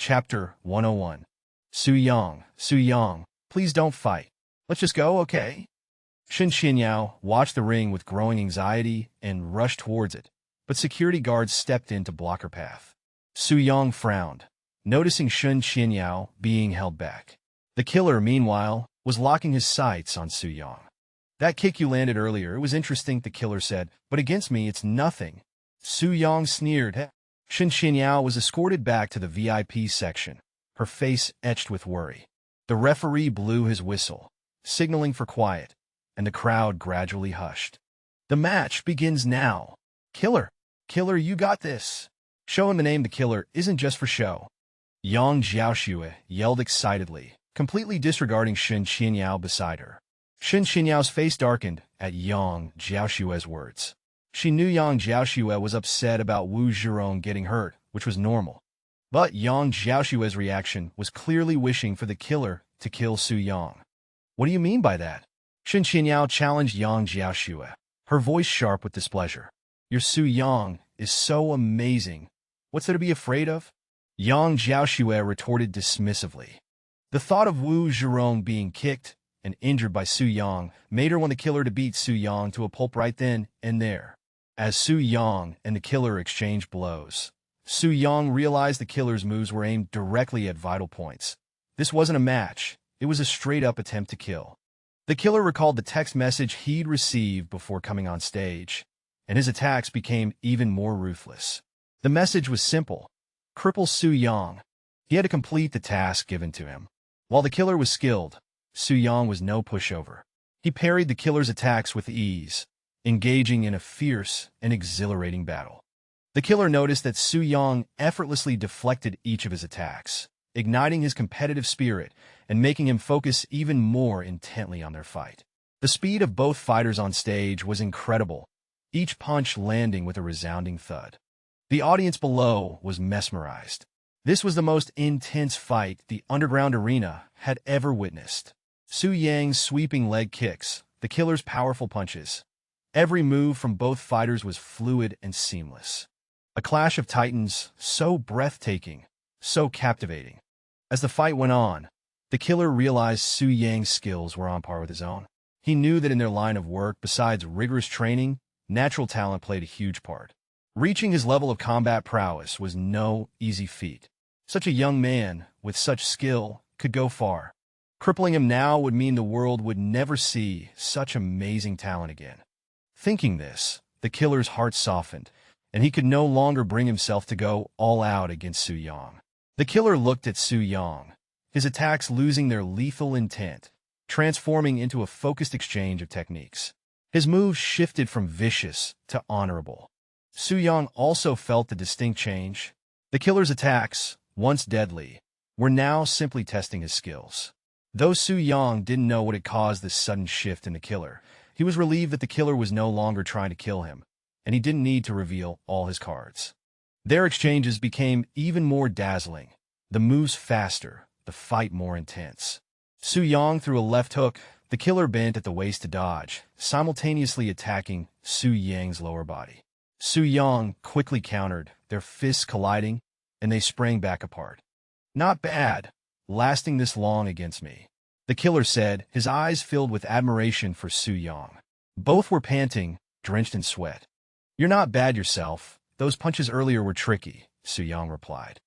Chapter 101. Su Yang, please don't fight. Let's just go, okay? Shen watched the ring with growing anxiety and rushed towards it, but security guards stepped in to block her path. Su Yang frowned, noticing Shen being held back. The killer, meanwhile, was locking his sights on Su Yang. That kick you landed earlier, it was interesting, the killer said, but against me it's nothing. Su Yang sneered. Shen was escorted back to the VIP section, her face etched with worry. The referee blew his whistle, signaling for quiet, and the crowd gradually hushed. The match begins now. Killer, you got this. Show him the name. The killer isn't just for show. Yang Jiaoxue yelled excitedly, completely disregarding Shen beside her. Shen face darkened at Yang Jiaoxue's words. She knew Yang Jiaoxue was upset about Wu Zhirong getting hurt, which was normal. But Yang Jiaoxue's reaction was clearly wishing for the killer to kill Su Yang. What do you mean by that? Shen challenged Yang Jiaoxue, her voice sharp with displeasure. Your Su Yang is so amazing. What's there to be afraid of? Yang Jiaoxue retorted dismissively. The thought of Wu Zhirong being kicked and injured by Su Yang made her want the killer to beat Su Yang to a pulp right then and there. As Su Yang and the killer exchanged blows, Su Yang realized the killer's moves were aimed directly at vital points. This wasn't a match, it was a straight-up attempt to kill. The killer recalled the text message he'd received before coming on stage, and his attacks became even more ruthless. The message was simple: cripple Su Yang. He had to complete the task given to him. While the killer was skilled, Su Yang was no pushover. He parried the killer's attacks with ease, engaging in a fierce and exhilarating battle. The killer noticed that Su Yang effortlessly deflected each of his attacks, igniting his competitive spirit and making him focus even more intently on their fight. The speed of both fighters on stage was incredible, each punch landing with a resounding thud. The audience below was mesmerized. This was the most intense fight the underground arena had ever witnessed. Su Yang's sweeping leg kicks, the killer's powerful punches. Every move from both fighters was fluid and seamless. A clash of titans, so breathtaking, so captivating. As the fight went on, the killer realized Su Yang's skills were on par with his own. He knew that in their line of work, besides rigorous training, natural talent played a huge part. Reaching his level of combat prowess was no easy feat. Such a young man, with such skill, could go far. Crippling him now would mean the world would never see such amazing talent again. Thinking this, the killer's heart softened, and he could no longer bring himself to go all out against Su Yang. The killer looked at Su Yang, his attacks losing their lethal intent, transforming into a focused exchange of techniques. His moves shifted from vicious to honorable. Su Yang also felt the distinct change. The killer's attacks, once deadly, were now simply testing his skills. Though Su Yang didn't know what had caused this sudden shift in the killer, he was relieved that the killer was no longer trying to kill him, and he didn't need to reveal all his cards. Their exchanges became even more dazzling, the moves faster, the fight more intense. Su Yang threw a left hook, the killer bent at the waist to dodge, simultaneously attacking Su Yang's lower body. Su Yang quickly countered, their fists colliding, and they sprang back apart. Not bad, lasting this long against me, the killer said, his eyes filled with admiration for Su Yang. Both were panting, drenched in sweat. You're not bad yourself. Those punches earlier were tricky, Su Yang replied.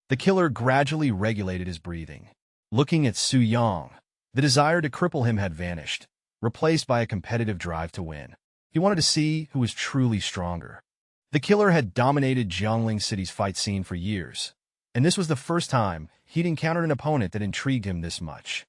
The killer gradually regulated his breathing. Looking at Su Yang, the desire to cripple him had vanished, replaced by a competitive drive to win. He wanted to see who was truly stronger. The killer had dominated Jiangling City's fight scene for years, and this was the first time he'd encountered an opponent that intrigued him this much.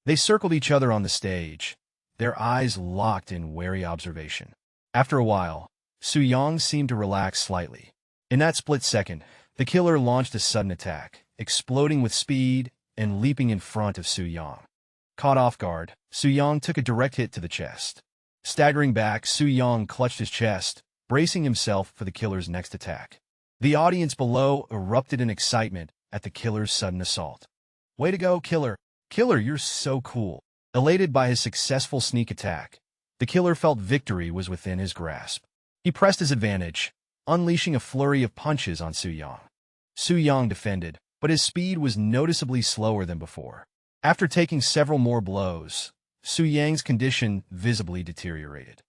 They circled each other on the stage, their eyes locked in wary observation. After a while, Su Yang seemed to relax slightly. In that split second, the killer launched a sudden attack, exploding with speed and leaping in front of Su Yang. Caught off guard, Su Yang took a direct hit to the chest. Staggering back, Su Yang clutched his chest, bracing himself for the killer's next attack. The audience below erupted in excitement at the killer's sudden assault. Way to go, killer! Killer, you're so cool! Elated by his successful sneak attack, the killer felt victory was within his grasp. He pressed his advantage, unleashing a flurry of punches on Su Yang. Su Yang defended, but his speed was noticeably slower than before. After taking several more blows, Su Yang's condition visibly deteriorated.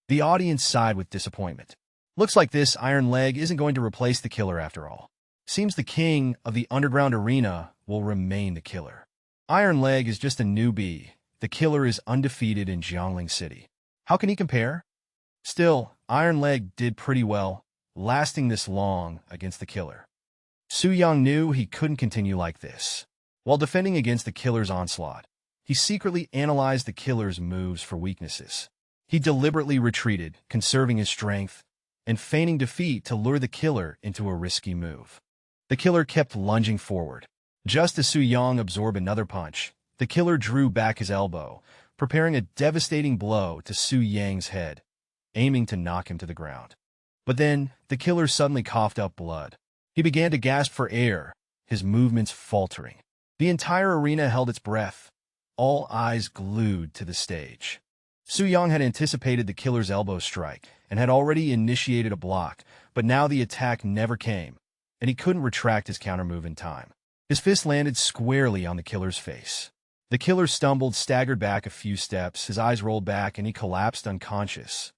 The audience sighed with disappointment. Looks like this iron leg isn't going to replace the killer after all. Seems the king of the underground arena will remain the killer. Iron Leg is just a newbie. The killer is undefeated in Jiangling City. How can he compare? Still, Iron Leg did pretty well, lasting this long against the killer. Su Yang knew he couldn't continue like this. While defending against the killer's onslaught, he secretly analyzed the killer's moves for weaknesses. He deliberately retreated, conserving his strength, and feigning defeat to lure the killer into a risky move. The killer kept lunging forward. Just as Su Yang absorbed another punch, the killer drew back his elbow, preparing a devastating blow to Su Yang's head, aiming to knock him to the ground. But then, the killer suddenly coughed up blood. He began to gasp for air, his movements faltering. The entire arena held its breath, all eyes glued to the stage. Su Yang had anticipated the killer's elbow strike and had already initiated a block, but now the attack never came, and he couldn't retract his countermove in time. His fist landed squarely on the killer's face. The killer stumbled, staggered back a few steps, his eyes rolled back, and he collapsed unconscious.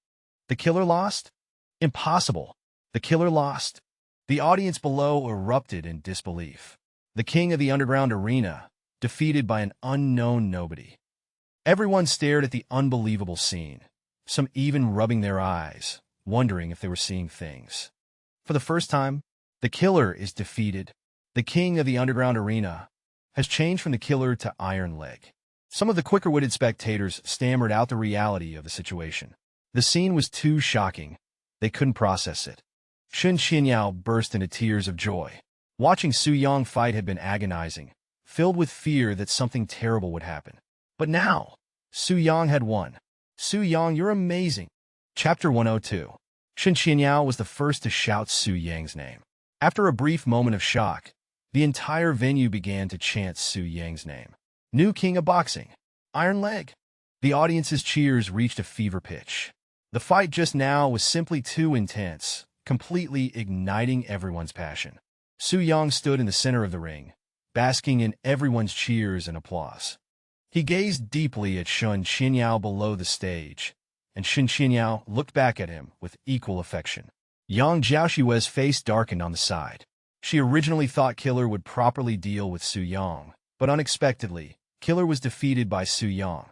The killer lost? Impossible. The killer lost. The audience below erupted in disbelief. The king of the underground arena, defeated by an unknown nobody. Everyone stared at the unbelievable scene, some even rubbing their eyes, wondering if they were seeing things. For the first time, the killer is defeated. The king of the underground arena has changed from the killer to Iron Leg. Some of the quicker-witted spectators stammered out the reality of the situation. The scene was too shocking. They couldn't process it. Shen burst into tears of joy. Watching Su Yang fight had been agonizing, filled with fear that something terrible would happen. But now, Su Yang had won. Su Yang, you're amazing. Chapter 102. Shen was the first to shout Su Yang's name. After a brief moment of shock, the entire venue began to chant Su Yang's name. New king of boxing. Iron Leg. The audience's cheers reached a fever pitch. The fight just now was simply too intense, completely igniting everyone's passion. Su Yang stood in the center of the ring, basking in everyone's cheers and applause. He gazed deeply at Shen below the stage, and Shen looked back at him with equal affection. Yang Jiaoshue's face darkened on the side. She originally thought Killer would properly deal with Su Yang, but unexpectedly, Killer was defeated by Su Yang.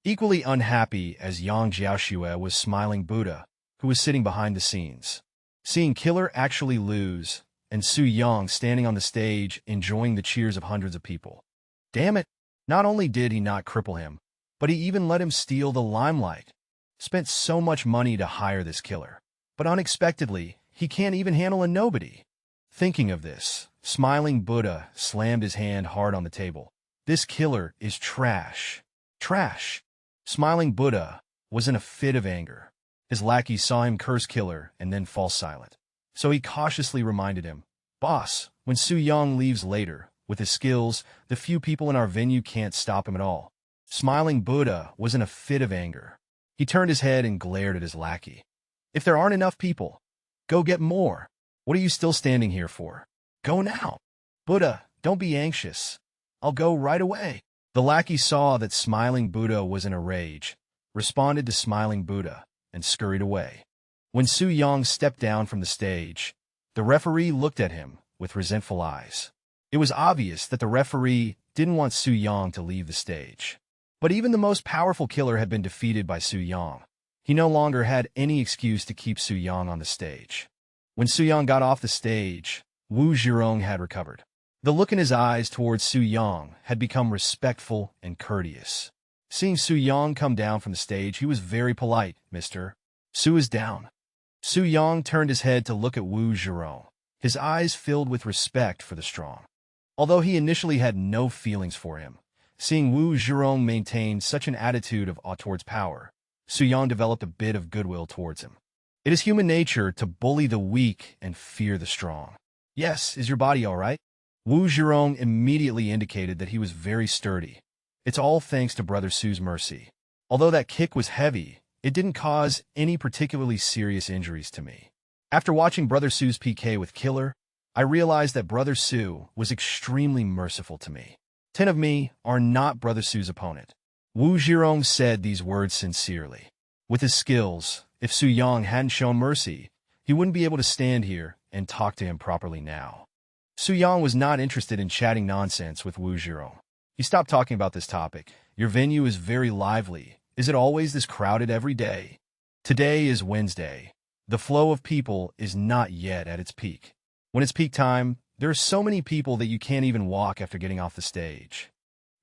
Equally unhappy as Yang Jiaoshue was Smiling Buddha, who was sitting behind the scenes. Seeing Killer actually lose, and Su Yang standing on the stage enjoying the cheers of hundreds of people. Damn it, not only did he not cripple him, but he even let him steal the limelight. Spent so much money to hire this killer. But unexpectedly, he can't even handle a nobody. Thinking of this, Smiling Buddha slammed his hand hard on the table. This killer is trash. Trash. Smiling Buddha was in a fit of anger. His lackey saw him curse Killer and then fall silent. So he cautiously reminded him, "Boss, when Su Yang leaves later, with his skills, the few people in our venue can't stop him at all." Smiling Buddha was in a fit of anger. He turned his head and glared at his lackey. "If there aren't enough people, go get more. What are you still standing here for? Go now." "Buddha, don't be anxious. I'll go right away." The lackey saw that Smiling Buddha was in a rage, responded to Smiling Buddha, and scurried away. When Su Yang stepped down from the stage, the referee looked at him with resentful eyes. It was obvious that the referee didn't want Su Yang to leave the stage. But even the most powerful killer had been defeated by Su Yang. He no longer had any excuse to keep Su Yang on the stage. When Su Yang got off the stage, Wu Zhirong had recovered. The look in his eyes towards Su Yang had become respectful and courteous. Seeing Su Yang come down from the stage, he was very polite. "Mr. Su is down." Su Yang turned his head to look at Wu Zhirong, his eyes filled with respect for the strong. Although he initially had no feelings for him, seeing Wu Zhirong maintain such an attitude of awe towards power, Su Yang developed a bit of goodwill towards him. It is human nature to bully the weak and fear the strong. "Yes, is your body all right?" Wu Zhirong immediately indicated that he was very sturdy. "It's all thanks to Brother Su's mercy. Although that kick was heavy, it didn't cause any particularly serious injuries to me." After watching Brother Su's PK with Killer, I realized that Brother Su was extremely merciful to me. 10 of me are not Brother Su's opponent. Wu Zhirong said these words sincerely. With his skills, if Su Yang hadn't shown mercy, he wouldn't be able to stand here and talk to him properly now. Su Yang was not interested in chatting nonsense with Wu Zhirong. He stopped talking about this topic. Your venue is very lively. Is it always this crowded every day? Today is Wednesday. The flow of people is not yet at its peak. When it's peak time, there are so many people that you can't even walk after getting off the stage.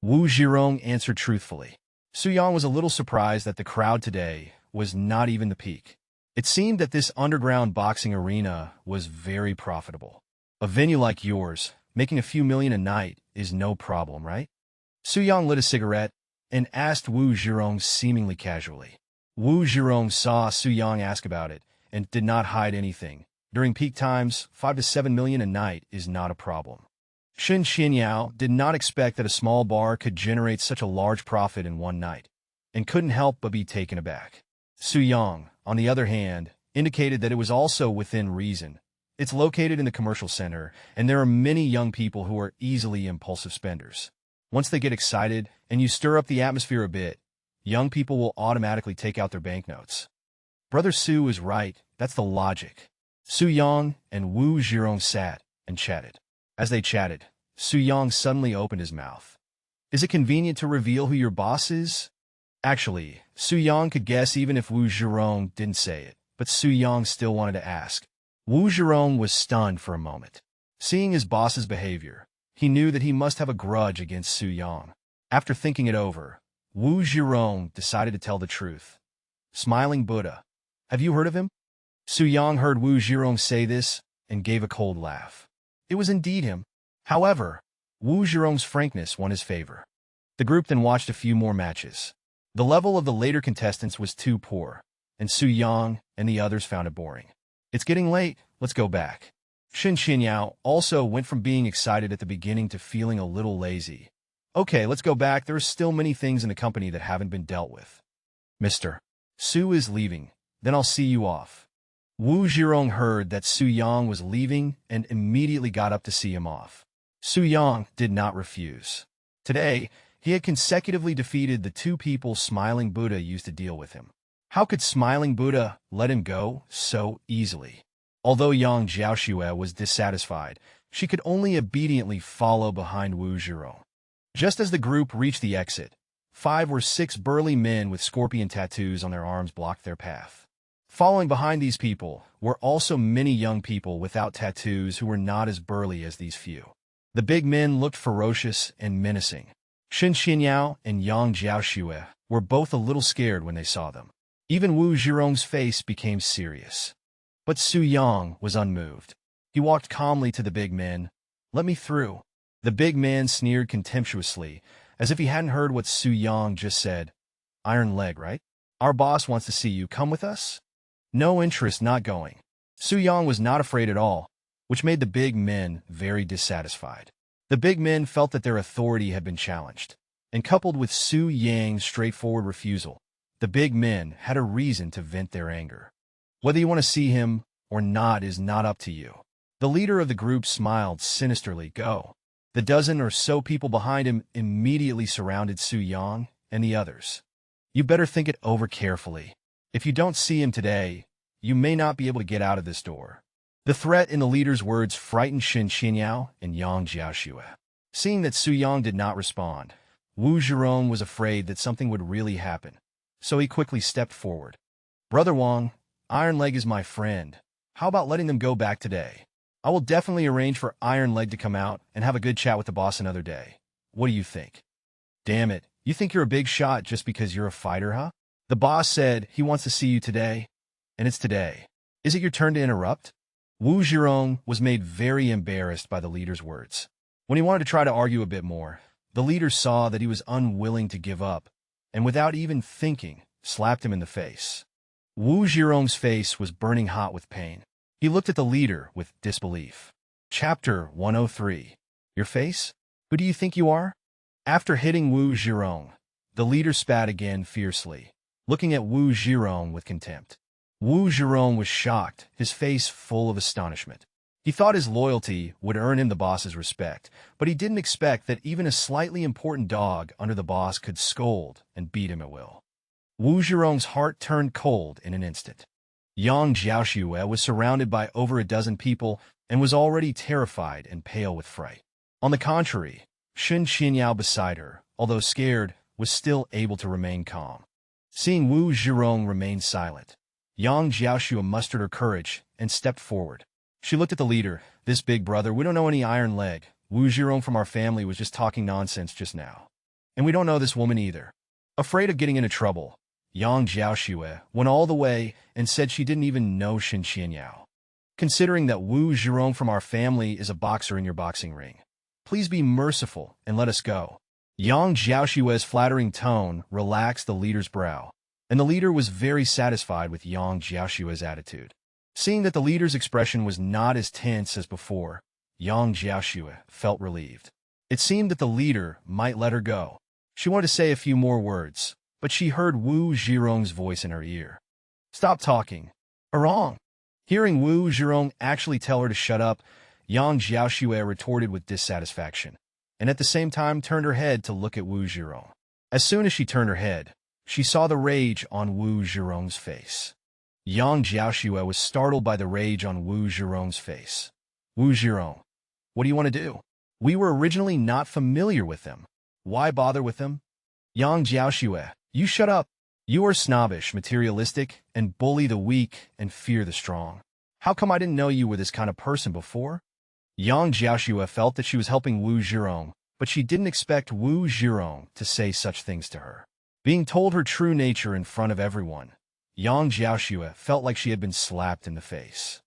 Wu Zhirong answered truthfully. Su Yang was a little surprised that the crowd today was not even the peak. It seemed that this underground boxing arena was very profitable. A venue like yours, making a few million a night, is no problem, right? Su Yang lit a cigarette and asked Wu Zhirong seemingly casually. Wu Zhirong saw Su Yang ask about it and did not hide anything. During peak times, 5 to 7 million a night is not a problem. Shen did not expect that a small bar could generate such a large profit in one night, and couldn't help but be taken aback. Su Yang, on the other hand, indicated that it was also within reason. It's located in the commercial center, and there are many young people who are easily impulsive spenders. Once they get excited and you stir up the atmosphere a bit, young people will automatically take out their banknotes. Brother Su is right, that's the logic. Su Yang and Wu Zhirong sat and chatted. As they chatted, Su Yang suddenly opened his mouth. Is it convenient to reveal who your boss is? Actually, Su Yang could guess even if Wu Zhirong didn't say it, but Su Yang still wanted to ask. Wu Zhirong was stunned for a moment. Seeing his boss's behavior, he knew that he must have a grudge against Su Yang. After thinking it over, Wu Zhirong decided to tell the truth. Smiling Buddha. Have you heard of him? Su Yang heard Wu Zhirong say this and gave a cold laugh. It was indeed him. However, Wu Zhirong's frankness won his favor. The group then watched a few more matches. The level of the later contestants was too poor, and Su Yang and the others found it boring. It's getting late, let's go back. Shen also went from being excited at the beginning to feeling a little lazy. Okay, let's go back, there are still many things in the company that haven't been dealt with. Mr. Su is leaving, then I'll see you off. Wu Zhirong heard that Su Yang was leaving and immediately got up to see him off. Su Yang did not refuse. Today, he had consecutively defeated the two people Smiling Buddha used to deal with him. How could Smiling Buddha let him go so easily? Although Yang Jiaoxue was dissatisfied, she could only obediently follow behind Wu Zhirong. Just as the group reached the exit, 5 or 6 burly men with scorpion tattoos on their arms blocked their path. Following behind these people were also many young people without tattoos who were not as burly as these few. The big men looked ferocious and menacing. Shen Xinyao and Yang Jiaoxue were both a little scared when they saw them. Even Wu Zhirong's face became serious. But Su Yang was unmoved. He walked calmly to the big men. Let me through. The big man sneered contemptuously, as if he hadn't heard what Su Yang just said. Iron leg, right? Our boss wants to see you. Come with us? No interest, not going. Su Yang was not afraid at all, which made the big men very dissatisfied. The big men felt that their authority had been challenged, and coupled with Su Yang's straightforward refusal, the big men had a reason to vent their anger. Whether you want to see him or not is not up to you. The leader of the group smiled sinisterly. Go. The dozen or so people behind him immediately surrounded Su Yang and the others. You better think it over carefully. If you don't see him today, you may not be able to get out of this door. The threat in the leader's words frightened Shen Xinyao and Yang Jiaoxue. Seeing that Su Yang did not respond, Wu Zhirong was afraid that something would really happen, so he quickly stepped forward. Brother Wang, Iron Leg is my friend. How about letting them go back today? I will definitely arrange for Iron Leg to come out and have a good chat with the boss another day. What do you think? Damn it, you think you're a big shot just because you're a fighter, huh? The boss said he wants to see you today, and it's today. Is it your turn to interrupt? Wu Zhirong was made very embarrassed by the leader's words. When he wanted to try to argue a bit more, the leader saw that he was unwilling to give up, and without even thinking, slapped him in the face. Wu Zhirong's face was burning hot with pain. He looked at the leader with disbelief. Chapter 103. Your face? Who do you think you are? After hitting Wu Zhirong, the leader spat again fiercely, looking at Wu Zhirong with contempt. Wu Zhirong was shocked, his face full of astonishment. He thought his loyalty would earn him the boss's respect, but he didn't expect that even a slightly important dog under the boss could scold and beat him at will. Wu Zhirong's heart turned cold in an instant. Yang Jiaoxue was surrounded by over a dozen people and was already terrified and pale with fright. On the contrary, Shen Qinyao beside her, although scared, was still able to remain calm. Seeing Wu Zhirong remain silent, Yang Jiaoxue mustered her courage and stepped forward. She looked at the leader. "This big brother, we don't know any iron leg. Wu Zhirong from our family was just talking nonsense just now. And we don't know this woman either." Afraid of getting into trouble, Yang Jiaoxue went all the way and said she didn't even know Shen Qinyao. "Considering that Wu Zhirong from our family is a boxer in your boxing ring, please be merciful and let us go." Yang Jiaoxue's flattering tone relaxed the leader's brow, and the leader was very satisfied with Yang Jiaoxue's attitude. Seeing that the leader's expression was not as tense as before, Yang Jiaoxue felt relieved. It seemed that the leader might let her go. She wanted to say a few more words, but she heard Wu Zhirong's voice in her ear. "Stop talking. Wrong." Hearing Wu Zhirong actually tell her to shut up, Yang Jiaoxue retorted with dissatisfaction, and at the same time turned her head to look at Wu Zhirong. As soon as she turned her head, she saw the rage on Wu Zhirong's face. Yang Jiaoxue was startled by the rage on Wu Zhirong's face. "Wu Zhirong, what do you want to do? We were originally not familiar with them. Why bother with them?" "Yang Jiaoxue, you shut up. You are snobbish, materialistic, and bully the weak and fear the strong. How come I didn't know you were this kind of person before?" Yang Jiaoxue felt that she was helping Wu Zhirong, but she didn't expect Wu Zhirong to say such things to her. Being told her true nature in front of everyone, Yang Jiaoxue felt like she had been slapped in the face.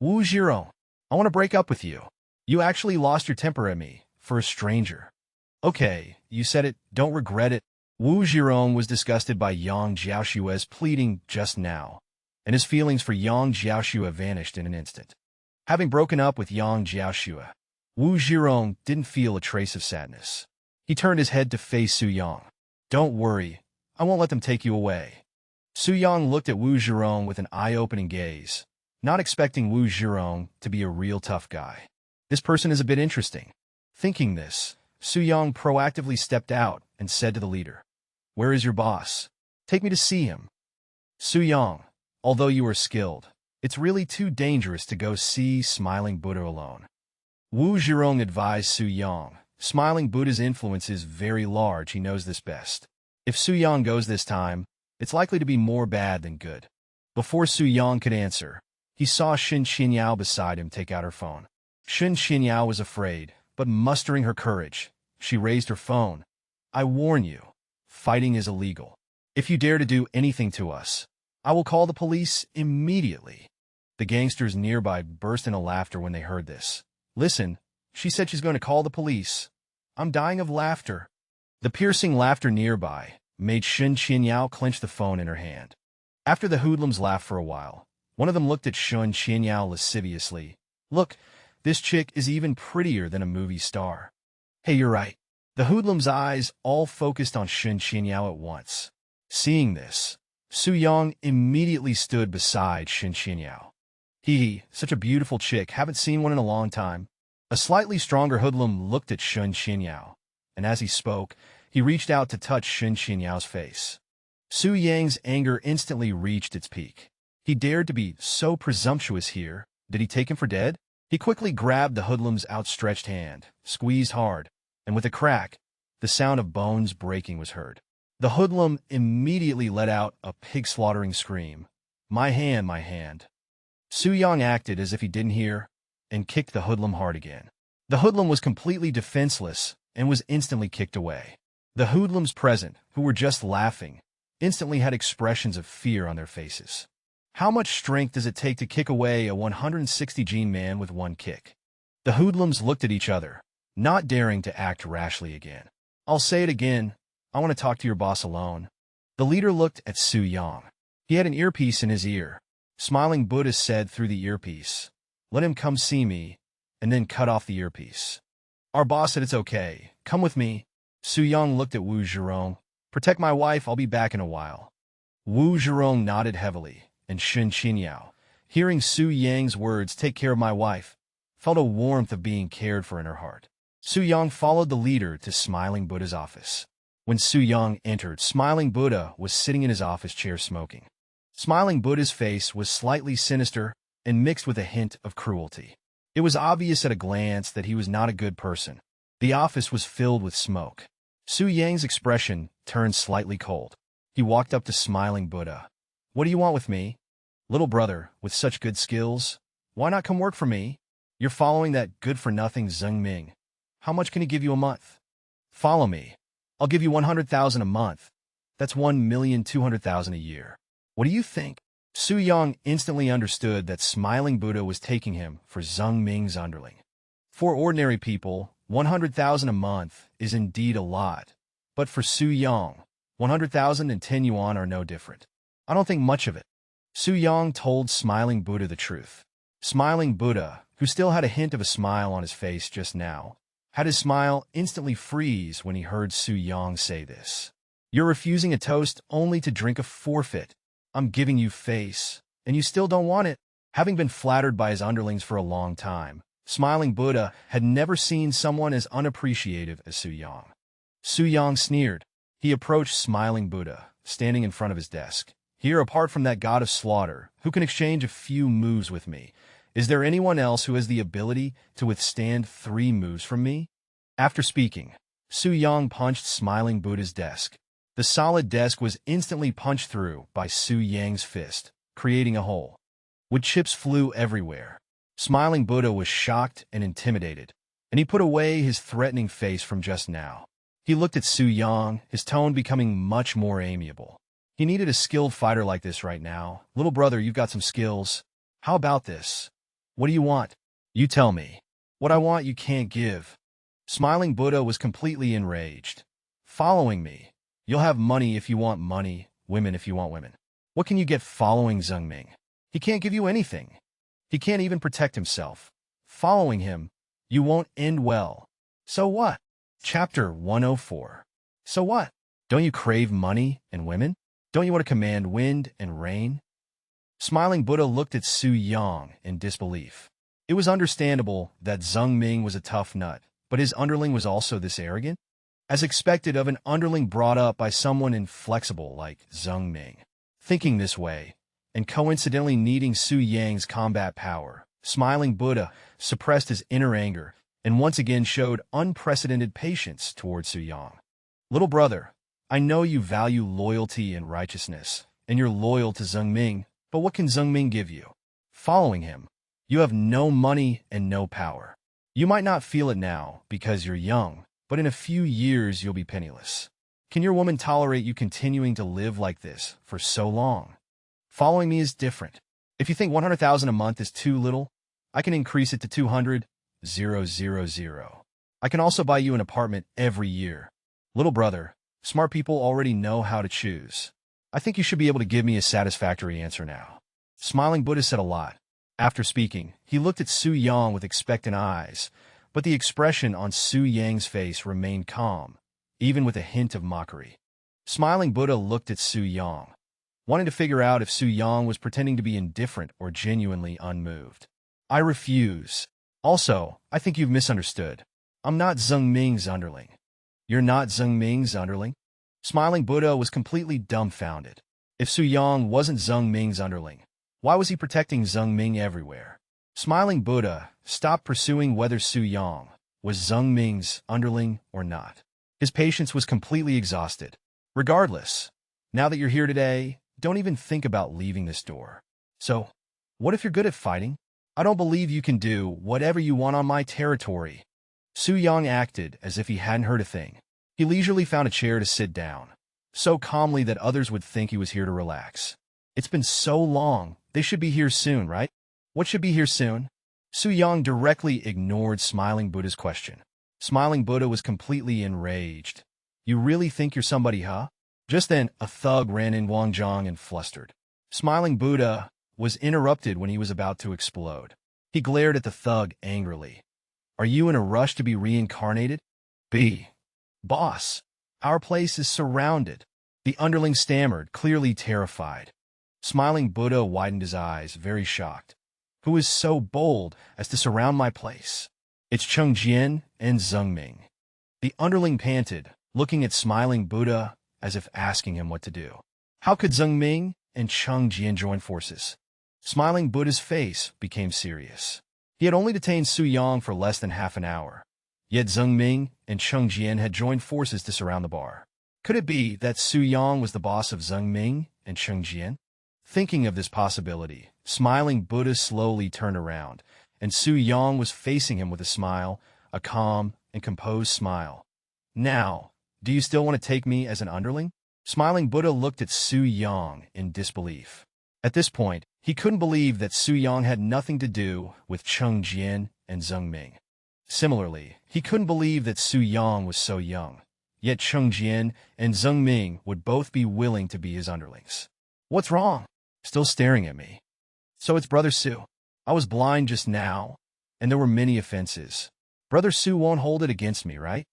"Wu Zhirong, I want to break up with you. You actually lost your temper at me, for a stranger." "Okay, you said it, don't regret it." Wu Zhirong was disgusted by Yang Jiaoxue's pleading just now, and his feelings for Yang Jiaoxue vanished in an instant. Having broken up with Yang Jiaoxue, Wu Zhirong didn't feel a trace of sadness. He turned his head to face Su Yang. "Don't worry, I won't let them take you away." Su Yang looked at Wu Zhirong with an eye-opening gaze, not expecting Wu Zhirong to be a real tough guy. This person is a bit interesting. Thinking this, Su Yang proactively stepped out and said to the leader, "Where is your boss? Take me to see him." "Su Yang, although you are skilled, it's really too dangerous to go see Smiling Buddha alone." Wu Zhirong advised Su Yang, Smiling Buddha's influence is very large, he knows this best. If Su Yang goes this time, it's likely to be more bad than good. Before Su Yang could answer, he saw Shen Qinyao beside him take out her phone. Shen Qinyao was afraid, but mustering her courage, she raised her phone. "I warn you, fighting is illegal. If you dare to do anything to us, I will call the police immediately." The gangsters nearby burst into laughter when they heard this. "Listen, she said she's going to call the police. I'm dying of laughter." The piercing laughter nearby made Shen Qinyao clench the phone in her hand. After the hoodlums laughed for a while, one of them looked at Shen Qinyao lasciviously. "Look, this chick is even prettier than a movie star." "Hey, you're right." The hoodlum's eyes all focused on Shen Qinyao at once. Seeing this, Su Yang immediately stood beside Shen Qinyao. "Hee, such a beautiful chick, haven't seen one in a long time." A slightly stronger hoodlum looked at Shen Qinyao, and as he spoke, he reached out to touch Shen Qinyao's face. Su Yang's anger instantly reached its peak. He dared to be so presumptuous here. Did he take him for dead? He quickly grabbed the hoodlum's outstretched hand, squeezed hard, and with a crack, the sound of bones breaking was heard. The hoodlum immediately let out a pig-slaughtering scream. My hand." Su Yang acted as if he didn't hear, and kicked the hoodlum hard again. The hoodlum was completely defenseless and was instantly kicked away. The hoodlums present, who were just laughing, instantly had expressions of fear on their faces. How much strength does it take to kick away a 160-gene man with one kick? The hoodlums looked at each other, not daring to act rashly again. "I'll say it again. I want to talk to your boss alone." The leader looked at Su Yang. He had an earpiece in his ear. Smiling Buddha said through the earpiece, "Let him come see me," and then cut off the earpiece. Our boss said it's okay. Come with me. Su Yang looked at Wu Zhirong. "Protect my wife, I'll be back in a while." Wu Zhirong nodded heavily, and Shen Qinyao, hearing Su Yang's words, "Take care of my wife," felt a warmth of being cared for in her heart. Su-young followed the leader to Smiling Buddha's office. When Su-young entered, Smiling Buddha was sitting in his office chair smoking. Smiling Buddha's face was slightly sinister and mixed with a hint of cruelty. It was obvious at a glance that he was not a good person. The office was filled with smoke. Su-young's expression turned slightly cold. He walked up to Smiling Buddha. "What do you want with me? Little brother, with such good skills, why not come work for me? You're following that good-for-nothing Zheng Ming. How much can he give you a month? Follow me. I'll give you 100,000 a month. That's 1,200,000 a year. What do you think?" Su-young instantly understood that Smiling Buddha was taking him for Zheng Ming's underling. For ordinary people, 100,000 a month is indeed a lot. But for Su-young, 100,000 and 10 yuan are no different. "I don't think much of it." Su-young told Smiling Buddha the truth. Smiling Buddha, who still had a hint of a smile on his face just now, had his smile instantly freeze when he heard Su-young say this. "You're refusing a toast only to drink a forfeit. I'm giving you face, and you still don't want it." Having been flattered by his underlings for a long time, Smiling Buddha had never seen someone as unappreciative as Su-young. Su-young sneered. He approached Smiling Buddha, standing in front of his desk. "Here, apart from that god of slaughter, who can exchange a few moves with me, is there anyone else who has the ability to withstand 3 moves from me?" After speaking, Su-young punched Smiling Buddha's desk. The solid desk was instantly punched through by Su-young's fist, creating a hole. Wood chips flew everywhere. Smiling Buddha was shocked and intimidated, and he put away his threatening face from just now. He looked at Su-young, his tone becoming much more amiable. He needed a skilled fighter like this right now. "Little brother, you've got some skills. How about this? What do you want? You tell me. What I want you can't give." Smiling Buddha was completely enraged. "Following me. You'll have money if you want money, women if you want women. What can you get following Zheng Ming? He can't give you anything. He can't even protect himself. Following him, you won't end well. So what?" Chapter 104. So what? Don't you crave money and women? Don't you want to command wind and rain? Smiling Buddha looked at Su-young in disbelief. It was understandable that Zheng Ming was a tough nut, but his underling was also this arrogant? As expected of an underling brought up by someone inflexible like Zheng Ming. Thinking this way, and coincidentally needing Su-young's combat power, Smiling Buddha suppressed his inner anger and once again showed unprecedented patience towards Su-young. "Little brother, I know you value loyalty and righteousness, and you're loyal to Zheng Ming, but what can Zheng Ming give you? Following him, you have no money and no power. You might not feel it now because you're young, but in a few years you'll be penniless. Can your woman tolerate you continuing to live like this for so long? Following me is different. If you think 100,000 a month is too little, I can increase it to 200,000. I can also buy you an apartment every year. Little brother, smart people already know how to choose. I think you should be able to give me a satisfactory answer now." Smiling Buddha said a lot. After speaking, he looked at Su-young with expectant eyes, but the expression on Su-young's face remained calm, even with a hint of mockery. Smiling Buddha looked at Su-young, wanting to figure out if Su-young was pretending to be indifferent or genuinely unmoved. "I refuse. Also, I think you've misunderstood. I'm not Zheng Ming's underling." "You're not Zheng Ming's underling?" Smiling Buddha was completely dumbfounded. If Su-young wasn't Zheng Ming's underling, why was he protecting Zheng Ming everywhere? Smiling Buddha stopped pursuing whether Su-young was Zheng Ming's underling or not. His patience was completely exhausted. "Regardless, now that you're here today, don't even think about leaving this door. So, what if you're good at fighting? I don't believe you can do whatever you want on my territory." Su-young acted as if he hadn't heard a thing. He leisurely found a chair to sit down, so calmly that others would think he was here to relax. "It's been so long. They should be here soon, right?" "What should be here soon?" Su-young directly ignored Smiling Buddha's question. Smiling Buddha was completely enraged. "You really think you're somebody, huh?" Just then, a thug ran in Guangzhong and flustered. Smiling Buddha was interrupted when he was about to explode. He glared at the thug angrily. "Are you in a rush to be reincarnated?" "Boss, our place is surrounded." The underling stammered, clearly terrified. Smiling Buddha widened his eyes, very shocked. Who is so bold as to surround my place? It's Cheng Jian and Zheng Ming. The underling panted, looking at smiling Buddha as if asking him what to do. How could Zheng Ming and Cheng Jian join forces? Smiling Buddha's face became serious. He had only detained Su Yang for less than half an hour. Yet Zheng Ming and Cheng Jian had joined forces to surround the bar. Could it be that Su Yang was the boss of Zheng Ming and Cheng Jian? Thinking of this possibility, smiling Buddha slowly turned around, and Su Yang was facing him with a smile, a calm and composed smile. Now, do you still want to take me as an underling? Smiling Buddha looked at Su Yang in disbelief. At this point, he couldn't believe that Su Yang had nothing to do with Cheng Jian and Zheng Ming. Similarly, he couldn't believe that Su Yang was so young. Yet Cheng Jian and Zheng Ming would both be willing to be his underlings. What's wrong? Still staring at me. So it's Brother Su. I was blind just now, and there were many offenses. Brother Su won't hold it against me, right?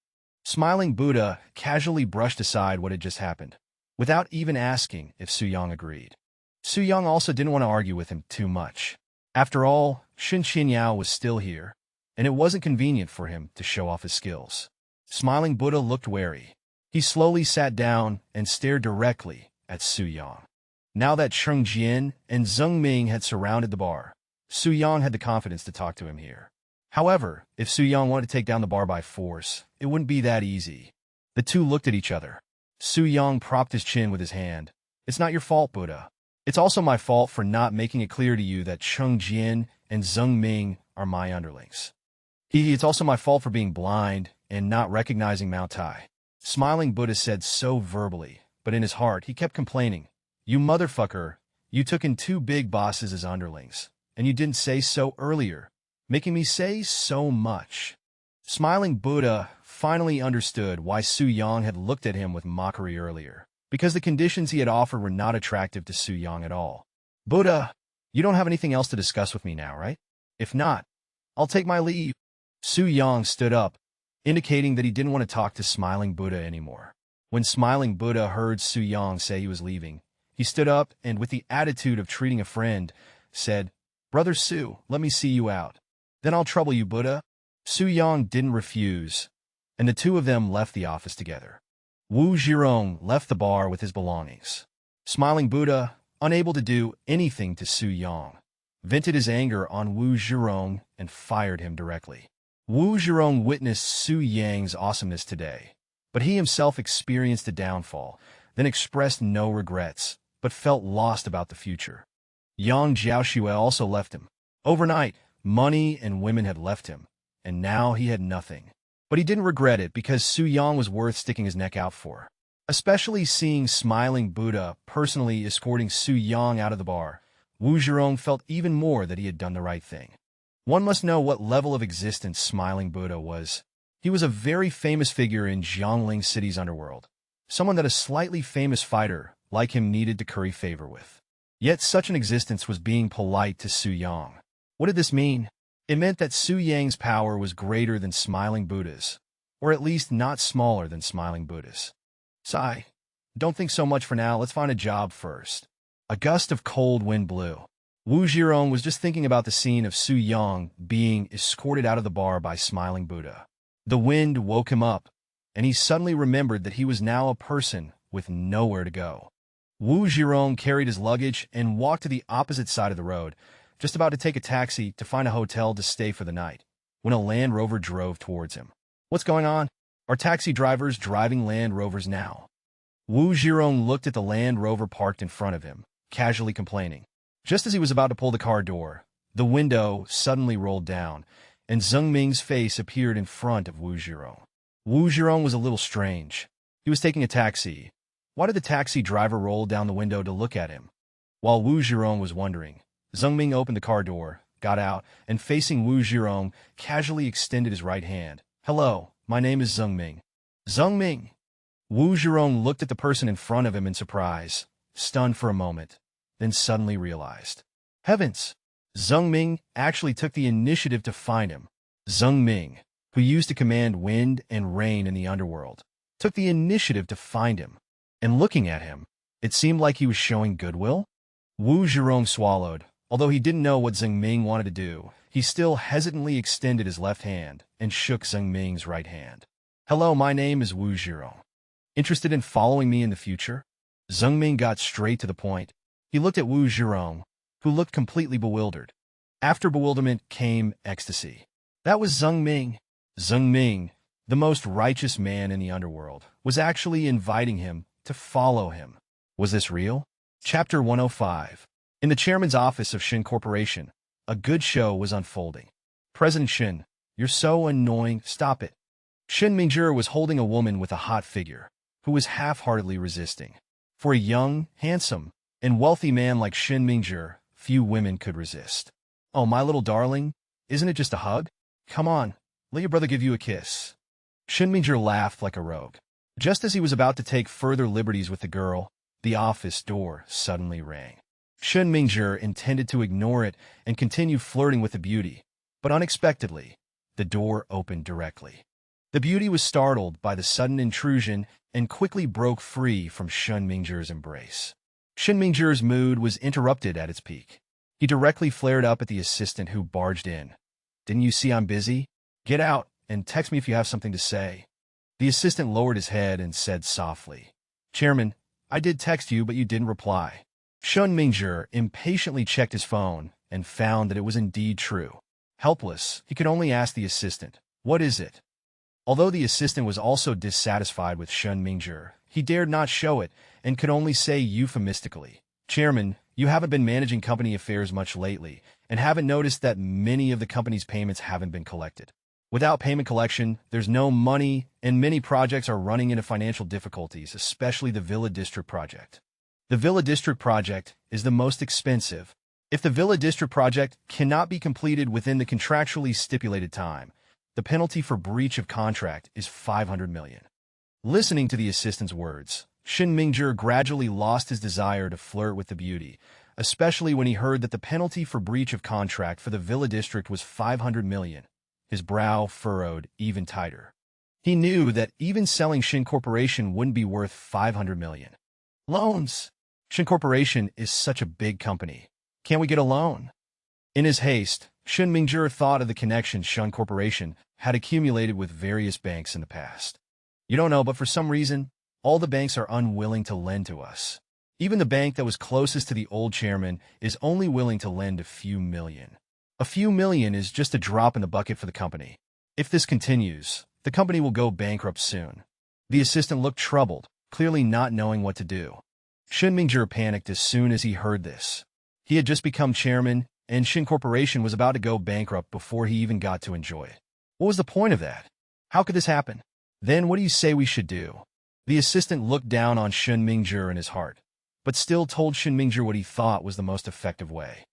Smiling Buddha casually brushed aside what had just happened, without even asking if Su Yang agreed. Su Yang also didn't want to argue with him too much. After all, P'Tianyu was still here, and it wasn't convenient for him to show off his skills. Smiling Buddha looked wary. He slowly sat down and stared directly at Su Yang. Now that Cheng Jian and Zheng Ming had surrounded the bar, Su Yang had the confidence to talk to him here. However, if Su Yang wanted to take down the bar by force, it wouldn't be that easy. The two looked at each other. Su Yang propped his chin with his hand. It's not your fault, Buddha. It's also my fault for not making it clear to you that Cheng Jian and Zheng Ming are my underlings. It's also my fault for being blind and not recognizing Mao Tai. Smiling Buddha said so verbally, but in his heart he kept complaining. You motherfucker, you took in two big bosses as underlings, and you didn't say so earlier, making me say so much. Smiling Buddha finally understood why Su Yang had looked at him with mockery earlier, because the conditions he had offered were not attractive to Su Yang at all. Buddha, you don't have anything else to discuss with me now, right? If not, I'll take my leave. Su Yang stood up, indicating that he didn't want to talk to Smiling Buddha anymore. When Smiling Buddha heard Su Yang say he was leaving, he stood up and, with the attitude of treating a friend, said, Brother Su, let me see you out. Then I'll trouble you, Buddha. Su Yang didn't refuse, and the two of them left the office together. Wu Zhirong left the bar with his belongings. Smiling Buddha, unable to do anything to Su Yang, vented his anger on Wu Zhirong and fired him directly. Wu Zhirong witnessed Su Yang's awesomeness today, but he himself experienced a downfall, then expressed no regrets, but felt lost about the future. Yang Jiaoxue also left him. Overnight, money and women had left him, and now he had nothing. But he didn't regret it because Su Yang was worth sticking his neck out for. Especially seeing Smiling Buddha personally escorting Su Yang out of the bar, Wu Zhirong felt even more that he had done the right thing. One must know what level of existence Smiling Buddha was. He was a very famous figure in Jiangling City's underworld, someone that a slightly famous fighter like him needed to curry favor with. Yet such an existence was being polite to Su Yang. What did this mean? It meant that Su Yang's power was greater than Smiling Buddha's, or at least not smaller than Smiling Buddha's. Sigh. Don't think so much for now, let's find a job first. A gust of cold wind blew. Wu Zhirong was just thinking about the scene of Su Yang being escorted out of the bar by Smiling Buddha. The wind woke him up, and he suddenly remembered that he was now a person with nowhere to go. Wu Zhirong carried his luggage and walked to the opposite side of the road, just about to take a taxi to find a hotel to stay for the night, when a Land Rover drove towards him. What's going on? Are taxi drivers driving Land Rovers now? Wu Zhirong looked at the Land Rover parked in front of him, casually complaining. Just as he was about to pull the car door, the window suddenly rolled down, and Zheng Ming's face appeared in front of Wu Zhirong. Wu Zhirong was a little strange. He was taking a taxi. Why did the taxi driver roll down the window to look at him? While Wu Zhirong was wondering, Zheng Ming opened the car door, got out, and facing Wu Zhirong, casually extended his right hand. Hello, my name is Zheng Ming. Zheng Ming! Wu Zhirong looked at the person in front of him in surprise, stunned for a moment, then suddenly realized. Heavens! Zheng Ming actually took the initiative to find him. Zheng Ming, who used to command wind and rain in the underworld, took the initiative to find him. And looking at him, it seemed like he was showing goodwill. Wu Zhirong swallowed, Although he didn't know what Zheng Ming wanted to do, he still hesitantly extended his left hand and shook Zheng Ming's right hand. "Hello, my name is Wu Zhirong. Interested in following me in the future?" Zheng Ming got straight to the point. He looked at Wu Zhirong, who looked completely bewildered. After bewilderment came ecstasy. That was Zheng Ming. Zheng Ming, the most righteous man in the underworld, was actually inviting him to follow him. Was this real? Chapter 105. In the chairman's office of Shen Corporation, a good show was unfolding. "President Shen, you're so annoying, stop it." Shen Mingzhi was holding a woman with a hot figure, who was half-heartedly resisting. For a young, handsome, and wealthy man like Shen Mingzhi, few women could resist. "Oh, my little darling, isn't it just a hug? Come on, let your brother give you a kiss." Shen Mingzhi laughed like a rogue. Just as he was about to take further liberties with the girl, the office door suddenly rang. Shen Mingzhi intended to ignore it and continue flirting with the beauty, but unexpectedly, the door opened directly. The beauty was startled by the sudden intrusion and quickly broke free from Shen Mingzhi's embrace. Shen Mingzhi's mood was interrupted at its peak. He directly flared up at the assistant who barged in. "Didn't you see I'm busy? Get out and text me if you have something to say." The assistant lowered his head and said softly, "Chairman, I did text you, but you didn't reply." Shen Mingzhi impatiently checked his phone and found that it was indeed true. Helpless, he could only ask the assistant, "What is it?" Although the assistant was also dissatisfied with Shen Mingzhi, he dared not show it and could only say euphemistically, "Chairman, you haven't been managing company affairs much lately and haven't noticed that many of the company's payments haven't been collected. Without payment collection, there's no money, and many projects are running into financial difficulties, especially the Villa District project. The Villa District project is the most expensive. If the Villa District project cannot be completed within the contractually stipulated time, the penalty for breach of contract is 500 million. Listening to the assistant's words, Shen Mingzhi gradually lost his desire to flirt with the beauty, especially when he heard that the penalty for breach of contract for the Villa District was 500 million. His brow furrowed even tighter. He knew that even selling Shen Corporation wouldn't be worth 500 million. Loans! Shen Corporation is such a big company. Can't we get a loan? In his haste, Shen Mingzhi thought of the connections Shen Corporation had accumulated with various banks in the past. "You don't know, but for some reason, all the banks are unwilling to lend to us. Even the bank that was closest to the old chairman is only willing to lend a few million. A few million is just a drop in the bucket for the company. If this continues, the company will go bankrupt soon." The assistant looked troubled, clearly not knowing what to do. Shen Mingzhi panicked as soon as he heard this. He had just become chairman, and Shen Corporation was about to go bankrupt before he even got to enjoy it. What was the point of that? How could this happen? "Then what do you say we should do?" The assistant looked down on Shen Mingzhi in his heart, but still told Shen Mingzhi what he thought was the most effective way.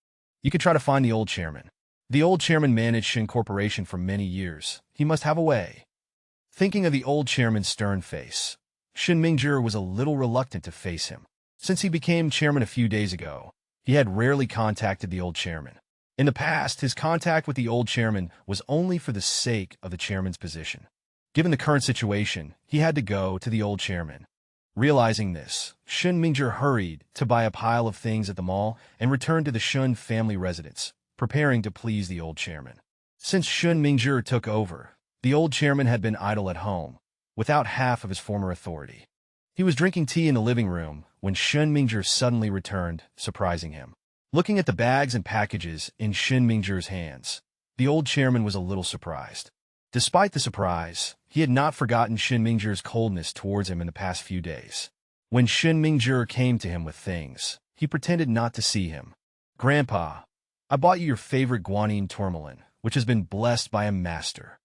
"You could try to find the old chairman. The old chairman managed Shen Corporation for many years. He must have a way." Thinking of the old chairman's stern face, Shen Mingzhi was a little reluctant to face him. Since he became chairman a few days ago, he had rarely contacted the old chairman. In the past, his contact with the old chairman was only for the sake of the chairman's position. Given the current situation, he had to go to the old chairman. Realizing this, Shen Mingzhi hurried to buy a pile of things at the mall and returned to the Shen family residence, preparing to please the old chairman. Since Shen Mingzhi took over, the old chairman had been idle at home, without half of his former authority. He was drinking tea in the living room when Shen Mingzhi suddenly returned, surprising him. Looking at the bags and packages in Shen Mingzhi's hands, the old chairman was a little surprised. Despite the surprise, he had not forgotten Shen Mingzhi's coldness towards him in the past few days. When Shen Mingzhi came to him with things, he pretended not to see him. "Grandpa, I bought you your favorite guanine tourmaline, which has been blessed by a master."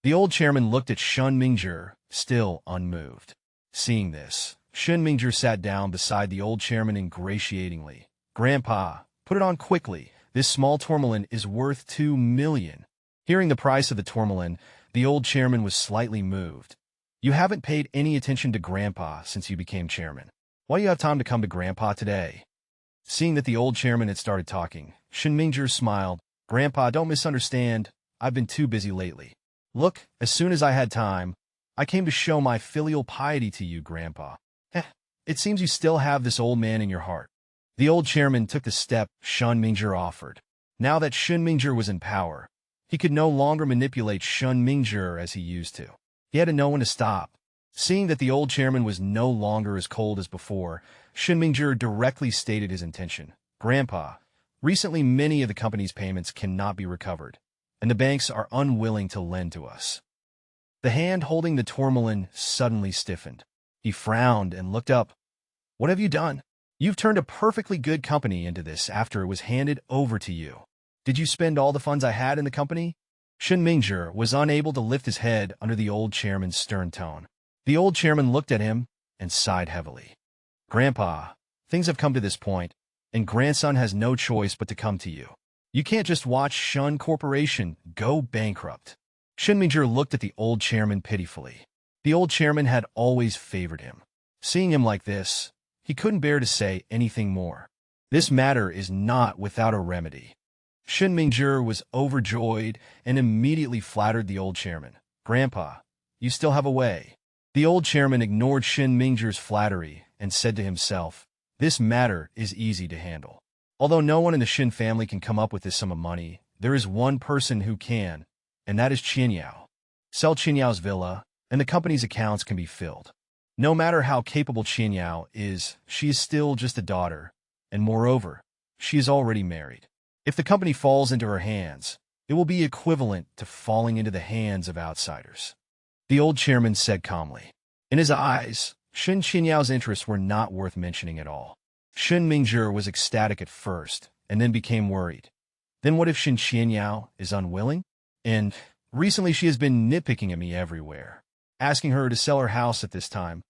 The old chairman looked at Shen Mingzhi, still unmoved. Seeing this, Shen Mingzhi sat down beside the old chairman ingratiatingly. "Grandpa, put it on quickly. This small tourmaline is worth 2 million. Hearing the price of the tourmaline, the old chairman was slightly moved. "You haven't paid any attention to Grandpa since you became chairman. Why do you have time to come to Grandpa today?" Seeing that the old chairman had started talking, Shen Mingzhi smiled. "Grandpa, don't misunderstand. I've been too busy lately. Look, as soon as I had time, I came to show my filial piety to you, Grandpa. It seems you still have this old man in your heart." The old chairman took the step Shen Mingzhi offered. Now that Shen Mingzhi was in power, he could no longer manipulate Shen Mingzhi as he used to. He had to know when to stop. Seeing that the old chairman was no longer as cold as before, Shen Mingzhi directly stated his intention. Grandpa, recently many of the company's payments cannot be recovered, and the banks are unwilling to lend to us. The hand holding the tourmaline suddenly stiffened. He frowned and looked up. What have you done? You've turned a perfectly good company into this after it was handed over to you. Did you spend all the funds I had in the company? Shen Mingzhi was unable to lift his head under the old chairman's stern tone. The old chairman looked at him and sighed heavily. Grandpa, things have come to this point, and grandson has no choice but to come to you. You can't just watch Shen Corporation go bankrupt. Shen Mingzhi looked at the old chairman pitifully. The old chairman had always favored him. Seeing him like this, he couldn't bear to say anything more. This matter is not without a remedy. Shen Mingzhi was overjoyed and immediately flattered the old chairman. Grandpa, you still have a way. The old chairman ignored Shen Mingzhi's flattery and said to himself, this matter is easy to handle. Although no one in the Shen family can come up with this sum of money, there is one person who can, and that is Qianyao. Sell Qianyao's villa, and the company's accounts can be filled. No matter how capable Qianyao is, she is still just a daughter, and moreover, she is already married. If the company falls into her hands, it will be equivalent to falling into the hands of outsiders. The old chairman said calmly. In his eyes, Shen Qianyao's interests were not worth mentioning at all. Shen Mingzhi was ecstatic at first, and then became worried. Then what if Shen Qianyao is unwilling? And recently she has been nitpicking at me everywhere, asking her to sell her house at this time.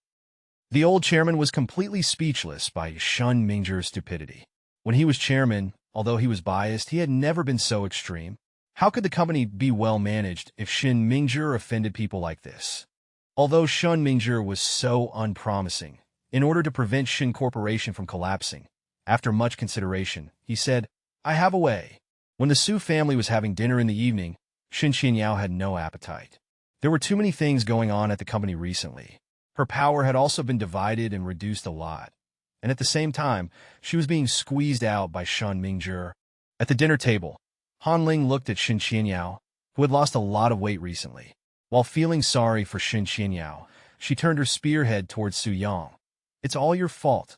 The old chairman was completely speechless by Shen Mingzhi's stupidity. When he was chairman, although he was biased, he had never been so extreme. How could the company be well managed if Shen Mingzhi offended people like this? Although Shen Mingzhi was so unpromising, in order to prevent Shen Corporation from collapsing, after much consideration, he said, I have a way. When the Su family was having dinner in the evening, Shen Qianyao had no appetite. There were too many things going on at the company recently. Her power had also been divided and reduced a lot. And at the same time, she was being squeezed out by Shen Mingzhi. At the dinner table, Han Ling looked at Shen Qianyao, who had lost a lot of weight recently. While feeling sorry for Shen Qianyao, she turned her spearhead towards Su Yang. It's all your fault.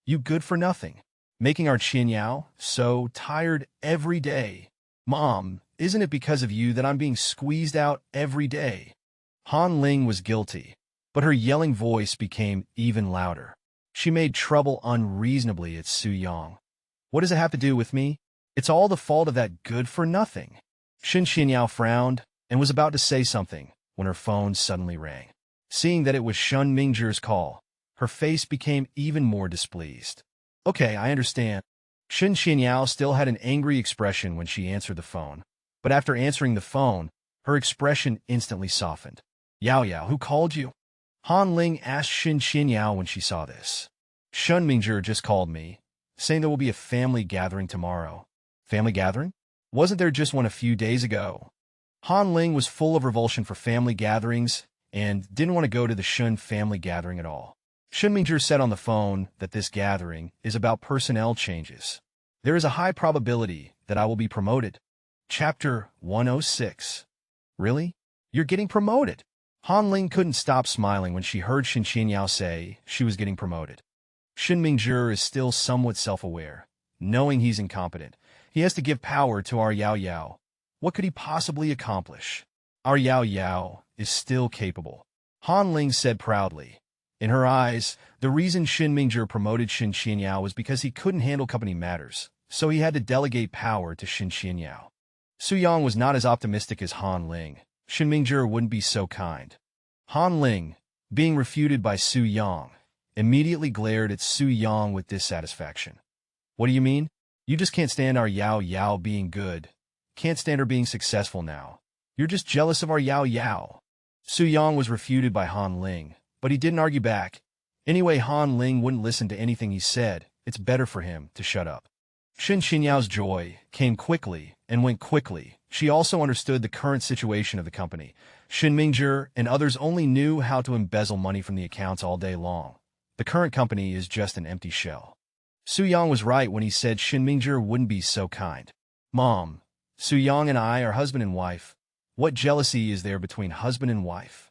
You good for nothing. Making our Qianyao so tired every day. Mom, isn't it because of you that I'm being squeezed out every day? Han Ling was guilty, but her yelling voice became even louder. She made trouble unreasonably at Su Yang. What does it have to do with me? It's all the fault of that good-for-nothing. Shen Qianyao frowned and was about to say something when her phone suddenly rang. Seeing that it was Shen Mingzhi's call, her face became even more displeased. Okay, I understand. Shen Qianyao still had an angry expression when she answered the phone, but after answering the phone, her expression instantly softened. Yao Yao, who called you? Han Ling asked Shen Qianyao when she saw this. Shen Mingzhi just called me, saying there will be a family gathering tomorrow. Family gathering? Wasn't there just one a few days ago? Han Ling was full of revulsion for family gatherings and didn't want to go to the Shen family gathering at all. Shen Mingzhi said on the phone that this gathering is about personnel changes. There is a high probability that I will be promoted. Chapter 106. Really? You're getting promoted? Han Ling couldn't stop smiling when she heard Shen Qianyao say she was getting promoted. Shen Mingzhi is still somewhat self-aware. Knowing he's incompetent, he has to give power to our Yao Yao. What could he possibly accomplish? Our Yao Yao is still capable. Han Ling said proudly. In her eyes, the reason Shen Mingzhi promoted Shen Qianyao was because he couldn't handle company matters, so he had to delegate power to Shen Qianyao. Su Yang was not as optimistic as Han Ling. Shen Mingzhi wouldn't be so kind. Han Ling, being refuted by Su Yang, immediately glared at Su Yang with dissatisfaction. What do you mean? You just can't stand our Yao Yao being good. Can't stand her being successful now. You're just jealous of our Yao Yao. Su Yang was refuted by Han Ling, but he didn't argue back. Anyway, Han Ling wouldn't listen to anything he said. It's better for him to shut up. Shen Qianyao's joy came quickly and went quickly. She also understood the current situation of the company. Shen Mingzhi and others only knew how to embezzle money from the accounts all day long. The current company is just an empty shell. Su-yang was right when he said Shen Mingzhi wouldn't be so kind. Mom, Su-yang and I are husband and wife. What jealousy is there between husband and wife?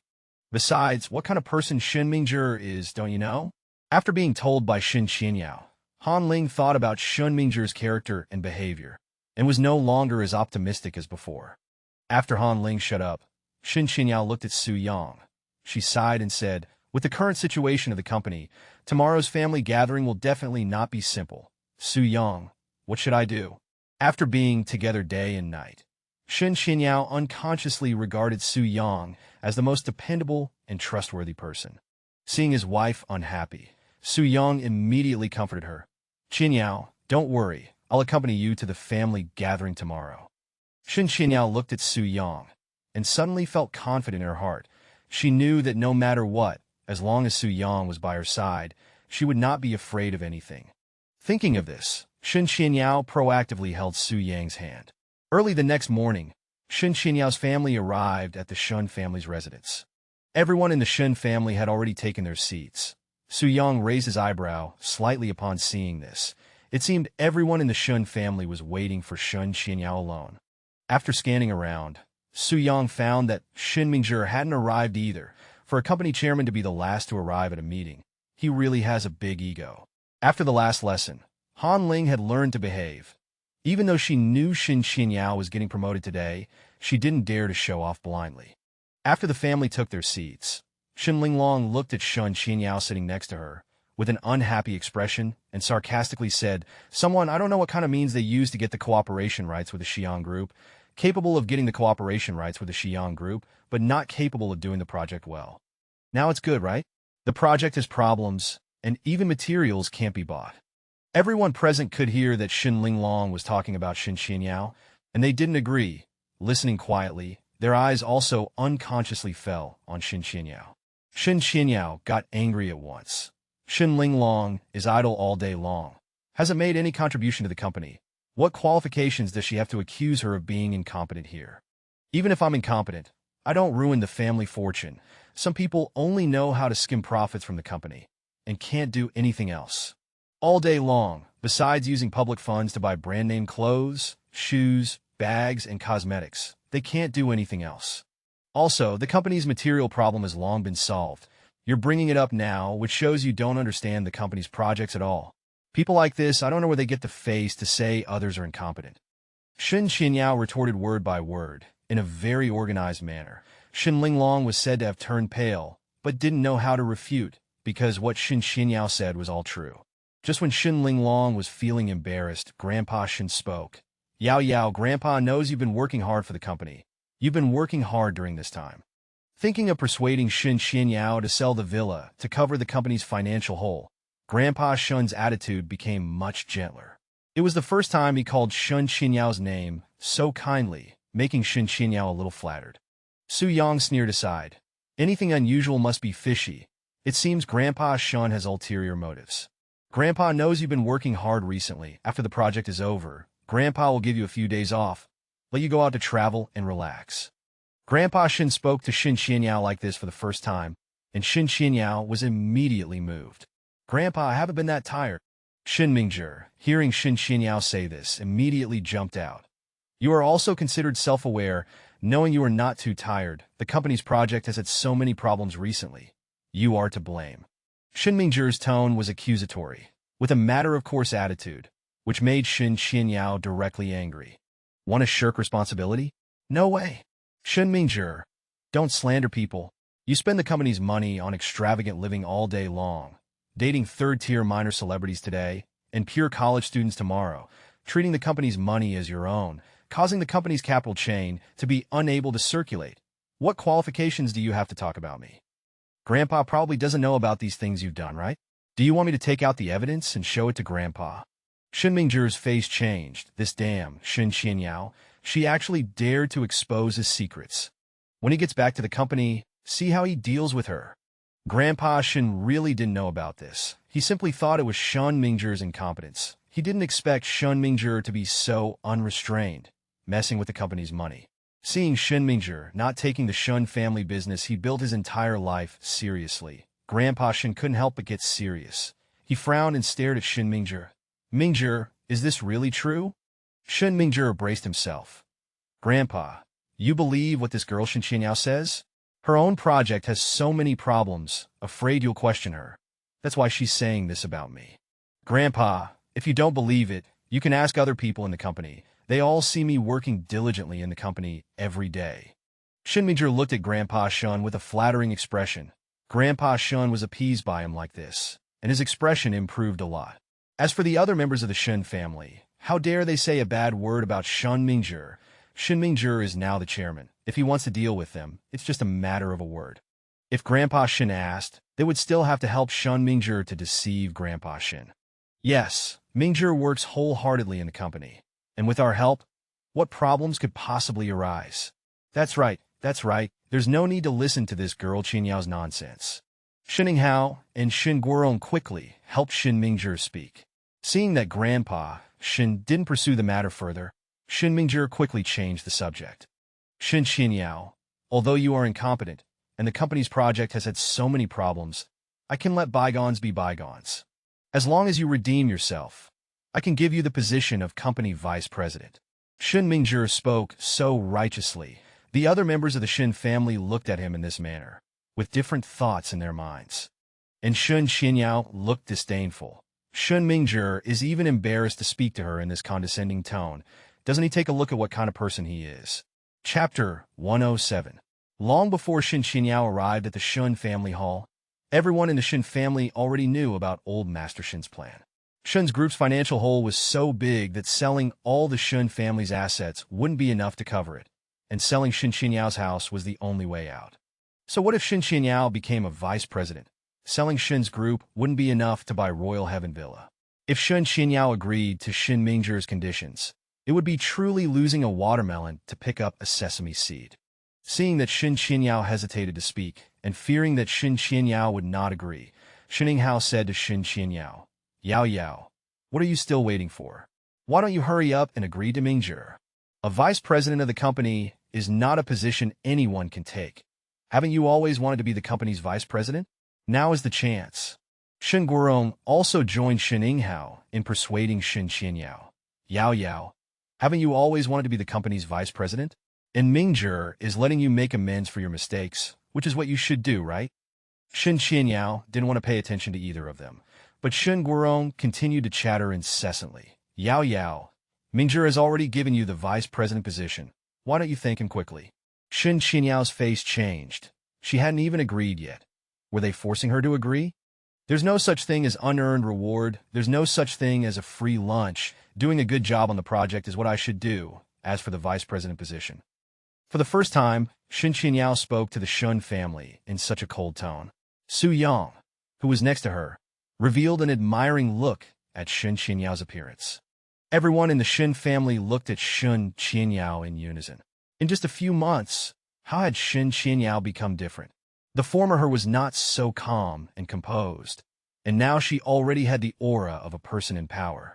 Besides, what kind of person Shen Mingzhi is, don't you know? After being told by Shen Qianyao, Han Ling thought about Shen Mingzhi's character and behavior, and was no longer as optimistic as before. After Han Ling shut up, Shen Qianyao looked at Su-yang. She sighed and said, with the current situation of the company, tomorrow's family gathering will definitely not be simple. Su-yang, what should I do? After being together day and night, Shen Qianyao unconsciously regarded Su-yang as the most dependable and trustworthy person. Seeing his wife unhappy, Su-yang immediately comforted her. Qianyao, don't worry, I'll accompany you to the family gathering tomorrow. Shen Qianyao looked at Su-yang and suddenly felt confident in her heart. She knew that no matter what, as long as Su-yang was by her side, she would not be afraid of anything. Thinking of this, Shen Qianyao proactively held Su-yang's hand. Early the next morning, Shen Qianyao's family arrived at the Shen family's residence. Everyone in the Shen family had already taken their seats. Su-yang raised his eyebrow slightly upon seeing this. It seemed everyone in the Shen family was waiting for Shen Qianyao alone. After scanning around, Su-yang found that Shen Mingzhi hadn't arrived either. For a company chairman to be the last to arrive at a meeting, he really has a big ego. After the last lesson, Han Ling had learned to behave. Even though she knew Shen Qianyao was getting promoted today, she didn't dare to show off blindly. After the family took their seats, Shen Linglong looked at Shen Qianyao sitting next to her with an unhappy expression and sarcastically said, "Someone, I don't know what kind of means they use to get the cooperation rights with the Xi'an group, capable of getting the cooperation rights with the Xi'an group, but not capable of doing the project well. Now it's good, right? The project has problems, and even materials can't be bought." Everyone present could hear that Shen Linglong was talking about Shen Qianyao, and they didn't agree. Listening quietly, their eyes also unconsciously fell on Shen Qianyao. Shen Qianyao got angry at once. Shen Linglong is idle all day long. Hasn't made any contribution to the company. What qualifications does she have to accuse her of being incompetent here? Even if I'm incompetent, I don't ruin the family fortune. Some people only know how to skim profits from the company and can't do anything else. All day long, besides using public funds to buy brand-name clothes, shoes, bags, and cosmetics, they can't do anything else. Also, the company's material problem has long been solved. You're bringing it up now, which shows you don't understand the company's projects at all. People like this, I don't know where they get the face to say others are incompetent. Shen Qianyao retorted word by word, in a very organized manner. Shen Linglong was said to have turned pale, but didn't know how to refute, because what Shen Qianyao said was all true. Just when Shen Linglong was feeling embarrassed, Grandpa Shen spoke. "Yao Yao, Grandpa knows you've been working hard for the company. You've been working hard during this time." Thinking of persuading Shen Qianyao to sell the villa to cover the company's financial hole, Grandpa Shen's attitude became much gentler. It was the first time he called Shen Qianyao's name so kindly, making Shen Qianyao a little flattered. Su-yang sneered aside. Anything unusual must be fishy. It seems Grandpa Shen has ulterior motives. Grandpa knows you've been working hard recently. After the project is over, Grandpa will give you a few days off, let you go out to travel and relax. Grandpa Shen spoke to Shen Qianyao like this for the first time, and Shen Qianyao was immediately moved. "Grandpa, I haven't been that tired." Shen Mingzhi, hearing Shen Qianyao say this, immediately jumped out. "You are also considered self-aware, knowing you are not too tired. The company's project has had so many problems recently. You are to blame." Shen Mingzhi's tone was accusatory, with a matter-of-course attitude, which made Shen Qianyao directly angry. Want to shirk responsibility? No way. Shen Mingzhi, don't slander people. You spend the company's money on extravagant living all day long, dating third-tier minor celebrities today, and pure college students tomorrow, treating the company's money as your own, causing the company's capital chain to be unable to circulate. What qualifications do you have to talk about me? Grandpa probably doesn't know about these things you've done, right? Do you want me to take out the evidence and show it to Grandpa? Shen Mingzhi's face changed. This damn Shen Qianyao, she actually dared to expose his secrets. When he gets back to the company, see how he deals with her. Grandpa Shen really didn't know about this. He simply thought it was Shen Mingzhi's incompetence. He didn't expect Shen Mingzhi to be so unrestrained, messing with the company's money. Seeing Shen Mingzhi not taking the Shen family business he built his entire life seriously, Grandpa Shen couldn't help but get serious. He frowned and stared at Shen Mingzhi. Mingzhi, is this really true? Shen Mingzhi braced himself. Grandpa, you believe what this girl Shen Qianyao says? Her own project has so many problems, afraid you'll question her. That's why she's saying this about me. Grandpa, if you don't believe it, you can ask other people in the company. They all see me working diligently in the company every day. Shen Mingzhi looked at Grandpa Shen with a flattering expression. Grandpa Shen was appeased by him like this, and his expression improved a lot. As for the other members of the Shen family, how dare they say a bad word about Shen Mingzhi? Shen Mingzhi is now the chairman. If he wants to deal with them, it's just a matter of a word. If Grandpa Shen asked, they would still have to help Shen Mingzhi to deceive Grandpa Shen. Yes, Mingzhi works wholeheartedly in the company. And with our help, what problems could possibly arise? That's right. There's no need to listen to this girl Qianyao's nonsense. Shen Ninghao and Shen Guorong quickly helped Shen Mingzhi speak. Seeing that Grandpa Shen didn't pursue the matter further, Shen Mingzhi quickly changed the subject. Shen Qianyao, although you are incompetent, and the company's project has had so many problems, I can let bygones be bygones. As long as you redeem yourself, I can give you the position of company vice president. Shen Mingzhi spoke so righteously. The other members of the Shen family looked at him in this manner, with different thoughts in their minds. And Shen Qianyao looked disdainful. Shen Mingzhi is even embarrassed to speak to her in this condescending tone. Doesn't he take a look at what kind of person he is? Chapter 107. Long before Shen Qianyao arrived at the Shen family hall, everyone in the Shen family already knew about old Master Shen's plan. Shen's group's financial hole was so big that selling all the Shen family's assets wouldn't be enough to cover it, and selling Shen Qianyao's house was the only way out. So what if Shen Qianyao became a vice president? Selling Shen's group wouldn't be enough to buy Royal Heaven Villa. If Shen Qianyao agreed to Shen Mingzhi's conditions, it would be truly losing a watermelon to pick up a sesame seed. Seeing that Shen Qianyao hesitated to speak, and fearing that Shen Qianyao would not agree, Shen Ninghao said to Shen Qianyao, Yao, what are you still waiting for? Why don't you hurry up and agree to Mingzhi? A vice president of the company is not a position anyone can take. Haven't you always wanted to be the company's vice president? Now is the chance. Shen Guorong also joined Shen Ninghao in persuading Shen Qianyao. Yao, haven't you always wanted to be the company's vice president? And Mingzhi is letting you make amends for your mistakes, which is what you should do, right? Shen Qianyao didn't want to pay attention to either of them, but Shen Guorong continued to chatter incessantly. Yao, Mingzhi has already given you the vice president position. Why don't you thank him quickly? Shen Qianyao's face changed. She hadn't even agreed yet. Were they forcing her to agree? There's no such thing as unearned reward. There's no such thing as a free lunch. Doing a good job on the project is what I should do, as for the vice president position. For the first time, Shen Qianyao spoke to the Shen family in such a cold tone. Su Yang, who was next to her, revealed an admiring look at Shen Qianyao's appearance. Everyone in the Shen family looked at Shen Qianyao in unison. In just a few months, how had Shen Qianyao become different? The former her was not so calm and composed, and now she already had the aura of a person in power.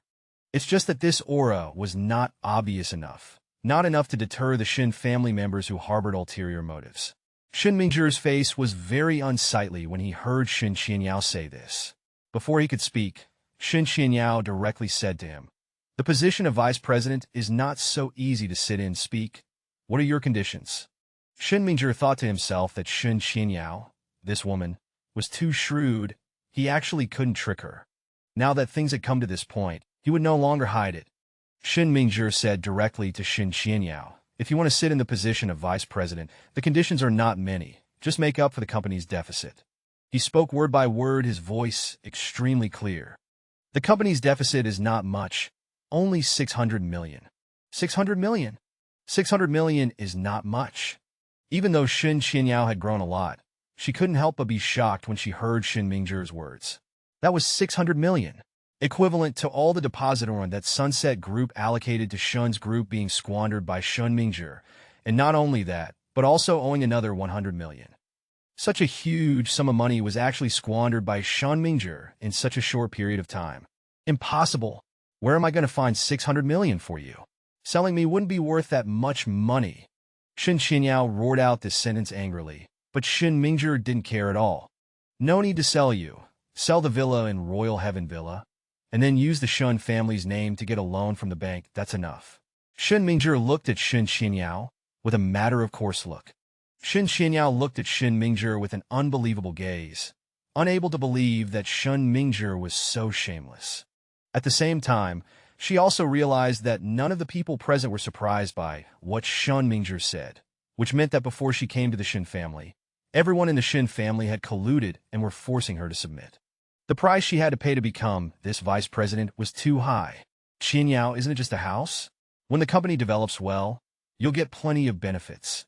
It's just that this aura was not obvious enough, not enough to deter the Shen family members who harbored ulterior motives. Shen Mingzhi's face was very unsightly when he heard Shen Qianyao say this. Before he could speak, Shen Qianyao directly said to him, the position of vice president is not so easy to sit in speak. What are your conditions? Shen Mingzhi thought to himself that Shen Qianyao, this woman, was too shrewd. He actually couldn't trick her. Now that things had come to this point, he would no longer hide it. Shen Mingzhi said directly to Shen Qianyao, if you want to sit in the position of vice president, the conditions are not many. Just make up for the company's deficit. He spoke word by word, his voice extremely clear. The company's deficit is not much, only 600 million. 600 million? 600 million is not much. Even though Shen Qianyao had grown a lot, she couldn't help but be shocked when she heard Shen Mingzhi's words. That was 600 million, equivalent to all the depositor that Sunset Group allocated to Shen's group being squandered by Shen Mingzhi, and not only that, but also owing another 100 million. Such a huge sum of money was actually squandered by Shen Mingzhi in such a short period of time. Impossible. Where am I going to find 600 million for you? Selling me wouldn't be worth that much money. Shen Qianyao roared out this sentence angrily, but Shen Mingzhi didn't care at all. No need to sell you. Sell the villa in Royal Heaven Villa. and then use the Shen family's name to get a loan from the bank, that's enough. Shen Mingzhi looked at Shen Xinyao with a matter-of-course look. Shen Xinyao looked at Shen Mingzhi with an unbelievable gaze, unable to believe that Shen Mingzhi was so shameless. At the same time, she also realized that none of the people present were surprised by what Shen Mingzhi said, which meant that before she came to the Shen family, everyone in the Shen family had colluded and were forcing her to submit. The price she had to pay to become this vice president was too high. Xinyao, isn't it just a house? When the company develops well, you'll get plenty of benefits.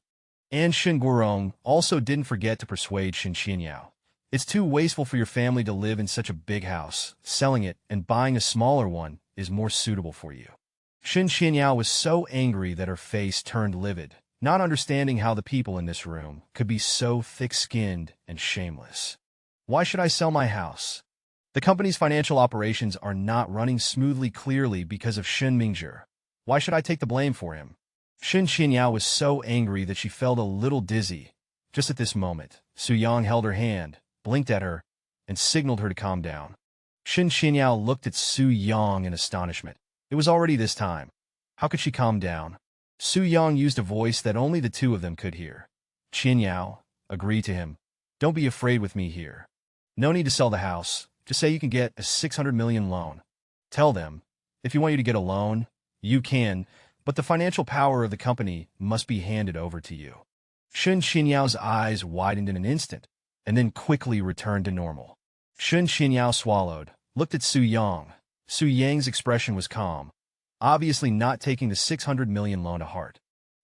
And Shen Guorong also didn't forget to persuade Shen Xinyao. It's too wasteful for your family to live in such a big house. Selling it and buying a smaller one is more suitable for you. Shen Xinyao was so angry that her face turned livid, not understanding how the people in this room could be so thick-skinned and shameless. Why should I sell my house? The company's financial operations are not running smoothly clearly because of Shen Mingzhi. Why should I take the blame for him? Shen Xinyao was so angry that she felt a little dizzy. Just at this moment, Su Yang held her hand, blinked at her, and signaled her to calm down. Shen Xinyao looked at Su Yang in astonishment. It was already this time. How could she calm down? Su Yang used a voice that only the two of them could hear. Xinyao, agree to him. Don't be afraid with me here. No need to sell the house. Just say you can get a 600 million loan. Tell them, if you want you to get a loan, you can, but the financial power of the company must be handed over to you. Shen Xinyao's eyes widened in an instant, and then quickly returned to normal. Shen Xinyao swallowed, looked at Su Yang. Su Yang's expression was calm, obviously not taking the 600 million loan to heart.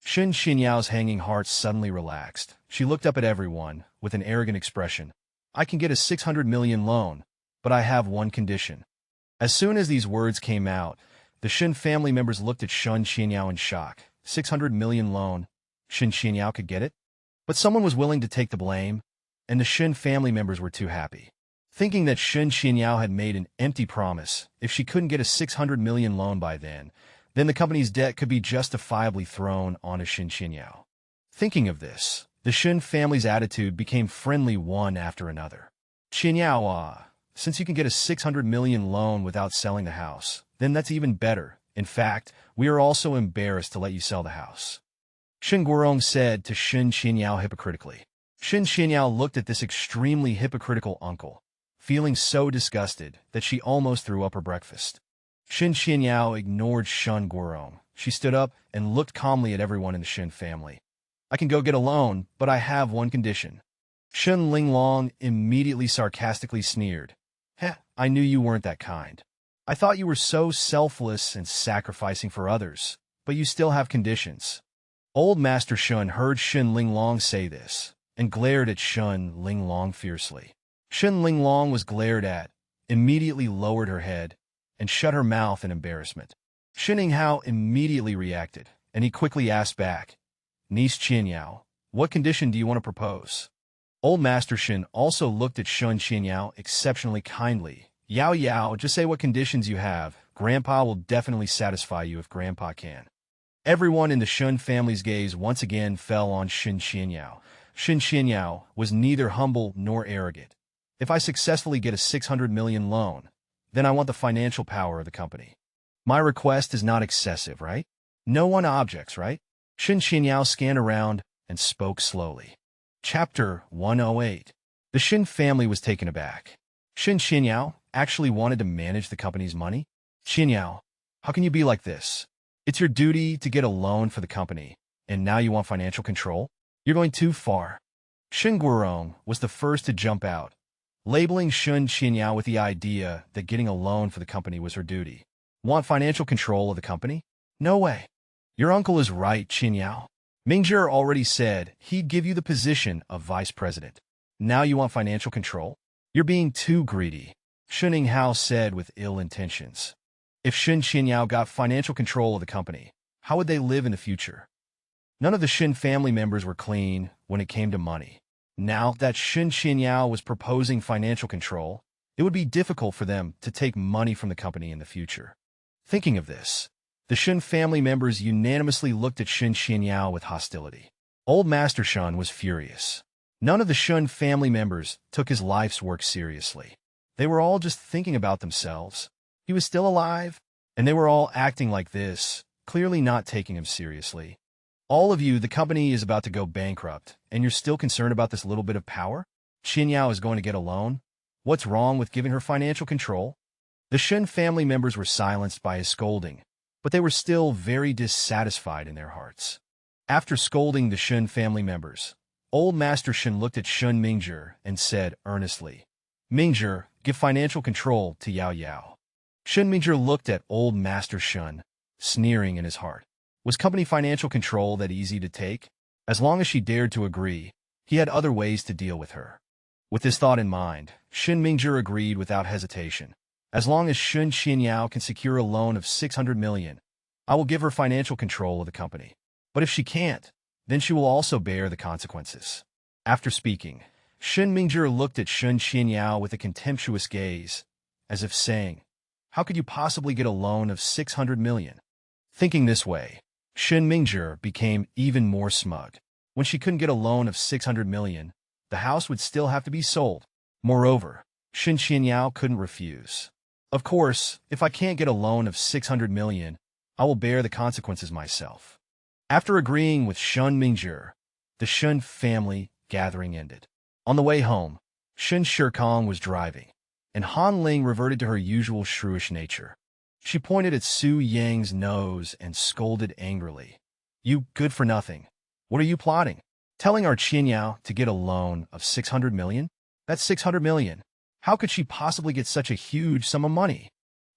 Shen Xinyao's hanging heart suddenly relaxed. She looked up at everyone with an arrogant expression. I can get a 600 million loan, but I have one condition. As soon as these words came out, the Shen family members looked at Shen Xinyao in shock. 600 million loan. Shen Xinyao could get it? But someone was willing to take the blame, and the Shen family members were too happy. Thinking that Shen Xinyao had made an empty promise, if she couldn't get a 600 million loan by then the company's debt could be justifiably thrown onto Shen Xinyao. Thinking of this, the Shen family's attitude became friendly one after another. Xinyao, since you can get a 600 million loan without selling the house, then that's even better. In fact, we are also embarrassed to let you sell the house. Shen Guorong said to Shen Xinyao hypocritically. Shen Xinyao looked at this extremely hypocritical uncle, feeling so disgusted that she almost threw up her breakfast. Shen Xinyao ignored Shen Guorong. She stood up and looked calmly at everyone in the Shen family. I can go get a loan, but I have one condition. Shen Linglong immediately sarcastically sneered. Heh, I knew you weren't that kind. I thought you were so selfless and sacrificing for others, but you still have conditions. Old Master Shen heard Shen Linglong say this, and glared at Shen Linglong fiercely. Shen Linglong was glared at, immediately lowered her head, and shut her mouth in embarrassment. Shen Ninghao immediately reacted, and he quickly asked back, Niece Qinyao, what condition do you want to propose? Old Master Shen also looked at Shen Qinyao exceptionally kindly. Yao Yao, just say what conditions you have. Grandpa will definitely satisfy you if Grandpa can. Everyone in the Shen family's gaze once again fell on Shen Xinyao. Shen Xinyao was neither humble nor arrogant. If I successfully get a 600 million loan, then I want the financial power of the company. My request is not excessive, right? No one objects, right? Shen Xinyao scanned around and spoke slowly. Chapter 108. The Shen family was taken aback. Shen Xinyao actually wanted to manage the company's money? Xinyao, how can you be like this? It's your duty to get a loan for the company, and now you want financial control? You're going too far. Shen Guorong was the first to jump out, labeling Shen Xinyao with the idea that getting a loan for the company was her duty. Want financial control of the company? No way. Your uncle is right, Xinyao. Mingzhi already said he'd give you the position of vice president. Now you want financial control? You're being too greedy, Shen Ninghao said with ill intentions. If Shen Xinyao got financial control of the company, how would they live in the future? None of the Shen family members were clean when it came to money. Now that Shen Xinyao was proposing financial control, it would be difficult for them to take money from the company in the future. Thinking of this, the Shen family members unanimously looked at Shen Xinyao with hostility. Old Master Shen was furious. None of the Shen family members took his life's work seriously. They were all just thinking about themselves. He was still alive, and they were all acting like this, clearly not taking him seriously. All of you, the company is about to go bankrupt, and you're still concerned about this little bit of power? Qinyao is going to get a loan? What's wrong with giving her financial control? The Shen family members were silenced by his scolding, but they were still very dissatisfied in their hearts. After scolding the Shen family members, old Master Shen looked at Shen Mingzhi and said earnestly, "Mingzhi, give financial control to Yao Yao." Shen Mingzhi looked at old Master Shen, sneering in his heart. Was company financial control that easy to take? As long as she dared to agree, he had other ways to deal with her. With this thought in mind, Shen Mingzhi agreed without hesitation. As long as Shen Qinyao can secure a loan of 600 million, I will give her financial control of the company. But if she can't, then she will also bear the consequences. After speaking, Shen Mingzhi looked at Shen Qinyao with a contemptuous gaze, as if saying, "How could you possibly get a loan of 600 million? Thinking this way, Shen Mingzhi became even more smug. When she couldn't get a loan of 600 million, the house would still have to be sold. Moreover, Shen Qinyao couldn't refuse. Of course, if I can't get a loan of 600 million, I will bear the consequences myself. After agreeing with Shen Mingzhi, the Shen family gathering ended. On the way home, Shen Shikong was driving, and Han Ling reverted to her usual shrewish nature. She pointed at Su Yang's nose and scolded angrily. "You good-for-nothing. What are you plotting? Telling our Qinyao to get a loan of 600 million? That's 600 million. How could she possibly get such a huge sum of money?"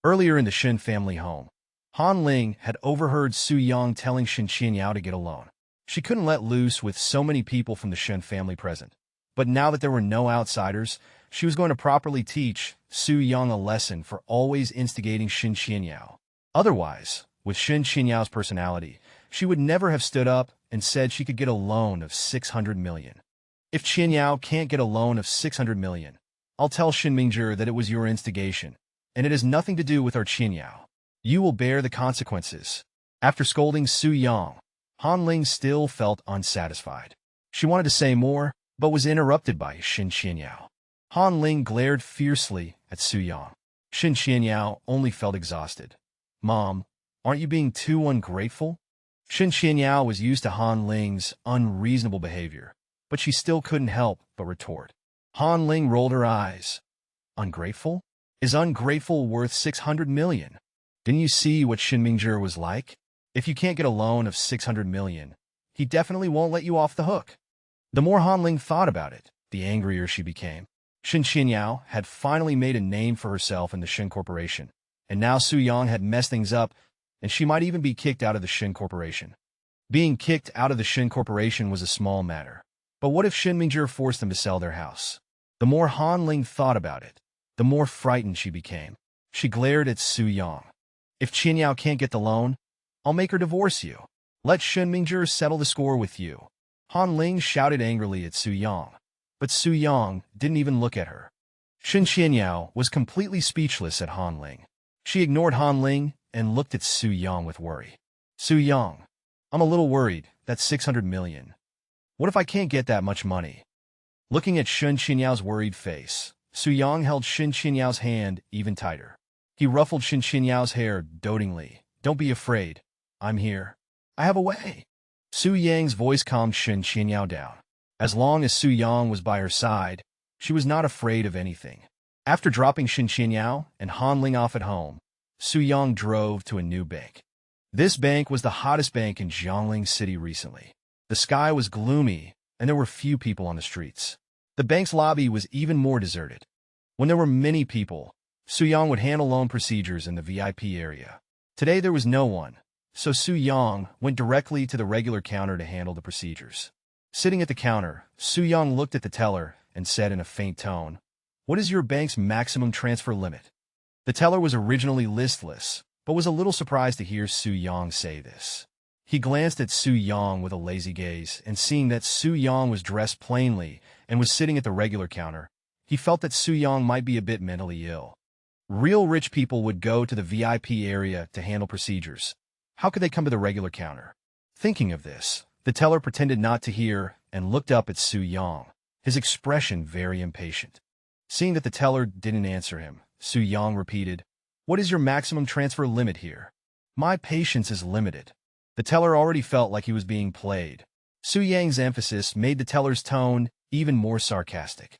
Earlier in the Shen family home, Han Ling had overheard Su Yang telling Shen Qinyao to get a loan. She couldn't let loose with so many people from the Shen family present. But now that there were no outsiders, she was going to properly teach Su Yang a lesson for always instigating Shen Qinyao. Otherwise, with Shen Qinyao's personality, she would never have stood up and said she could get a loan of 600 million. If Qinyao can't get a loan of 600 million, I'll tell Shen Mingzhi that it was your instigation, and it has nothing to do with our Qinyao. You will bear the consequences. After scolding Su Yang, Han Ling still felt unsatisfied. She wanted to say more, but was interrupted by Shen Qinyao. Han Ling glared fiercely at Su Yang. Shen Qinyao only felt exhausted. "Mom, aren't you being too ungrateful?" Shen Qinyao was used to Han Ling's unreasonable behavior, but she still couldn't help but retort. Han Ling rolled her eyes. "Ungrateful? Is ungrateful worth 600 million? Didn't you see what Shen Mingzhi was like? If you can't get a loan of 600 million, he definitely won't let you off the hook." The more Han Ling thought about it, the angrier she became. Shen Qinyao had finally made a name for herself in the Shen Corporation, and now Su Yang had messed things up, and she might even be kicked out of the Shen Corporation. Being kicked out of the Shen Corporation was a small matter, but what if Shen Mingzhi forced them to sell their house? The more Han Ling thought about it, the more frightened she became. She glared at Su Yang. "If Qinyao can't get the loan, I'll make her divorce you. Let Shen Mingzhi settle the score with you." Han Ling shouted angrily at Su Yang, but Su Yang didn't even look at her. Shen Qinyao was completely speechless at Han Ling. She ignored Han Ling and looked at Su Yang with worry. "Su Yang, I'm a little worried. That's 600 million. What if I can't get that much money?" Looking at Shen Qinyao's worried face, Su Yang held Shen Qinyao's hand even tighter. He ruffled Shen Qinyao's hair dotingly. "Don't be afraid. I'm here. I have a way." Su Yang's voice calmed Shen Qinyao down. As long as Su Yang was by her side, she was not afraid of anything. After dropping Shen Qinyao and Han Ling off at home, Su Yang drove to a new bank. This bank was the hottest bank in Jiangling City recently. The sky was gloomy, and there were few people on the streets. The bank's lobby was even more deserted. When there were many people, Su Yang would handle loan procedures in the VIP area. Today there was no one, so Su Yang went directly to the regular counter to handle the procedures. Sitting at the counter, Su Yang looked at the teller and said in a faint tone, "What is your bank's maximum transfer limit?" The teller was originally listless, but was a little surprised to hear Su Yang say this. He glanced at Su Yang with a lazy gaze, and seeing that Su Yang was dressed plainly and was sitting at the regular counter, he felt that Su Yang might be a bit mentally ill. Real rich people would go to the VIP area to handle procedures. How could they come to the regular counter? Thinking of this, the teller pretended not to hear and looked up at Su Yang, his expression very impatient. Seeing that the teller didn't answer him, Su Yang repeated, What is your maximum transfer limit here? My patience is limited. The teller already felt like he was being played. Su Yang's emphasis made the teller's tone even more sarcastic.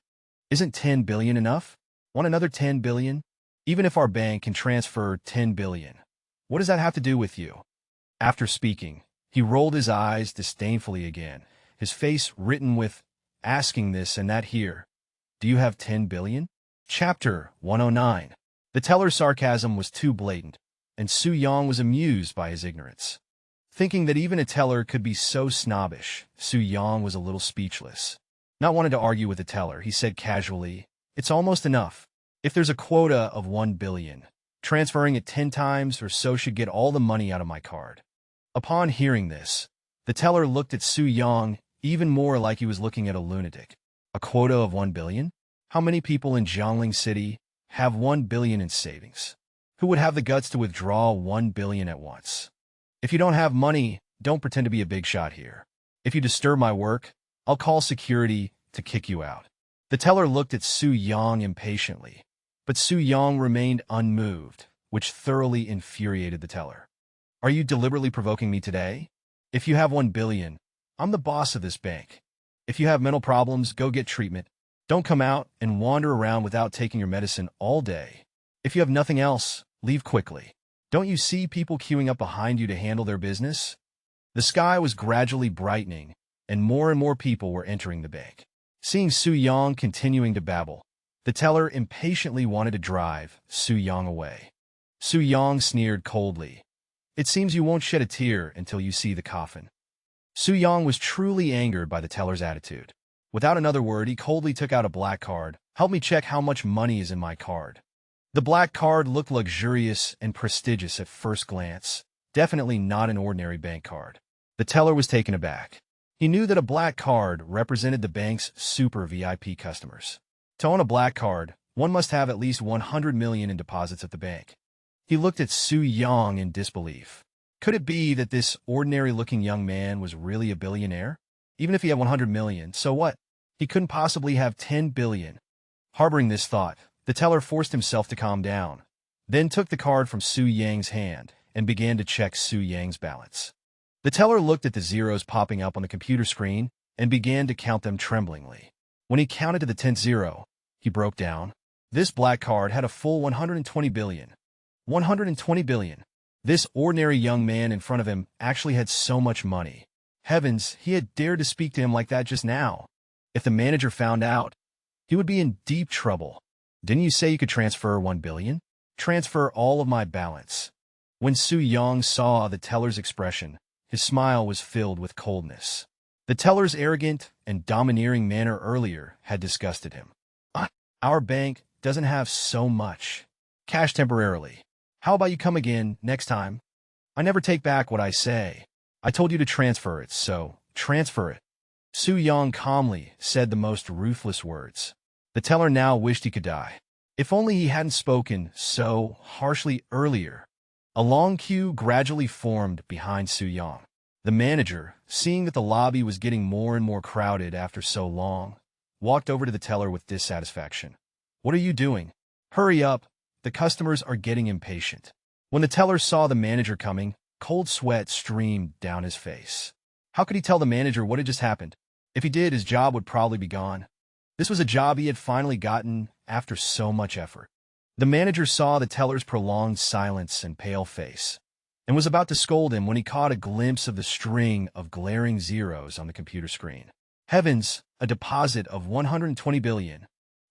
Isn't 10 billion enough? Want another 10 billion? Even if our bank can transfer 10 billion. What does that have to do with you? After speaking, he rolled his eyes disdainfully again, his face written with asking this and that here. Do you have 10 billion? Chapter 109. The teller's sarcasm was too blatant, and Su Yang was amused by his ignorance. Thinking that even a teller could be so snobbish, Su Yang was a little speechless. Not wanting to argue with the teller, he said casually, "It's almost enough. If there's a quota of 1 billion, transferring it 10 times or so should get all the money out of my card." Upon hearing this, the teller looked at Su Yang even more like he was looking at a lunatic. A quota of 1 billion? How many people in Jiangling City have 1 billion in savings? Who would have the guts to withdraw 1 billion at once? If you don't have money, don't pretend to be a big shot here. If you disturb my work, I'll call security to kick you out. The teller looked at Su Yang impatiently, but Su Yang remained unmoved, which thoroughly infuriated the teller. Are you deliberately provoking me today? If you have 1 billion, I'm the boss of this bank. If you have mental problems, go get treatment. Don't come out and wander around without taking your medicine all day. If you have nothing else, leave quickly. Don't you see people queuing up behind you to handle their business? The sky was gradually brightening, and more people were entering the bank. Seeing Su Yang continuing to babble, the teller impatiently wanted to drive Su Yang away. Su Yang sneered coldly. It seems you won't shed a tear until you see the coffin. Su Yang was truly angered by the teller's attitude. Without another word, he coldly took out a black card. Help me check how much money is in my card. The black card looked luxurious and prestigious at first glance, definitely not an ordinary bank card. The teller was taken aback. He knew that a black card represented the bank's super VIP customers. To own a black card, one must have at least 100 million in deposits at the bank. He looked at Su Yang in disbelief. Could it be that this ordinary-looking young man was really a billionaire? Even if he had 100 million, so what? He couldn't possibly have 10 billion. Harboring this thought, the teller forced himself to calm down, then took the card from Su Yang's hand and began to check Su Yang's balance. The teller looked at the zeros popping up on the computer screen and began to count them tremblingly. When he counted to the 10th zero, he broke down. This black card had a full 120 billion. 120 billion. This ordinary young man in front of him actually had so much money. Heavens, he had dared to speak to him like that just now. If the manager found out, he would be in deep trouble. Didn't you say you could transfer 1 billion? Transfer all of my balance. When Su Yang saw the teller's expression, his smile was filled with coldness. The teller's arrogant and domineering manner earlier had disgusted him. Our bank doesn't have so much cash temporarily. How about you come again next time? I never take back what I say. I told you to transfer it, so transfer it. Su Yang calmly said the most ruthless words. The teller now wished he could die. If only he hadn't spoken so harshly earlier. A long queue gradually formed behind Su Yang. The manager, seeing that the lobby was getting more and more crowded after so long, walked over to the teller with dissatisfaction. What are you doing? Hurry up. The customers are getting impatient. When the teller saw the manager coming, cold sweat streamed down his face. How could he tell the manager what had just happened? If he did, his job would probably be gone. This was a job he had finally gotten after so much effort. The manager saw the teller's prolonged silence and pale face, and was about to scold him when he caught a glimpse of the string of glaring zeros on the computer screen. Heavens, a deposit of 120 billion.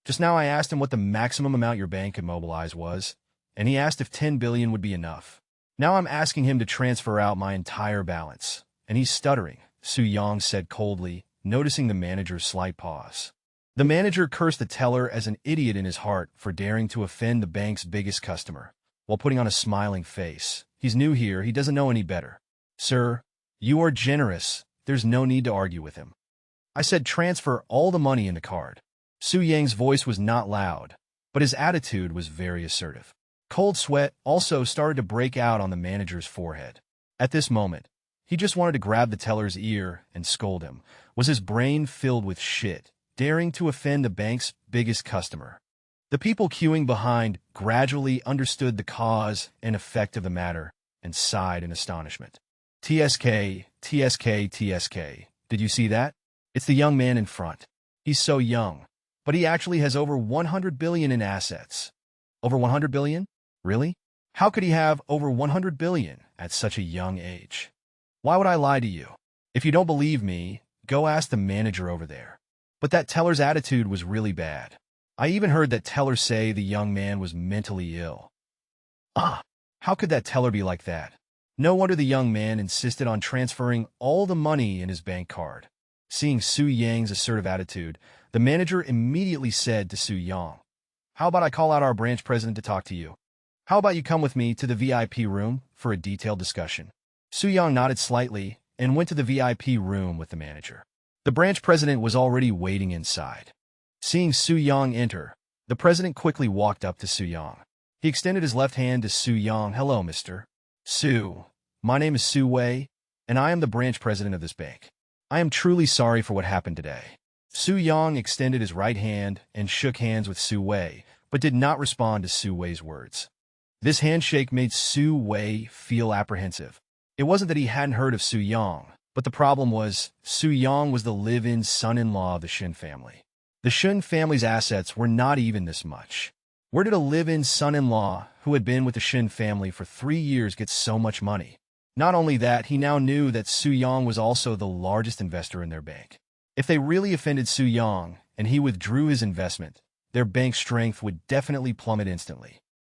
Just now I asked him what the maximum amount your bank could mobilize was, and he asked if 10 billion would be enough. Now I'm asking him to transfer out my entire balance, and he's stuttering, Su Yang said coldly, noticing the manager's slight pause. The manager cursed the teller as an idiot in his heart for daring to offend the bank's biggest customer, while putting on a smiling face. He's new here, he doesn't know any better. Sir, you are generous, there's no need to argue with him. I said transfer all the money in the card. Su Yang's voice was not loud, but his attitude was very assertive. Cold sweat also started to break out on the manager's forehead. At this moment, he just wanted to grab the teller's ear and scold him. Was his brain filled with shit, daring to offend the bank's biggest customer? The people queuing behind gradually understood the cause and effect of the matter and sighed in astonishment. TSK, TSK, TSK. Did you see that? It's the young man in front. He's so young, but he actually has over 100 billion in assets. Over 100 billion? Really? How could he have over 100 billion at such a young age? Why would I lie to you? If you don't believe me, go ask the manager over there. But that teller's attitude was really bad. I even heard that teller say the young man was mentally ill. How could that teller be like that? No wonder the young man insisted on transferring all the money in his bank card. Seeing Su Yang's assertive attitude, the manager immediately said to Su Yang, "How about I call out our branch president to talk to you? How about you come with me to the VIP room for a detailed discussion?" Su Yang nodded slightly and went to the VIP room with the manager. The branch president was already waiting inside. Seeing Su Yang enter, the president quickly walked up to Su Yang. He extended his left hand to Su Yang. "Hello, Mr. Su. My name is Su Wei, and I am the branch president of this bank. I am truly sorry for what happened today." Su Yang extended his right hand and shook hands with Su Wei, but did not respond to Su Wei's words. This handshake made Su Wei feel apprehensive. It wasn't that he hadn't heard of Su Yang, but the problem was Su Yang was the live-in son-in-law of the Shen family. The Shen family's assets were not even this much. Where did a live-in son-in-law who had been with the Shen family for 3 years get so much money? Not only that, he now knew that Su Yang was also the largest investor in their bank. If they really offended Su Yang and he withdrew his investment, their bank strength would definitely plummet instantly.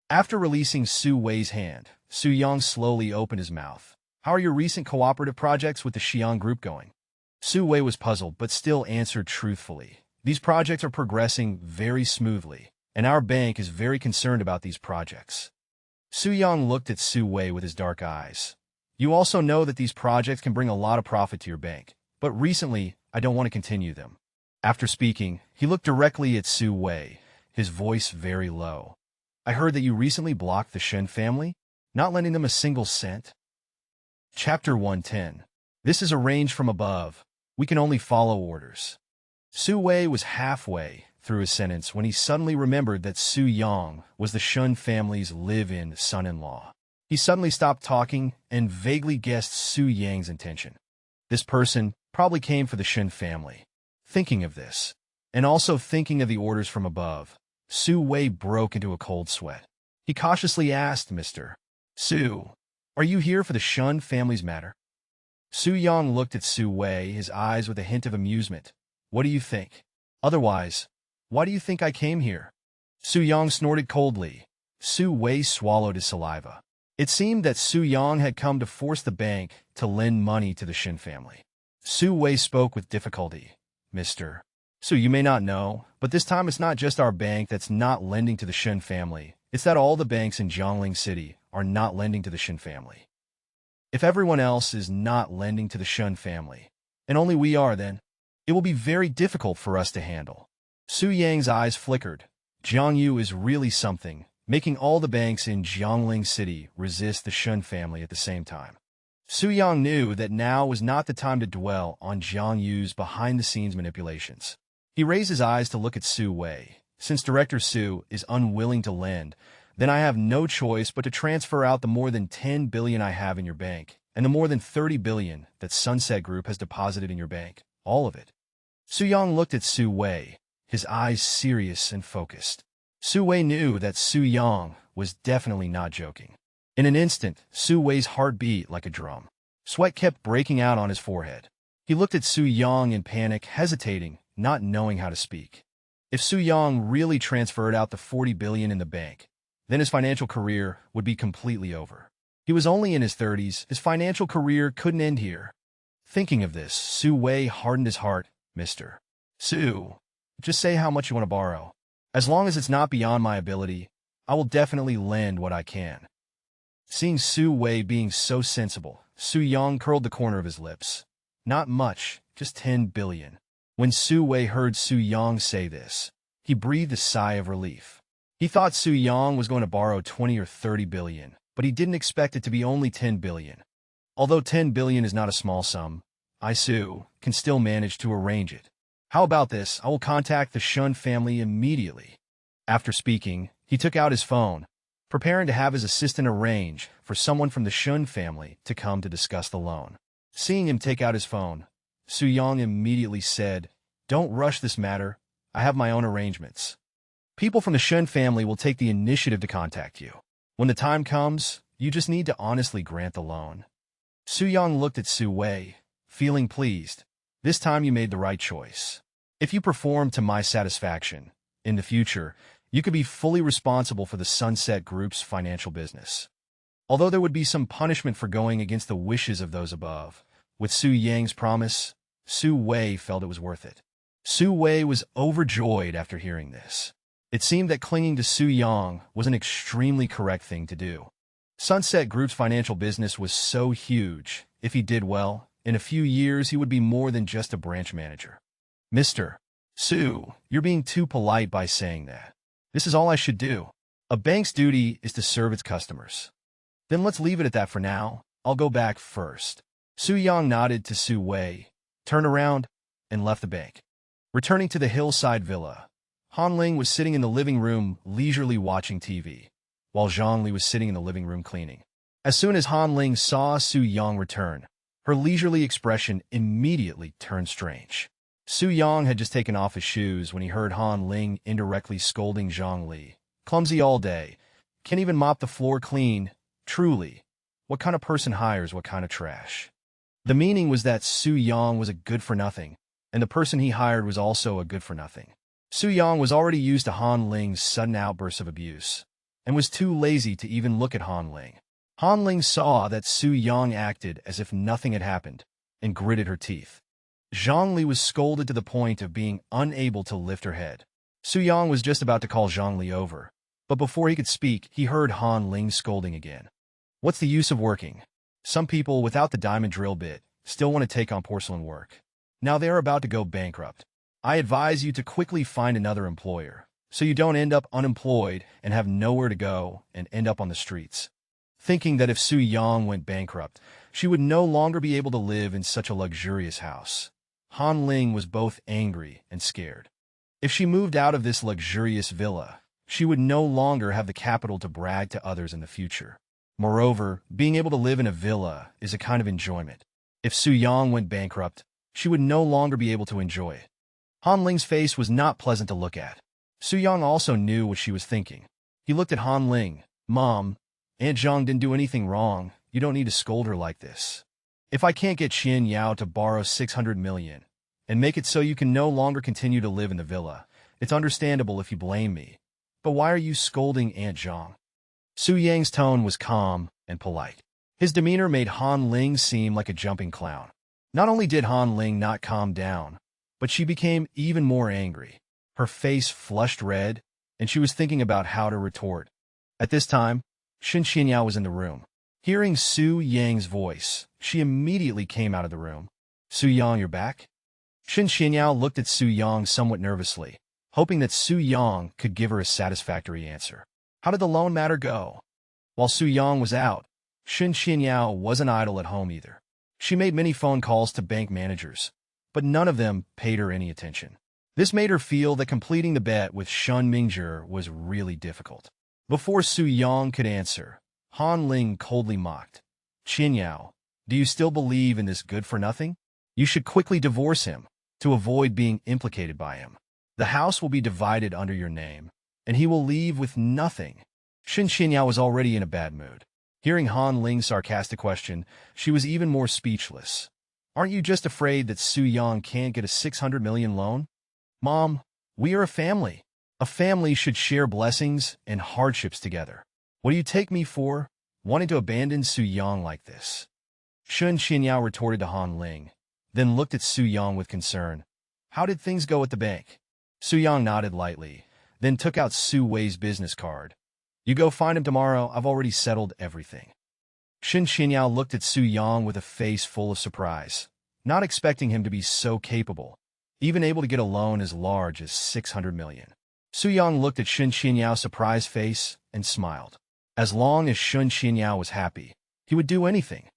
After releasing Su Wei's hand, Su Yang slowly opened his mouth. "How are your recent cooperative projects with the Xi'an group going?" Su Wei was puzzled but still answered truthfully. "These projects are progressing very smoothly, and our bank is very concerned about these projects." Su Yang looked at Su Wei with his dark eyes. "You also know that these projects can bring a lot of profit to your bank, but recently, I don't want to continue them." After speaking, he looked directly at Su Wei, his voice very low. "I heard that you recently blocked the Shen family, not lending them a single cent." Chapter 110. This is arranged from above. We can only follow orders. Su Wei was halfway through his sentence when he suddenly remembered that Su Yang was the Shen family's live-in son-in-law. He suddenly stopped talking and vaguely guessed Su Yang's intention. This person probably came for the Shen family. Thinking of this, and also thinking of the orders from above, Su Wei broke into a cold sweat. He cautiously asked, "Mr. Su, are you here for the Shen family's matter?" Su Yang looked at Su Wei, his eyes with a hint of amusement. "What do you think? Otherwise, why do you think I came here?" Su Yang snorted coldly. Su Wei swallowed his saliva. It seemed that Su Yang had come to force the bank to lend money to the Shen family. Su Wei spoke with difficulty. "Mr. Su, you may not know, but this time it's not just our bank that's not lending to the Shen family. It's that all the banks in Jiangling City are not lending to the Shen family. If everyone else is not lending to the Shen family, and only we are, then it will be very difficult for us to handle." Su Yang's eyes flickered. Jiangyu is really something, making all the banks in Jiangling City resist the Shen family at the same time. Su Yang knew that now was not the time to dwell on Jiangyu's behind-the-scenes manipulations. He raised his eyes to look at Su Wei. "Since Director Su is unwilling to lend, then I have no choice but to transfer out the more than 10 billion I have in your bank, and the more than 30 billion that Sunset Group has deposited in your bank. All of it." Su Yang looked at Su Wei, his eyes serious and focused. Su Wei knew that Su Yang was definitely not joking. In an instant, Su Wei's heart beat like a drum. Sweat kept breaking out on his forehead. He looked at Su Yang in panic, hesitating, not knowing how to speak. If Su Yang really transferred out the 40 billion in the bank, then his financial career would be completely over. He was only in his 30s, his financial career couldn't end here. Thinking of this, Su Wei hardened his heart. "Mr. Su, just say how much you want to borrow. As long as it's not beyond my ability, I will definitely lend what I can." Seeing Su Wei being so sensible, Su Yang curled the corner of his lips. "Not much, just 10 billion. When Su Wei heard Su Yang say this, he breathed a sigh of relief. He thought Su Yang was going to borrow 20 or 30 billion, but he didn't expect it to be only 10 billion. Although 10 billion is not a small sum, Su can still manage to arrange it. "How about this? I will contact the Shen family immediately." After speaking, he took out his phone, preparing to have his assistant arrange for someone from the Shen family to come to discuss the loan. Seeing him take out his phone, Su-young immediately said, "Don't rush this matter. I have my own arrangements. People from the Shen family will take the initiative to contact you. When the time comes, you just need to honestly grant the loan." Su-young looked at Su-wei, feeling pleased. "This time you made the right choice. If you perform to my satisfaction, in the future, you could be fully responsible for the Sunset Group's financial business." Although there would be some punishment for going against the wishes of those above, with Su-yang's promise, Su-wei felt it was worth it. Su-wei was overjoyed after hearing this. It seemed that clinging to Su-young was an extremely correct thing to do. Sunset Group's financial business was so huge, if he did well, in a few years he would be more than just a branch manager. "Mr. Su, you're being too polite by saying that. This is all I should do. A bank's duty is to serve its customers." "Then let's leave it at that for now. I'll go back first." Su-young nodded to Su-wei, turned around, and left the bank. Returning to the hillside villa, Han Ling was sitting in the living room leisurely watching TV, while Zhongli was sitting in the living room cleaning. As soon as Han Ling saw Su-young return, her leisurely expression immediately turned strange. Su-young had just taken off his shoes when he heard Han Ling indirectly scolding Zhongli. "Clumsy all day. Can't even mop the floor clean. Truly, what kind of person hires what kind of trash?" The meaning was that Su-young was a good-for-nothing, and the person he hired was also a good-for-nothing. Su-young was already used to Han Ling's sudden outbursts of abuse, and was too lazy to even look at Han Ling. Han Ling saw that Su-young acted as if nothing had happened, and gritted her teeth. Zhongli was scolded to the point of being unable to lift her head. Su-young was just about to call Zhongli over, but before he could speak, he heard Han Ling scolding again. "What's the use of working? Some people without the diamond drill bit still want to take on porcelain work. Now they are about to go bankrupt. I advise you to quickly find another employer, so you don't end up unemployed and have nowhere to go and end up on the streets." Thinking that if Su-young went bankrupt, she would no longer be able to live in such a luxurious house, Han Ling was both angry and scared. If she moved out of this luxurious villa, she would no longer have the capital to brag to others in the future. Moreover, being able to live in a villa is a kind of enjoyment. If Su-young went bankrupt, she would no longer be able to enjoy it. Han Ling's face was not pleasant to look at. Su-young also knew what she was thinking. He looked at Han Ling. "Mom, Aunt Zhang didn't do anything wrong. You don't need to scold her like this. If I can't get Qian Yao to borrow 600 million and make it so you can no longer continue to live in the villa, it's understandable if you blame me. But why are you scolding Aunt Zhang?" Su-yang's tone was calm and polite. His demeanor made Han Ling seem like a jumping clown. Not only did Han Ling not calm down, but she became even more angry. Her face flushed red, and she was thinking about how to retort. At this time, Shen Xinyao was in the room. Hearing Su-yang's voice, she immediately came out of the room. "Su-yang, you're back?" Shen Xinyao looked at Su-yang somewhat nervously, hoping that Su-yang could give her a satisfactory answer. "How did the loan matter go?" While Su-yang was out, Shen Xinyao wasn't idle at home either. She made many phone calls to bank managers, but none of them paid her any attention. This made her feel that completing the bet with Shun Mingzhi was really difficult. Before Su-yang could answer, Han Ling coldly mocked. "Qianyao, do you still believe in this good-for-nothing? You should quickly divorce him, to avoid being implicated by him. The house will be divided under your name, and he will leave with nothing." Shen Qianyao was already in a bad mood. Hearing Han Ling's sarcastic question, she was even more speechless. "Aren't you just afraid that Su-yang can't get a 600 million loan? Mom, we are a family. A family should share blessings and hardships together. What do you take me for, wanting to abandon Su-yang like this?" Shen Qianyao retorted to Han Ling, then looked at Su-yang with concern. "How did things go at the bank?" Su-yang nodded lightly, then took out Su-wei's business card. "You go find him tomorrow. I've already settled everything." Shen Qianyao looked at Su-yang with a face full of surprise, not expecting him to be so capable, even able to get a loan as large as 600 million. Su-yang looked at Shen Qianyao's surprised face and smiled. As long as Shen Qianyao was happy, he would do anything.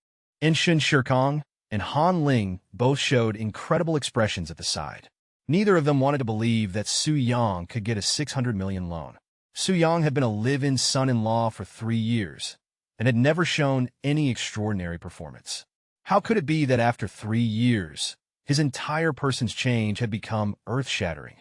And Shen Shikong and Han Ling both showed incredible expressions at the side. Neither of them wanted to believe that Su Yang could get a 600 million loan. Su Yang had been a live-in son-in-law for 3 years and had never shown any extraordinary performance. How could it be that after 3 years, his entire person's change had become earth-shattering?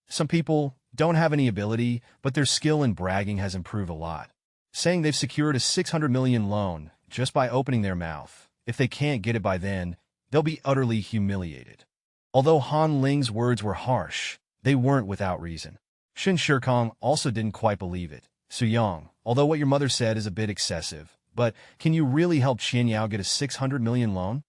Some people don't have any ability, but their skill in bragging has improved a lot. Saying they've secured a 600 million loan just by opening their mouth. If they can't get it by then, they'll be utterly humiliated. Although Han Ling's words were harsh, they weren't without reason. Shen Shikong also didn't quite believe it. Su Yang, although what your mother said is a bit excessive, but can you really help Qian Yao get a 600 million loan?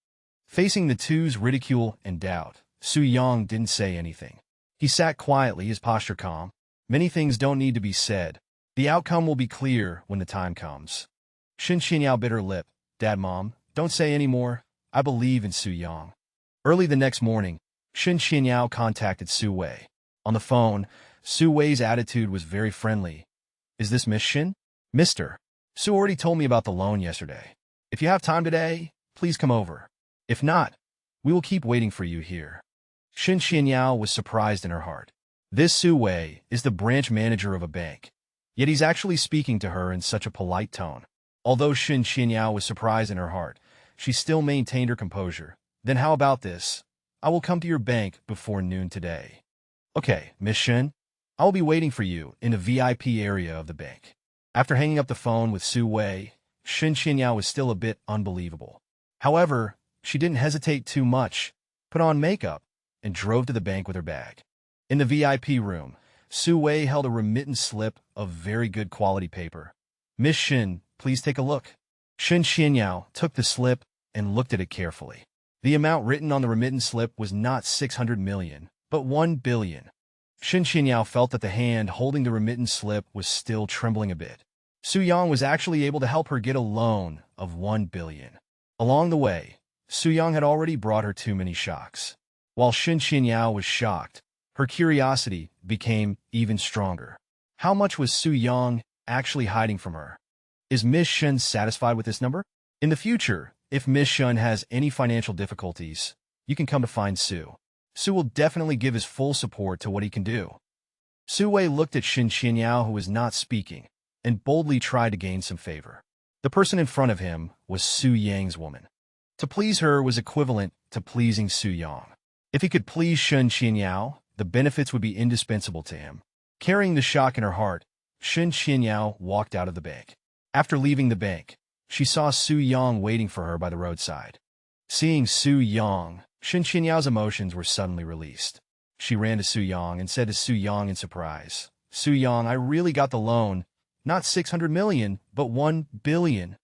Facing the two's ridicule and doubt, Su Yang didn't say anything. He sat quietly, his posture calm. Many things don't need to be said. The outcome will be clear when the time comes. Qian Yao bit her lip. Dad, Mom, don't say any more. I believe in Su Yang. Early the next morning, Qian Yao contacted Su Wei. On the phone, Su Wei's attitude was very friendly. Is this Miss Shen? Mister. Su already told me about the loan yesterday. If you have time today, please come over. If not, we will keep waiting for you here. Qian Yao was surprised in her heart. This Su Wei is the branch manager of a bank, yet he's actually speaking to her in such a polite tone. Although Qian Yao was surprised in her heart, she still maintained her composure. Then how about this? I will come to your bank before noon today. Okay, Miss Shen, I will be waiting for you in the VIP area of the bank. After hanging up the phone with Su Wei, Qian Yao was still a bit unbelievable. However, she didn't hesitate too much, put on makeup, and drove to the bank with her bag. In the VIP room, Su Wei held a remittance slip of very good quality paper. Miss Shen, please take a look. Qian Yao took the slip and looked at it carefully. The amount written on the remittance slip was not 600 million, but 1 billion. Qian Yao felt that the hand holding the remittance slip was still trembling a bit. Su Yang was actually able to help her get a loan of 1 billion. Along the way, Su Yang had already brought her too many shocks. While Qian Yao was shocked, her curiosity became even stronger. How much was Su Yang actually hiding from her? Is Miss Shen satisfied with this number? In the future, if Miss Shen has any financial difficulties, you can come to find Su. Su will definitely give his full support to what he can do. Su Wei looked at Qian Yao, who was not speaking, and boldly tried to gain some favor. The person in front of him was Su Yang's woman. To please her was equivalent to pleasing Su Yang. If he could please Qian Yao, the benefits would be indispensable to him. Carrying the shock in her heart, Qian Yao walked out of the bank. After leaving the bank, she saw Su Yang waiting for her by the roadside. Seeing Su Yang, Qian Yao's emotions were suddenly released. She ran to Su Yang and said to Su Yang in surprise, Su Yang, I really got the loan, not 600 million, but 1 billion.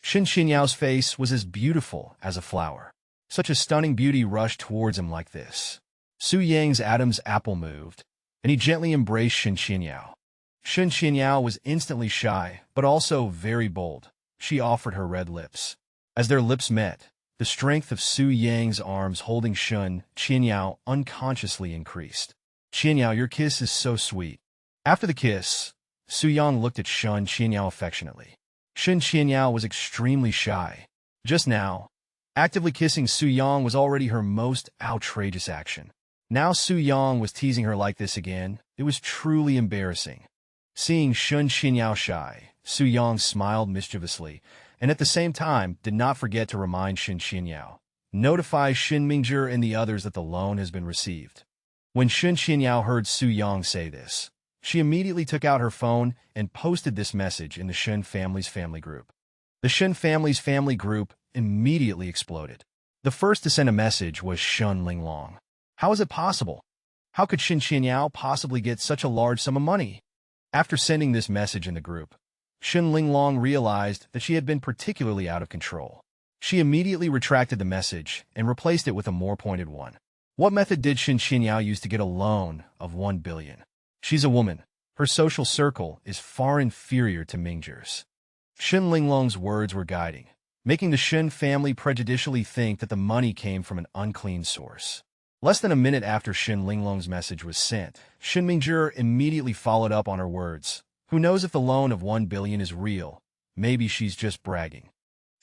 Qian Yao's face was as beautiful as a flower. Such a stunning beauty rushed towards him like this. Su Yang's Adam's apple moved, and he gently embraced Qian Yao. Qian Yao was instantly shy, but also very bold. She offered her red lips. As their lips met, the strength of Su Yang's arms holding Qian Yao unconsciously increased. Qian Yao, your kiss is so sweet. After the kiss, Su Yang looked at Qian Yao affectionately. Qian Yao was extremely shy. Just now, actively kissing Su Yang was already her most outrageous action. Now Su Yang was teasing her like this again. It was truly embarrassing. Seeing Qian Yao shy, Su Yang smiled mischievously, and at the same time did not forget to remind Qian Yao. Notify Shen Mingzhi and the others that the loan has been received. When Qian Yao heard Su Yang say this, she immediately took out her phone and posted this message in the Shen family's family group. The Shen family's family group immediately exploded. The first to send a message was Shen Linglong. How is it possible? How could Qian Yao possibly get such a large sum of money? After sending this message in the group, Shen Linglong realized that she had been particularly out of control. She immediately retracted the message and replaced it with a more pointed one. What method did Qian Yao use to get a loan of 1 billion? She's a woman. Her social circle is far inferior to Mingzhi's. Shen Linglong's words were guiding, making the Shen family prejudicially think that the money came from an unclean source. Less than a minute after Shen Linglong's message was sent, Shen Mingzhi immediately followed up on her words. Who knows if the loan of 1 billion is real? Maybe she's just bragging.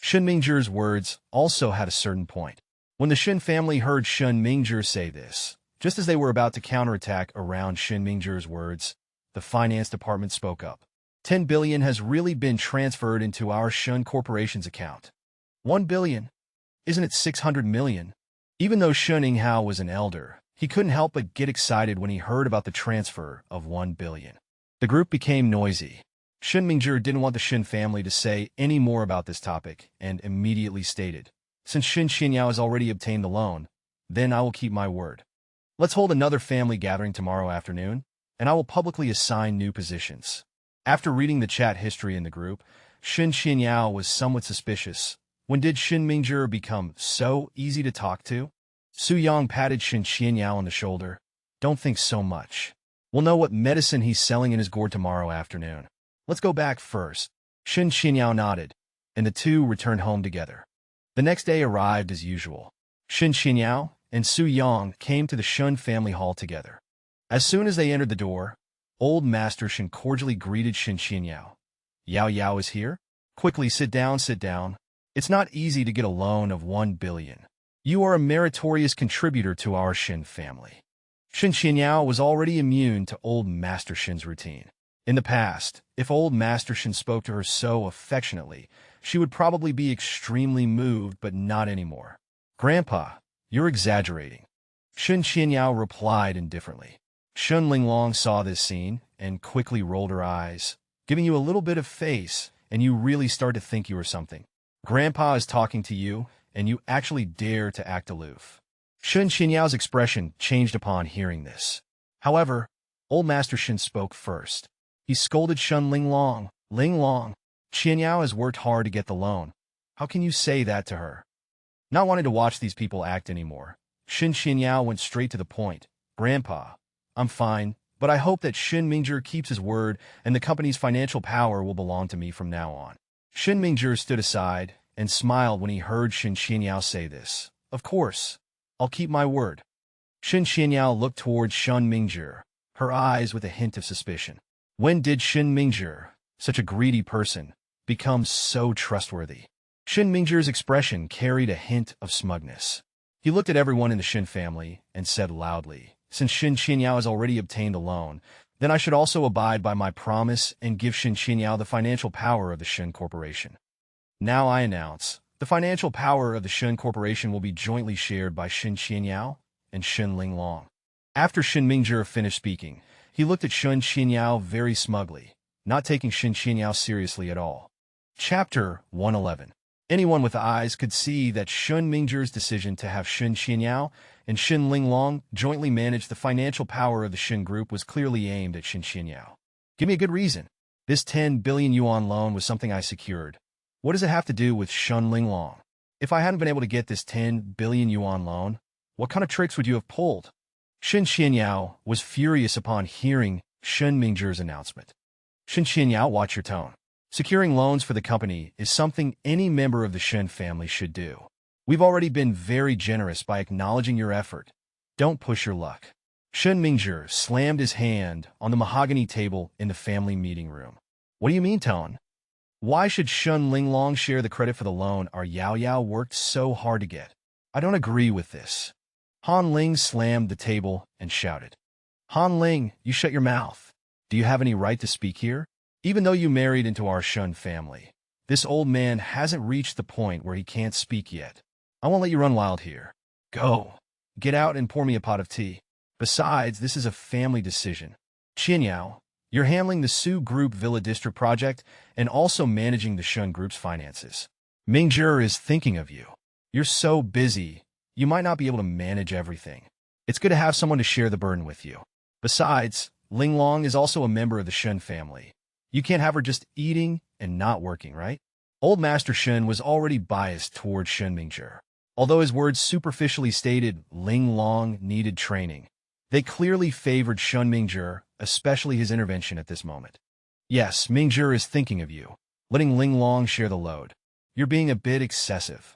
Shen Mingzhi's words also had a certain point. When the Shen family heard Shen Mingzhi say this, Just as they were about to counterattack around Shen Mingzhi's words, the finance department spoke up. 10 billion has really been transferred into our Shen Corporation's account. 1 billion? Isn't it 600 million? Even though Shen Yinghao was an elder, he couldn't help but get excited when he heard about the transfer of 1 billion. The group became noisy. Shen Mingzhi didn't want the Shen family to say any more about this topic and immediately stated, "Since Shen Xinyao has already obtained the loan, then I will keep my word. Let's hold another family gathering tomorrow afternoon, and I will publicly assign new positions." After reading the chat history in the group, Shen Xinyao was somewhat suspicious. When did Shen Mingzhi become so easy to talk to? Su Yang patted Shen Xinyao on the shoulder. "Don't think so much. We'll know what medicine he's selling in his gourd tomorrow afternoon. Let's go back first." Shen Xinyao nodded, and the two returned home together. The next day arrived as usual. Shen Xinyao and Su Yang came to the Shen family hall together. As soon as they entered the door, old Master Shen cordially greeted Shen Xinyao. "Yao Yao is here? Quickly, sit down, sit down. It's not easy to get a loan of 1 billion. You are a meritorious contributor to our Shen family." Shen Xinyao was already immune to old Master Shen's routine. In the past, if old Master Shen spoke to her so affectionately, she would probably be extremely moved, but not anymore. "Grandpa, you're exaggerating." Shen Xinyao replied indifferently. Shen Linglong saw this scene and quickly rolled her eyes, giving you a little bit of face, and you really start to think you are something. Grandpa is talking to you, and you actually dare to act aloof. Shen Xinyao's expression changed upon hearing this. However, old Master Shen spoke first. He scolded Shen Linglong. "Linglong, Xinyao has worked hard to get the loan. How can you say that to her?" Not wanting to watch these people act anymore, Shen Xinyao went straight to the point. "Grandpa, I'm fine, but I hope that Shen Mingzhi keeps his word and the company's financial power will belong to me from now on." Shen Mingzhi stood aside and smiled when he heard Shen Xinyao say this. "Of course, I'll keep my word." Shen Xinyao looked towards Shen Mingzhi, her eyes with a hint of suspicion. When did Shen Mingzhi, such a greedy person, become so trustworthy? Shen Mingzhi's expression carried a hint of smugness. He looked at everyone in the Shen family and said loudly, "Since Shen Xinyao has already obtained a loan, then I should also abide by my promise and give Shen Xinyao the financial power of the Shen Corporation. Now I announce, the financial power of the Shen Corporation will be jointly shared by Shen Xinyao and Shen Linglong." After Shen Mingzhi finished speaking, he looked at Shen Xinyao very smugly, not taking Shen Xinyao seriously at all. Chapter 111. Anyone with eyes could see that Shen Mingzhi's decision to have Shen Xinyao and Shen Linglong jointly manage the financial power of the Shen Group was clearly aimed at Shen Xinyao. "Give me a good reason. This 10 billion yuan loan was something I secured. What does it have to do with Shen Linglong? If I hadn't been able to get this 10 billion yuan loan, what kind of tricks would you have pulled?" Shen Xinyao was furious upon hearing Shen Mingzhi's announcement. "Shen Xinyao, watch your tone. Securing loans for the company is something any member of the Shen family should do. We've already been very generous by acknowledging your effort. Don't push your luck." Shen Mingzhi slammed his hand on the mahogany table in the family meeting room. "What do you mean, Tone? Why should Shen Linglong share the credit for the loan our Yao Yao worked so hard to get? I don't agree with this." Han Ling slammed the table and shouted. "Han Ling, you shut your mouth. Do you have any right to speak here? Even though you married into our Shen family, this old man hasn't reached the point where he can't speak yet. I won't let you run wild here. Go. Get out and pour me a pot of tea. Besides, this is a family decision. Qinyao, you're handling the Su Group Villa District project and also managing the Shen Group's finances. Mingzhi is thinking of you. You're so busy, you might not be able to manage everything. It's good to have someone to share the burden with you. Besides, Linglong is also a member of the Shen family. You can't have her just eating and not working, right?" Old Master Shen was already biased towards Shen Mingzhi. Although his words superficially stated Linglong needed training, they clearly favored Shen Mingzhi, especially his intervention at this moment. "Yes, Mingzhi is thinking of you, letting Linglong share the load. You're being a bit excessive."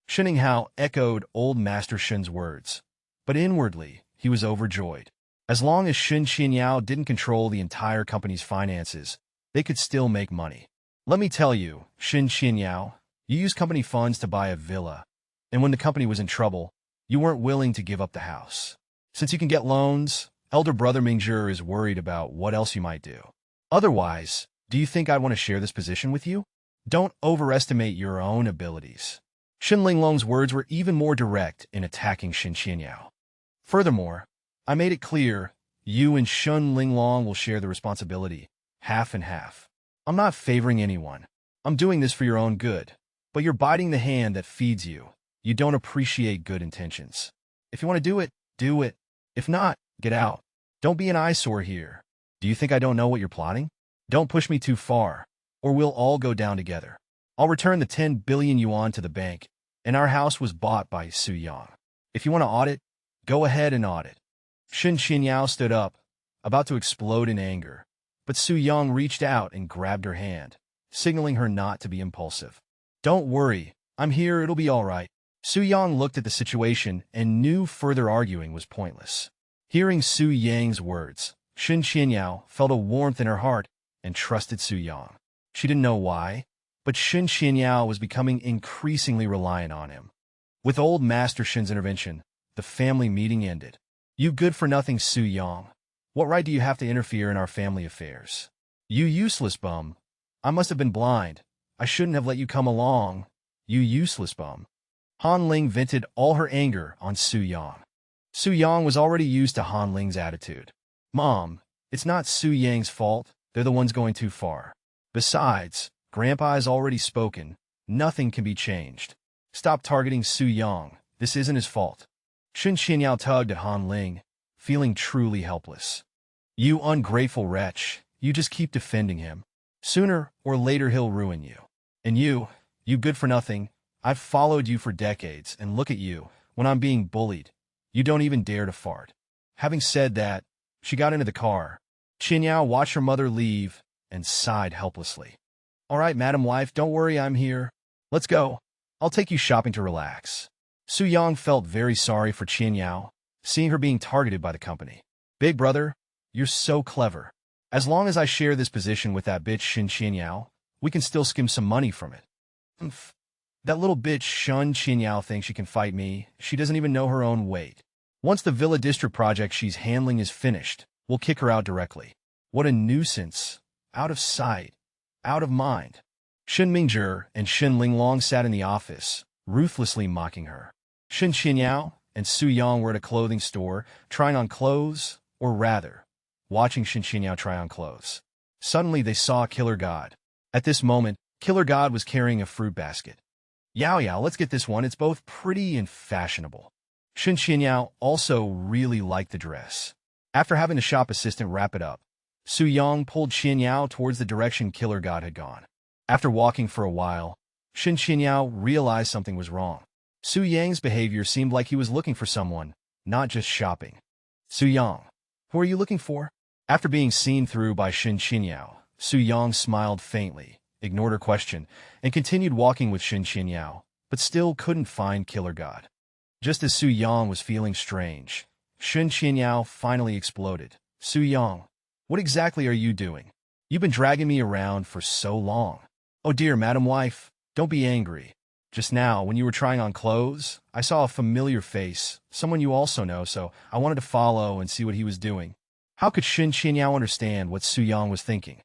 Shen Yinghao echoed old Master Shen's words, but inwardly he was overjoyed. As long as Shen Xinyao didn't control the entire company's finances, they could still make money. "Let me tell you, Shen Xinyao, you used company funds to buy a villa, and when the company was in trouble, you weren't willing to give up the house. Since you can get loans, elder brother Mingzhi is worried about what else you might do. Otherwise, do you think I'd want to share this position with you? Don't overestimate your own abilities. Shen Linglong's words were even more direct in attacking Shen Qianyao. Furthermore, I made it clear you and Shen Linglong will share the responsibility, half and half. I'm not favoring anyone. I'm doing this for your own good. But you're biting the hand that feeds you. You don't appreciate good intentions. If you want to do it, do it. If not, get out. Don't be an eyesore here. Do you think I don't know what you're plotting? Don't push me too far, or we'll all go down together. I'll return the 10 billion yuan to the bank, and our house was bought by Su Yang. If you want to audit, go ahead and audit. Shen Qianyao stood up, about to explode in anger, but Su Yang reached out and grabbed her hand, signaling her not to be impulsive. Don't worry, I'm here, it'll be all right. Su Yang looked at the situation and knew further arguing was pointless. Hearing Su Yang's words, Shen Qianyao felt a warmth in her heart and trusted Su Yang. She didn't know why, but Shen Qianyao was becoming increasingly reliant on him. With old Master Shen's intervention, the family meeting ended. You good-for-nothing Su Yang. What right do you have to interfere in our family affairs? You useless bum. I must have been blind. I shouldn't have let you come along. You useless bum. Han Ling vented all her anger on Su Yang. Su Yang was already used to Han Ling's attitude. Mom, it's not Su Yang's fault. They're the ones going too far. Besides, Grandpa has already spoken. Nothing can be changed. Stop targeting Su Yang. This isn't his fault. Shen Qianyao tugged at Han Ling, feeling truly helpless. You ungrateful wretch. You just keep defending him. Sooner or later he'll ruin you. And you good-for-nothing. I've followed you for decades, and look at you. When I'm being bullied, you don't even dare to fart. Having said that, she got into the car. Qianyao watched her mother leave and sighed helplessly. All right, Madam Wife, don't worry, I'm here. Let's go. I'll take you shopping to relax. Su Yang felt very sorry for Qianyao, seeing her being targeted by the company. Big brother, you're so clever. As long as I share this position with that bitch Shen Qianyao, we can still skim some money from it. That little bitch Shen Qianyao thinks she can fight me. She doesn't even know her own weight. Once the Villa District project she's handling is finished, we'll kick her out directly. What a nuisance. Out of sight. Out of mind. Shen Mingzhi and Shen Linglong sat in the office, ruthlessly mocking her. Shen Qianyao and Su Yang were at a clothing store, trying on clothes, or rather, watching Shen Qianyao try on clothes. Suddenly they saw Killer God. At this moment, Killer God was carrying a fruit basket. Yao, let's get this one. It's both pretty and fashionable. Shen Qianyao also really liked the dress. After having the shop assistant wrap it up, Su Yang pulled Qianyao towards the direction Killer God had gone. After walking for a while, Shen Qianyao realized something was wrong. Su Yang's behavior seemed like he was looking for someone, not just shopping. Su Yang, who are you looking for? After being seen through by Shen Qianyao, Su Yang smiled faintly, ignored her question, and continued walking with Shen Qianyao, but still couldn't find Killer God. Just as Su Yang was feeling strange, Shen Qianyao finally exploded. Su Yang, what exactly are you doing? You've been dragging me around for so long. Oh dear, Madam Wife, don't be angry. Just now, when you were trying on clothes, I saw a familiar face, someone you also know, so I wanted to follow and see what he was doing. How could Shen Qianyao understand what Su Yang was thinking?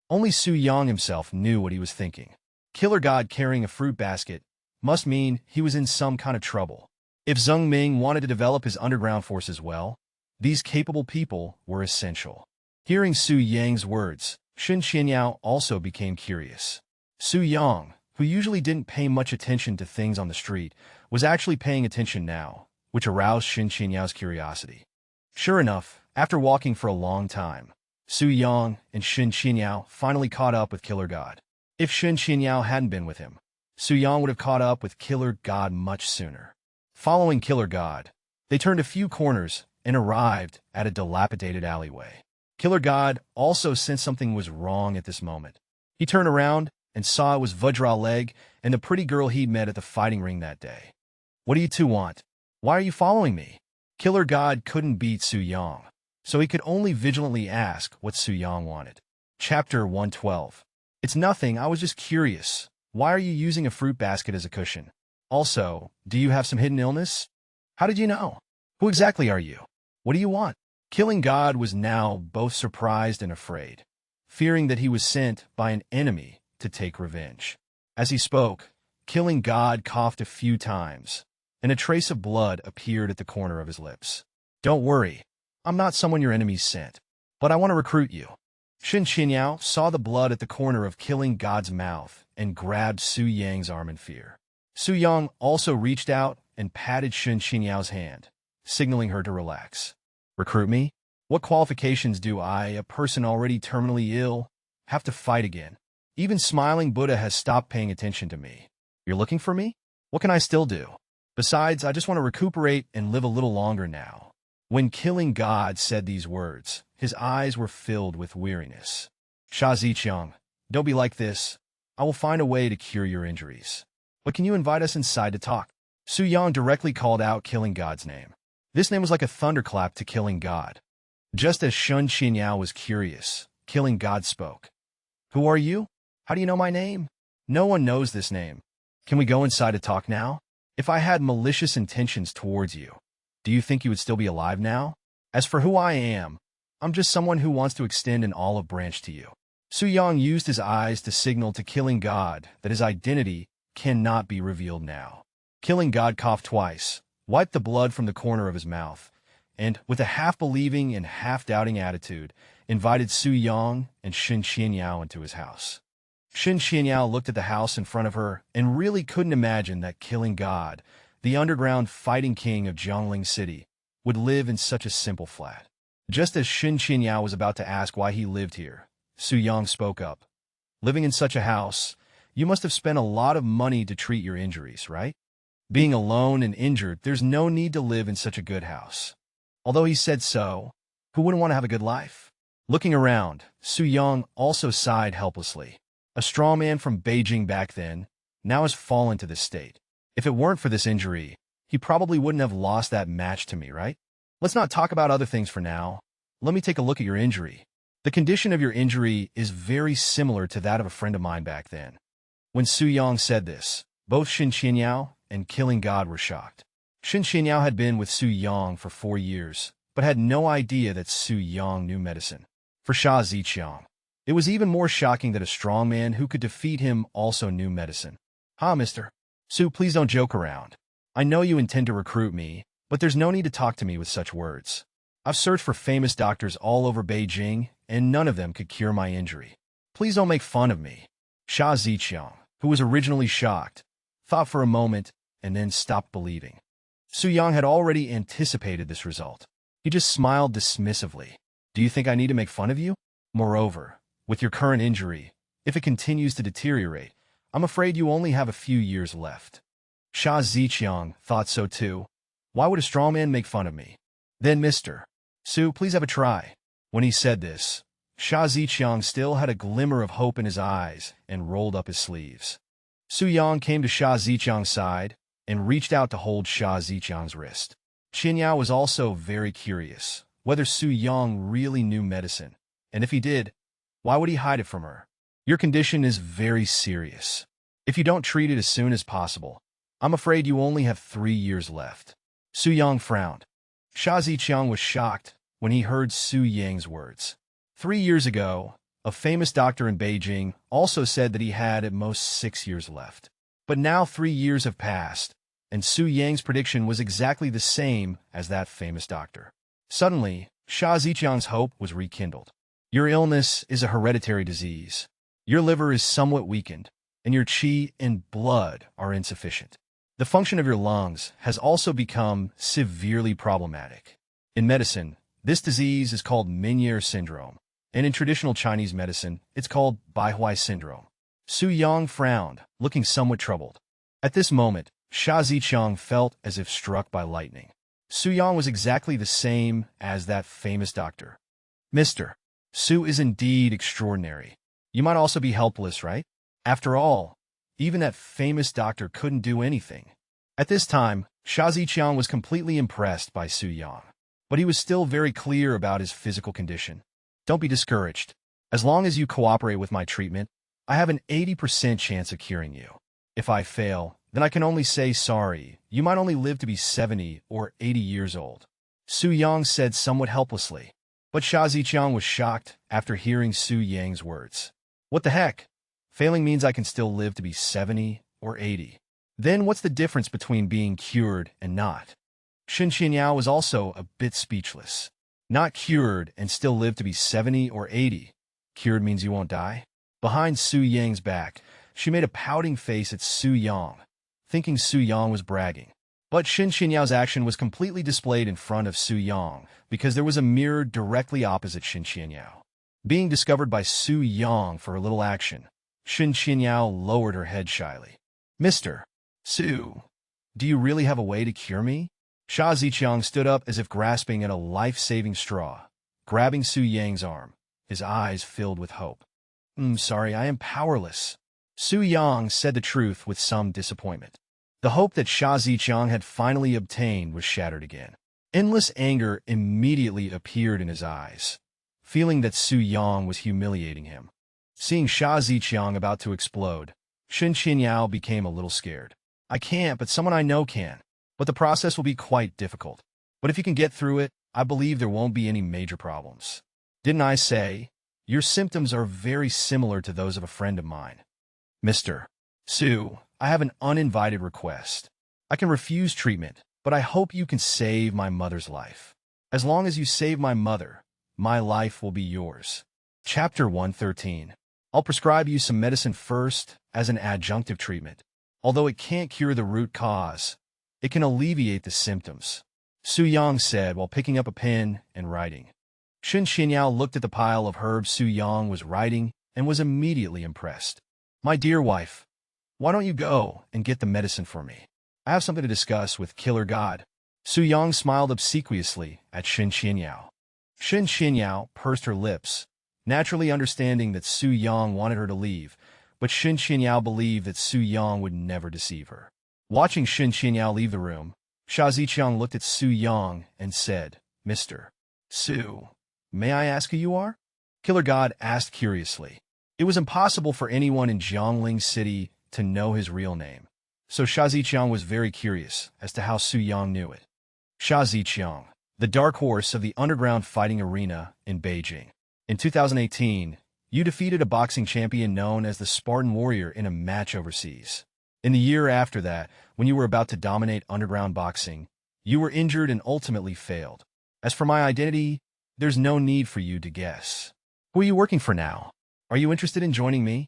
Only Su Yang himself knew what he was thinking. Killer God carrying a fruit basket must mean he was in some kind of trouble. If Zheng Ming wanted to develop his underground forces well, these capable people were essential. Hearing Su Yang's words, Shen Qianyao also became curious. Su Yang, who usually didn't pay much attention to things on the street, was actually paying attention now, which aroused Shen Qianyao's curiosity. Sure enough, after walking for a long time, Su Yang and Shen Qianyao finally caught up with Killer God. If Shen Qianyao hadn't been with him, Su Yang would have caught up with Killer God much sooner. Following Killer God, they turned a few corners and arrived at a dilapidated alleyway. Killer God also sensed something was wrong at this moment. He turned around and saw it was Vajra Leg and the pretty girl he'd met at the fighting ring that day. What do you two want? Why are you following me? Killer God couldn't beat Su Yang, so he could only vigilantly ask what Su Yang wanted. Chapter 112. It's nothing, I was just curious. Why are you using a fruit basket as a cushion? Also, do you have some hidden illness? How did you know? Who exactly are you? What do you want? Killing God was now both surprised and afraid, fearing that he was sent by an enemy to take revenge. As he spoke, Killing God coughed a few times, and a trace of blood appeared at the corner of his lips. Don't worry, I'm not someone your enemies sent, but I want to recruit you. Jingcheng saw the blood at the corner of Killing God's mouth and grabbed Su Yang's arm in fear. Su Yang also reached out and patted Jingcheng's hand, signaling her to relax. Recruit me? What qualifications do I, a person already terminally ill, have to fight again? Even smiling Buddha has stopped paying attention to me. You're looking for me? What can I still do? Besides, I just want to recuperate and live a little longer now. When Killing God said these words, his eyes were filled with weariness. Jingcheng, don't be like this. I will find a way to cure your injuries. But can you invite us inside to talk? Su Yang directly called out Killing God's name. This name was like a thunderclap to Killing God. Just as Jingcheng was curious, Killing God spoke. Who are you? How do you know my name? No one knows this name. Can we go inside to talk now? If I had malicious intentions towards you, do you think you would still be alive now? As for who I am, I'm just someone who wants to extend an olive branch to you. Su Yang used his eyes to signal to Killing God that his identity cannot be revealed now. Killing God coughed twice, wiped the blood from the corner of his mouth, and, with a half-believing and half-doubting attitude, invited Su Yang and Jingcheng into his house. Jingcheng looked at the house in front of her and really couldn't imagine that Killing God, the underground fighting king of Zhongling City, would live in such a simple flat. Just as Jingcheng was about to ask why he lived here, Su Yang spoke up. Living in such a house, you must have spent a lot of money to treat your injuries, right? Being alone and injured, there's no need to live in such a good house. Although he said so, who wouldn't want to have a good life? Looking around, Su Yang also sighed helplessly. A straw man from Beijing back then now has fallen to this state. If it weren't for this injury, he probably wouldn't have lost that match to me, right? Let's not talk about other things for now. Let me take a look at your injury. The condition of your injury is very similar to that of a friend of mine back then. When Su Yang said this, both Jingcheng and Killing God were shocked. Jingcheng had been with Su Yang for 4 years, but had no idea that Su Yang knew medicine. For Jingcheng, it was even more shocking that a strong man who could defeat him also knew medicine. Mister. Su, please don't joke around. I know you intend to recruit me, but there's no need to talk to me with such words. I've searched for famous doctors all over Beijing, and none of them could cure my injury. Please don't make fun of me. Jingcheng, who was originally shocked, thought for a moment and then stopped believing. Su Yang had already anticipated this result. He just smiled dismissively. Do you think I need to make fun of you? Moreover, with your current injury, if it continues to deteriorate, I'm afraid you only have a few years left. Jingcheng thought so too. Why would a strong man make fun of me? Then, Mr. Su, please have a try. When he said this, Jingcheng still had a glimmer of hope in his eyes and rolled up his sleeves. Su Yang came to Jingcheng's side and reached out to hold Jingcheng's wrist. Qinyao was also very curious whether Su Yang really knew medicine, and if he did, why would he hide it from her? Your condition is very serious. If you don't treat it as soon as possible, I'm afraid you only have 3 years left. Su Yang frowned. Jingcheng was shocked when he heard Su Yang's words. 3 years ago, a famous doctor in Beijing also said that he had at most 6 years left. But now 3 years have passed, and Su Yang's prediction was exactly the same as that famous doctor. Suddenly, Jingcheng's hope was rekindled. Your illness is a hereditary disease. Your liver is somewhat weakened, and your qi and blood are insufficient. The function of your lungs has also become severely problematic. In medicine, this disease is called Meniere syndrome, and in traditional Chinese medicine, it's called Baihui syndrome. Su Yang frowned, looking somewhat troubled. At this moment, Jingcheng felt as if struck by lightning. Su Yang was exactly the same as that famous doctor. Mr. Su is indeed extraordinary. You might also be helpless, right? After all, even that famous doctor couldn't do anything. At this time, Jingcheng was completely impressed by Su Yang, but he was still very clear about his physical condition. Don't be discouraged. As long as you cooperate with my treatment, I have an 80% chance of curing you. If I fail, then I can only say sorry. You might only live to be 70 or 80 years old. Su Yang said somewhat helplessly. But Sha Ziqiang was shocked after hearing Su Yang's words. What the heck? Failing means I can still live to be 70 or 80. Then what's the difference between being cured and not? Shen Qinyao was also a bit speechless. Not cured and still live to be 70 or 80. Cured means you won't die? Behind Su Yang's back, she made a pouting face at Su Yang, thinking Su Yang was bragging. But Shen Qinyao action was completely displayed in front of Su Yang, because there was a mirror directly opposite Shen Qinyao. Being discovered by Su Yang for her little action, Shen Qinyao lowered her head shyly. Mr. Su, do you really have a way to cure me? Sha Ziqiang stood up as if grasping at a life-saving straw, grabbing Su Yang's arm, his eyes filled with hope. Sorry, I am powerless. Su Yang said the truth with some disappointment. The hope that Sha Ziqiang had finally obtained was shattered again. Endless anger immediately appeared in his eyes, feeling that Su Yang was humiliating him. Seeing Sha Ziqiang about to explode, Shen Qinyao became a little scared. I can't, but someone I know can. But the process will be quite difficult. But if you can get through it, I believe there won't be any major problems. Didn't I say? Your symptoms are very similar to those of a friend of mine. Mr. Su, I have an uninvited request. I can refuse treatment, but I hope you can save my mother's life. As long as you save my mother, my life will be yours. Chapter 113. I'll prescribe you some medicine first as an adjunctive treatment. Although it can't cure the root cause, it can alleviate the symptoms, Su Yang said while picking up a pen and writing. Shen Qinyao looked at the pile of herbs Su Yang was writing and was immediately impressed. My dear wife, why don't you go and get the medicine for me? I have something to discuss with Killer God. Su Yang smiled obsequiously at Shen Qinyao. Shen Qinyao pursed her lips, naturally understanding that Su Yang wanted her to leave, but Shen Qinyao believed that Su Yang would never deceive her. Watching Shen Qinyao leave the room, Sha Ziqiang looked at Su Yang and said, Mr. Su, may I ask who you are? Killer God asked curiously. It was impossible for anyone in Jiangling City to know his real name, so Sha Ziqiang was very curious as to how Su Yang knew it. Sha Ziqiang, the dark horse of the underground fighting arena in Beijing. In 2018, you defeated a boxing champion known as the Spartan Warrior in a match overseas. In the year after that, when you were about to dominate underground boxing, you were injured and ultimately failed. As for my identity, there's no need for you to guess. Who are you working for now? Are you interested in joining me?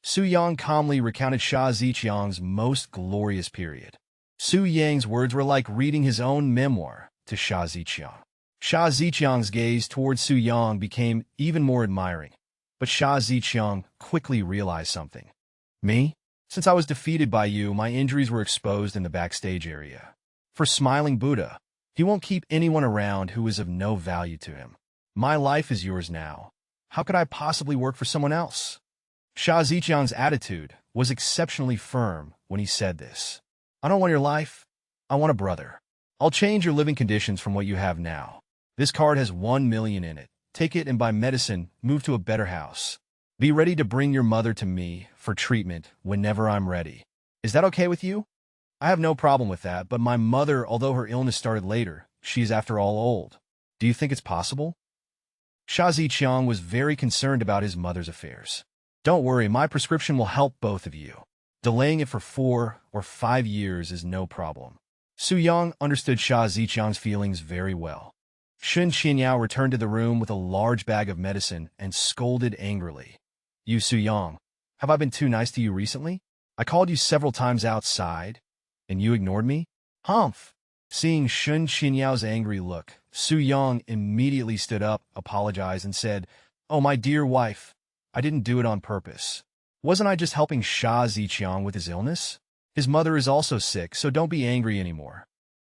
Su Yang calmly recounted Sha Ziqiang's most glorious period. Su Yang's words were like reading his own memoir to Sha Ziqiang. Sha Ziqiang's gaze towards Su Yang became even more admiring, but Sha Ziqiang quickly realized something. Me? Since I was defeated by you, my injuries were exposed in the backstage area. For Smiling Buddha, he won't keep anyone around who is of no value to him. My life is yours now. How could I possibly work for someone else? Sha Ziqiang's attitude was exceptionally firm when he said this. I don't want your life. I want a brother. I'll change your living conditions from what you have now. This card has 1 million in it. Take it and buy medicine, move to a better house. Be ready to bring your mother to me for treatment whenever I'm ready. Is that okay with you? I have no problem with that, but my mother, although her illness started later, she is after all old. Do you think it's possible? Sha Ziqiang was very concerned about his mother's affairs. Don't worry, my prescription will help both of you. Delaying it for 4 or 5 years is no problem. Su Yang understood Sha Ziqiang's feelings very well. Shen Qinyao returned to the room with a large bag of medicine and scolded angrily. You, Su Yang, have I been too nice to you recently? I called you several times outside, and you ignored me? Humph! Seeing Shen Qinyao's angry look, Su Yang immediately stood up, apologized, and said, Oh, my dear wife, I didn't do it on purpose. Wasn't I just helping Sha Ziqiang with his illness? His mother is also sick, so don't be angry anymore.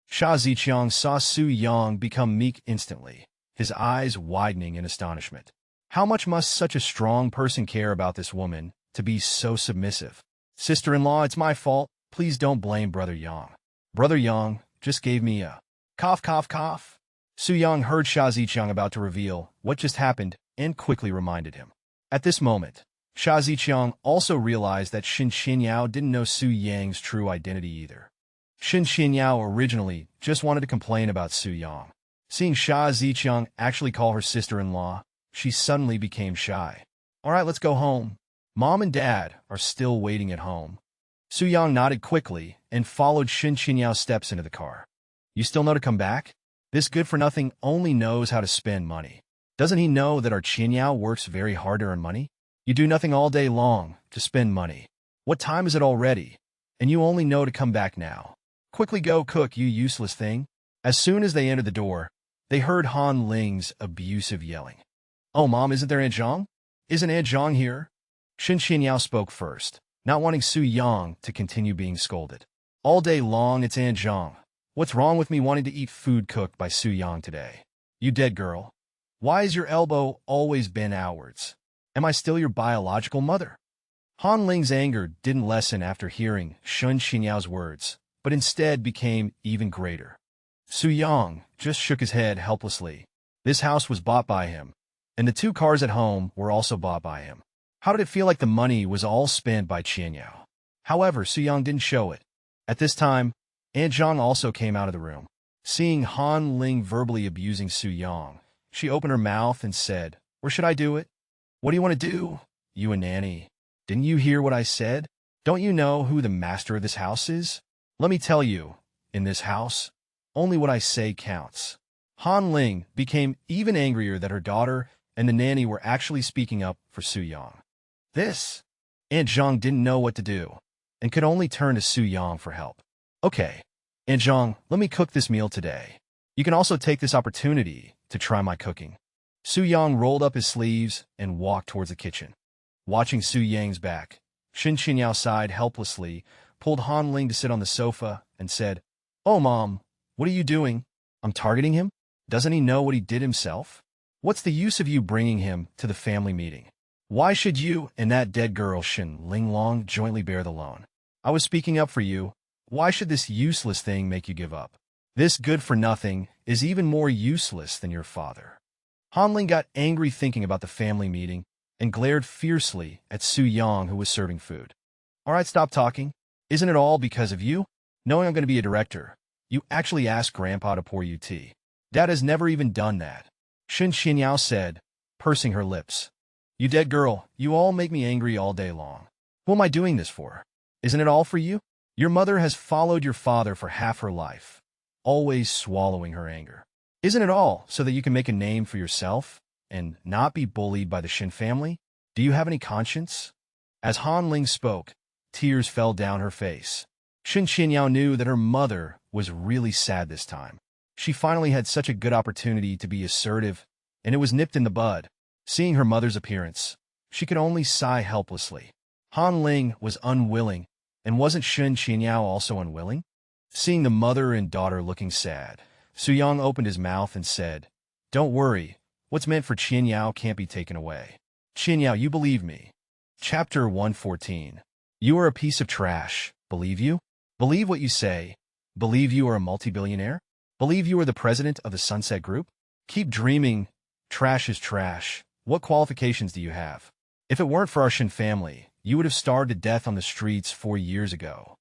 Sha Ziqiang saw Su Yang become meek instantly, his eyes widening in astonishment. How much must such a strong person care about this woman to be so submissive? Sister-in-law, it's my fault. Please don't blame Brother Yang. Brother Yang just gave me a cough, cough, cough. Su Yang heard Sha Ziqiang about to reveal what just happened and quickly reminded him. At this moment, Sha Ziqiang also realized that Shen Qinyao didn't know Su Yang's true identity either. Shen Qinyao originally just wanted to complain about Su Yang. Seeing Sha Ziqiang actually call her sister-in-law, she suddenly became shy. All right, let's go home. Mom and Dad are still waiting at home. Su Yang nodded quickly and followed Shen Qinyao's steps into the car. You still know to come back? This good-for-nothing only knows how to spend money. Doesn't he know that our Qinyao works very hard to earn money? You do nothing all day long to spend money. What time is it already? And you only know to come back now. Quickly go cook, you useless thing. As soon as they entered the door, they heard Han Ling's abusive yelling. Oh, Mom, isn't there Aunt Zhang? Isn't Aunt Zhang here? Shen Qinyao spoke first, not wanting Su Yang to continue being scolded. All day long, it's Aunt Zhang. What's wrong with me wanting to eat food cooked by Su Yang today? You dead girl. Why is your elbow always bent outwards? Am I still your biological mother? Han Ling's anger didn't lessen after hearing Shen Qinyao words, but instead became even greater. Su Yang just shook his head helplessly. This house was bought by him, and the 2 cars at home were also bought by him. How did it feel like the money was all spent by Qinyao? However, Su Yang didn't show it. At this time, Aunt Zhang also came out of the room. Seeing Han Ling verbally abusing Su Yang, she opened her mouth and said, Or should I do it? What do you want to do? You a nanny. Didn't you hear what I said? Don't you know who the master of this house is? Let me tell you, in this house, only what I say counts. Han Ling became even angrier that her daughter and the nanny were actually speaking up for Su Yang. Aunt Zhang didn't know what to do, and could only turn to Su Yang for help. Okay, Aunt Zhang, let me cook this meal today. You can also take this opportunity to try my cooking. Su Yang rolled up his sleeves and walked towards the kitchen. Watching Su Yang's back, Shen Qinyao sighed helplessly, pulled Han Ling to sit on the sofa, and said, Oh, Mom, what are you doing? I'm targeting him? Doesn't he know what he did himself? What's the use of you bringing him to the family meeting? Why should you and that dead girl Shen Linglong jointly bear the loan? I was speaking up for you. Why should this useless thing make you give up? This good-for-nothing is even more useless than your father. Han Ling got angry thinking about the family meeting and glared fiercely at Su Yang, who was serving food. All right, stop talking. Isn't it all because of you? Knowing I'm going to be a director, you actually asked Grandpa to pour you tea. Dad has never even done that. Shen Qinyao said, pursing her lips. You dead girl, you all make me angry all day long. Who am I doing this for? Isn't it all for you? Your mother has followed your father for half her life, always swallowing her anger. Isn't it all so that you can make a name for yourself and not be bullied by the Shen family? Do you have any conscience? As Han Ling spoke, tears fell down her face. Shen Qinyao knew that her mother was really sad this time. She finally had such a good opportunity to be assertive, and it was nipped in the bud. Seeing her mother's appearance, she could only sigh helplessly. Han Ling was unwilling, and wasn't Shen Qinyao also unwilling? Seeing the mother and daughter looking sad, Su Yang opened his mouth and said, Don't worry, what's meant for Qinyao can't be taken away. Qinyao, you believe me. Chapter 114. You are a piece of trash, believe you? Believe what you say. Believe you are a multi-billionaire? Believe you are the president of the Sunset Group? Keep dreaming. Trash is trash. What qualifications do you have? If it weren't for our Shen family, you would have starved to death on the streets 4 years ago.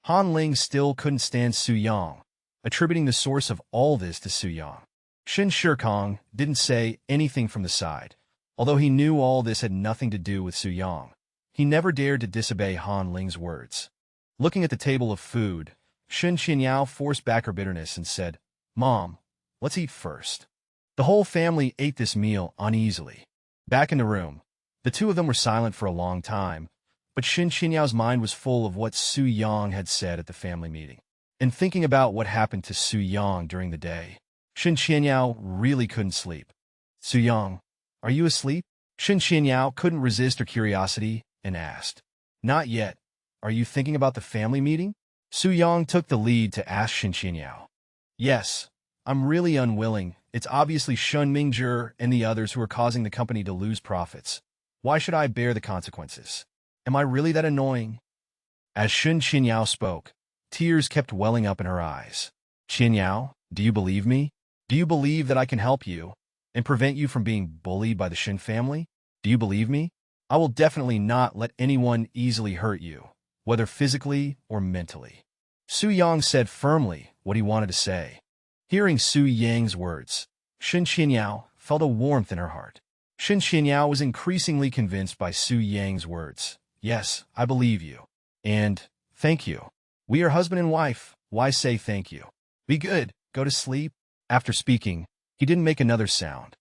Han Ling still couldn't stand Su Yang, attributing the source of all this to Su Yang. Shen Shikong didn't say anything from the side, although he knew all this had nothing to do with Su Yang. He never dared to disobey Han Ling's words. Looking at the table of food, Shen Qinyao forced back her bitterness and said, Mom, let's eat first. The whole family ate this meal uneasily. Back in the room, the 2 of them were silent for a long time, but Shen Qinyao mind was full of what Su Yang had said at the family meeting. And thinking about what happened to Su Yang during the day, Shen Qinyao really couldn't sleep. Su Yang, are you asleep? Shen Qinyao couldn't resist her curiosity and asked. Not yet. Are you thinking about the family meeting? Su Yang took the lead to ask Shen Qinyao. Yes, I'm really unwilling. It's obviously Shun Mingzhi and the others who are causing the company to lose profits. Why should I bear the consequences? Am I really that annoying? As Shen Qinyao spoke, tears kept welling up in her eyes. Qinyao, do you believe me? Do you believe that I can help you and prevent you from being bullied by the Shen family? Do you believe me? I will definitely not let anyone easily hurt you, whether physically or mentally. Su Yang said firmly what he wanted to say. Hearing Su Yang's words, Shen Qianyao felt a warmth in her heart. Shen Qianyao was increasingly convinced by Su Yang's words. Yes, I believe you. And, thank you. We are husband and wife. Why say thank you? Be good. Go to sleep. After speaking, he didn't make another sound.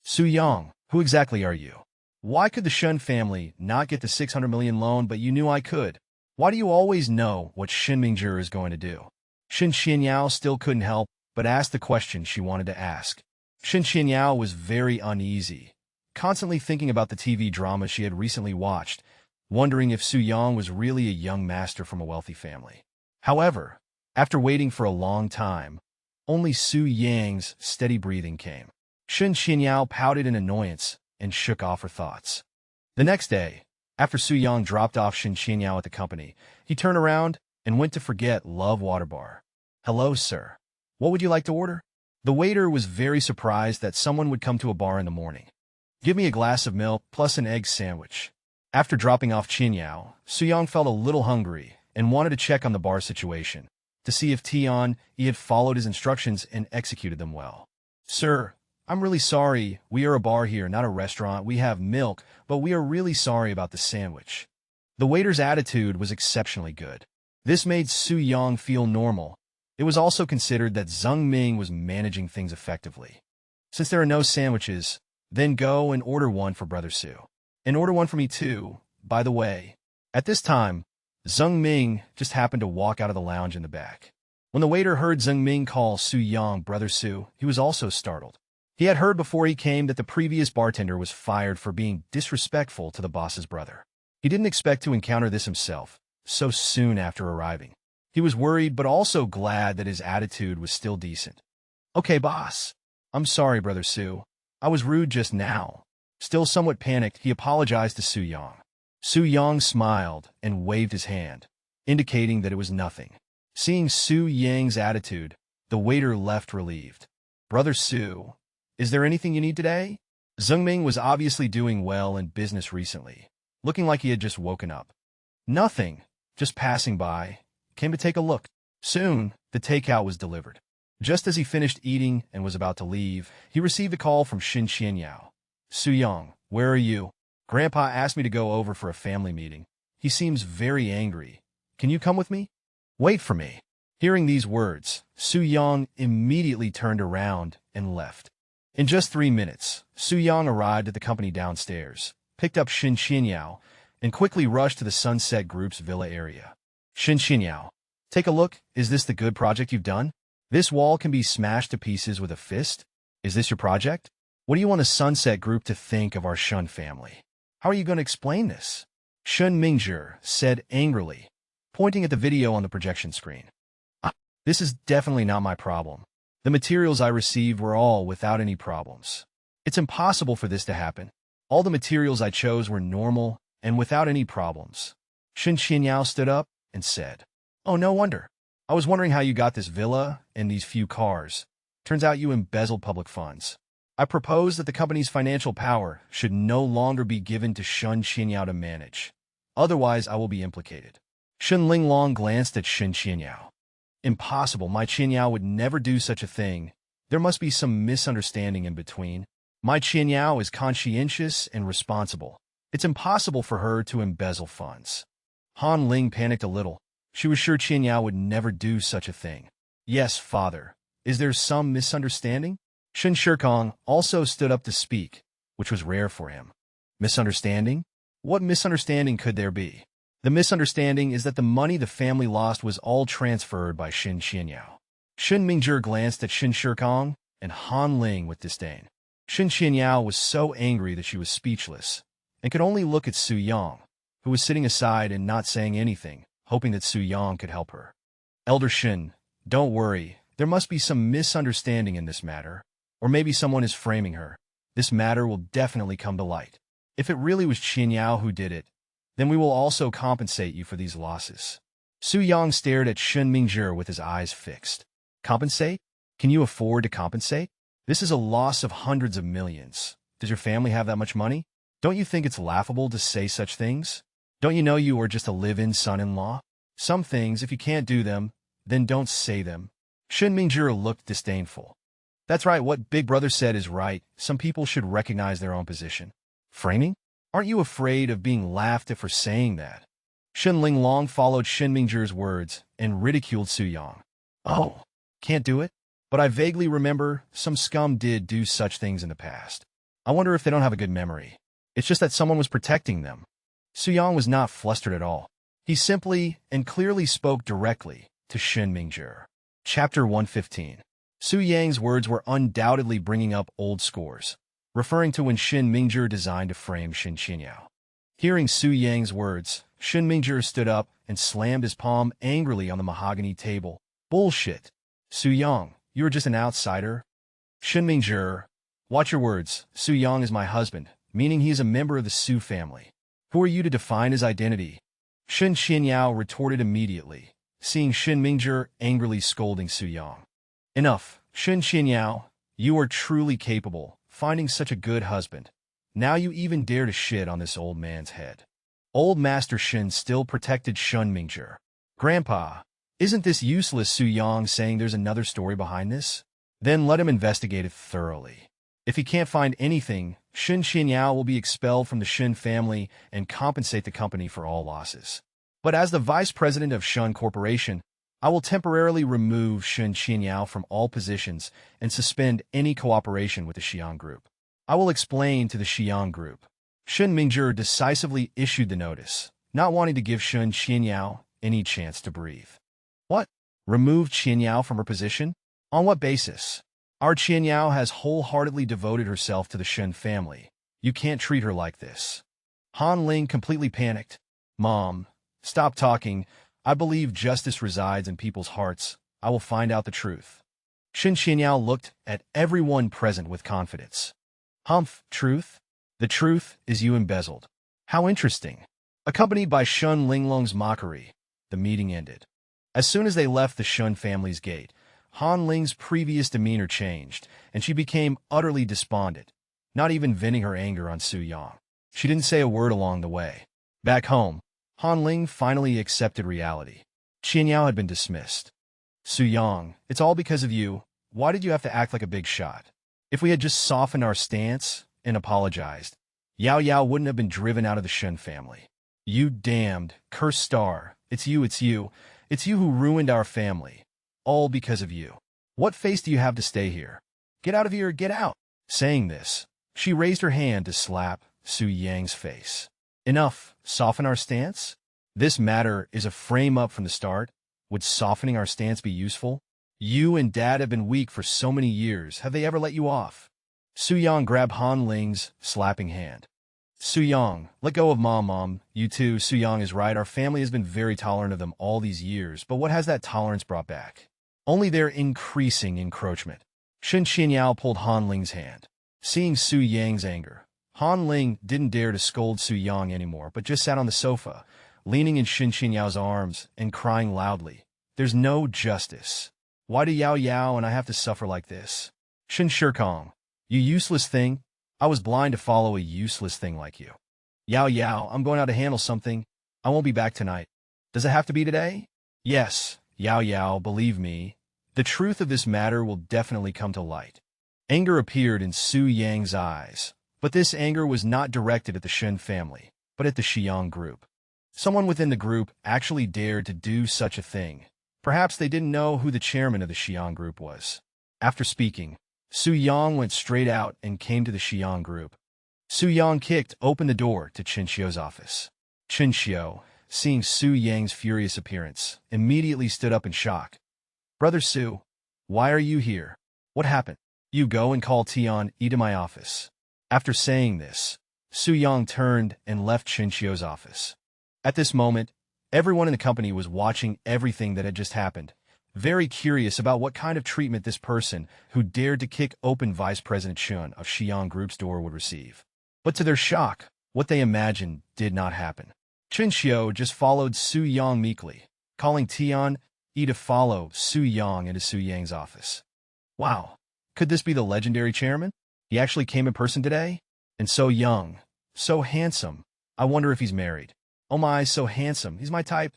Su Yang, who exactly are you? Why could the Shen family not get the 600 million loan but you knew I could? Why do you always know what Shen Mingzhi is going to do? Shen Qianyao still couldn't help but ask the question she wanted to ask. Shen Qianyao was very uneasy, constantly thinking about the TV drama she had recently watched, wondering if Su Yang was really a young master from a wealthy family. However, after waiting for a long time, only Su Yang's steady breathing came. Shen Qianyao pouted in annoyance and shook off her thoughts. The next day, after Su Yang dropped off Shen Qianyao at the company, he turned around and went to Forget Love Water Bar. Hello, sir. What would you like to order? The waiter was very surprised that someone would come to a bar in the morning. Give me a glass of milk plus an egg sandwich. After dropping off Qianyao, Su Yang felt a little hungry and wanted to check on the bar situation to see if He had followed his instructions and executed them well. Sir, I'm really sorry. We are a bar here, not a restaurant. We have milk, but we are really sorry about the sandwich. The waiter's attitude was exceptionally good. This made Su Yang feel normal. It was also considered that Zheng Ming was managing things effectively. Since there are no sandwiches, then go and order one for Brother Su. And order one for me too, by the way. At this time, Zheng Ming just happened to walk out of the lounge in the back. When the waiter heard Zheng Ming call Su Yang Brother Su, he was also startled. He had heard before he came that the previous bartender was fired for being disrespectful to the boss's brother. He didn't expect to encounter this himself so soon after arriving. He was worried but also glad that his attitude was still decent. Okay, boss. I'm sorry, Brother Su. I was rude just now. Still somewhat panicked, he apologized to Su Yang. Su Yang smiled and waved his hand, indicating that it was nothing. Seeing Su Yang's attitude, the waiter left relieved. Brother Su, is there anything you need today? Zheng Ming was obviously doing well in business recently, looking like he had just woken up. Nothing, just passing by. Came to take a look. Soon, the takeout was delivered. Just as he finished eating and was about to leave, he received a call from Shen Qianyao. Su Yang, where are you? Grandpa asked me to go over for a family meeting. He seems very angry. Can you come with me? Wait for me. Hearing these words, Su Yang immediately turned around and left. In just 3 minutes, Su Yang arrived at the company downstairs, picked up Shen Qianyao, and quickly rushed to the Sunset Group's villa area. Shen Qianyao, take a look. Is this the good project you've done? This wall can be smashed to pieces with a fist? Is this your project? What do you want the Sunset Group to think of our Shen family? How are you going to explain this? Shen Mingzhi said angrily, pointing at the video on the projection screen. This is definitely not my problem. The materials I received were all without any problems. It's impossible for this to happen. All the materials I chose were normal and without any problems. Shen Qianyao stood up and said, Oh, no wonder. I was wondering how you got this villa and these few cars. Turns out you embezzled public funds. I propose that the company's financial power should no longer be given to Shen Qianyao to manage. Otherwise, I will be implicated. Shen Linglong glanced at Shen Qianyao. Impossible. My Qianyao would never do such a thing. There must be some misunderstanding in between. My Qianyao is conscientious and responsible. It's impossible for her to embezzle funds. Han Ling panicked a little. She was sure Qianyao would never do such a thing. Yes, father. Is there some misunderstanding? Shen Shikong also stood up to speak, which was rare for him. Misunderstanding? What misunderstanding could there be? The misunderstanding is that the money the family lost was all transferred by Shen Qianyao. Shen Mingzhi glanced at Shen Shikong and Han Ling with disdain. Shen Qianyao was so angry that she was speechless and could only look at Su Yang, who was sitting aside and not saying anything, hoping that Su Yang could help her. Elder Shen, don't worry. There must be some misunderstanding in this matter. Or maybe someone is framing her. This matter will definitely come to light. If it really was Qianyao who did it, then we will also compensate you for these losses. Su Yang stared at Shen Mingzhi with his eyes fixed. Compensate? Can you afford to compensate? This is a loss of hundreds of millions. Does your family have that much money? Don't you think it's laughable to say such things? Don't you know you are just a live-in son-in-law? Some things, if you can't do them, then don't say them. Shen Mingzhi looked disdainful. That's right, what Big Brother said is right. Some people should recognize their own position. Framing? Aren't you afraid of being laughed at for saying that? Shen Linglong followed Shen Mingzhi's words and ridiculed Su Yang. Oh, can't do it? But I vaguely remember some scum did do such things in the past. I wonder if they don't have a good memory. It's just that someone was protecting them. Su Yang was not flustered at all. He simply and clearly spoke directly to Shen Mingzhi. Chapter 115. Su Yang's words were undoubtedly bringing up old scores, referring to when Shen Mingzhi designed to frame Shen Qinyao. Hearing Su Yang's words, Shen Mingzhi stood up and slammed his palm angrily on the mahogany table. Bullshit. Su Yang, you are just an outsider. Shen Mingzhi, watch your words. Su Yang is my husband, meaning he is a member of the Su family. Who are you to define his identity? Shen Qinyao retorted immediately, seeing Shen Mingzhi angrily scolding Su Yang. Enough, Shen Qinyao, you are truly capable, finding such a good husband. Now you even dare to shit on this old man's head. Old Master Shen still protected Shen Mingzhi. Grandpa, isn't this useless? Su Yang saying there's another story behind this? Then let him investigate it thoroughly. If he can't find anything, Shen Qinyao will be expelled from the Shen family and compensate the company for all losses. But as the vice president of Shen Corporation, I will temporarily remove Shen Qinyao from all positions and suspend any cooperation with the Xi'an Group. I will explain to the Xi'an Group. Shen Mingzhi decisively issued the notice, not wanting to give Shen Qinyao any chance to breathe. What? Remove Qinyao from her position? On what basis? Our Qinyao has wholeheartedly devoted herself to the Shen family. You can't treat her like this. Han Ling completely panicked. Mom, stop talking. I believe justice resides in people's hearts. I will find out the truth. Shen Qinyao looked at everyone present with confidence. Humph, truth? The truth is you embezzled. How interesting. Accompanied by Shen Linglong's mockery, the meeting ended. As soon as they left the Shen family's gate, Han Ling's previous demeanor changed, and she became utterly despondent, not even venting her anger on Su Yang. She didn't say a word along the way. Back home, Han Ling finally accepted reality. Qinyao had been dismissed. Su Yang, it's all because of you. Why did you have to act like a big shot? If we had just softened our stance and apologized, Yao Yao wouldn't have been driven out of the Shen family. You damned, cursed star. It's you, it's you. It's you who ruined our family. All because of you. What face do you have to stay here? Get out of here, get out. Saying this, she raised her hand to slap Su Yang's face. Enough, soften our stance? This matter is a frame-up from the start. Would softening our stance be useful? You and Dad have been weak for so many years. Have they ever let you off? Su Yang grabbed Han Ling's slapping hand. Su Yang, let go of Mom. You too, Su Yang is right. Our family has been very tolerant of them all these years, but what has that tolerance brought back? Only their increasing encroachment. Shen Qinyao pulled Han Ling's hand. Seeing Su Yang's anger, Han Ling didn't dare to scold Su Yang anymore, but just sat on the sofa, leaning in Shen Qinyao's arms and crying loudly. There's no justice. Why do Yao Yao and I have to suffer like this? Shen Shikong, you useless thing. I was blind to follow a useless thing like you. Yao Yao, I'm going out to handle something. I won't be back tonight. Does it have to be today? Yes, Yao Yao, believe me. The truth of this matter will definitely come to light. Anger appeared in Su Yang's eyes, but this anger was not directed at the Shen family, but at the Xi'an Group. Someone within the group actually dared to do such a thing. Perhaps they didn't know who the chairman of the Xi'an Group was. After speaking, Su Yang went straight out and came to the Xi'an Group. Su Yang kicked open the door to Chinchio's office. Chinchio, seeing Su Yang's furious appearance, immediately stood up in shock. Brother Su, why are you here? What happened? You go and call Tian E to my office. After saying this, Su Yang turned and left Chinchio's office. At this moment, everyone in the company was watching everything that had just happened, very curious about what kind of treatment this person who dared to kick open Vice President Shen of Xi'an Group's door would receive. But to their shock, what they imagined did not happen. Chinchio just followed Su Yang meekly, calling Tian E to follow Su Yang into Su Yang's office. Wow, could this be the legendary chairman? He actually came in person today? And so young, so handsome. I wonder if he's married. Oh my, so handsome, he's my type.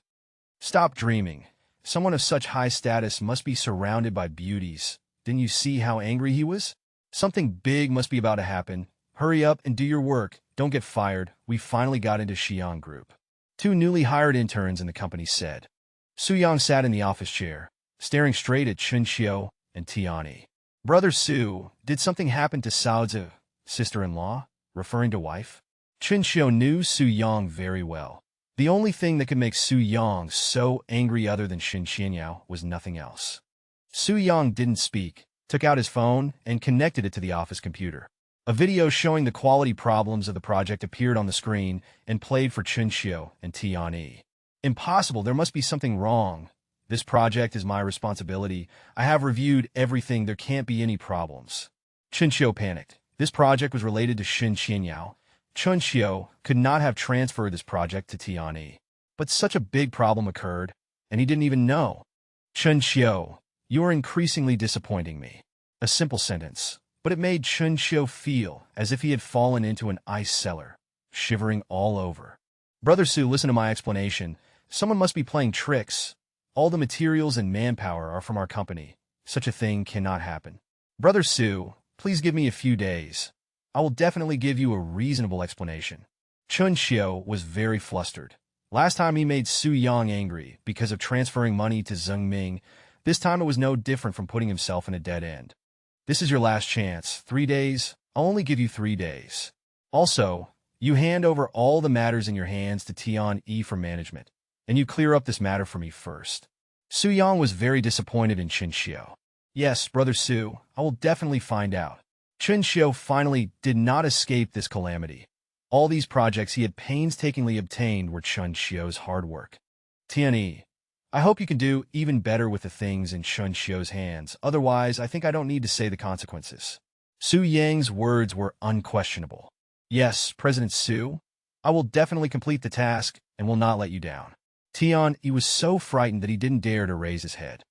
Stop dreaming. Someone of such high status must be surrounded by beauties. Didn't you see how angry he was? Something big must be about to happen. Hurry up and do your work. Don't get fired. We finally got into Xiang Group. Two newly hired interns in the company said. Su Yang sat in the office chair, staring straight at Chun Xiu and Tiani. Brother Su, did something happen to Saozi, sister-in-law, referring to wife? Chun Xiu knew Su Yang very well. The only thing that could make Su Yang so angry other than Shen Xianyao was nothing else. Su Yang didn't speak, took out his phone, and connected it to the office computer. A video showing the quality problems of the project appeared on the screen and played for Chun Xiu and Tiani. Impossible, there must be something wrong. This project is my responsibility. I have reviewed everything, there can't be any problems. Chun Xiu panicked. This project was related to Shen Xianyao. Chun Xiu could not have transferred this project to Tiani. But such a big problem occurred, and he didn't even know. Chun Xiu, you are increasingly disappointing me. A simple sentence, but it made Chun Xiu feel as if he had fallen into an ice cellar, shivering all over. Brother Su, listen to my explanation. Someone must be playing tricks. All the materials and manpower are from our company. Such a thing cannot happen. Brother Su, please give me a few days. I will definitely give you a reasonable explanation. Chun Xiu was very flustered. Last time he made Su Yang angry because of transferring money to Zheng Ming. This time it was no different from putting himself in a dead end. This is your last chance. 3 days? I'll only give you 3 days. Also, you hand over all the matters in your hands to Tian-E for management, and you clear up this matter for me first. Su Yang was very disappointed in Chun Xiu. Yes, Brother Su, I will definitely find out. Chun Xiu finally did not escape this calamity. All these projects he had painstakingly obtained were Chun Xiu's hard work. Tian-E, I hope you can do even better with the things in Chun Xiu's hands. Otherwise, I think I don't need to say the consequences. Su Yang's words were unquestionable. Yes, President Su, I will definitely complete the task and will not let you down. Tian-E was so frightened that he didn't dare to raise his head.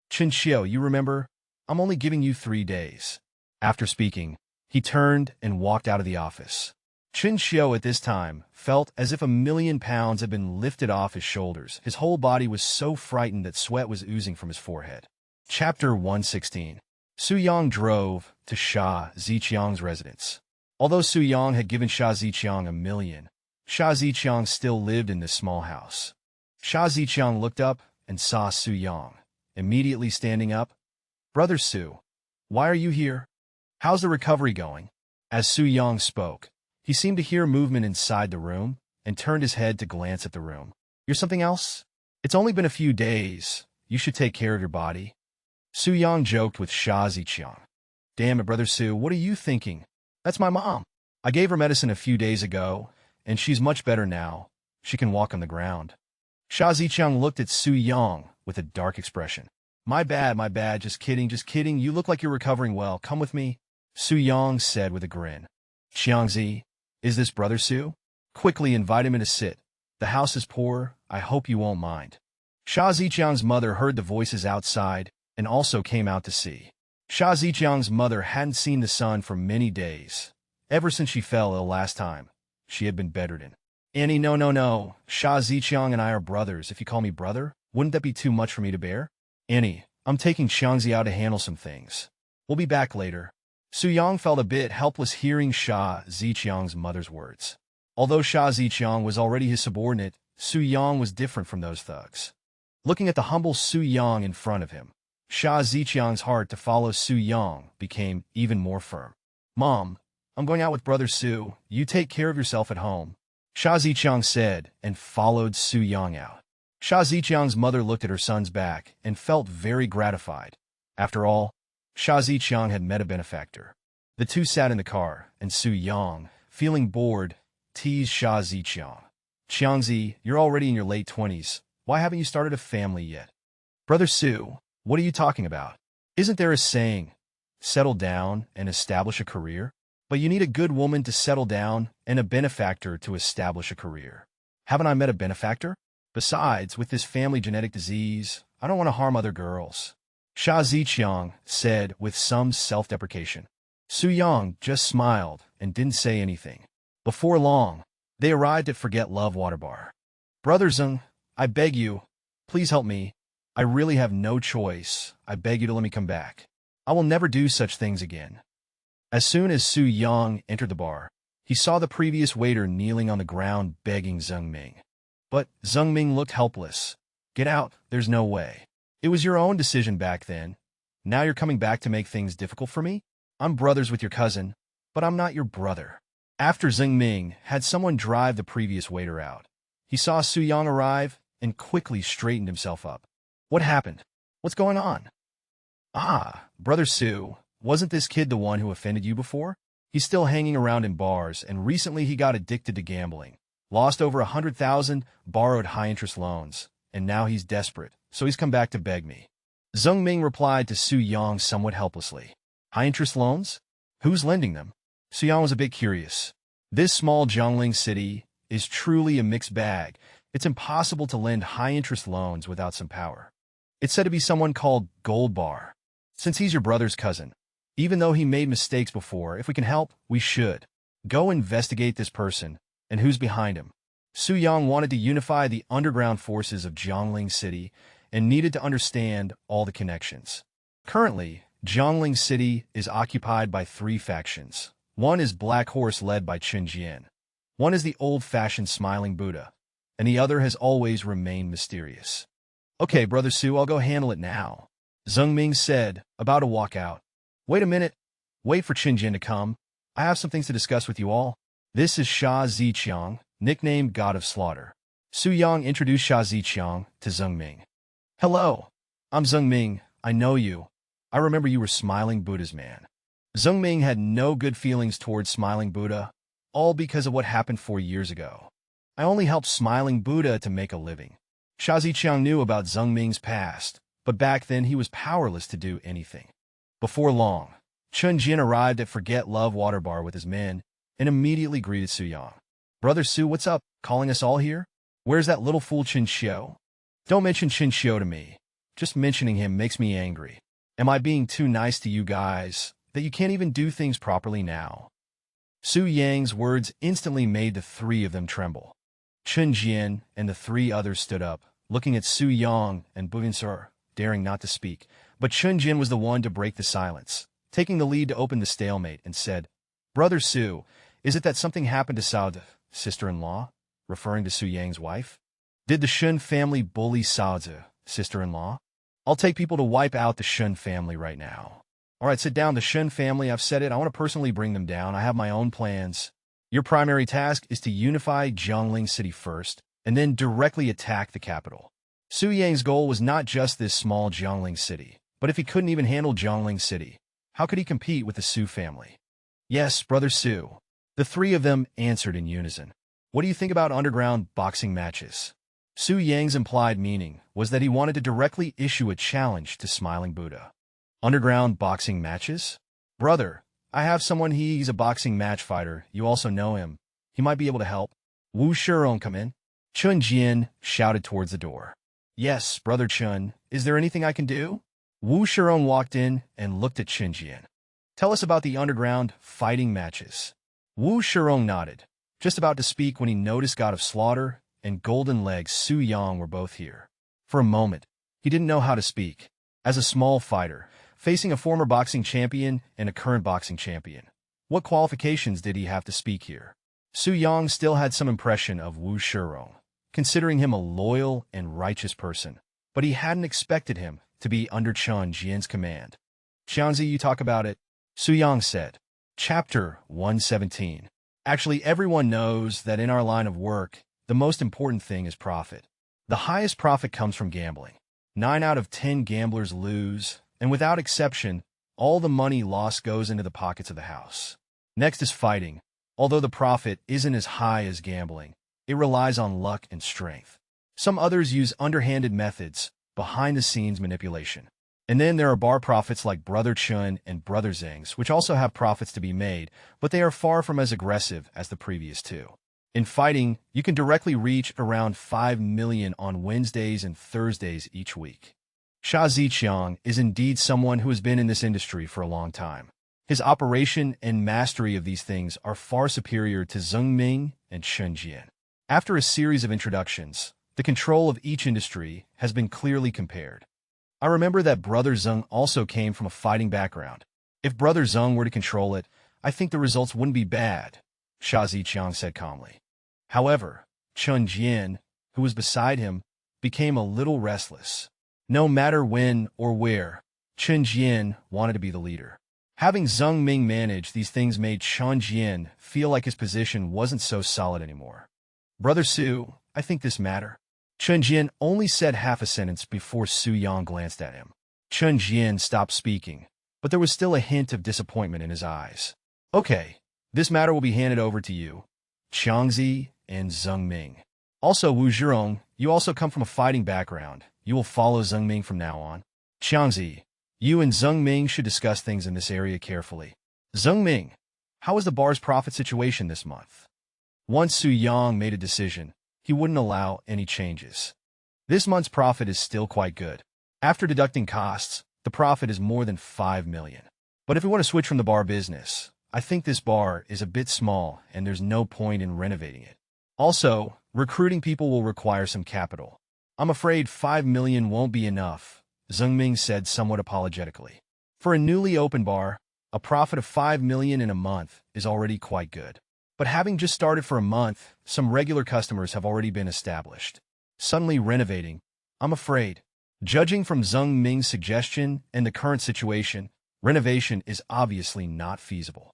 Chun Xiu, you remember? I'm only giving you 3 days. After speaking, he turned and walked out of the office. Chun Xiu at this time felt as if £1 million had been lifted off his shoulders. His whole body was so frightened that sweat was oozing from his forehead. Chapter 116. Su Yang drove to Sha Ziqiang's residence. Although Su Yang had given Sha Ziqiang $1 million, Sha Ziqiang still lived in this small house. Sha Ziqiang looked up and saw Su Yang, immediately standing up. Brother Su, why are you here? How's the recovery going? As Su Yang spoke, he seemed to hear movement inside the room and turned his head to glance at the room. You're something else? It's only been a few days. You should take care of your body. Su Yang joked with Sha Ziqiang. Damn it, Brother Su, what are you thinking? That's my mom. I gave her medicine a few days ago, and she's much better now. She can walk on the ground. Sha Ziqiang looked at Su Yang with a dark expression. My bad, just kidding. You look like you're recovering well. Come with me. Su Yang said with a grin. Xiangzi, is this Brother Su? Quickly invite him in to sit. The house is poor. I hope you won't mind. Sha Ziqiang's mother heard the voices outside and also came out to see. Sha Ziqiang's mother hadn't seen the son for many days. Ever since she fell ill last time, she had been bedridden. Annie, no. Sha Ziqiang and I are brothers. If you call me brother, wouldn't that be too much for me to bear? Annie, I'm taking Xiangzi out to handle some things. We'll be back later. Su Yang felt a bit helpless hearing Sha Ziqiang's mother's words. Although Sha Ziqiang was already his subordinate, Su Yang was different from those thugs. Looking at the humble Su Yang in front of him, Sha Ziqiang's heart to follow Su Yang became even more firm. Mom, I'm going out with Brother Su. You take care of yourself at home. Sha Ziqiang said and followed Su Yang out. Sha Ziqiang's mother looked at her son's back and felt very gratified. After all, Sha Ziqiang had met a benefactor. The two sat in the car, and Su Yang, feeling bored, teased Sha Ziqiang. Xiangzi, you're already in your late 20s. Why haven't you started a family yet? Brother Su, what are you talking about? Isn't there a saying, settle down and establish a career? But you need a good woman to settle down and a benefactor to establish a career. Haven't I met a benefactor? Besides, with this family genetic disease, I don't want to harm other girls. Sha Ziqiang said with some self-deprecation. Su Yang just smiled and didn't say anything. Before long, they arrived at Forget Love Water Bar. Brother Zeng, I beg you, please help me. I really have no choice. I beg you to let me come back. I will never do such things again. As soon as Su Yang entered the bar, he saw the previous waiter kneeling on the ground begging Zheng Ming. But Zheng Ming looked helpless. Get out, there's no way. It was your own decision back then. Now you're coming back to make things difficult for me? I'm brothers with your cousin, but I'm not your brother. After Zheng Ming had someone drive the previous waiter out, he saw Su Yang arrive and quickly straightened himself up. What happened? What's going on? Ah, Brother Su, wasn't this kid the one who offended you before? He's still hanging around in bars, and recently he got addicted to gambling. Lost over 100,000, borrowed high-interest loans, and now he's desperate, so he's come back to beg me. Zheng Ming replied to Su Yang somewhat helplessly. High-interest loans? Who's lending them? Su Yang was a bit curious. This small Jiangling city is truly a mixed bag. It's impossible to lend high-interest loans without some power. It's said to be someone called Gold Bar. Since he's your brother's cousin, even though he made mistakes before, if we can help, we should. Go investigate this person and who's behind him. Su Yang wanted to unify the underground forces of Jiangling City and needed to understand all the connections. Currently, Jiangling City is occupied by 3 factions. One is Black Horse led by Chen Jian. One is the old-fashioned Smiling Buddha, and the other has always remained mysterious. Okay, Brother Su, I'll go handle it now, Zheng Ming said, about to walk out. Wait a minute. Wait for Chen Jian to come. I have some things to discuss with you all. This is Sha Ziqiang, nicknamed God of Slaughter. Su Yang introduced Sha Ziqiang to Zheng Ming. Hello. I'm Zheng Ming. I know you. I remember you were Smiling Buddha's man. Zheng Ming had no good feelings towards Smiling Buddha, all because of what happened 4 years ago. I only helped Smiling Buddha to make a living. Sha Ziqiang knew about Zheng Ming's past, but back then he was powerless to do anything. Before long, Chen Jian arrived at Forget Love Water Bar with his men and immediately greeted Su Yang. Brother Su, what's up? Calling us all here? Where's that little fool Chen Xiu? Don't mention Chen Xiu to me. Just mentioning him makes me angry. Am I being too nice to you guys, that you can't even do things properly now? Su Yang's words instantly made the 3 of them tremble. Chen Jian and the 3 others stood up, looking at Su Yang and Billionaire, daring not to speak. But Chen Jian was the one to break the silence, taking the lead to open the stalemate, and said, Brother Su, is it that something happened to Sao's sister-in-law, referring to Su Yang's wife? Did the Shen family bully Sao's sister-in-law? I'll take people to wipe out the Shen family right now. All right, sit down. The Shen family, I've said it. I want to personally bring them down. I have my own plans. Your primary task is to unify Jiangling City first, and then directly attack the capital. Su Yang's goal was not just this small Jiangling City, but if he couldn't even handle Jiangling City, how could he compete with the Su family? Yes, Brother Su. The 3 of them answered in unison. What do you think about underground boxing matches? Su Yang's implied meaning was that he wanted to directly issue a challenge to Smiling Buddha. Underground boxing matches? Brother, I have someone, he's a boxing match fighter. You also know him. He might be able to help. Wu Shirong, come in. Chen Jian shouted towards the door. Yes, Brother Chen, is there anything I can do? Wu Shirong walked in and looked at Chen Jian. Tell us about the underground fighting matches. Wu Shirong nodded, just about to speak when he noticed God of Slaughter and Golden Legs Su Yang were both here. For a moment, he didn't know how to speak. As a small fighter, facing a former boxing champion and a current boxing champion, what qualifications did he have to speak here? Su Yang still had some impression of Wu Shirong, considering him a loyal and righteous person, but he hadn't expected him to be under Chen Jian's command. Xiangzi, you talk about it, Su Yang said. Chapter 117. Actually, everyone knows that in our line of work, the most important thing is profit. The highest profit comes from gambling. 9 out of 10 gamblers lose, and without exception, all the money lost goes into the pockets of the house. Next is fighting. Although the profit isn't as high as gambling, it relies on luck and strength. Some others use underhanded methods, behind-the-scenes manipulation. And then there are bar profits like Brother Chen and Brother Zheng's, which also have profits to be made, but they are far from as aggressive as the previous 2. In fighting, you can directly reach around 5 million on Wednesdays and Thursdays each week. Sha Ziqiang is indeed someone who has been in this industry for a long time. His operation and mastery of these things are far superior to Zheng Ming and Chen Jian. After a series of introductions, The control of each industry has been clearly compared. I remember that Brother Zeng also came from a fighting background. If Brother Zeng were to control it, I think the results wouldn't be bad, Sha Ziqiang said calmly. However, Chen Jian, who was beside him, became a little restless. No matter when or where, Chen Jian wanted to be the leader. Having Zeng Ming manage these things made Chen Jian feel like his position wasn't so solid anymore. Brother Su, I think this matter. Chen Jian only said half a sentence before Su Yang glanced at him. Chen Jian stopped speaking, but there was still a hint of disappointment in his eyes. Okay, this matter will be handed over to you, Qiangzi and Zeng Ming. Also, Wu Zhirong, you also come from a fighting background. You will follow Zeng Ming from now on. Qiangzi, you and Zeng Ming should discuss things in this area carefully. Zeng Ming, how is the bar's profit situation this month? Once Su Yang made a decision, he wouldn't allow any changes. This month's profit is still quite good. After deducting costs, the profit is more than 5 million. But if we want to switch from the bar business, I think this bar is a bit small and there's no point in renovating it. Also, recruiting people will require some capital. I'm afraid 5 million won't be enough, Zeng Ming said somewhat apologetically. For a newly opened bar, a profit of 5 million in a month is already quite good. But having just started for a month, some regular customers have already been established. Suddenly renovating, I'm afraid. Judging from Zeng Ming's suggestion and the current situation, renovation is obviously not feasible.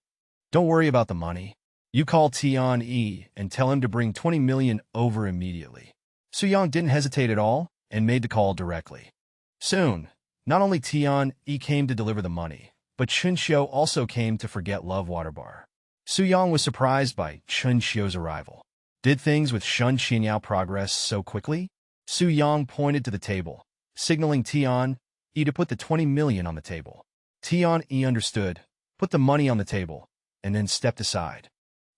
Don't worry about the money. You call Tian-Yi and tell him to bring 20 million over immediately. Su Yang didn't hesitate at all and made the call directly. Soon, not only Tian-Yi came to deliver the money, but Chen Xiu also came to forget Love Water Bar. Su Yang was surprised by Chen Xiu's arrival. Did things with Shen Qinyao progress so quickly? Su Yang pointed to the table, signaling Tian-Yi to put the 20 million on the table. Tian-Yi understood, put the money on the table, and then stepped aside.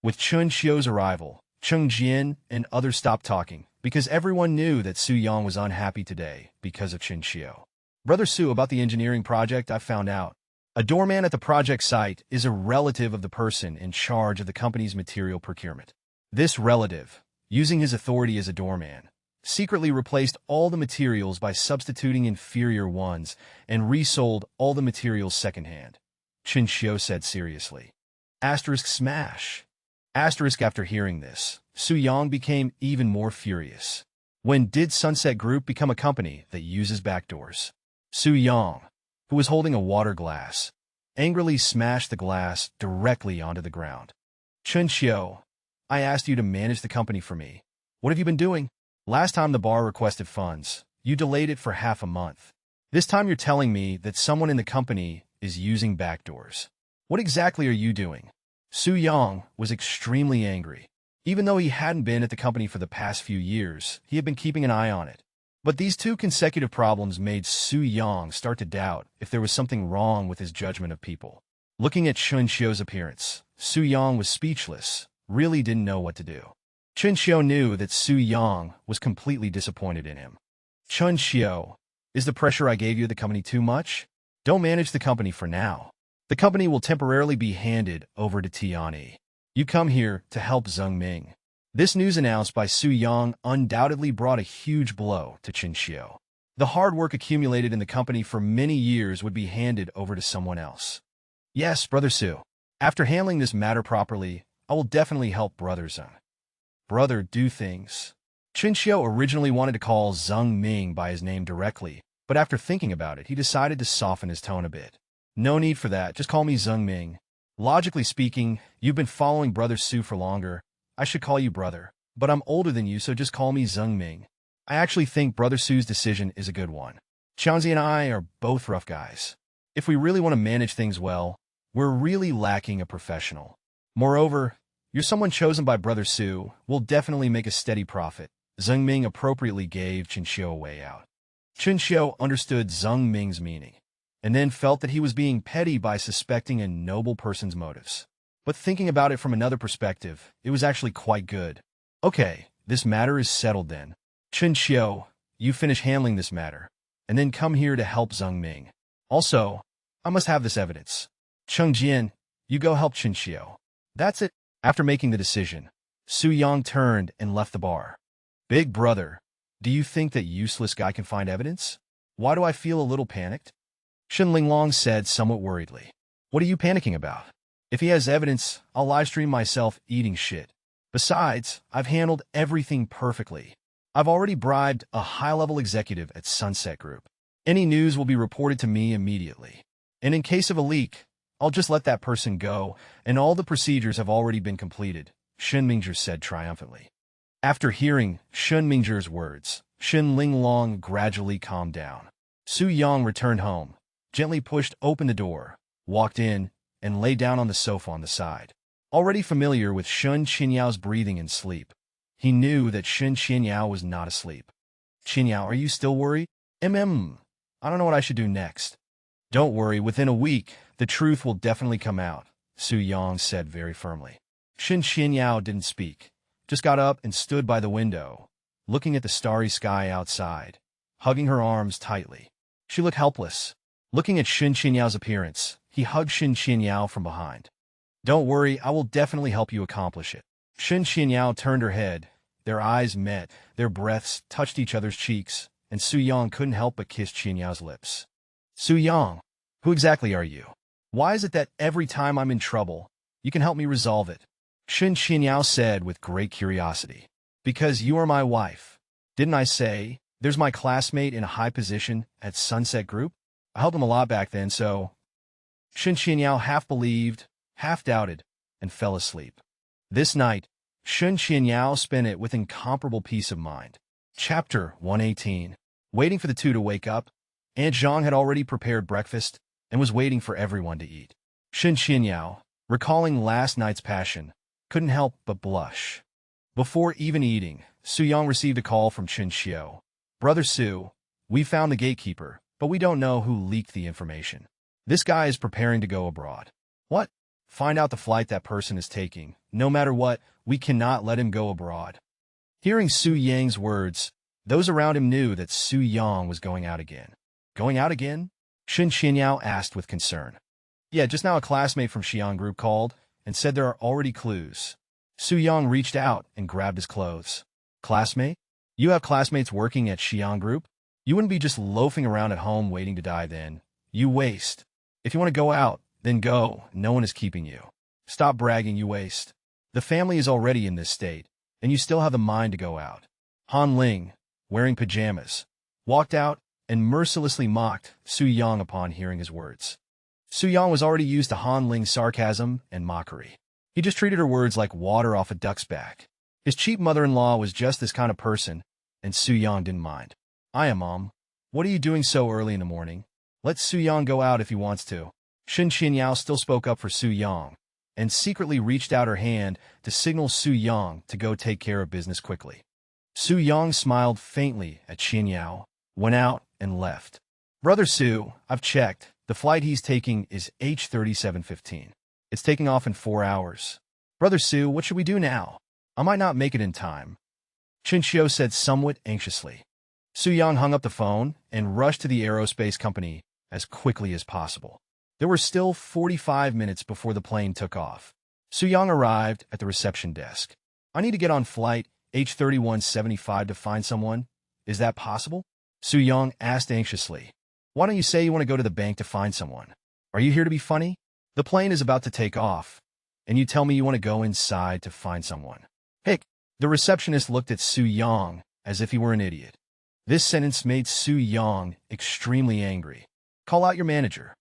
With Chen Xiu's arrival, Cheng Jian and others stopped talking because everyone knew that Su Yang was unhappy today because of Chen Xiu. Brother Su, about the engineering project, I found out. A doorman at the project site is a relative of the person in charge of the company's material procurement. This relative, using his authority as a doorman, secretly replaced all the materials by substituting inferior ones and resold all the materials secondhand, Chen Xiu said seriously. Asterisk smash. Asterisk. After hearing this, Su Yang became even more furious. When did Sunset Group become a company that uses backdoors? Su Yang, who was holding a water glass, angrily smashed the glass directly onto the ground. Chen Xiu, I asked you to manage the company for me. What have you been doing? Last time the bar requested funds, you delayed it for half a month. This time you're telling me that someone in the company is using backdoors. What exactly are you doing? Su Yang was extremely angry. Even though he hadn't been at the company for the past few years, he had been keeping an eye on it. But these two consecutive problems made Su Yang start to doubt if there was something wrong with his judgment of people. Looking at Chen Xiu's appearance, Su Yang was speechless, really didn't know what to do. Chen Xiu knew that Su Yang was completely disappointed in him. Chen Xiu, is the pressure I gave you the company too much? Don't manage the company for now. The company will temporarily be handed over to Tian-Yi. You come here to help Zeng Ming. This news announced by Su Yang undoubtedly brought a huge blow to Chen Xiu. The hard work accumulated in the company for many years would be handed over to someone else. Yes, Brother Su. After handling this matter properly, I will definitely help Brother Zeng. Brother, do things. Chen Xiu originally wanted to call Zeng Ming by his name directly, but after thinking about it, he decided to soften his tone a bit. No need for that, just call me Zeng Ming. Logically speaking, you've been following Brother Su for longer. I should call you brother, but I'm older than you, so just call me Zeng Ming. I actually think Brother Su's decision is a good one. Qiangzi and I are both rough guys. If we really want to manage things well, we're really lacking a professional. Moreover, you're someone chosen by Brother Su, will definitely make a steady profit. Zeng Ming appropriately gave Chen Xiu a way out. Chen Xiu understood Zeng Ming's meaning, and then felt that he was being petty by suspecting a noble person's motives. But thinking about it from another perspective, it was actually quite good. Okay, this matter is settled then. Chen Xiu, you finish handling this matter, and then come here to help Zeng Ming. Also, I must have this evidence. Cheng Jian, you go help Chen Xiu. That's it. After making the decision, Su Yang turned and left the bar. Big brother, Do you think that useless guy can find evidence? Why do I feel a little panicked? Shen Linglong said somewhat worriedly. What are you panicking about? If he has evidence, I'll livestream myself eating shit. Besides, I've handled everything perfectly. I've already bribed a high-level executive at Sunset Group. Any news will be reported to me immediately. And in case of a leak, I'll just let that person go, and all the procedures have already been completed, Shen Mingzhi said triumphantly. After hearing Shen Mingzhi's words, Shen Linglong gradually calmed down. Su Yang returned home, gently pushed open the door, walked in, and lay down on the sofa on the side. Already familiar with Shen Qinyao's breathing and sleep, he knew that Shen Qinyao was not asleep. Qinyao, are you still worried? I don't know what I should do next. Don't worry, within a week, the truth will definitely come out, Su Yang said very firmly. Shen Qinyao didn't speak, just got up and stood by the window, looking at the starry sky outside, hugging her arms tightly. She looked helpless. Looking at Shen Qinyao's appearance, he hugged Shen Qinyao from behind. Don't worry, I will definitely help you accomplish it. Shen Qinyao turned her head. Their eyes met, their breaths touched each other's cheeks, and Su Yang couldn't help but kiss Qinyao's lips. Su Yang, who exactly are you? Why is it that every time I'm in trouble, you can help me resolve it? Shen Qinyao said with great curiosity. Because you are my wife. Didn't I say, there's my classmate in a high position at Sunset Group? I helped him a lot back then, so... Shen Qinyao half believed, half doubted, and fell asleep. This night, Shen Qinyao spent it with incomparable peace of mind. Chapter 118. Waiting for the two to wake up, Aunt Zhang had already prepared breakfast and was waiting for everyone to eat. Shen Qinyao, recalling last night's passion, couldn't help but blush. Before even eating, Su Yang received a call from Chen Xiu. Brother Su, we found the gatekeeper, but we don't know who leaked the information. This guy is preparing to go abroad. What? Find out the flight that person is taking. No matter what, we cannot let him go abroad. Hearing Su Yang's words, those around him knew that Su Yang was going out again. Going out again? Shen Qinyao asked with concern. Yeah, just now a classmate from Xi'an Group called and said there are already clues. Su Yang reached out and grabbed his clothes. Classmate? You have classmates working at Xi'an Group? You wouldn't be just loafing around at home waiting to die then. You waste. If you want to go out, then go. No one is keeping you. Stop bragging, you waste. The family is already in this state, and you still have the mind to go out. Han Ling, wearing pajamas, walked out and mercilessly mocked Su Yang upon hearing his words. Su Yang was already used to Han Ling's sarcasm and mockery. He just treated her words like water off a duck's back. His cheap mother-in-law was just this kind of person, and Su Yang didn't mind. Mom. What are you doing so early in the morning? Let Su Yang go out if he wants to. Shen Qinyao still spoke up for Su Yang, and secretly reached out her hand to signal Su Yang to go take care of business quickly. Su Yang smiled faintly at Qinyao, went out, and left. Brother Su, I've checked. The flight he's taking is H3715. It's taking off in 4 hours. Brother Su, what should we do now? I might not make it in time. Chen Xiu said somewhat anxiously. Su Yang hung up the phone and rushed to the aerospace company as quickly as possible. There were still 45 minutes before the plane took off. Su Yang arrived at the reception desk. I need to get on flight H3175 to find someone. Is that possible? Su Yang asked anxiously. Why don't you say you want to go to the bank to find someone? Are you here to be funny? The plane is about to take off, and you tell me you want to go inside to find someone. Hick! The receptionist looked at Su Yang as if he were an idiot. This sentence made Su Yang extremely angry. Call out your manager.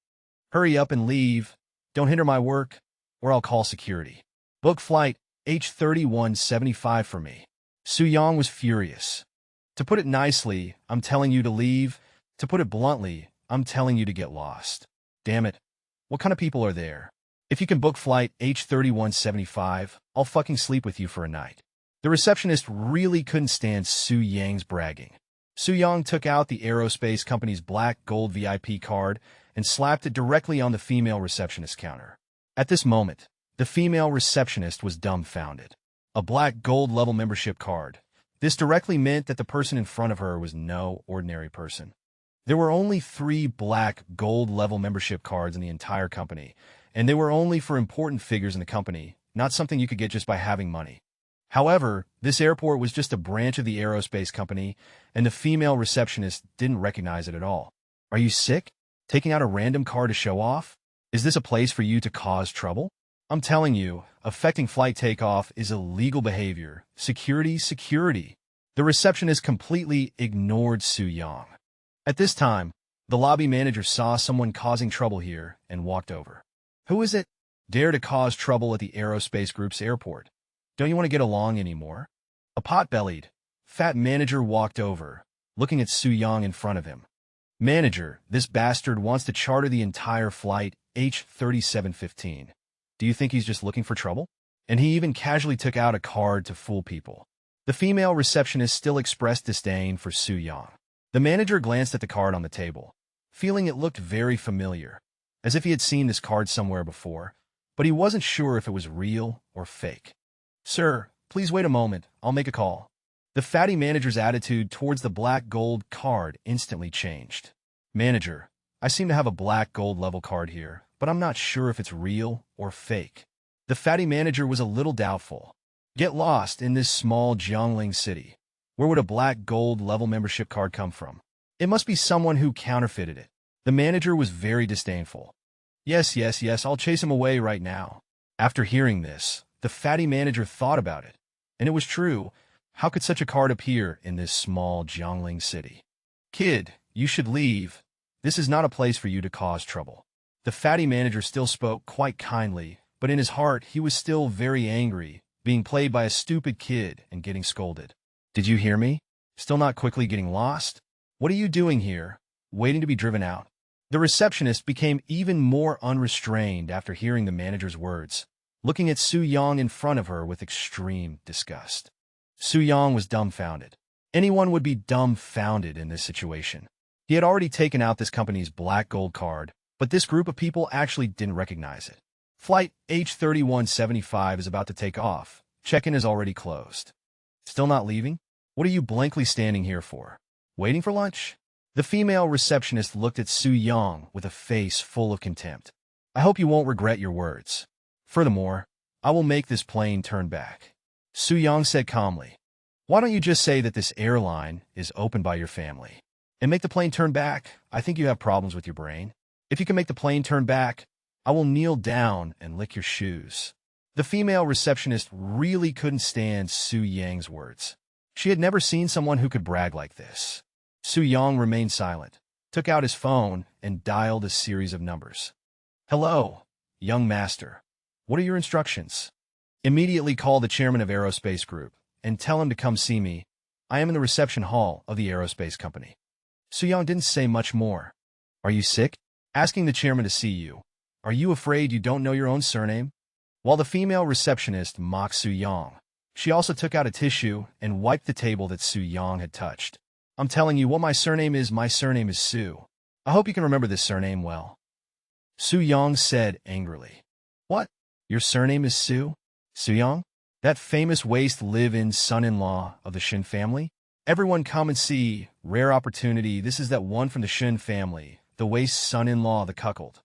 Hurry up and leave. Don't hinder my work, or I'll call security. Book flight H3175 for me. Su Yang was furious. To put it nicely, I'm telling you to leave. To put it bluntly, I'm telling you to get lost. Damn it. What kind of people are there? If you can book flight H3175, I'll fucking sleep with you for a night. The receptionist really couldn't stand Su Yang's bragging. Su Yang took out the aerospace company's black gold VIP card and slapped it directly on the female receptionist's counter. At this moment, the female receptionist was dumbfounded. A black gold level membership card. This directly meant that the person in front of her was no ordinary person. There were only 3 black gold level membership cards in the entire company, and they were only for important figures in the company, not something you could get just by having money. However, this airport was just a branch of the aerospace company, and the female receptionist didn't recognize it at all. Are you sick? Taking out a random car to show off? Is this a place for you to cause trouble? I'm telling you, affecting flight takeoff is illegal behavior. Security, security. The receptionist completely ignored Su-young. At this time, the lobby manager saw someone causing trouble here and walked over. Who is it? Dare to cause trouble at the aerospace group's airport. Don't you want to get along anymore? A pot-bellied, fat manager walked over, looking at Su-young in front of him. Manager, this bastard wants to charter the entire flight H3715. Do you think he's just looking for trouble? And he even casually took out a card to fool people. The female receptionist still expressed disdain for Su-young. The manager glanced at the card on the table, feeling it looked very familiar, as if he had seen this card somewhere before, but he wasn't sure if it was real or fake. Sir, please wait a moment, I'll make a call. The fatty manager's attitude towards the black gold card instantly changed. Manager, I seem to have a black gold level card here, but I'm not sure if it's real or fake. The fatty manager was a little doubtful. Get lost in this small Jiangling city. Where would a black gold level membership card come from? It must be someone who counterfeited it. The manager was very disdainful. Yes, I'll chase him away right now. After hearing this, the fatty manager thought about it. And it was true. How could such a card appear in this small Jiangling city? Kid, you should leave. This is not a place for you to cause trouble. The fatty manager still spoke quite kindly, but in his heart he was still very angry, being played by a stupid kid and getting scolded. Did you hear me? Still not quickly getting lost? What are you doing here? Waiting to be driven out? The receptionist became even more unrestrained after hearing the manager's words, looking at Su-young in front of her with extreme disgust. Su-young was dumbfounded. Anyone would be dumbfounded in this situation. He had already taken out this company's black gold card, but this group of people actually didn't recognize it. Flight H3175 is about to take off. Check-in is already closed. Still not leaving? What are you blankly standing here for? Waiting for lunch? The female receptionist looked at Su-young with a face full of contempt. I hope you won't regret your words. Furthermore, I will make this plane turn back. Su-young said calmly. Why don't you just say that this airline is owned by your family? And make the plane turn back? I think you have problems with your brain. If you can make the plane turn back, I will kneel down and lick your shoes. The female receptionist really couldn't stand Su-young's words. She had never seen someone who could brag like this. Su-young remained silent, took out his phone, and dialed a series of numbers. Hello, young master. What are your instructions? Immediately call the chairman of Aerospace Group and tell him to come see me. I am in the reception hall of the aerospace company. Su-young didn't say much more. Are you sick? Asking the chairman to see you. Are you afraid you don't know your own surname? While the female receptionist mocked Su-young, she also took out a tissue and wiped the table that Su-young had touched. I'm telling you what my surname is Su. I hope you can remember this surname well. Su-young said angrily. What? Your surname is Su? Su-young? That famous waste live-in son-in-law of the Shen family? Everyone come and see. Rare opportunity. This is that one from the Shen family, the waste son-in-law, the cuckold.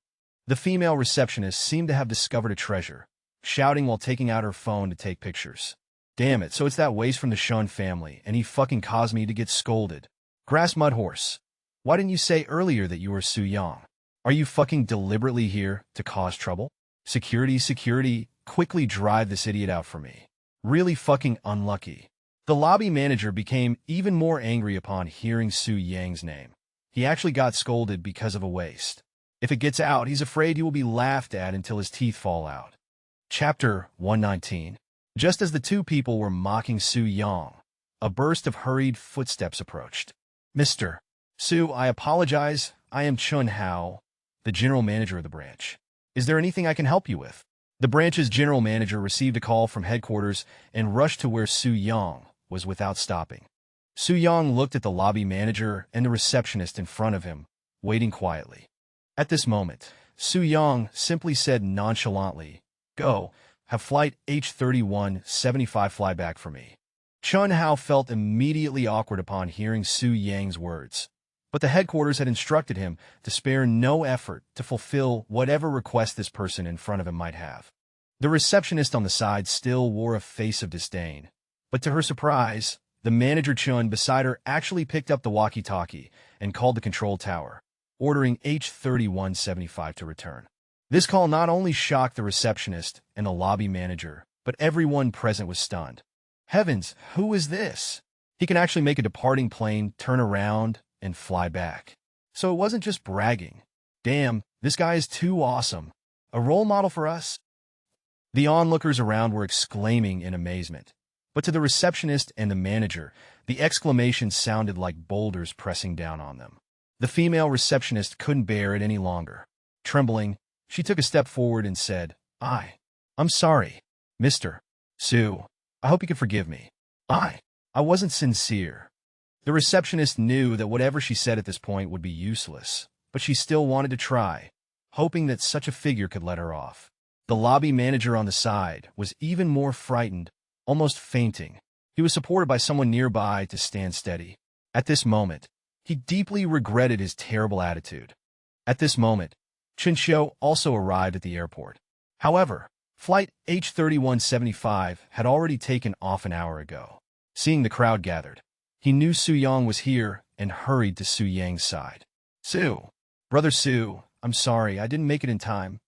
The female receptionist seemed to have discovered a treasure, shouting while taking out her phone to take pictures. Damn it, so it's that waste from the Shen family, and he fucking caused me to get scolded. Grass mud horse. Why didn't you say earlier that you were Su-young? Are you fucking deliberately here to cause trouble? Security, quickly drive this idiot out for me. Really fucking unlucky. The lobby manager became even more angry upon hearing Su-young's name. He actually got scolded because of a waste. If it gets out, he's afraid he will be laughed at until his teeth fall out. Chapter 119. Just as the two people were mocking Su-young, a burst of hurried footsteps approached. Mr. Su, I apologize. I am Chun Hao, the general manager of the branch. Is there anything I can help you with? The branch's general manager received a call from headquarters and rushed to where Su-young was without stopping. Su-young looked at the lobby manager and the receptionist in front of him, waiting quietly. At this moment, Su-young simply said nonchalantly, Go, have flight H3175 fly back for me. Chun Hao felt immediately awkward upon hearing Su-young's words, but the headquarters had instructed him to spare no effort to fulfill whatever request this person in front of him might have. The receptionist on the side still wore a face of disdain, but to her surprise, the manager Chun beside her actually picked up the walkie-talkie and called the control tower, ordering H3175 to return. This call not only shocked the receptionist and the lobby manager, but everyone present was stunned. Heavens, who is this? He can actually make a departing plane turn around and fly back. So it wasn't just bragging. Damn, this guy is too awesome. A role model for us? The onlookers around were exclaiming in amazement. But to the receptionist and the manager, the exclamations sounded like boulders pressing down on them. The female receptionist couldn't bear it any longer. Trembling, she took a step forward and said, I'm sorry, Mr. Sue. I hope you can forgive me. I wasn't sincere. The receptionist knew that whatever she said at this point would be useless, but she still wanted to try, hoping that such a figure could let her off. The lobby manager on the side was even more frightened, almost fainting. He was supported by someone nearby to stand steady. At this moment, he deeply regretted his terrible attitude. At this moment, Jingcheng also arrived at the airport. However, flight H3175 had already taken off an hour ago. Seeing the crowd gathered, he knew Su Yang was here and hurried to Su Yang's side. Su, brother Su, I'm sorry, I didn't make it in time.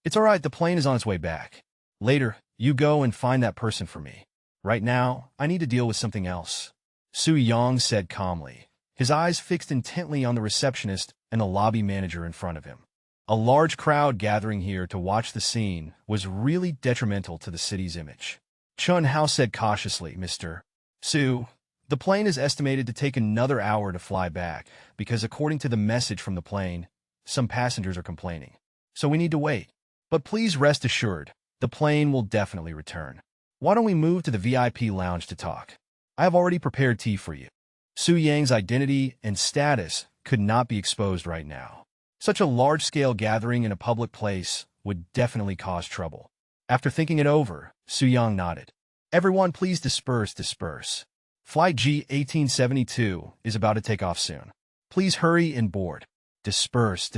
It's all right, the plane is on its way back. Later, you go and find that person for me. Right now, I need to deal with something else. Su Yang said calmly, his eyes fixed intently on the receptionist and the lobby manager in front of him. A large crowd gathering here to watch the scene was really detrimental to the city's image. Chun Hao said cautiously, Mr. Su, the plane is estimated to take another hour to fly back because according to the message from the plane, some passengers are complaining. So we need to wait. But please rest assured, the plane will definitely return. Why don't we move to the VIP lounge to talk? I have already prepared tea for you. Su Yang's identity and status could not be exposed right now. Such a large-scale gathering in a public place would definitely cause trouble. After thinking it over, Su Yang nodded. Everyone please disperse. Flight G1872 is about to take off soon. Please hurry and board. Disperse.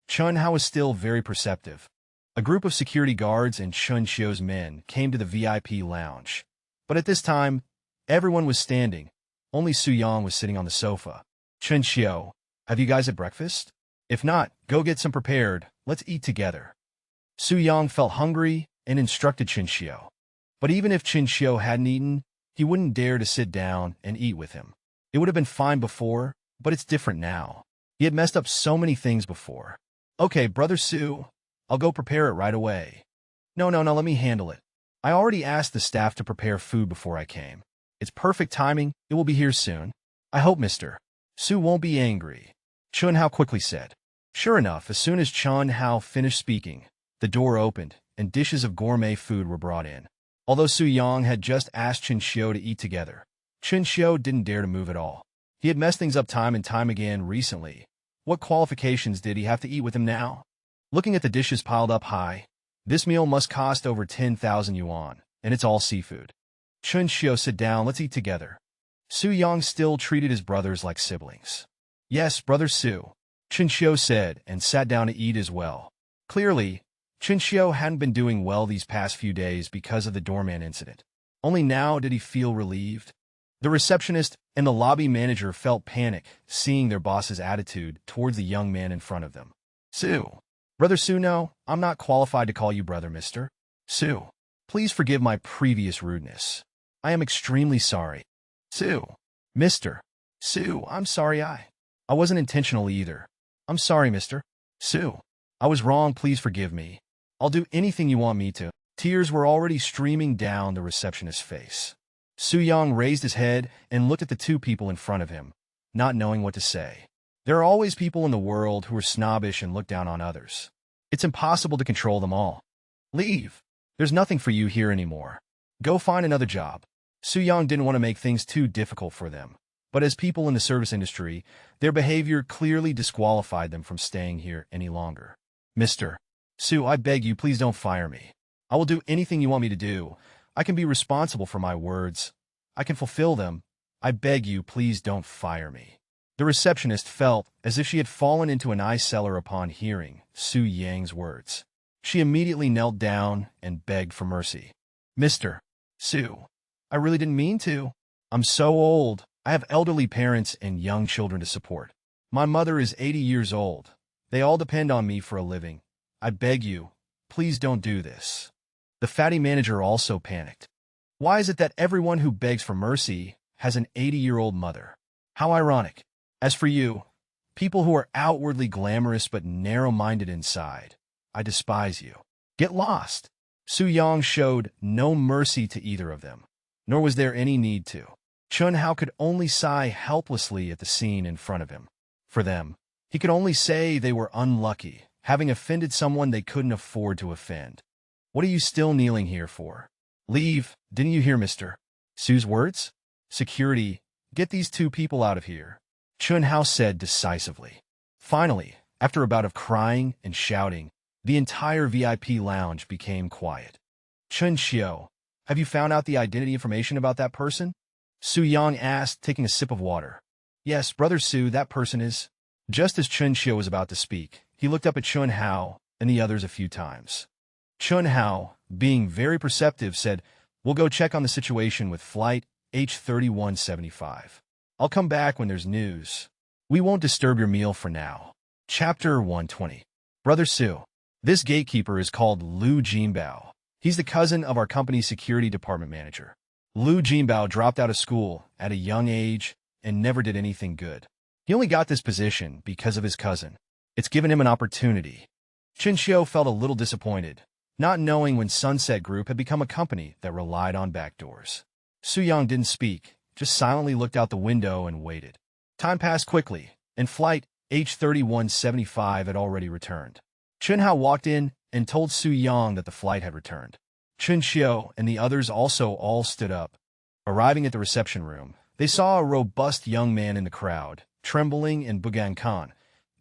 Chun Hao was still very perceptive. A group of security guards and Chun Xiu's men came to the VIP lounge. But at this time, everyone was standing. Only Su Yang was sitting on the sofa. Chun Xiu, have you guys had breakfast? If not, go get some prepared. Let's eat together. Su Yang felt hungry and instructed Chun Xiu. But even if Chun Xiu hadn't eaten, he wouldn't dare to sit down and eat with him. It would have been fine before, but it's different now. He had messed up so many things before. Okay, brother Su, I'll go prepare it right away. No, let me handle it. I already asked the staff to prepare food before I came. It's perfect timing. It will be here soon. I hope Mr. Su won't be angry. Chun Hao quickly said. Sure enough, as soon as Chun Hao finished speaking, the door opened and dishes of gourmet food were brought in. Although Su Yang had just asked Chun Xiu to eat together, Chun Xiu didn't dare to move at all. He had messed things up time and time again recently. What qualifications did he have to eat with him now? Looking at the dishes piled up high, this meal must cost over 10,000 yuan, and it's all seafood. Chun Xiu, sit down, let's eat together. Su Yang still treated his brothers like siblings. Yes, brother Su, Chun Xiu said and sat down to eat as well. Clearly, Chun Xiu hadn't been doing well these past few days because of the doorman incident. Only now did he feel relieved. The receptionist and the lobby manager felt panic seeing their boss's attitude towards the young man in front of them. Su, brother Su, no, I'm not qualified to call you brother, Mr. Su. Please forgive my previous rudeness. I am extremely sorry. Su, Mr. Su, I'm sorry I wasn't intentional either. I'm sorry, Mr. Su. I was wrong, please forgive me. I'll do anything you want me to. Tears were already streaming down the receptionist's face. Su Yang raised his head and looked at the two people in front of him, not knowing what to say. There are always people in the world who are snobbish and look down on others. It's impossible to control them all. Leave. There's nothing for you here anymore. Go find another job. Su Yang didn't want to make things too difficult for them, but as people in the service industry, their behavior clearly disqualified them from staying here any longer. Mr. Su, I beg you, please don't fire me. I will do anything you want me to do. I can be responsible for my words. I can fulfill them. I beg you, please don't fire me. The receptionist felt as if she had fallen into an eye cellar upon hearing Su Yang's words. She immediately knelt down and begged for mercy. Mr. Su, I really didn't mean to. I'm so old. I have elderly parents and young children to support. My mother is 80 years old. They all depend on me for a living. I beg you, please don't do this. The fatty manager also panicked. Why is it that everyone who begs for mercy has an 80-year-old mother? How ironic. As for you, people who are outwardly glamorous but narrow-minded inside, I despise you. Get lost. Su Yang showed no mercy to either of them, nor was there any need to. Chun Hao could only sigh helplessly at the scene in front of him. For them, he could only say they were unlucky, having offended someone they couldn't afford to offend. What are you still kneeling here for? Leave, didn't you hear Mr. Su's words? Security, get these two people out of here, Chun Hao said decisively. Finally, after a bout of crying and shouting, the entire VIP lounge became quiet. Chun Xiao, have you found out the identity information about that person? Su Yang asked, taking a sip of water. Yes, Brother Su, that person is. Just as Chun Xiao was about to speak, he looked up at Chun Hao and the others a few times. Chun Hao, being very perceptive, said, We'll go check on the situation with flight H3175. I'll come back when there's news. We won't disturb your meal for now. Chapter 120. Brother Su. This gatekeeper is called Lu Jinbao. He's the cousin of our company's security department manager. Lu Jinbao dropped out of school at a young age and never did anything good. He only got this position because of his cousin. It's given him an opportunity. Chen Xiao felt a little disappointed, not knowing when Sunset Group had become a company that relied on backdoors. Su Yang didn't speak, just silently looked out the window and waited. Time passed quickly, and flight H3175 had already returned. Chun Hao walked in and told Su Yang that the flight had returned. Chen Xiao and the others also all stood up. Arriving at the reception room, they saw a robust young man in the crowd, trembling and Bugan Khan,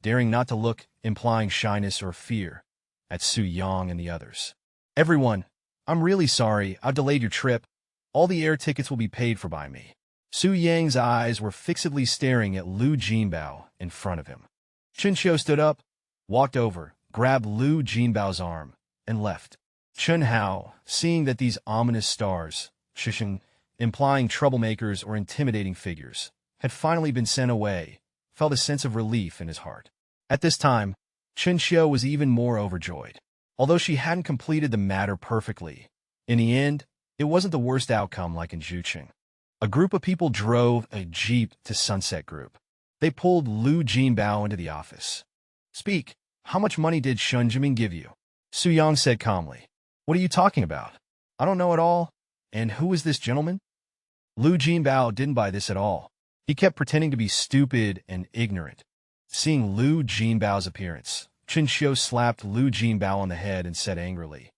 daring not to look, implying shyness or fear, at Su Yang and the others. Everyone, I'm really sorry, I've delayed your trip. All the air tickets will be paid for by me. Su Yang's eyes were fixedly staring at Lu Jinbao in front of him. Chen Xiao stood up, walked over, grabbed Lu Jinbao's arm, and left. Chun Hao, seeing that these ominous stars, Shisheng, implying troublemakers or intimidating figures, had finally been sent away, felt a sense of relief in his heart. At this time, Chen Xiao was even more overjoyed. Although she hadn't completed the matter perfectly, in the end, it wasn't the worst outcome like in Jingcheng. A group of people drove a jeep to Sunset Group. They pulled Lu Jinbao into the office. Speak, how much money did Shun Jimin give you? Su Yang said calmly. What are you talking about? I don't know at all. And who is this gentleman? Lu Jinbao didn't buy this at all. He kept pretending to be stupid and ignorant. Seeing Lu Jinbao's appearance, Chen Xiao slapped Lu Jinbao on the head and said angrily,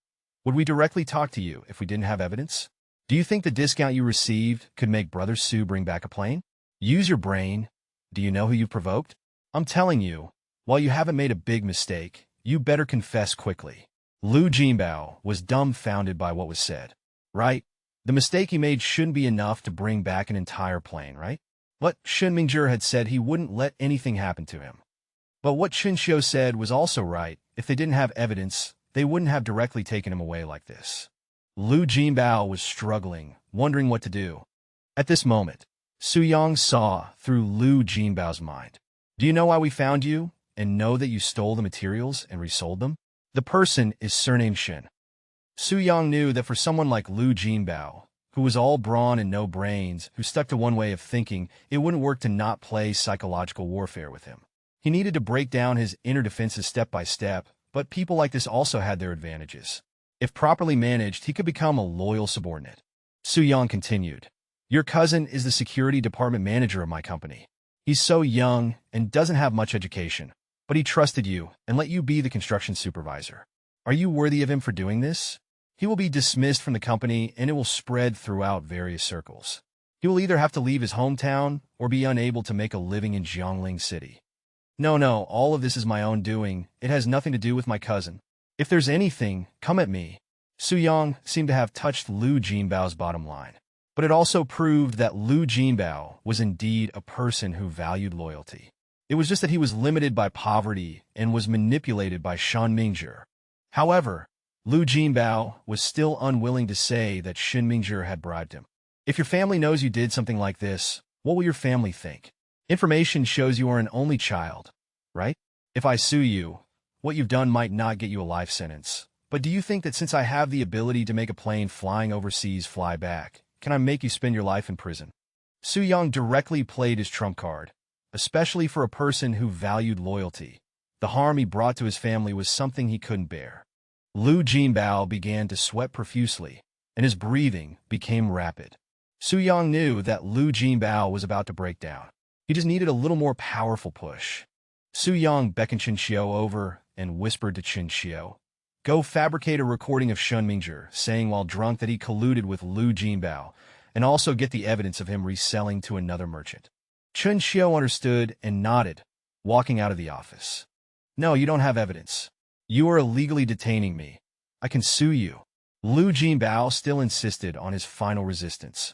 Would we directly talk to you if we didn't have evidence? Do you think the discount you received could make Brother Su bring back a plane? Use your brain. Do you know who you've provoked? I'm telling you, while you haven't made a big mistake, you better confess quickly. Lu Jinbao was dumbfounded by what was said. Right? The mistake he made shouldn't be enough to bring back an entire plane, right? But Shen Mingzhi had said he wouldn't let anything happen to him. But what Chen Xiao said was also right. If they didn't have evidence, they wouldn't have directly taken him away like this. Lu Jinbao was struggling, wondering what to do. At this moment, Su Yang saw through Lu Jinbao's mind. Do you know why we found you, and know that you stole the materials and resold them? The person is surnamed Shen. Su Yang knew that for someone like Lu Jinbao, who was all brawn and no brains, who stuck to one way of thinking, it wouldn't work to not play psychological warfare with him. He needed to break down his inner defenses step by step, but people like this also had their advantages. If properly managed, he could become a loyal subordinate. Su Yang continued, Your cousin is the security department manager of my company. He's so young and doesn't have much education, but he trusted you and let you be the construction supervisor. Are you worthy of him for doing this? He will be dismissed from the company and it will spread throughout various circles. He will either have to leave his hometown or be unable to make a living in Jiangling City. No, all of this is my own doing. It has nothing to do with my cousin. If there's anything, come at me. Su Yang seemed to have touched Lu Jinbao's bottom line. But it also proved that Lu Jinbao was indeed a person who valued loyalty. It was just that he was limited by poverty and was manipulated by Shen Mingzhi. However, Lu Jinbao was still unwilling to say that Shen Mingzhi had bribed him. If your family knows you did something like this, what will your family think? Information shows you are an only child, right? If I sue you, what you've done might not get you a life sentence. But do you think that since I have the ability to make a plane flying overseas fly back, can I make you spend your life in prison? Su Yang directly played his trump card, especially for a person who valued loyalty. The harm he brought to his family was something he couldn't bear. Lu Jinbao began to sweat profusely, and his breathing became rapid. Su Yang knew that Lu Jinbao was about to break down. He just needed a little more powerful push. Su Yang beckoned Jingcheng over and whispered to Jingcheng, "Go fabricate a recording of Shen Mingzhi saying while drunk that he colluded with Lu Jinbao, and also get the evidence of him reselling to another merchant." Jingcheng understood and nodded, walking out of the office. "No, you don't have evidence. You are illegally detaining me. I can sue you." Lu Jinbao still insisted on his final resistance.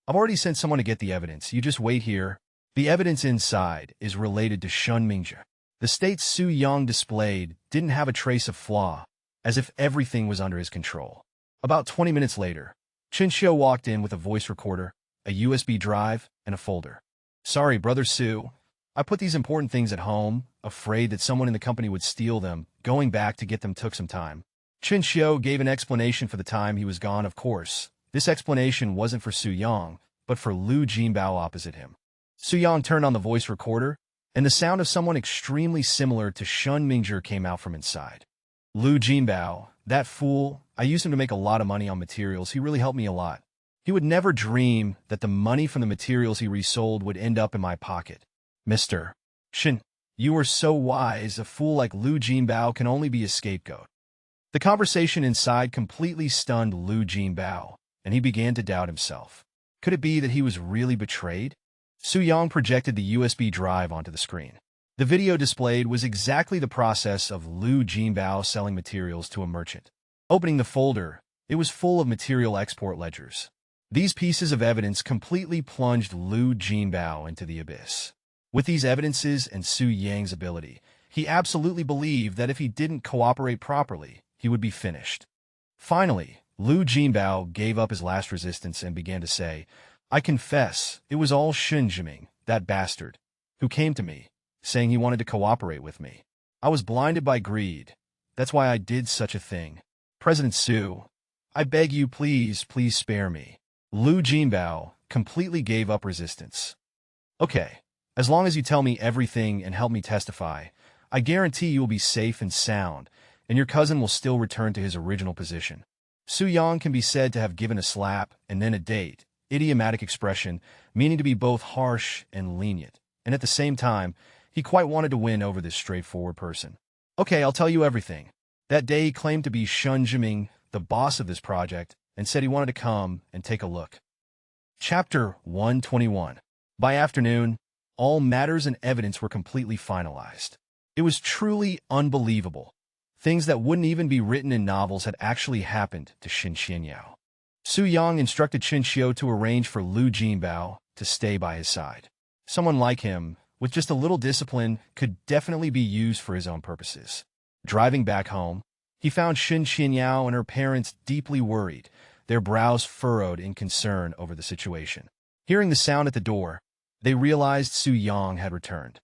"I've already sent someone to get the evidence. You just wait here. The evidence inside is related to Shen Mingzhi." The state Su Yang displayed didn't have a trace of flaw, as if everything was under his control. About 20 minutes later, Jingcheng walked in with a voice recorder, a USB drive, and a folder. "Sorry, Brother Su. I put these important things at home, afraid that someone in the company would steal them. Going back to get them took some time." Jingcheng gave an explanation for the time he was gone. Of course, this explanation wasn't for Su Yang, but for Lu Jinbao opposite him. Su Yang turned on the voice recorder, and the sound of someone extremely similar to Shen Mingzhi came out from inside. "Lu Jinbao, that fool, I used him to make a lot of money on materials. He really helped me a lot. He would never dream that the money from the materials he resold would end up in my pocket. Mr. Shen, you are so wise. A fool like Lu Jinbao can only be a scapegoat." The conversation inside completely stunned Lu Jinbao, and he began to doubt himself. Could it be that he was really betrayed? Su Yang projected the USB drive onto the screen. The video displayed was exactly the process of Lu Jinbao selling materials to a merchant. Opening the folder, it was full of material export ledgers. These pieces of evidence completely plunged Lu Jinbao into the abyss. With these evidences and Su Yang's ability, he absolutely believed that if he didn't cooperate properly, he would be finished. Finally, Lu Jinbao gave up his last resistance and began to say, "I confess, it was all Shen Jiming, that bastard, who came to me, saying he wanted to cooperate with me. I was blinded by greed. That's why I did such a thing. President Su, I beg you, please spare me." Lu Jinbao completely gave up resistance. "Okay, as long as you tell me everything and help me testify, I guarantee you will be safe and sound, and your cousin will still return to his original position." Su Yang can be said to have given a slap and then a date, idiomatic expression, meaning to be both harsh and lenient, and at the same time, he quite wanted to win over this straightforward person. "Okay, I'll tell you everything. That day he claimed to be Shen Jiming, the boss of this project, and said he wanted to come and take a look." Chapter 121. By afternoon, all matters and evidence were completely finalized. It was truly unbelievable. Things that wouldn't even be written in novels had actually happened to Jingcheng. Su Yang instructed Jingcheng to arrange for Lu Jinbao to stay by his side. Someone like him, with just a little discipline, could definitely be used for his own purposes. Driving back home, he found Jingcheng and her parents deeply worried, their brows furrowed in concern over the situation. Hearing the sound at the door, they realized Su Yang had returned.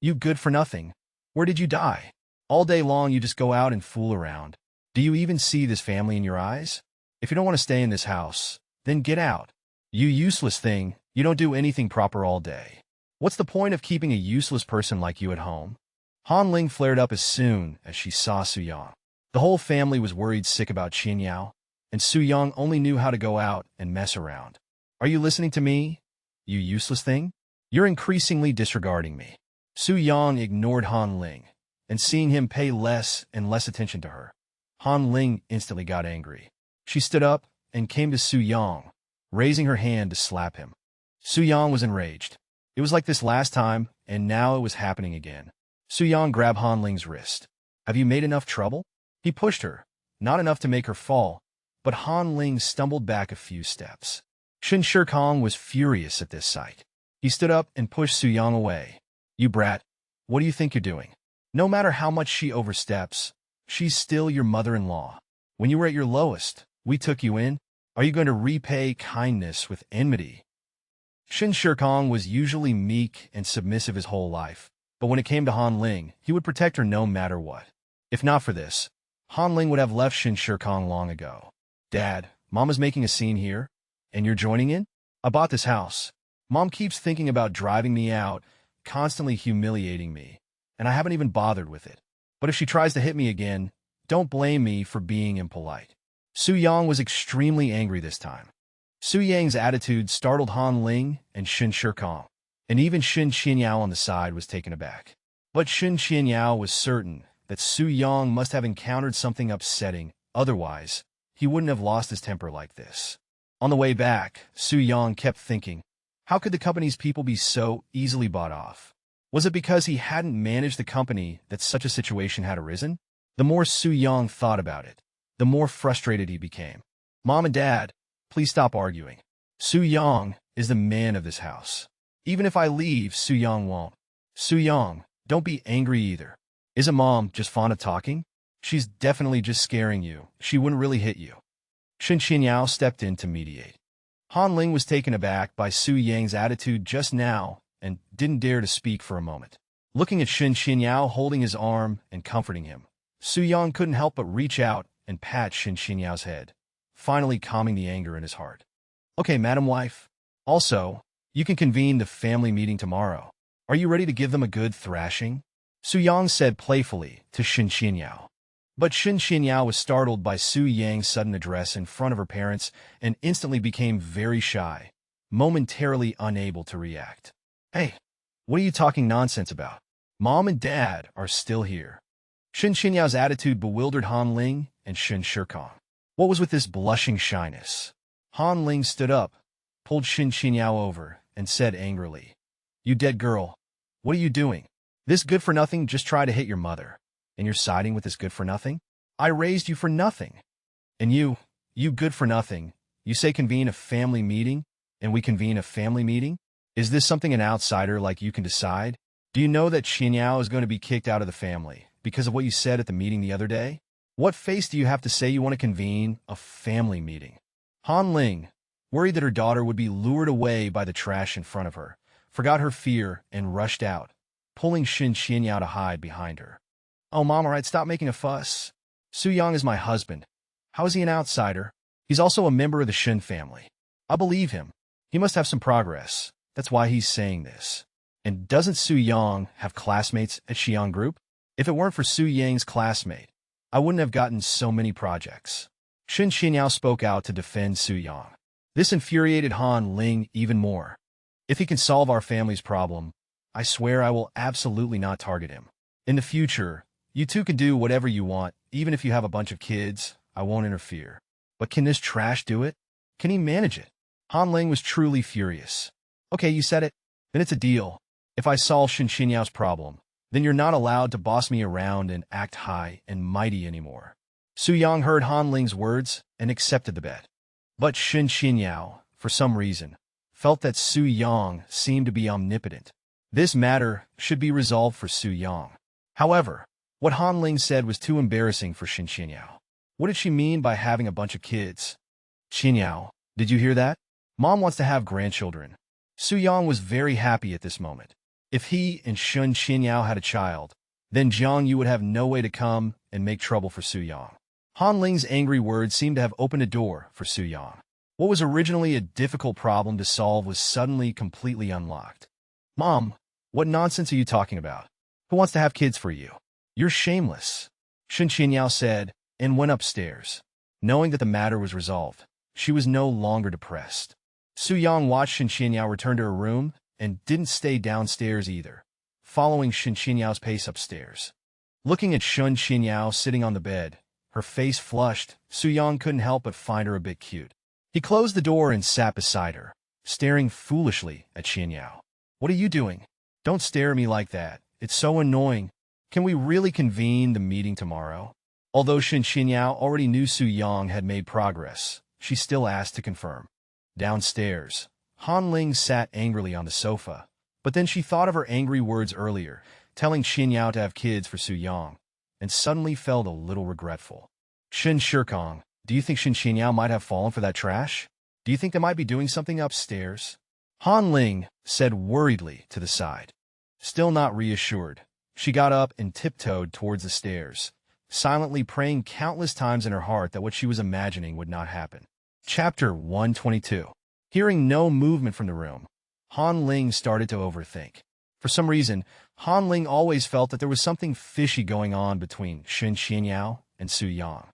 "You good for nothing. Where did you die? All day long you just go out and fool around. Do you even see this family in your eyes? If you don't want to stay in this house, then get out. You useless thing, you don't do anything proper all day. What's the point of keeping a useless person like you at home?" Han Ling flared up as soon as she saw Su Yang. The whole family was worried sick about Qin Yao, and Su Yang only knew how to go out and mess around. "Are you listening to me? You useless thing? You're increasingly disregarding me." Su Yang ignored Han Ling, and seeing him pay less and less attention to her, Han Ling instantly got angry. She stood up and came to Su Yang, raising her hand to slap him. Su Yang was enraged. It was like this last time, and now it was happening again. Su Yang grabbed Han Ling's wrist. "Have you made enough trouble?" He pushed her, not enough to make her fall, but Han Ling stumbled back a few steps. Shen Shikong was furious at this sight. He stood up and pushed Su Yang away. "You brat, what do you think you're doing?" No matter how much she oversteps, She's still your mother-in-law. When you were at your lowest, we took you in. Are you going to repay kindness with enmity? Shen Shikong was usually meek and submissive his whole life, but when it came to Han Ling, he would protect her no matter what. If not for this, Han Ling would have left Shen Shikong long ago. Dad, Mama's making a scene here, and you're joining in? I bought this house. Mom keeps thinking about driving me out, constantly humiliating me, and I haven't even bothered with it. But if she tries to hit me again, don't blame me for being impolite. Su Yang was extremely angry this time. Su Yang's attitude startled Han Ling and Shen Shikong, and even Shen Qianyao on the side was taken aback. But Shen Qianyao was certain that Su Yang must have encountered something upsetting, otherwise, he wouldn't have lost his temper like this. On the way back, Su Yang kept thinking, how could the company's people be so easily bought off? Was it because he hadn't managed the company that such a situation had arisen? The more Su Yang thought about it, the more frustrated he became. Mom and Dad, please stop arguing. Su Yang is the man of this house. Even if I leave, Su Yang won't. Su Yang, don't be angry either. Isn't Mom just fond of talking? She's definitely just scaring you. She wouldn't really hit you. Shen Qianyao stepped in to mediate. Han Ling was taken aback by Su Yang's attitude just now and didn't dare to speak for a moment. Looking at Shen Qianyao holding his arm and comforting him, Su Yang couldn't help but reach out and pat Shen Qianyao's head, finally calming the anger in his heart. Okay, Madam Wife. Also, you can convene the family meeting tomorrow. Are you ready to give them a good thrashing? Su Yang said playfully to Shen Qianyao. But Shen Qianyao was startled by Su Yang's sudden address in front of her parents and instantly became very shy, momentarily unable to react. Hey, what are you talking nonsense about? Mom and Dad are still here. Shen Qianyao's attitude bewildered Han Ling and Shen Shikong. What was with this blushing shyness? Han Ling stood up, pulled Shen Qianyao over, and said angrily, You dead girl, what are you doing? This good-for-nothing just tried to hit your mother. And you're siding with this good-for-nothing? I raised you for nothing. And you good-for-nothing, you say convene a family meeting, and we convene a family meeting? Is this something an outsider like you can decide? Do you know that Qianyao is going to be kicked out of the family because of what you said at the meeting the other day? What face do you have to say you want to convene a family meeting? Han Ling, worried that her daughter would be lured away by the trash in front of her, forgot her fear and rushed out, pulling Shen Qianyao to hide behind her. Oh, Mom, all right, stop making a fuss. Su Yang is my husband. How is he an outsider? He's also a member of the Shen family. I believe him. He must have some progress. That's why he's saying this. And doesn't Su Yang have classmates at Xi'an Group? If it weren't for Su Yang's classmate, I wouldn't have gotten so many projects. Shen Qianyao spoke out to defend Su Yang. This infuriated Han Ling even more. If he can solve our family's problem, I swear I will absolutely not target him. In the future, you two can do whatever you want, even if you have a bunch of kids. I won't interfere. But can this trash do it? Can he manage it? Han Ling was truly furious. Okay, you said it. Then it's a deal. If I solve Shen Qianyao's problem, then you're not allowed to boss me around and act high and mighty anymore. Su Yang heard Han Ling's words and accepted the bet. But Shen Qianyao, for some reason, felt that Su Yang seemed to be omnipotent. This matter should be resolved for Su Yang. However, what Han Ling said was too embarrassing for Shen Qianyao. What did she mean by having a bunch of kids? Qianyao, did you hear that? Mom wants to have grandchildren. Su Yang was very happy at this moment. If he and Shen Qianyao had a child, then Jiang Yu would have no way to come and make trouble for Su Yang. Han Ling's angry words seemed to have opened a door for Su Yang. What was originally a difficult problem to solve was suddenly completely unlocked. Mom, what nonsense are you talking about? Who wants to have kids for you? You're shameless, Shen Qianyao said, and went upstairs. Knowing that the matter was resolved, she was no longer depressed. Su Yang watched Shen Qianyao return to her room and didn't stay downstairs either, following Shen Qianyao's pace upstairs. Looking at Shen Qianyao sitting on the bed, her face flushed, Su Yang couldn't help but find her a bit cute. He closed the door and sat beside her, staring foolishly at Qianyao. What are you doing? Don't stare at me like that. It's so annoying. Can we really convene the meeting tomorrow? Although Shen Qianyao already knew Su Yang had made progress, she still asked to confirm. Downstairs, Han Ling sat angrily on the sofa, but then she thought of her angry words earlier, telling Qianyao to have kids for Su Yang. and suddenly felt a little regretful. Shen Shikong, do you think Shen Qinyao might have fallen for that trash? Do you think they might be doing something upstairs? Han Ling said worriedly to the side. Still not reassured, she got up and tiptoed towards the stairs, silently praying countless times in her heart that what she was imagining would not happen. Chapter 122. Hearing no movement from the room, Han Ling started to overthink. For some reason, Han Ling always felt that there was something fishy going on between Shen Qinyao and Su Yang.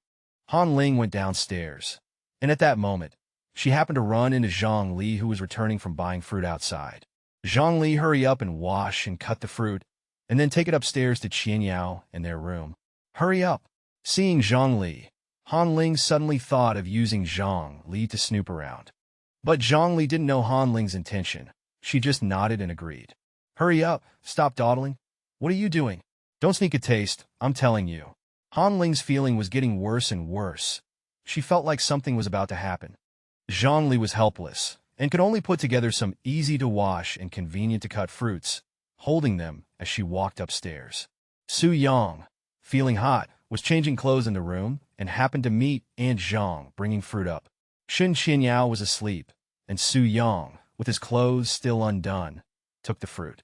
Han Ling went downstairs, and at that moment, she happened to run into Zhang Li, who was returning from buying fruit outside. Zhang Li, hurry up and wash and cut the fruit, and then take it upstairs to Qinyao and their room. Hurry up! Seeing Zhang Li, Han Ling suddenly thought of using Zhang Li to snoop around. But Zhang Li didn't know Han Ling's intention. She just nodded and agreed. Hurry up! Stop dawdling! What are you doing? Don't sneak a taste, I'm telling you. Han Ling's feeling was getting worse and worse. She felt like something was about to happen. Zhang Li was helpless, and could only put together some easy-to-wash and convenient-to-cut fruits, holding them as she walked upstairs. Su Yang, feeling hot, was changing clothes in the room and happened to meet Aunt Zhang bringing fruit up. Shen Qinyao was asleep, and Su Yang, with his clothes still undone, took the fruit.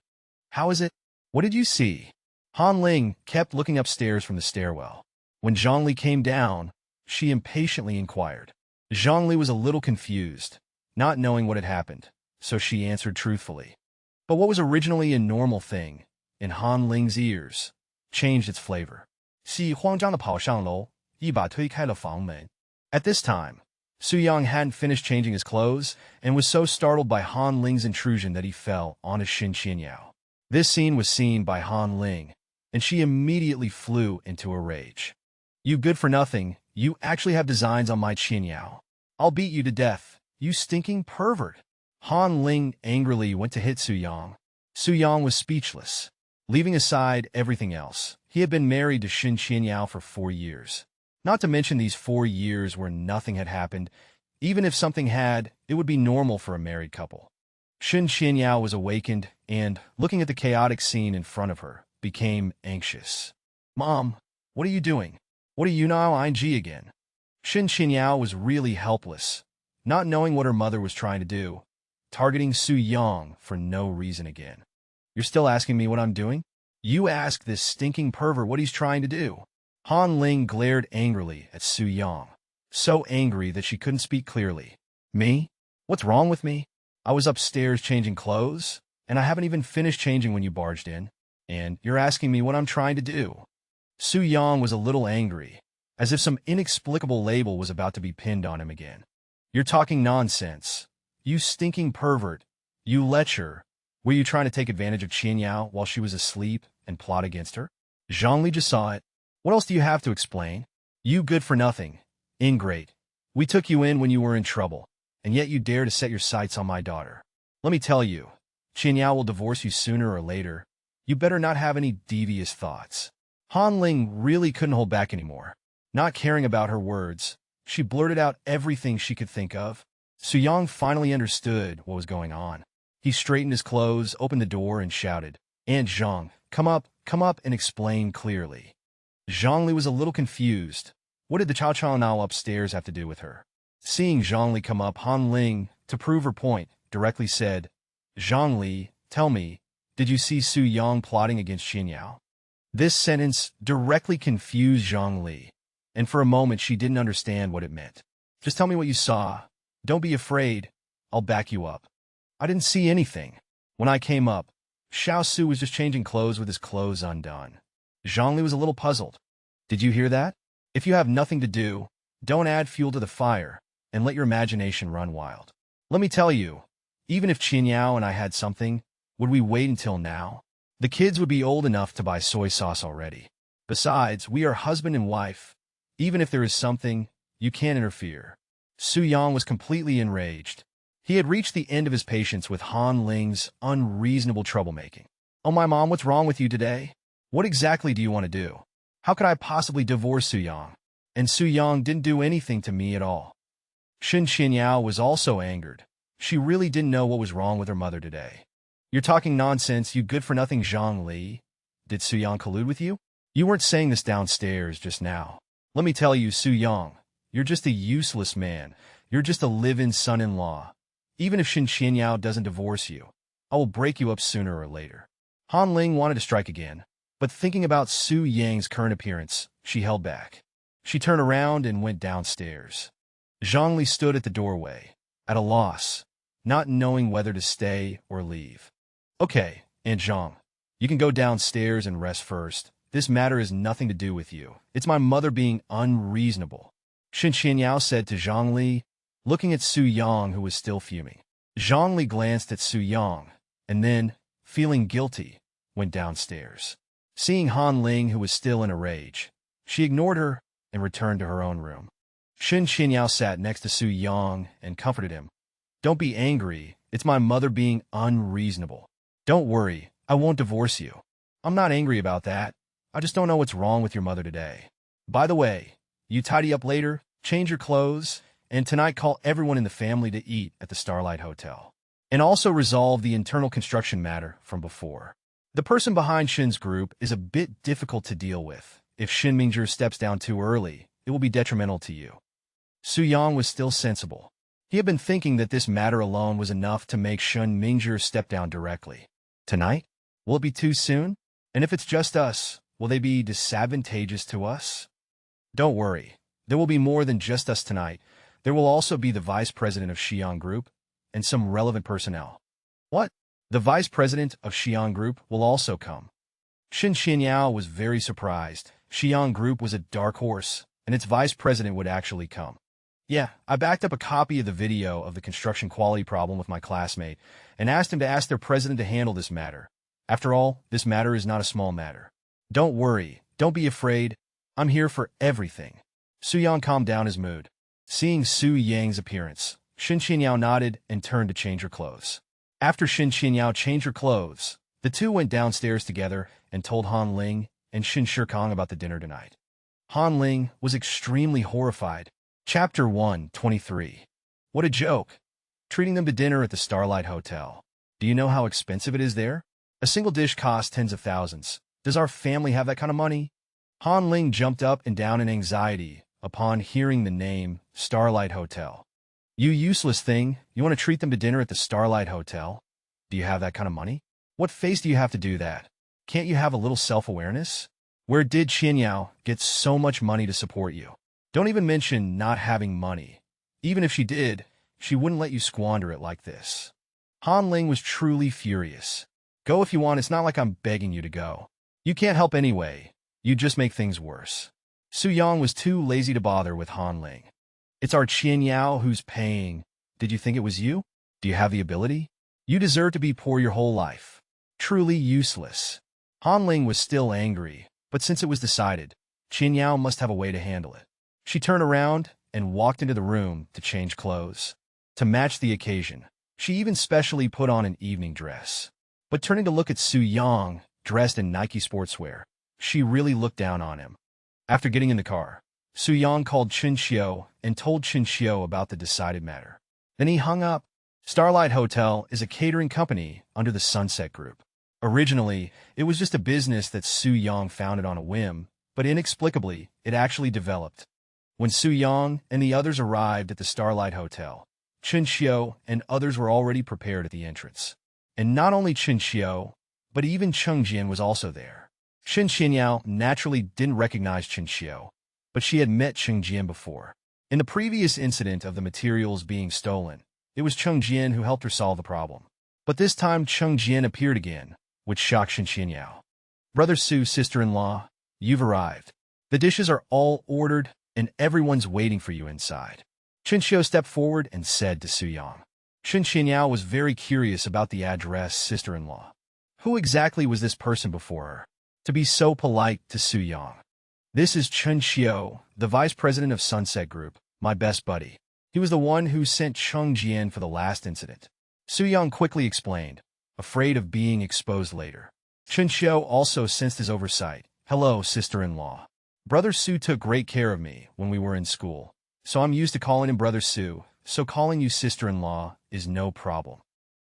How is it? What did you see? Han Ling kept looking upstairs from the stairwell. When Zhang Li came down, she impatiently inquired. Zhang Li was a little confused, not knowing what had happened, so she answered truthfully. But what was originally a normal thing, in Han Ling's ears, changed its flavor. 喜慌张地跑上楼，一把推开了房门. At this time, Su Yang hadn't finished changing his clothes and was so startled by Han Ling's intrusion that he fell onto Shen Qinyao. This scene was seen by Han Ling, and she immediately flew into a rage. You good-for-nothing, you actually have designs on my Qinyao. I'll beat you to death, you stinking pervert. Han Ling angrily went to hit Su Yang. Su Yang was speechless. Leaving aside everything else, he had been married to Shen Qinyao for 4 years. Not to mention these 4 years where nothing had happened. Even if something had, it would be normal for a married couple. Shen Qinyao was awakened and, looking at the chaotic scene in front of her, became anxious. Mom, what are you doing? What are you now ing again? Shen Qinyao was really helpless, not knowing what her mother was trying to do, targeting Su Yang for no reason again. You're still asking me what I'm doing? You ask this stinking pervert what he's trying to do. Han Ling glared angrily at Su Yang, so angry that she couldn't speak clearly. Me? What's wrong with me? I was upstairs changing clothes, and I haven't even finished changing when you barged in, and you're asking me what I'm trying to do. Su Yang was a little angry, as if some inexplicable label was about to be pinned on him again. You're talking nonsense. You stinking pervert. You lecher. Were you trying to take advantage of Qinyao while she was asleep and plot against her? Zhang Li just saw it. What else do you have to explain? You good-for-nothing. Ingrate. We took you in when you were in trouble, and yet you dare to set your sights on my daughter. Let me tell you, Qinyao will divorce you sooner or later. You better not have any devious thoughts. Han Ling really couldn't hold back anymore. Not caring about her words, she blurted out everything she could think of. Su Yang finally understood what was going on. He straightened his clothes, opened the door, and shouted, Aunt Zhang, come up and explain clearly. Zhang Li was a little confused. What did the Chao Chao now upstairs have to do with her? Seeing Zhang Li come up, Han Ling, to prove her point, directly said, Zhang Li, tell me, did you see Su Yang plotting against Qinyao? This sentence directly confused Zhang Li, and for a moment she didn't understand what it meant. Just tell me what you saw. Don't be afraid. I'll back you up. I didn't see anything. When I came up, Xiao Su was just changing clothes with his clothes undone. Zhang Li was a little puzzled. Did you hear that? If you have nothing to do, don't add fuel to the fire, and let your imagination run wild. Let me tell you, even if Qinyao and I had something, would we wait until now? The kids would be old enough to buy soy sauce already. Besides, we are husband and wife. Even if there is something, you can't interfere. Su Yang was completely enraged. He had reached the end of his patience with Han Ling's unreasonable troublemaking. Oh my mom, what's wrong with you today? What exactly do you want to do? How could I possibly divorce Su Yang? And Su Yang didn't do anything to me at all. Shen Qinyao was also angered. She really didn't know what was wrong with her mother today. You're talking nonsense, you good-for-nothing Zhang Li. Did Su Yang collude with you? You weren't saying this downstairs just now. Let me tell you, Su-young, you're just a useless man. You're just a live-in son-in-law. Even if Shen Qianyao doesn't divorce you, I will break you up sooner or later. Han Ling wanted to strike again, but thinking about Su Yang's current appearance, she held back. She turned around and went downstairs. Zhongli stood at the doorway, at a loss, not knowing whether to stay or leave. Okay, Aunt Zhang, you can go downstairs and rest first. This matter has nothing to do with you. It's my mother being unreasonable, Shen Qianyao said to Zhongli, looking at Su Yang, who was still fuming. Zhongli glanced at Su Yang, and then, feeling guilty, went downstairs. Seeing Han Ling, who was still in a rage, she ignored her and returned to her own room. Shen Qianyao sat next to Su Yang and comforted him. Don't be angry. It's my mother being unreasonable. Don't worry. I won't divorce you. I'm not angry about that. I just don't know what's wrong with your mother today. By the way, you tidy up later, change your clothes, and tonight call everyone in the family to eat at the Starlight Hotel. And also resolve the internal construction matter from before. The person behind Shen's group is a bit difficult to deal with. If Shen Mingzhi steps down too early, it will be detrimental to you. Su Yang was still sensible. He had been thinking that this matter alone was enough to make Shen Mingzhi step down directly. Tonight? Will it be too soon? And if it's just us, will they be disadvantageous to us? Don't worry. There will be more than just us tonight. There will also be the vice president of Xi'an Group and some relevant personnel. What? The vice president of Xi'an Group will also come. Shen Qianyao was very surprised. Xi'an Group was a dark horse, and its vice president would actually come. Yeah, I backed up a copy of the video of the construction quality problem with my classmate and asked him to ask their president to handle this matter. After all, this matter is not a small matter. Don't worry. Don't be afraid. I'm here for everything. Su Yang calmed down his mood. Seeing Su Yang's appearance, Shen Qianyao nodded and turned to change her clothes. After Shen Qianyao changed her clothes, the two went downstairs together and told Han Ling and Shen Shikang about the dinner tonight. Han Ling was extremely horrified. Chapter 123. What a joke. Treating them to dinner at the Starlight Hotel. Do you know how expensive it is there? A single dish costs tens of thousands. Does our family have that kind of money? Han Ling jumped up and down in anxiety upon hearing the name Starlight Hotel. You useless thing, you want to treat them to dinner at the Starlight Hotel? Do you have that kind of money? What face do you have to do that? Can't you have a little self-awareness? Where did Qianyao get so much money to support you? Don't even mention not having money. Even if she did, she wouldn't let you squander it like this. Han Ling was truly furious. Go if you want, it's not like I'm begging you to go. You can't help anyway. You just make things worse. Su Yang was too lazy to bother with Han Ling. It's our Qianyao who's paying. Did you think it was you? Do you have the ability? You deserve to be poor your whole life. Truly useless. Han Ling was still angry, but since it was decided, Qianyao must have a way to handle it. She turned around and walked into the room to change clothes. To match the occasion, she even specially put on an evening dress. But turning to look at Su Yang, dressed in Nike sportswear, she really looked down on him. After getting in the car, Su Yang called Chen Xiu and told Chen Xiu about the decided matter. Then he hung up. Starlight Hotel is a catering company under the Sunset Group. Originally, it was just a business that Su Yang founded on a whim, but inexplicably, it actually developed. When Su Yang and the others arrived at the Starlight Hotel, Chen Xiu and others were already prepared at the entrance. And not only Chen Xiu, but even Cheng Jian was also there. Shen Qianyao naturally didn't recognize Chen Xiu, but she had met Cheng Jian before. In the previous incident of the materials being stolen, it was Cheng Jian who helped her solve the problem. But this time Cheng Jian appeared again, which shocked Shen Qianyao. Brother Su, sister-in-law, you've arrived. The dishes are all ordered, and everyone's waiting for you inside. Chen Xiu stepped forward and said to Su Yang. Shen Qianyao was very curious about the address sister-in-law. Who exactly was this person before her? To be so polite to Su Yang. This is Chen Xiu, the vice president of Sunset Group, my best buddy. He was the one who sent Cheng Jian for the last incident. Su Yang quickly explained, afraid of being exposed later. Chen Xiu also sensed his oversight. Hello, sister-in-law. Brother Su took great care of me when we were in school, so I'm used to calling him Brother Su, so calling you sister-in-law is no problem.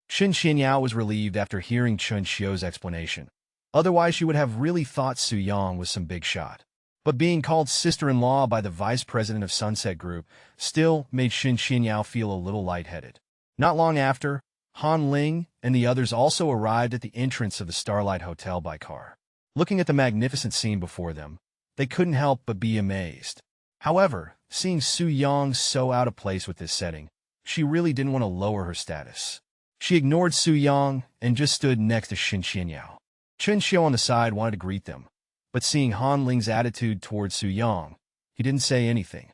Shen Qianyao was relieved after hearing Chen Xiu's explanation. Otherwise, she would have really thought Su Yang was some big shot. But being called sister-in-law by the vice president of Sunset Group still made Shen Xinyao feel a little lightheaded. Not long after, Han Ling and the others also arrived at the entrance of the Starlight Hotel by car. Looking at the magnificent scene before them, they couldn't help but be amazed. However, seeing Su Yang so out of place with this setting, she really didn't want to lower her status. She ignored Su Yang and just stood next to Shen Xinyao. Chen Xiao on the side wanted to greet them, but seeing Han Ling's attitude towards Su Yang, he didn't say anything.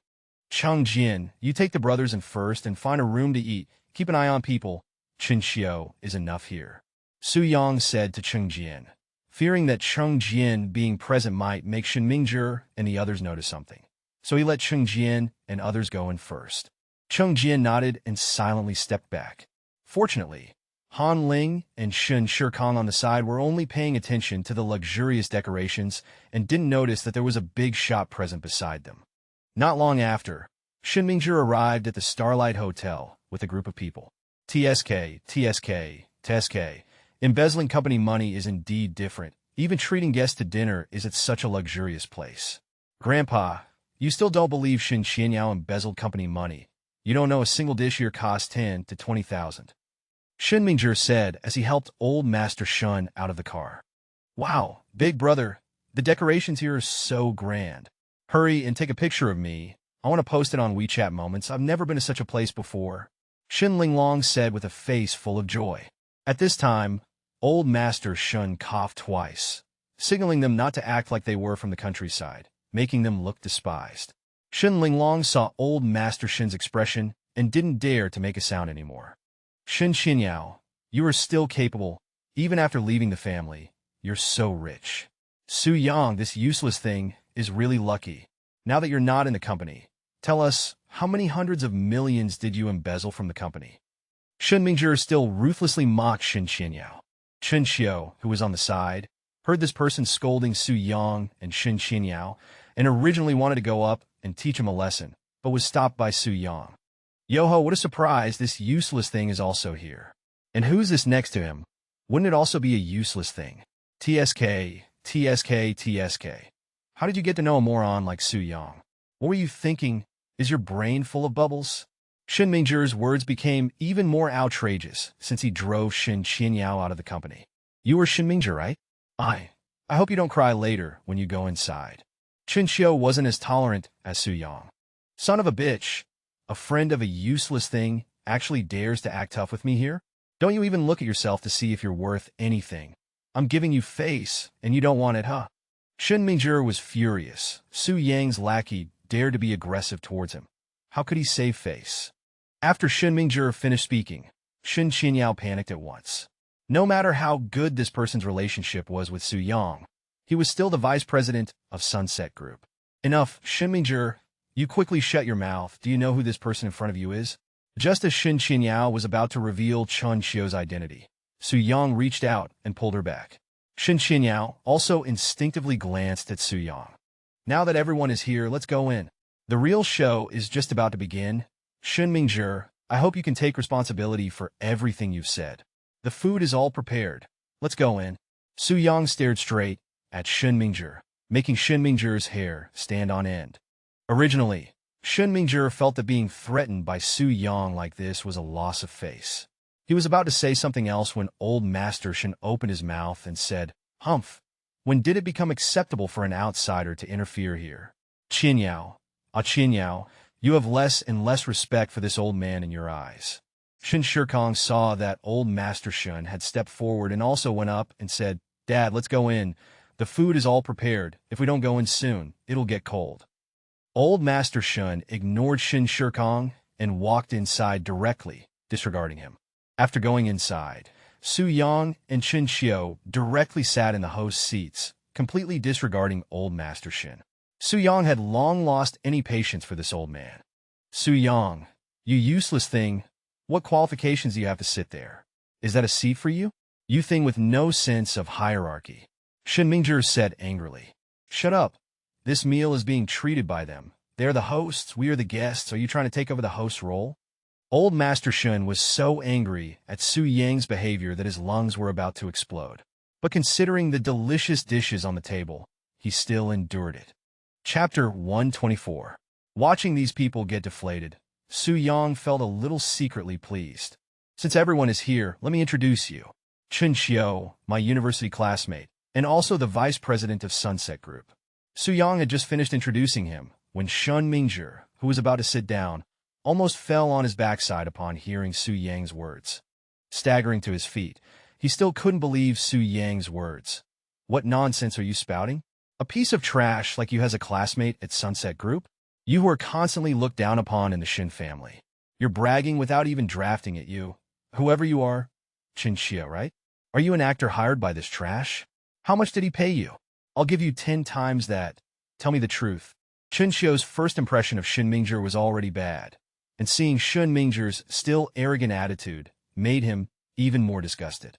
Cheng Jian, you take the brothers in first and find a room to eat. Keep an eye on people. Chen Xiao is enough here. Su Yang said to Cheng Jian, fearing that Cheng Jian being present might make Shen Mingzhi and the others notice something. So he let Cheng Jian and others go in first. Cheng Jian nodded and silently stepped back. Fortunately, Han Ling and Shen Shikong on the side were only paying attention to the luxurious decorations and didn't notice that there was a big shop present beside them. Not long after, Shen Mingzhi arrived at the Starlight Hotel with a group of people. TSK. Embezzling company money is indeed different. Even treating guests to dinner is at such a luxurious place. Grandpa, you still don't believe Shen Xianyao embezzled company money. You don't know a single dish here costs 10 to 20,000. Shen Mingzhi said as he helped old Master Shen out of the car. Wow, big brother, the decorations here are so grand. Hurry and take a picture of me. I want to post it on WeChat Moments. I've never been to such a place before. Shen Linglong said with a face full of joy. At this time, old Master Shen coughed twice, signaling them not to act like they were from the countryside, making them look despised. Shen Linglong saw old Master Shen's expression and didn't dare to make a sound anymore. Shen Xinyao, you are still capable, even after leaving the family. You're so rich. Su Yang, this useless thing, is really lucky. Now that you're not in the company, tell us, how many hundreds of millions did you embezzle from the company? Shen Mingzhi still ruthlessly mocked Shen Xinyao. Chen Xiao, who was on the side, heard this person scolding Su Yang and Shen Xinyao, and originally wanted to go up and teach him a lesson, but was stopped by Su Yang. Yo-ho, what a surprise, this useless thing is also here. And who's this next to him? Wouldn't it also be a useless thing? TSK. How did you get to know a moron like Su Yang? What were you thinking? Is your brain full of bubbles? Shen Mingzhi's words became even more outrageous since he drove Shen Xianyao out of the company. You were Shen Mingzhi, right? I hope you don't cry later when you go inside. Chen Xiao wasn't as tolerant as Su Yang. Son of a bitch. A friend of a useless thing actually dares to act tough with me here? Don't you even look at yourself to see if you're worth anything? I'm giving you face, and you don't want it, huh? Shen Mingzhi was furious. Su Yang's lackey dared to be aggressive towards him. How could he save face? After Shen Mingzhi finished speaking, Shen Xianyao panicked at once. No matter how good this person's relationship was with Su Yang, he was still the vice president of Sunset Group. Enough, Shen Mingzhi. You quickly shut your mouth. Do you know who this person in front of you is? Just as Shen Xianyao was about to reveal Chen Xiao's identity, Su Yang reached out and pulled her back. Shen Xianyao also instinctively glanced at Su Yang. Now that everyone is here, let's go in. The real show is just about to begin. Shen Mingzhi, I hope you can take responsibility for everything you've said. The food is all prepared. Let's go in. Su Yang stared straight at Shen Mingzhi, making Shen Mingzhi's hair stand on end. Originally, Shen Mingzhi felt that being threatened by Su Yang like this was a loss of face. He was about to say something else when old Master Shen opened his mouth and said, Humph, when did it become acceptable for an outsider to interfere here? Qinyao, Qinyao, you have less and less respect for this old man in your eyes. Shen Shikong saw that old Master Shen had stepped forward and also went up and said, Dad, let's go in. The food is all prepared. If we don't go in soon, it'll get cold. Old Master Shen ignored Shen Shikong and walked inside directly, disregarding him. After going inside, Su Yang and Chen Xiao directly sat in the host's seats, completely disregarding old Master Shen. Su Yang had long lost any patience for this old man. Su Yang, you useless thing, what qualifications do you have to sit there? Is that a seat for you? You thing with no sense of hierarchy. Shen Mingzhi said angrily. Shut up. This meal is being treated by them. They're the hosts, we are the guests. Are you trying to take over the host role? Old Master Shen was so angry at Su Yang's behavior that his lungs were about to explode. But considering the delicious dishes on the table, he still endured it. Chapter 124. Watching these people get deflated, Su-Yang felt a little secretly pleased. Since everyone is here, let me introduce you. Chen-Chiu, my university classmate, and also the vice president of Sunset Group. Su-Yang had just finished introducing him when Shen Mingzhi, who was about to sit down, almost fell on his backside upon hearing Su-Yang's words. Staggering to his feet, he still couldn't believe Su-Yang's words. What nonsense are you spouting? A piece of trash like you has a classmate at Sunset Group? You who are constantly looked down upon in the Shen family. You're bragging without even drafting it, you. Whoever you are. Chen-Chiu, right? Are you an actor hired by this trash? How much did he pay you? I'll give you 10 times that. Tell me the truth. Chen-Chiu's first impression of Shen Mingzhi was already bad, and seeing Shen Mingzhi's still arrogant attitude made him even more disgusted.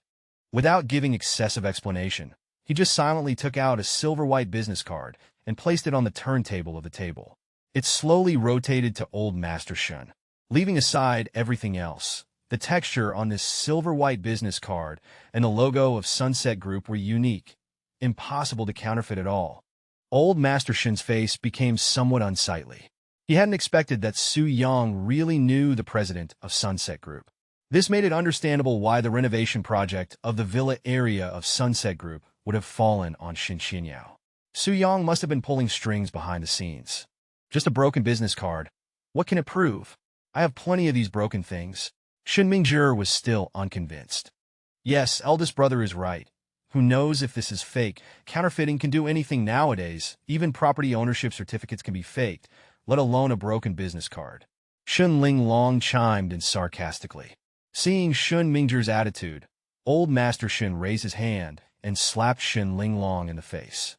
Without giving excessive explanation, he just silently took out a silver-white business card and placed it on the turntable of the table. It slowly rotated to Old Master Shen, leaving aside everything else. The texture on this silver-white business card and the logo of Sunset Group were unique, impossible to counterfeit at all. Old Master Shen's face became somewhat unsightly. He hadn't expected that Su-Yang really knew the president of Sunset Group. This made it understandable why the renovation project of the villa area of Sunset Group would have fallen on Chen-Chiu. Su-Yang must have been pulling strings behind the scenes. Just a broken business card. What can it prove? I have plenty of these broken things. Shen Mingzhi was still unconvinced. Yes, eldest brother is right. Who knows if this is fake? Counterfeiting can do anything nowadays. Even property ownership certificates can be faked, let alone a broken business card. Shen Linglong chimed in sarcastically. Seeing Shen Mingzhi's attitude, Old Master Shen raised his hand and slapped Shen Linglong in the face.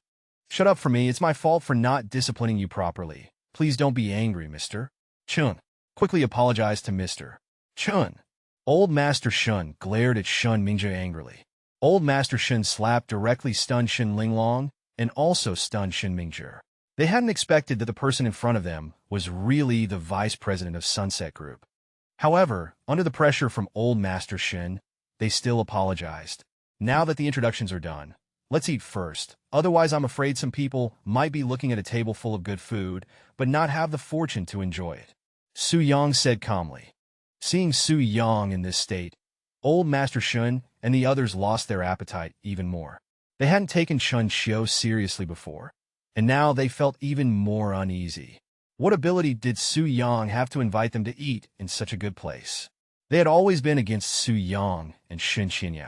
Shut up for me, it's my fault for not disciplining you properly. Please don't be angry, Mr. Chun. Quickly apologized to Mr. Chun. Old Master Shen glared at Shen Mingzhi angrily. Old Master Shen slapped directly stunned Shen Linglong and also stunned Shen Mingzhi. They hadn't expected that the person in front of them was really the vice president of Sunset Group. However, under the pressure from Old Master Shen, they still apologized. Now that the introductions are done, let's eat first. Otherwise, I'm afraid some people might be looking at a table full of good food, but not have the fortune to enjoy it. Su-Yang said calmly. Seeing Su-Yang in this state, Old Master Shen and the others lost their appetite even more. They hadn't taken Chen-Chiu seriously before, and now they felt even more uneasy. What ability did Su-Yang have to invite them to eat in such a good place? They had always been against Su-Yang and Chen-Chiu.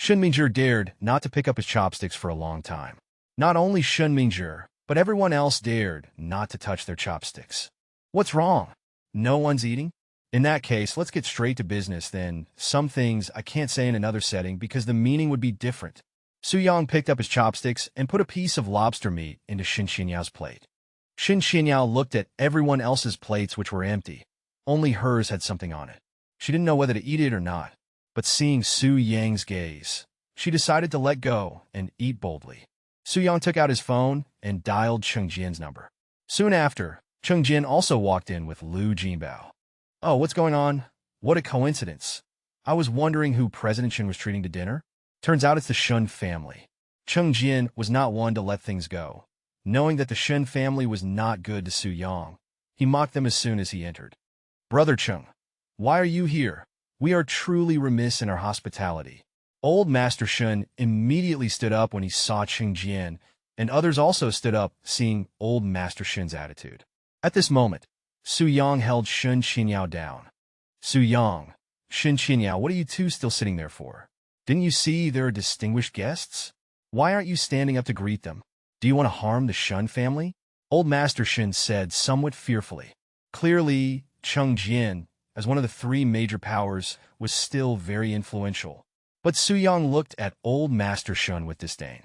Shen Mingzhi dared not to pick up his chopsticks for a long time. Not only Shen Mingzhi, but everyone else dared not to touch their chopsticks. What's wrong? No one's eating? In that case, let's get straight to business then. Some things I can't say in another setting because the meaning would be different. Su-Yang picked up his chopsticks and put a piece of lobster meat into Chen-Chiu's plate. Chen-Chiu looked at everyone else's plates which were empty. Only hers had something on it. She didn't know whether to eat it or not, but seeing Su-Yang's gaze, she decided to let go and eat boldly. Su-Yang took out his phone and dialed Cheng-Jian's number. Soon after, Cheng-Jian also walked in with Liu Jinbao. Oh, what's going on? What a coincidence. I was wondering who President Shen was treating to dinner. Turns out it's the Shen family. Cheng-Jian was not one to let things go. Knowing that the Shen family was not good to Su-Yang, he mocked them as soon as he entered. Brother Cheng, why are you here? We are truly remiss in our hospitality. Old Master Shen immediately stood up when he saw Cheng-Jian, and others also stood up seeing Old Master Shen's attitude. At this moment, Su-Yang held Chen-Chiu down. Su-Yang, Chen-Chiu, what are you two still sitting there for? Didn't you see there are distinguished guests? Why aren't you standing up to greet them? Do you want to harm the Shen family? Old Master Shen said somewhat fearfully. Clearly, Cheng-Jian, as one of the three major powers, was still very influential. But Su-Yang looked at Old Master Shen with disdain.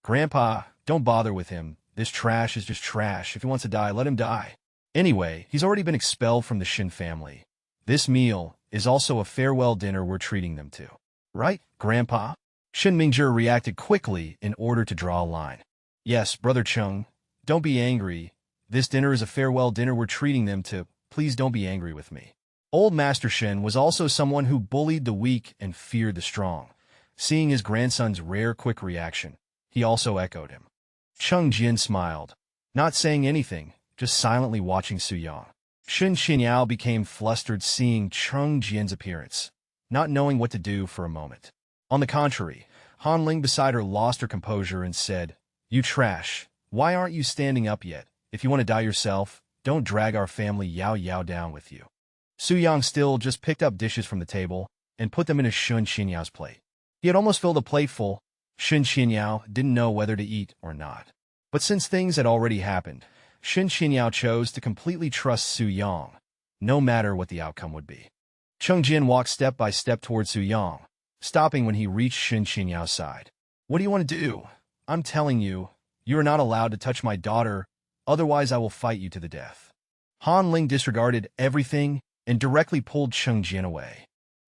Grandpa, don't bother with him. This trash is just trash. If he wants to die, let him die. Anyway, he's already been expelled from the Shen family. This meal is also a farewell dinner we're treating them to. Right, Grandpa? Shen Mingzhi reacted quickly in order to draw a line. Yes, Brother Cheng, don't be angry. This dinner is a farewell dinner we're treating them to. Please don't be angry with me. Old Master Shen was also someone who bullied the weak and feared the strong. seeing his grandson's rare quick reaction. He also echoed him. Cheng Jin smiled, not saying anything, just silently watching Su Yang. Shen Xinyao became flustered seeing Cheng Jin's appearance, not knowing what to do for a moment. On the contrary, Han Ling beside her lost her composure and said, "You trash, why aren't you standing up yet? If you want to die yourself, don't drag our family Yao Yao down with you." Su Yang still just picked up dishes from the table and put them in Shen Xinyao's plate. He had almost filled a plate full. Shen Xinyao didn't know whether to eat or not. But since things had already happened, Shen Xinyao chose to completely trust Su Yang, no matter what the outcome would be. Cheng Jin walked step by step towards Su Yang, stopping when he reached Shen Xinyao's side. "What do you want to do? I'm telling you, you are not allowed to touch my daughter, otherwise I will fight you to the death." Han Ling disregarded everything and directly pulled Cheng Jin away.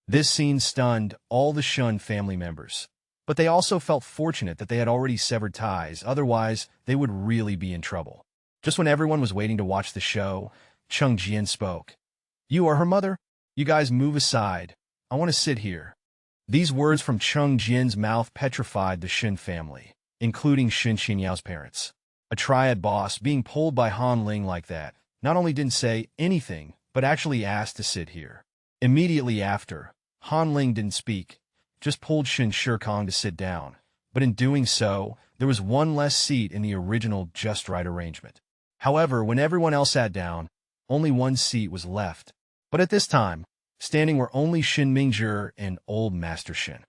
This scene stunned all the Shen family members, but they also felt fortunate that they had already severed ties, otherwise they would really be in trouble. Just when everyone was waiting to watch the show, Cheng Jin spoke. "You are her mother? You guys move aside. I want to sit here." These words from Cheng Jin's mouth petrified the Shen family, including Shen Xinyao's parents. A triad boss being pulled by Han Ling like that not only didn't say anything, but actually asked to sit here. Immediately after, Han Ling didn't speak, just pulled Shen Shikong to sit down, but in doing so, there was one less seat in the original just right arrangement. However, when everyone else sat down, only one seat was left. But at this time, standing were only Shen Mingzhi and old Master Shen.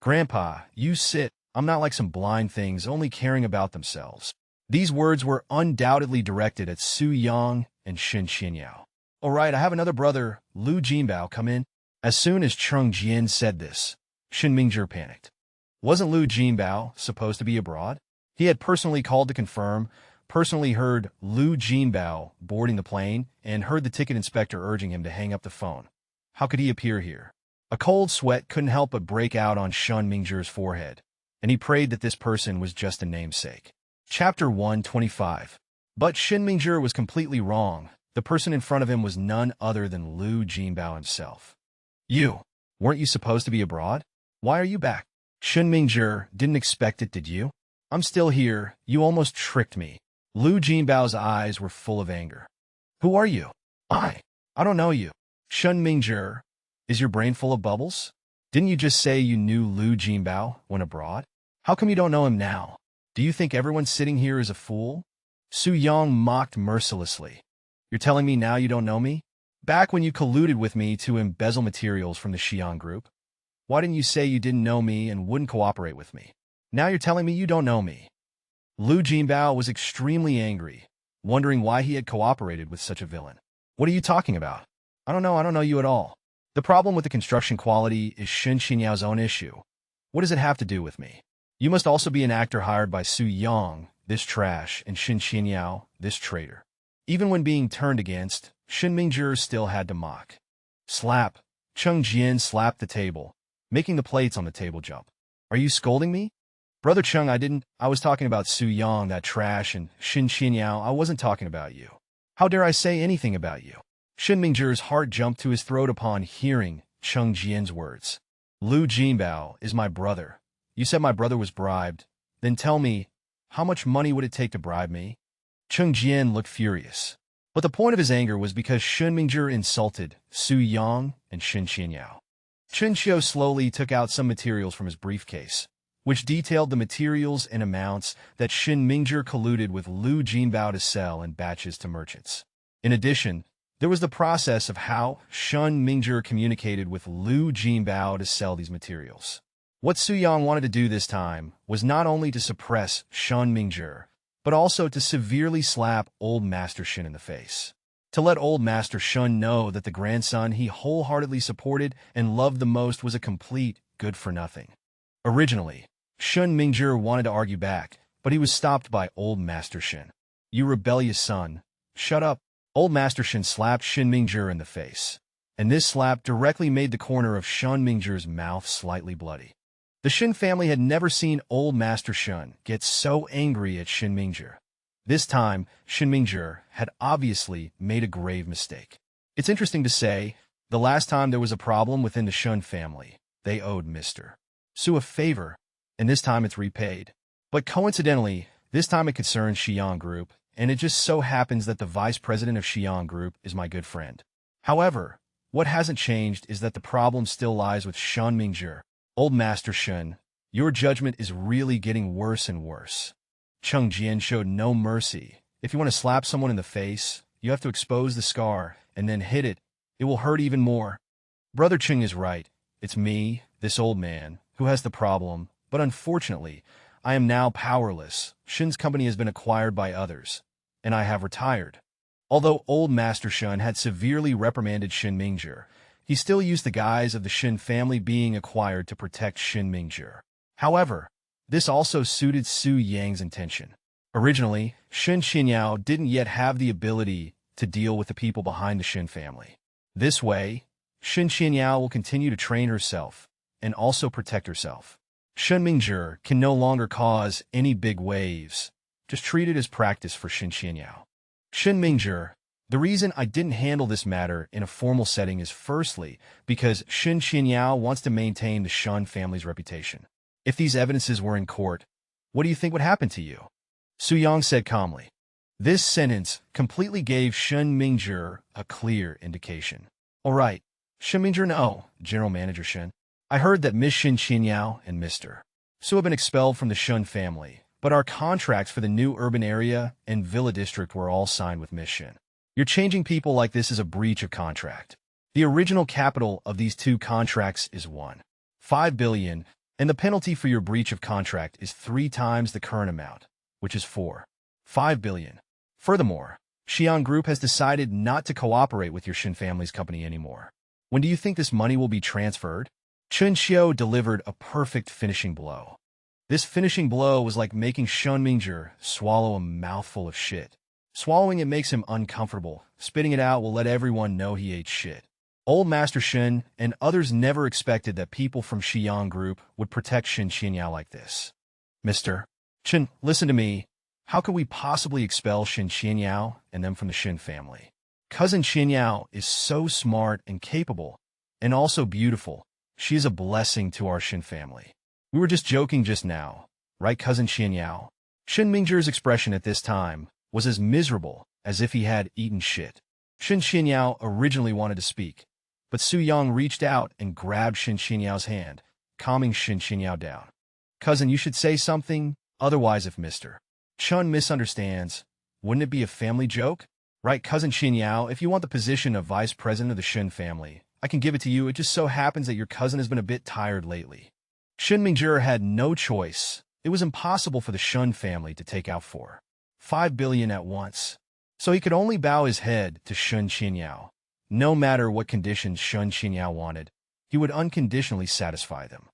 "Grandpa, you sit. I'm not like some blind things only caring about themselves." These words were undoubtedly directed at Su Yang and Shen Xinyao. "All right, I have another brother, Lu Jinbao, come in." As soon as Cheng Jin said this, Shen Mingzhi panicked. Wasn't Lu Jinbao supposed to be abroad? He had personally called to confirm, personally heard Lu Jinbao boarding the plane, and heard the ticket inspector urging him to hang up the phone. How could he appear here? A cold sweat couldn't help but break out on Shen Mingzhi's forehead, and he prayed that this person was just a namesake. Chapter 125. But Shen Mingzhi was completely wrong. The person in front of him was none other than Lu Jinbao himself. "You, weren't you supposed to be abroad? Why are you back?" Shen Mingzhi didn't expect it, did you? "I'm still here. You almost tricked me." Lu Jinbao's eyes were full of anger. "Who are you?" I don't know you." Shen Mingzhi, is your brain full of bubbles? Didn't you just say you knew Lu Jinbao when abroad? How come you don't know him now? Do you think everyone sitting here is a fool? Su Yang mocked mercilessly. "You're telling me now you don't know me? Back when you colluded with me to embezzle materials from the Xi'an group? Why didn't you say you didn't know me and wouldn't cooperate with me? Now you're telling me you don't know me." Lu Jinbao was extremely angry, wondering why he had cooperated with such a villain. "What are you talking about? I don't know you at all. The problem with the construction quality is Shen Xinyao's own issue. What does it have to do with me? You must also be an actor hired by Su Yang, this trash, and Shen Xinyao, this traitor." Even when being turned against, Shen Mingzhi still had to mock. Slap. Cheng Jin slapped the table, making the plates on the table jump. "Are you scolding me?" "Brother Cheng, I was talking about Su Yang, that trash, and Shen Xinyao. I wasn't talking about you. How dare I say anything about you?" Shen Mingzhi's heart jumped to his throat upon hearing Cheng Jin's words. "Lu Jinbao is my brother. You said my brother was bribed. Then tell me, how much money would it take to bribe me?" Cheng Jin looked furious. But the point of his anger was because Shen Mingzhi insulted Su Yang and Shen Xinyao. Chen Xiu slowly took out some materials from his briefcase, which detailed the materials and amounts that Shen Mingzhi colluded with Lu Jinbao to sell in batches to merchants. In addition, there was the process of how Shen Mingzhi communicated with Lu Jinbao to sell these materials. What Su Yang wanted to do this time was not only to suppress Shen Mingzhi, but also to severely slap old Master Shen in the face. To let old Master Shen know that the grandson he wholeheartedly supported and loved the most was a complete good-for-nothing. Originally, Shen Mingzhi wanted to argue back, but he was stopped by old Master Shen. "You rebellious son, shut up." Old Master Shen slapped Shen Mingzhi in the face, and this slap directly made the corner of Shen Mingzhi's mouth slightly bloody. The Shen family had never seen old Master Shen get so angry at Shen Mingzhi. This time, Shen Mingzhi had obviously made a grave mistake. It's interesting to say, the last time there was a problem within the Shen family, they owed Mr. Sue a favor, and this time it's repaid. But coincidentally, this time it concerns Xi'an Group, and it just so happens that the vice president of Xi'an Group is my good friend. However, what hasn't changed is that the problem still lies with Shen Mingzhi. Old Master Shen, your judgment is really getting worse and worse. Cheng Jian showed no mercy. If you want to slap someone in the face, you have to expose the scar and then hit it. It will hurt even more. Brother Cheng is right. It's me, this old man, who has the problem, but unfortunately, I am now powerless. Shen's company has been acquired by others, and I have retired. Although old Master Shen had severely reprimanded Shen Mingzhi, he still used the guise of the Shen family being acquired to protect Shen Mingzhi. However, this also suited Su Yang's intention. Originally, Shen Xinyao didn't yet have the ability to deal with the people behind the Shen family. This way, Shen Xinyao will continue to train herself and also protect herself. Shen Mingzhi can no longer cause any big waves. Just treat it as practice for Shen Xinyao. Shen Mingzhi, the reason I didn't handle this matter in a formal setting is firstly because Shen Xinyao wants to maintain the Shen family's reputation. If these evidences were in court, what do you think would happen to you? Su Yang said calmly. This sentence completely gave Shen Mingzhi a clear indication. All right, Shen Mingzhi, no, General Manager Shen. I heard that Miss Shen Xinyao and Mr. Su have been expelled from the Shen family, but our contracts for the new urban area and villa district were all signed with Miss Shen. You're changing people like this is a breach of contract. The original capital of these two contracts is 1.5 billion, and the penalty for your breach of contract is 3 times the current amount, which is 4.5 billion. Furthermore, Xi'an Group has decided not to cooperate with your Shen family's company anymore. When do you think this money will be transferred? Chen Xiu delivered a perfect finishing blow. This finishing blow was like making Shen Mingzhi swallow a mouthful of shit. Swallowing it makes him uncomfortable. Spitting it out will let everyone know he ate shit. Old Master Shen and others never expected that people from Xi'an Group would protect Shen Xinyao like this. Mr. Chen, listen to me. How could we possibly expel Shen Xinyao and them from the Shen family? Cousin Xinyao is so smart and capable, and also beautiful. She is a blessing to our Shen family. We were just joking just now, right, Cousin Xinyao? Shen Mingzhi's expression at this time was as miserable as if he had eaten shit. Shen Xinyao originally wanted to speak, but Su Yang reached out and grabbed Shen Xinyao's hand, calming Shen Xinyao down. Cousin, you should say something, otherwise if Mr. Chen misunderstands, wouldn't it be a family joke? Right, Cousin Xinyao, if you want the position of vice president of the Shen family, I can give it to you. It just so happens that your cousin has been a bit tired lately. Shen Mingzhi had no choice. It was impossible for the Shen family to take out 4.5 billion at once. So he could only bow his head to Shen Xinyao. No matter what conditions Shen Xinyao wanted, he would unconditionally satisfy them.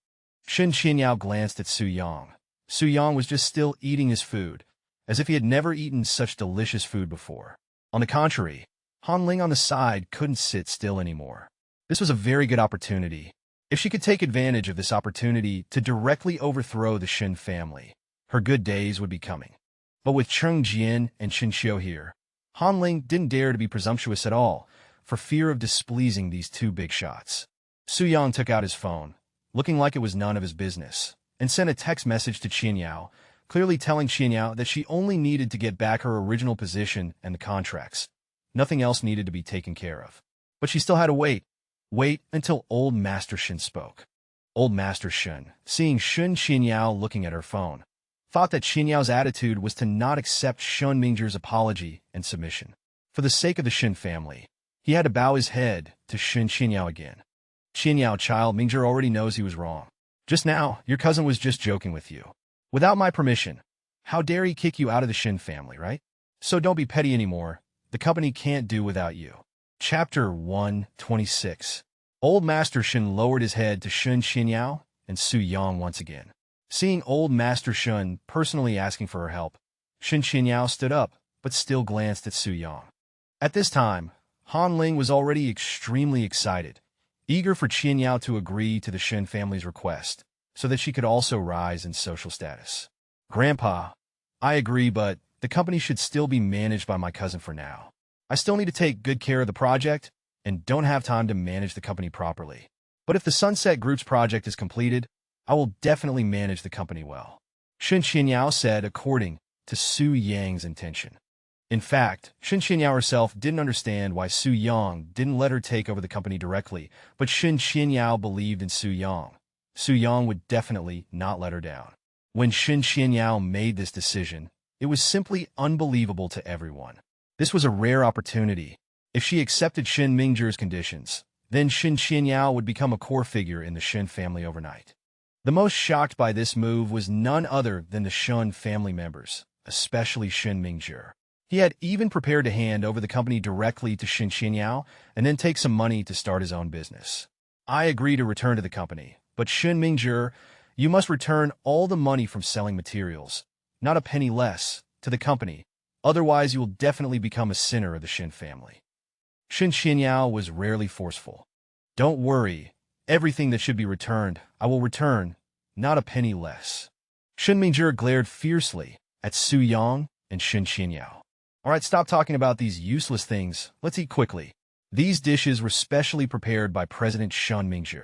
Shen Xinyao glanced at Su Yang. Su Yang was just still eating his food, as if he had never eaten such delicious food before. On the contrary, Han Ling on the side couldn't sit still anymore. This was a very good opportunity. If she could take advantage of this opportunity to directly overthrow the Shen family, her good days would be coming. But with Cheng Jian and Chen Xiu here, Han Ling didn't dare to be presumptuous at all, for fear of displeasing these two big shots. Su Yang took out his phone, looking like it was none of his business, and sent a text message to Qianyao, clearly telling Qianyao that she only needed to get back her original position and the contracts. Nothing else needed to be taken care of. But she still had to wait. Wait until Old Master Shen spoke. Old Master Shen, seeing Shen Qianyao looking at her phone, thought that Qianyao's attitude was to not accept Shen Mingzhi's apology and submission. For the sake of the Shen family, he had to bow his head to Shen Qianyao again. Qianyao, child, Mingzhi already knows he was wrong. Just now, your cousin was just joking with you. Without my permission, how dare he kick you out of the Shen family, right? So don't be petty anymore. The company can't do without you. Chapter 126. Old Master Shen lowered his head to Shen Xinyao and Su Yang once again. Seeing Old Master Shen personally asking for her help, Shen Xinyao stood up, but still glanced at Su Yang. At this time, Han Ling was already extremely excited, eager for Qianyao to agree to the Shen family's request, so that she could also rise in social status. Grandpa, I agree, but the company should still be managed by my cousin for now. I still need to take good care of the project, and don't have time to manage the company properly. But if the Sunset Group's project is completed, I will definitely manage the company well. Shen Qianyao said according to Su Yang's intention. In fact, Shen Qianyao herself didn't understand why Su Yang didn't let her take over the company directly, but Shen Qianyao believed in Su Yang. Su Yang would definitely not let her down. When Shen Qianyao made this decision, it was simply unbelievable to everyone. This was a rare opportunity. If she accepted Shen Mingzhi's conditions, then Shen Qianyao would become a core figure in the Shen family overnight. The most shocked by this move was none other than the Shen family members, especially Shen Mingzhi. He had even prepared to hand over the company directly to Shen Qianyao and then take some money to start his own business. I agree to return to the company, but Shen Mingzhi, you must return all the money from selling materials, not a penny less, to the company. Otherwise, you will definitely become a sinner of the Shen family. Shen Qianyao was rarely forceful. Don't worry, everything that should be returned, I will return, not a penny less. Shen Mingzhi glared fiercely at Su Yang and Shen Qianyao. All right, stop talking about these useless things. Let's eat quickly. These dishes were specially prepared by President Shen Mingzhi.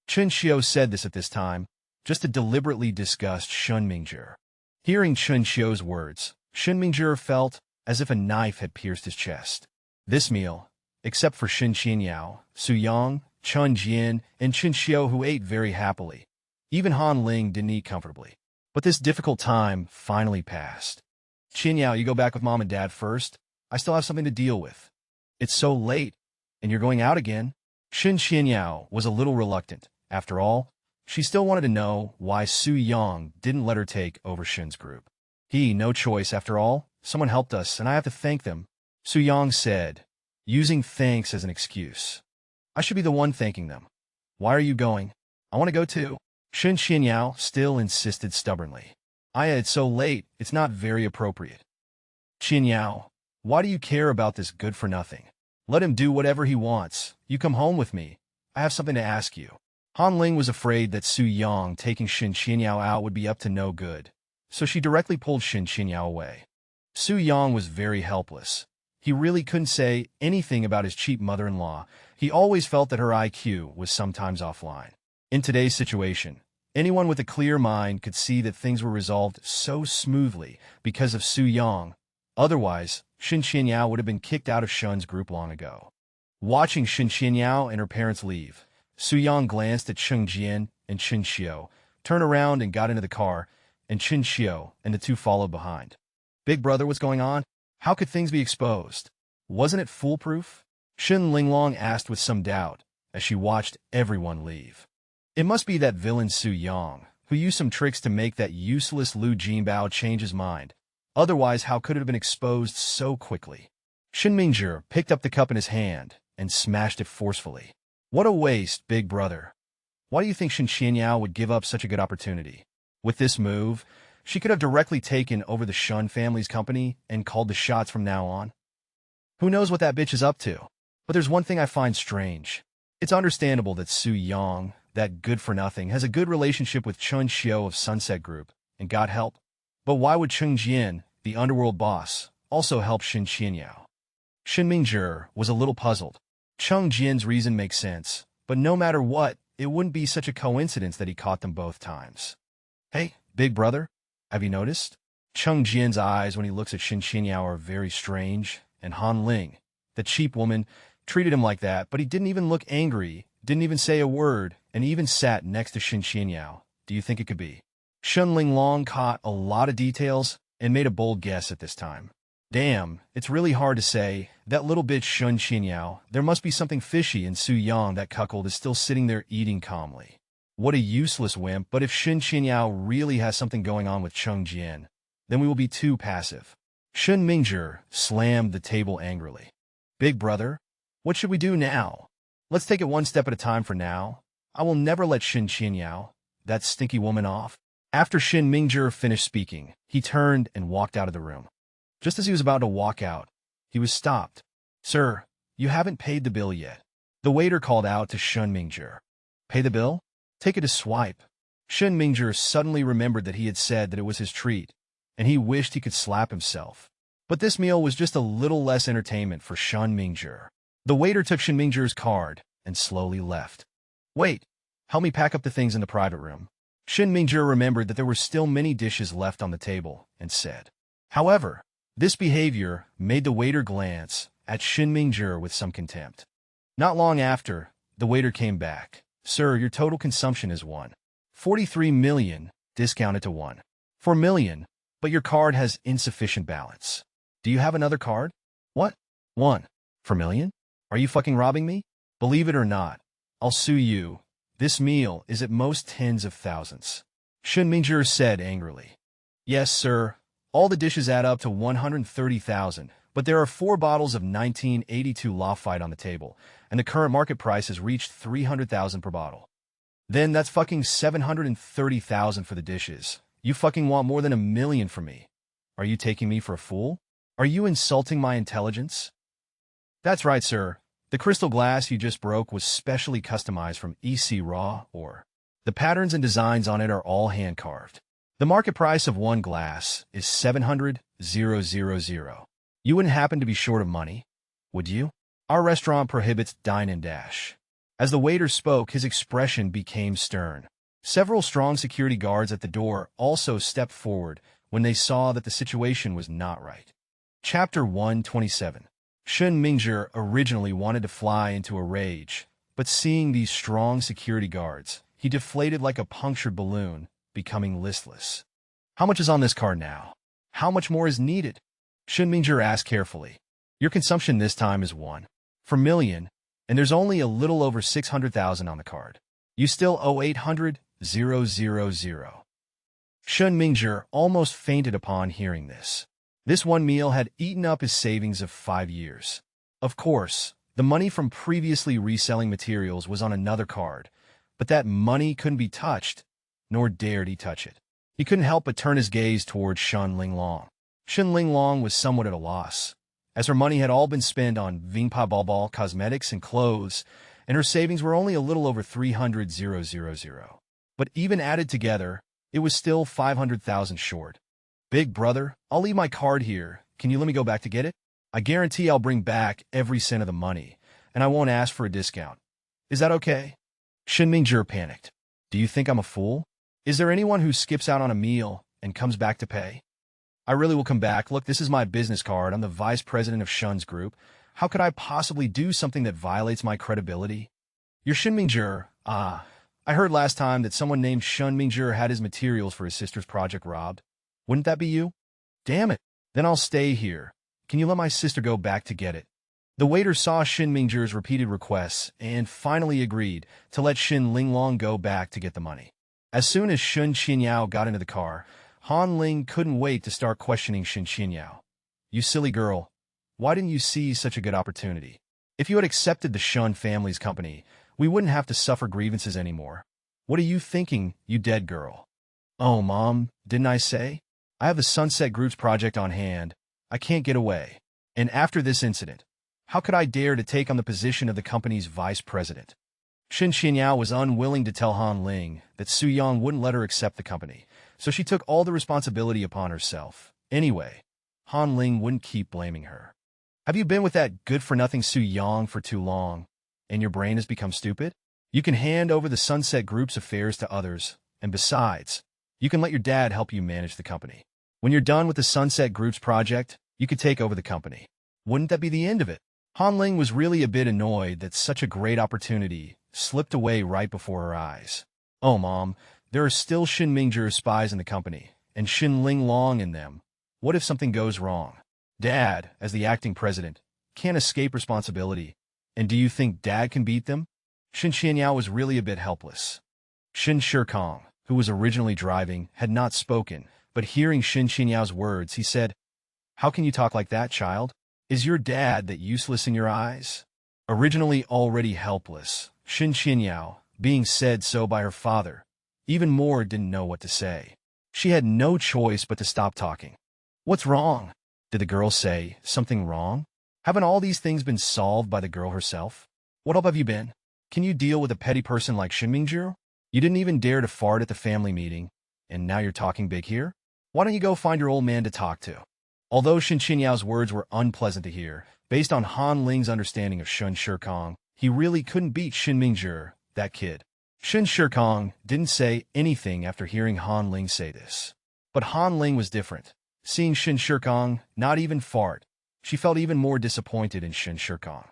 Chen Xiu said this at this time, just to deliberately disgust Shen Mingzhi. Hearing Chen Xiu's words, Shen Mingzhi felt as if a knife had pierced his chest. This meal, except for Shen Qianyao, Su Yang, Chen Jian, and Chen Xiu, who ate very happily. Even Han Ling didn't eat comfortably. But this difficult time finally passed. Qianyao, you go back with Mom and Dad first. I still have something to deal with. It's so late, and you're going out again. Shen Qianyao was a little reluctant. After all, she still wanted to know why Su Yang didn't let her take over Shen's group. No choice after all. Someone helped us, and I have to thank them, Su Yang said, using thanks as an excuse. I should be the one thanking them. Why are you going? I want to go too. Shen Qianyao still insisted stubbornly. It's so late, it's not very appropriate. Qianyao, why do you care about this good-for-nothing? Let him do whatever he wants. You come home with me. I have something to ask you. Han Ling was afraid that Su Yang taking Shen Qianyao out would be up to no good, so she directly pulled Shen Qianyao away. Su Yang was very helpless. He really couldn't say anything about his cheap mother-in-law. He always felt that her IQ was sometimes offline. In today's situation, anyone with a clear mind could see that things were resolved so smoothly because of Su Yang. Otherwise, Shen Qianyao would have been kicked out of Shen's group long ago. Watching Shen Qianyao and her parents leave, Su Yang glanced at Cheng Jian and Chen Xiu, turned around and got into the car, and Chen Xiu and the two followed behind. Big brother, what's going on? How could things be exposed? Wasn't it foolproof? Shen Linglong asked with some doubt as she watched everyone leave. It must be that villain Su Yang, who used some tricks to make that useless Lu Jinbao change his mind. Otherwise, how could it have been exposed so quickly? Shen Mingzhi picked up the cup in his hand and smashed it forcefully. What a waste, big brother. Why do you think Shen Qianyao would give up such a good opportunity? With this move, she could have directly taken over the Shen family's company and called the shots from now on. Who knows what that bitch is up to? But there's one thing I find strange. It's understandable that Su Yang, that good-for-nothing, has a good relationship with Chen Xiu of Sunset Group, and God help. But why would Cheng Jian, the underworld boss, also help Shen Qianyao? Shen Mingzhi was a little puzzled. Cheng Jian's reason makes sense, but no matter what, it wouldn't be such a coincidence that he caught them both times. Hey, big brother, have you noticed? Cheng Jian's eyes when he looks at Shen Qianyao are very strange, and Han Ling, the cheap woman, treated him like that, but he didn't even look angry, didn't even say a word, and even sat next to Shen Qianyao. Do you think it could be? Shen Linglong caught a lot of details and made a bold guess at this time. Damn, it's really hard to say. That little bitch Shen Qianyao, there must be something fishy, and Su Yang, that cuckold, is still sitting there eating calmly. What a useless wimp, but if Shen Qianyao really has something going on with Cheng Jian, then we will be too passive. Shen Mingzhi slammed the table angrily. Big brother, what should we do now? Let's take it one step at a time for now. I will never let Shen Qianyao, that stinky woman, off. After Shen Mingzhi finished speaking, he turned and walked out of the room. Just as he was about to walk out, he was stopped. Sir, you haven't paid the bill yet. The waiter called out to Shen Mingzhi. Pay the bill? Take it to swipe. Shen Mingzhi suddenly remembered that he had said that it was his treat, and he wished he could slap himself. But this meal was just a little less entertainment for Shen Mingzhi. The waiter took Shen Mingzhi's card and slowly left. Wait, help me pack up the things in the private room. Shen Mingjie remembered that there were still many dishes left on the table and said. However, this behavior made the waiter glance at Shen Mingjie with some contempt. Not long after, the waiter came back. Sir, your total consumption is 1.43 million, discounted to 1.4 million, but your card has insufficient balance. Do you have another card? What? 1.4 million? Are you fucking robbing me? Believe it or not, I'll sue you. This meal is at most tens of thousands. Shen Mingjie said angrily. Yes, sir. All the dishes add up to 130,000, but there are 4 bottles of 1982 Lafite on the table, and the current market price has reached 300,000 per bottle. Then that's fucking 730,000 for the dishes. You fucking want more than 1 million from me. Are you taking me for a fool? Are you insulting my intelligence? That's right, sir. The crystal glass you just broke was specially customized from EC Raw, or the patterns and designs on it are all hand-carved. The market price of one glass is 700,000. You wouldn't happen to be short of money, would you? Our restaurant prohibits dine and dash. As the waiter spoke, his expression became stern. Several strong security guards at the door also stepped forward when they saw that the situation was not right. Chapter 127. Shen Mingjie originally wanted to fly into a rage, but seeing these strong security guards, he deflated like a punctured balloon, becoming listless. How much is on this card now? How much more is needed? Shen Mingjie asked carefully. Your consumption this time is 1.4 million, and there's only a little over 600,000 on the card. You still owe 800,000. Shen Mingjie almost fainted upon hearing this. This one meal had eaten up his savings of 5 years. Of course, the money from previously reselling materials was on another card, but that money couldn't be touched, nor dared he touch it. He couldn't help but turn his gaze towards Shen Linglong. Shen Linglong was somewhat at a loss, as her money had all been spent on Vingpa Balbal cosmetics and clothes, and her savings were only a little over 300,000. But even added together, it was still 500,000 short. Big brother, I'll leave my card here. Can you let me go back to get it? I guarantee I'll bring back every cent of the money, and I won't ask for a discount. Is that okay? Shen Mingjie panicked. Do you think I'm a fool? Is there anyone who skips out on a meal and comes back to pay? I really will come back. Look, this is my business card. I'm the vice president of Shen's group. How could I possibly do something that violates my credibility? You're Shen Mingjie. I heard last time that someone named Shen Mingjie had his materials for his sister's project robbed. Wouldn't that be you? Damn it. Then I'll stay here. Can you let my sister go back to get it? The waiter saw Shen Mingjie's repeated requests and finally agreed to let Shen Linglong go back to get the money. As soon as Shen Qinyao got into the car, Han Ling couldn't wait to start questioning Shen Qinyao. You silly girl, why didn't you seize such a good opportunity? If you had accepted the Shen family's company, we wouldn't have to suffer grievances anymore. What are you thinking, you dead girl? Oh, Mom, didn't I say? I have the Sunset Group's project on hand. I can't get away. And after this incident, how could I dare to take on the position of the company's vice president? Shen Qinyao was unwilling to tell Han Ling that Su Yang wouldn't let her accept the company, so she took all the responsibility upon herself. Anyway, Han Ling wouldn't keep blaming her. Have you been with that good-for-nothing Su Yang for too long, and your brain has become stupid? You can hand over the Sunset Group's affairs to others, and besides, you can let your dad help you manage the company. When you're done with the Sunset Group's project, you could take over the company. Wouldn't that be the end of it? Han Ling was really a bit annoyed that such a great opportunity slipped away right before her eyes. Oh, Mom, there are still Shen Mingjie spies in the company, and Shen Linglong in them. What if something goes wrong? Dad, as the acting president, can't escape responsibility. And do you think Dad can beat them? Shen Qianyao was really a bit helpless. Shen Shikong, who was originally driving, had not spoken, but hearing Shen Qianyao's words, he said, How can you talk like that, child? Is your dad that useless in your eyes? Originally already helpless, Shen Qianyao, being said so by her father, even more didn't know what to say. She had no choice but to stop talking. What's wrong? Did the girl say something wrong? Haven't all these things been solved by the girl herself? What up have you been? Can you deal with a petty person like Shen Mingjie? You didn't even dare to fart at the family meeting, and now you're talking big here? Why don't you go find your old man to talk to? Although Shen Qianyao's words were unpleasant to hear, based on Han Ling's understanding of Shen Shikong, he really couldn't beat Shen Mingjie, that kid. Shen Shikong didn't say anything after hearing Han Ling say this. But Han Ling was different. Seeing Shen Shikong not even fart, she felt even more disappointed in Shen Shikong.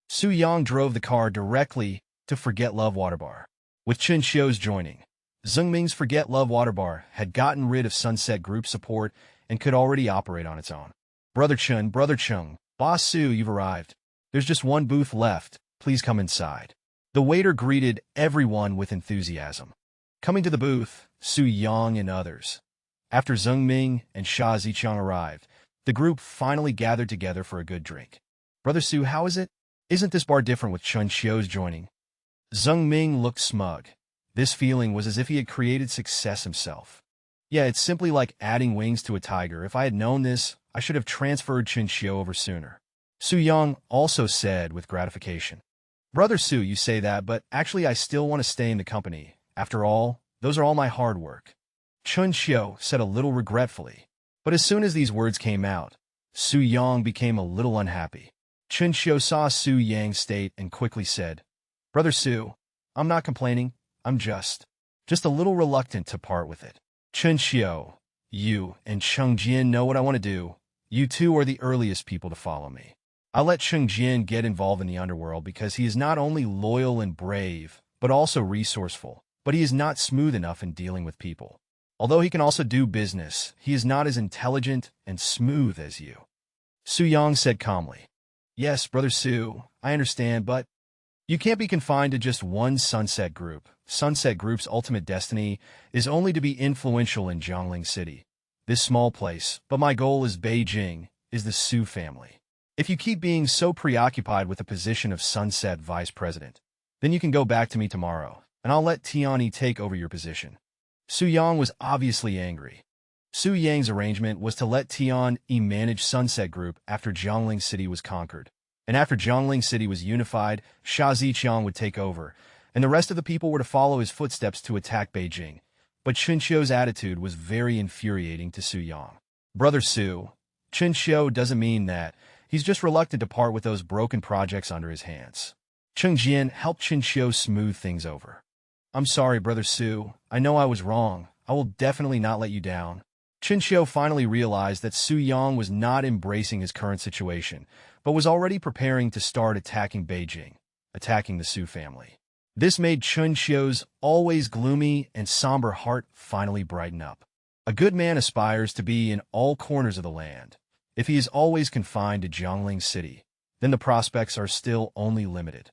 Su Yang drove the car directly to Forget Love Water Bar. With Chen Xiu's joining, Zhengming's Forget Love Water Bar had gotten rid of Sunset Group support and could already operate on its own. Brother Chung, Boss Su, you've arrived. There's just one booth left. Please come inside. The waiter greeted everyone with enthusiasm. Coming to the booth, Su Yang and others. After Zhengming and Sha Zichang arrived, the group finally gathered together for a good drink. Brother Su, how is it? Isn't this bar different with Chen Xiu's joining? Zhengming looked smug. This feeling was as if he had created success himself. Yeah, it's simply like adding wings to a tiger. If I had known this, I should have transferred Chen Xiu over sooner. Su Yang also said with gratification. Brother Su, you say that, but actually I still want to stay in the company. After all, those are all my hard work. Chen Xiu said a little regretfully. But as soon as these words came out, Su Yang became a little unhappy. Chen Xiu saw Su Yang's state and quickly said, Brother Su, I'm not complaining. I'm just a little reluctant to part with it. Chen Xiu, you and Cheng Jian know what I want to do. You two are the earliest people to follow me. I'll let Cheng Jian get involved in the underworld because he is not only loyal and brave, but also resourceful. But he is not smooth enough in dealing with people. Although he can also do business, he is not as intelligent and smooth as you. Su Yang said calmly. Yes, Brother Su, I understand, but you can't be confined to just one Sunset Group. Sunset Group's ultimate destiny is only to be influential in Jiangling City. This small place, but my goal is Beijing, is the Su family. If you keep being so preoccupied with the position of Sunset Vice President, then you can go back to me tomorrow, and I'll let Tianyi take over your position. Su Yang was obviously angry. Su Yang's arrangement was to let Tianyi manage Sunset Group after Jiangling City was conquered. And after Jiangling City was unified, Sha Zichang would take over, and the rest of the people were to follow his footsteps to attack Beijing. But Chen Xiu's attitude was very infuriating to Su Yang. Brother Su, Chen Xiu doesn't mean that. He's just reluctant to part with those broken projects under his hands. Cheng Jian helped Chen Xiu smooth things over. I'm sorry, Brother Su. I know I was wrong. I will definitely not let you down. Chen Xiu finally realized that Su Yang was not embracing his current situation, but was already preparing to start attacking Beijing, attacking the Su family. This made Chen Xiu's always gloomy and somber heart finally brighten up. A good man aspires to be in all corners of the land. If he is always confined to Jiangling City, then the prospects are still only limited.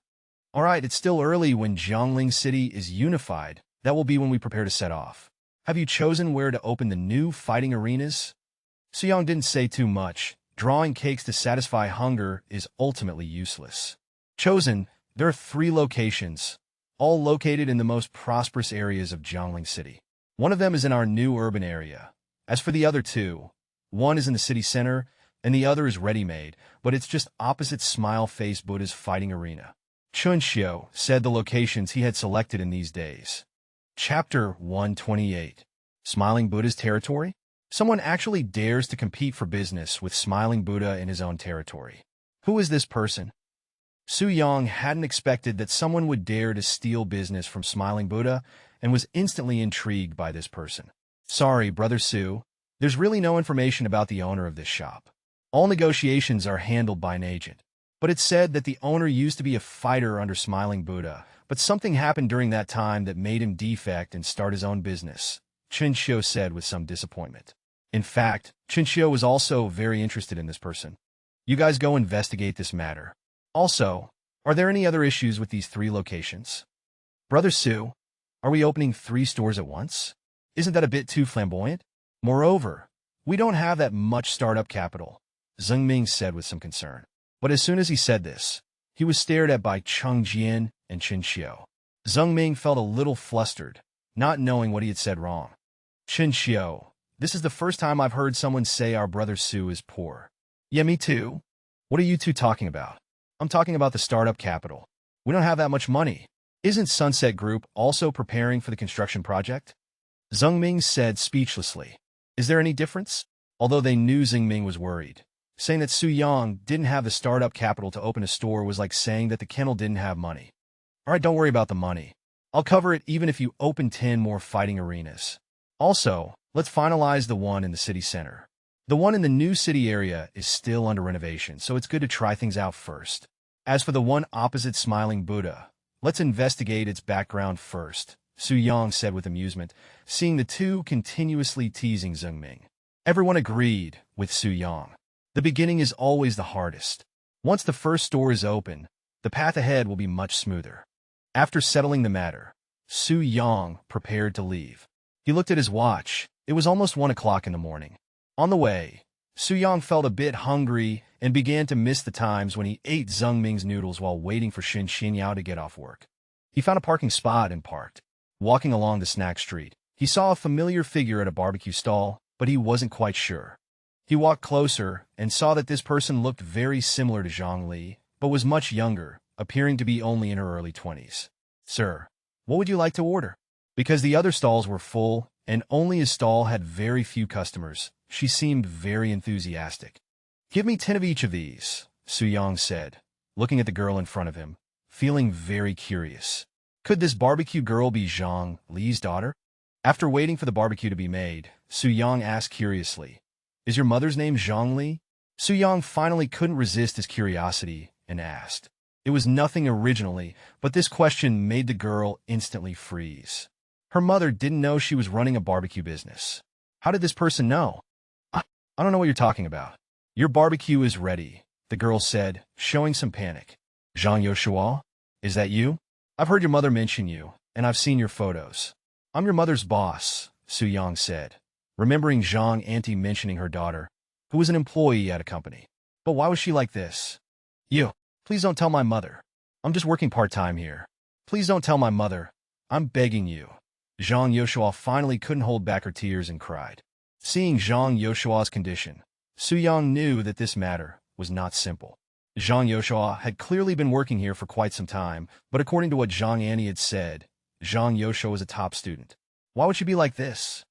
All right, it's still early when Jiangling City is unified. That will be when we prepare to set off. Have you chosen where to open the new fighting arenas? Su Yang didn't say too much. Drawing cakes to satisfy hunger is ultimately useless. Chosen, there are 3 locations, all located in the most prosperous areas of Jiangling City. One of them is in our new urban area. As for the other 2, one is in the city center, and the other is ready-made, but it's just opposite Smile Face Buddha's fighting arena. Chen Xiu said the locations he had selected in these days. Chapter 128. Smiling Buddha's Territory? Someone actually dares to compete for business with Smiling Buddha in his own territory. Who is this person? Su Yang hadn't expected that someone would dare to steal business from Smiling Buddha and was instantly intrigued by this person. Sorry, Brother Su. There's really no information about the owner of this shop. All negotiations are handled by an agent. But it's said that the owner used to be a fighter under Smiling Buddha, but something happened during that time that made him defect and start his own business, Chen Xiu said with some disappointment. In fact, Chen Xiu was also very interested in this person. You guys go investigate this matter. Also, are there any other issues with these 3 locations? Brother Su, are we opening 3 stores at once? Isn't that a bit too flamboyant? Moreover, we don't have that much startup capital, Zhengming said with some concern. But as soon as he said this, he was stared at by Cheng Jian and Chen Xiu. Zhengming felt a little flustered, not knowing what he had said wrong. Chen Xiu, this is the first time I've heard someone say our brother Su is poor. Yeah, me too. What are you two talking about? I'm talking about the startup capital. We don't have that much money. Isn't Sunset Group also preparing for the construction project? Zhengming said speechlessly. Is there any difference? Although they knew Zhengming was worried. Saying that Su Yang didn't have the startup capital to open a store was like saying that the kennel didn't have money. All right, don't worry about the money. I'll cover it even if you open 10 more fighting arenas. Also, let's finalize the one in the city center. The one in the new city area is still under renovation, so it's good to try things out first. As for the one opposite Smiling Buddha, let's investigate its background first, Su Yang said with amusement, seeing the two continuously teasing Zhengming. Everyone agreed with Su Yang. The beginning is always the hardest. Once the first door is open, the path ahead will be much smoother. After settling the matter, Su Yang prepared to leave. He looked at his watch. It was almost 1 o'clock in the morning. On the way, Su Yang felt a bit hungry and began to miss the times when he ate Zhengming's noodles while waiting for Shen to get off work. He found a parking spot and parked. Walking along the snack street, he saw a familiar figure at a barbecue stall, but he wasn't quite sure. He walked closer and saw that this person looked very similar to Zhang Li, but was much younger, appearing to be only in her early 20s. Sir, what would you like to order? Because the other stalls were full and only his stall had very few customers, she seemed very enthusiastic. Give me 10 of each of these, Su Yang said, looking at the girl in front of him, feeling very curious. Could this barbecue girl be Zhang Li's daughter? After waiting for the barbecue to be made, Su Yang asked curiously, Is your mother's name Zhang Li? Su Yang finally couldn't resist his curiosity and asked. It was nothing originally, but this question made the girl instantly freeze. Her mother didn't know she was running a barbecue business. How did this person know? I don't know what you're talking about. Your barbecue is ready, the girl said, showing some panic. Zhang Yoshua? Is that you? I've heard your mother mention you, and I've seen your photos. I'm your mother's boss, Su Yang said, remembering Zhang Auntie mentioning her daughter, who was an employee at a company. But why was she like this? You, please don't tell my mother. I'm just working part-time here. Please don't tell my mother. I'm begging you. Zhang Yoshua finally couldn't hold back her tears and cried. Seeing Zhang Yoshua's condition, Su Yang knew that this matter was not simple. Zhang Yoshua had clearly been working here for quite some time, but according to what Zhang Annie had said, Zhang Yoshua was a top student. Why would she be like this?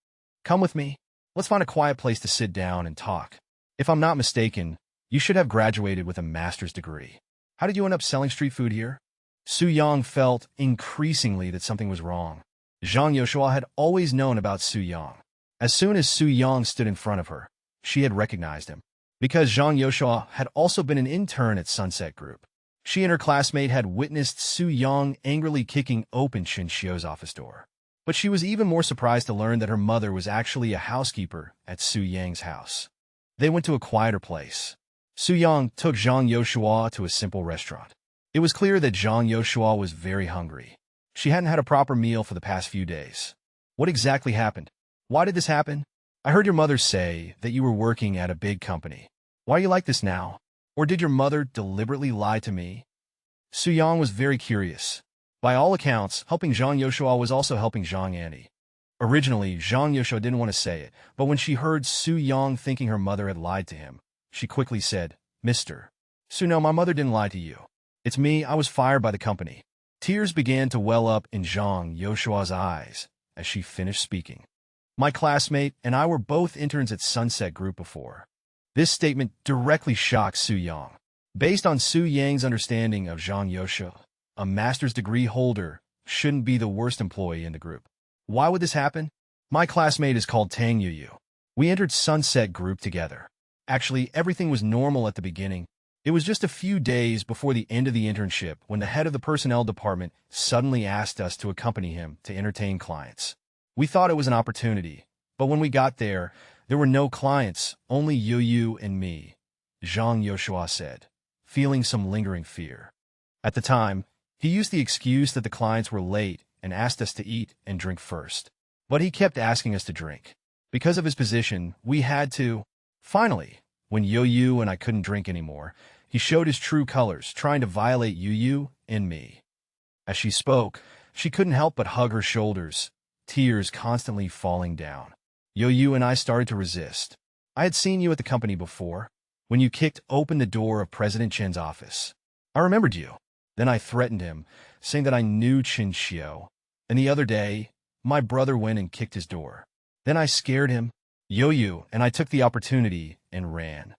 Come with me. Let's find a quiet place to sit down and talk. If I'm not mistaken, you should have graduated with a master's degree. How did you end up selling street food here? Su Yang felt increasingly that something was wrong. Zhang Yoshua had always known about Su Yang. As soon as Su Yang stood in front of her, she had recognized him. Because Zhang Yoshua had also been an intern at Sunset Group. She and her classmate had witnessed Su Yang angrily kicking open Shen Xiu's office door. But she was even more surprised to learn that her mother was actually a housekeeper at Su Yang's house. They went to a quieter place. Su Yang took Zhang Yoshua to a simple restaurant. It was clear that Zhang Yoshua was very hungry. She hadn't had a proper meal for the past few days. What exactly happened? Why did this happen? I heard your mother say that you were working at a big company. Why are you like this now? Or did your mother deliberately lie to me? Su Yang was very curious. By all accounts, helping Zhang Yoshua was also helping Zhang Annie. Originally, Zhang Yoshua didn't want to say it, but when she heard Su Yang thinking her mother had lied to him, she quickly said, Mr. Su, no, my mother didn't lie to you. It's me, I was fired by the company. Tears began to well up in Zhang Yoshua's eyes as she finished speaking. My classmate and I were both interns at Sunset Group before. This statement directly shocked Su Yang. Based on Su Yang's understanding of Zhang Yoshua, a master's degree holder shouldn't be the worst employee in the group. Why would this happen? My classmate is called Tang Yu. We entered Sunset Group together. Actually, everything was normal at the beginning. It was just a few days before the end of the internship when the head of the personnel department suddenly asked us to accompany him to entertain clients. We thought it was an opportunity, but when we got there were no clients, only Yu and me, Zhang Yoshua said, feeling some lingering fear. At the time, he used the excuse that the clients were late and asked us to eat and drink first. But he kept asking us to drink. Because of his position, we had to. Finally, when Yu and I couldn't drink anymore, he showed his true colors, trying to violate Yu and me. As she spoke, she couldn't help but hug her shoulders, tears constantly falling down. Yu and I started to resist. I had seen you at the company before, when you kicked open the door of President Chen's office. I remembered you. Then I threatened him, saying that I knew Chen Xiu. And the other day, my brother went and kicked his door. Then I scared him. Yu and I took the opportunity and ran.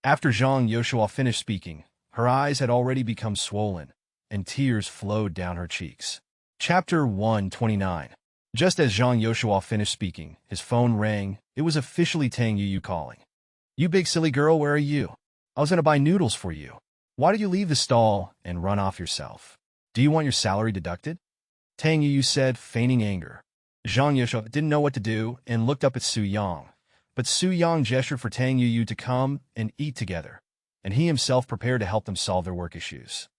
After Zhang Yoshua finished speaking, her eyes had already become swollen, and tears flowed down her cheeks. Chapter 129. Just as Zhang Yoshua finished speaking, his phone rang. It was officially P3.You calling. "You big silly girl, where are you? I was going to buy noodles for you. Why did you leave the stall and run off yourself? Do you want your salary deducted?" P3.You said, feigning anger. Zhang Yoshua didn't know what to do and looked up at Su Yang. But Su Yang gestured for P3.You to come and eat together, and he himself prepared to help them solve their work issues.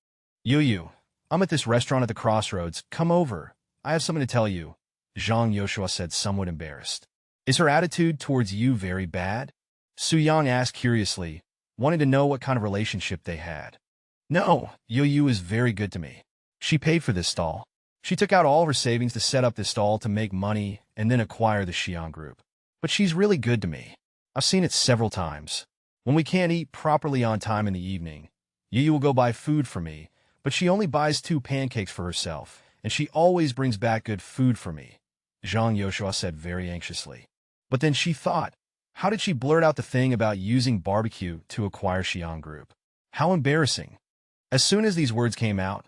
"Yu, I'm at this restaurant at the crossroads. Come over. I have something to tell you," Zhang Yoshua said, somewhat embarrassed. "Is her attitude towards you very bad?" Su Yang asked curiously, wanting to know what kind of relationship they had. "No, Yu is very good to me. She paid for this stall. She took out all her savings to set up this stall to make money and then acquire the Xi'an group. But she's really good to me. I've seen it several times. When we can't eat properly on time in the evening, Yu will go buy food for me, but she only buys 2 pancakes for herself, and she always brings back good food for me," Zhang Yoshua said very anxiously. But then she thought, how did she blurt out the thing about using barbecue to acquire Xi'an group? How embarrassing. As soon as these words came out,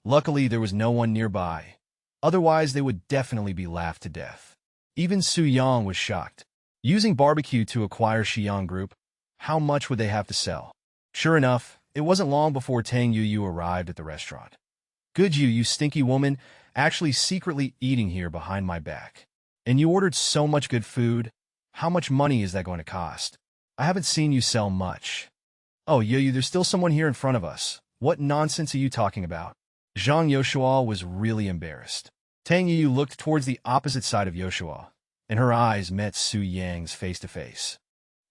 luckily there was no one nearby. Otherwise they would definitely be laughed to death. Even Su Yang was shocked. Using barbecue to acquire Xi'an group, how much would they have to sell? Sure enough, it wasn't long before P3.You arrived at the restaurant. "Good you stinky woman, actually secretly eating here behind my back. And you ordered so much good food. How much money is that going to cost? I haven't seen you sell much." "Oh, Yu, there's still someone here in front of us. What nonsense are you talking about?" Zhang Yoshua was really embarrassed. P3.You looked towards the opposite side of Yoshua, and her eyes met Su Yang's face to face.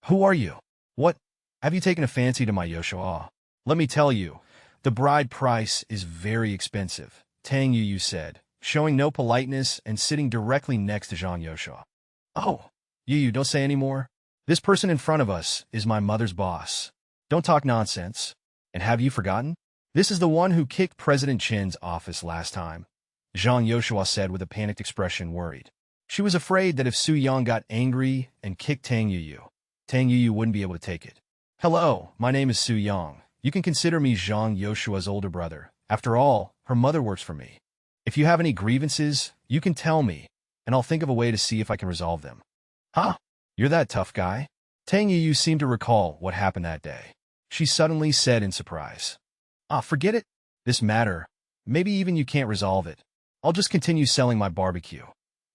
"Who are you? What? Have you taken a fancy to my Yoshua? Let me tell you, the bride price is very expensive," P3.You said, showing no politeness and sitting directly next to Zhang Yoshua. "Oh, Yu, don't say any more. This person in front of us is my mother's boss. Don't talk nonsense. And have you forgotten? This is the one who kicked President Chen's office last time," Zhang Yoshua said with a panicked expression, worried. She was afraid that if Su Yang got angry and kicked P3.You wouldn't be able to take it. "Hello, my name is Su Yang. You can consider me Zhang Yoshua's older brother. After all, her mother works for me. If you have any grievances, you can tell me, and I'll think of a way to see if I can resolve them." "Huh? You're that tough guy?" P3.You seemed to recall what happened that day. She suddenly said in surprise, "Forget it. This matter. Maybe even you can't resolve it. I'll just continue selling my barbecue,"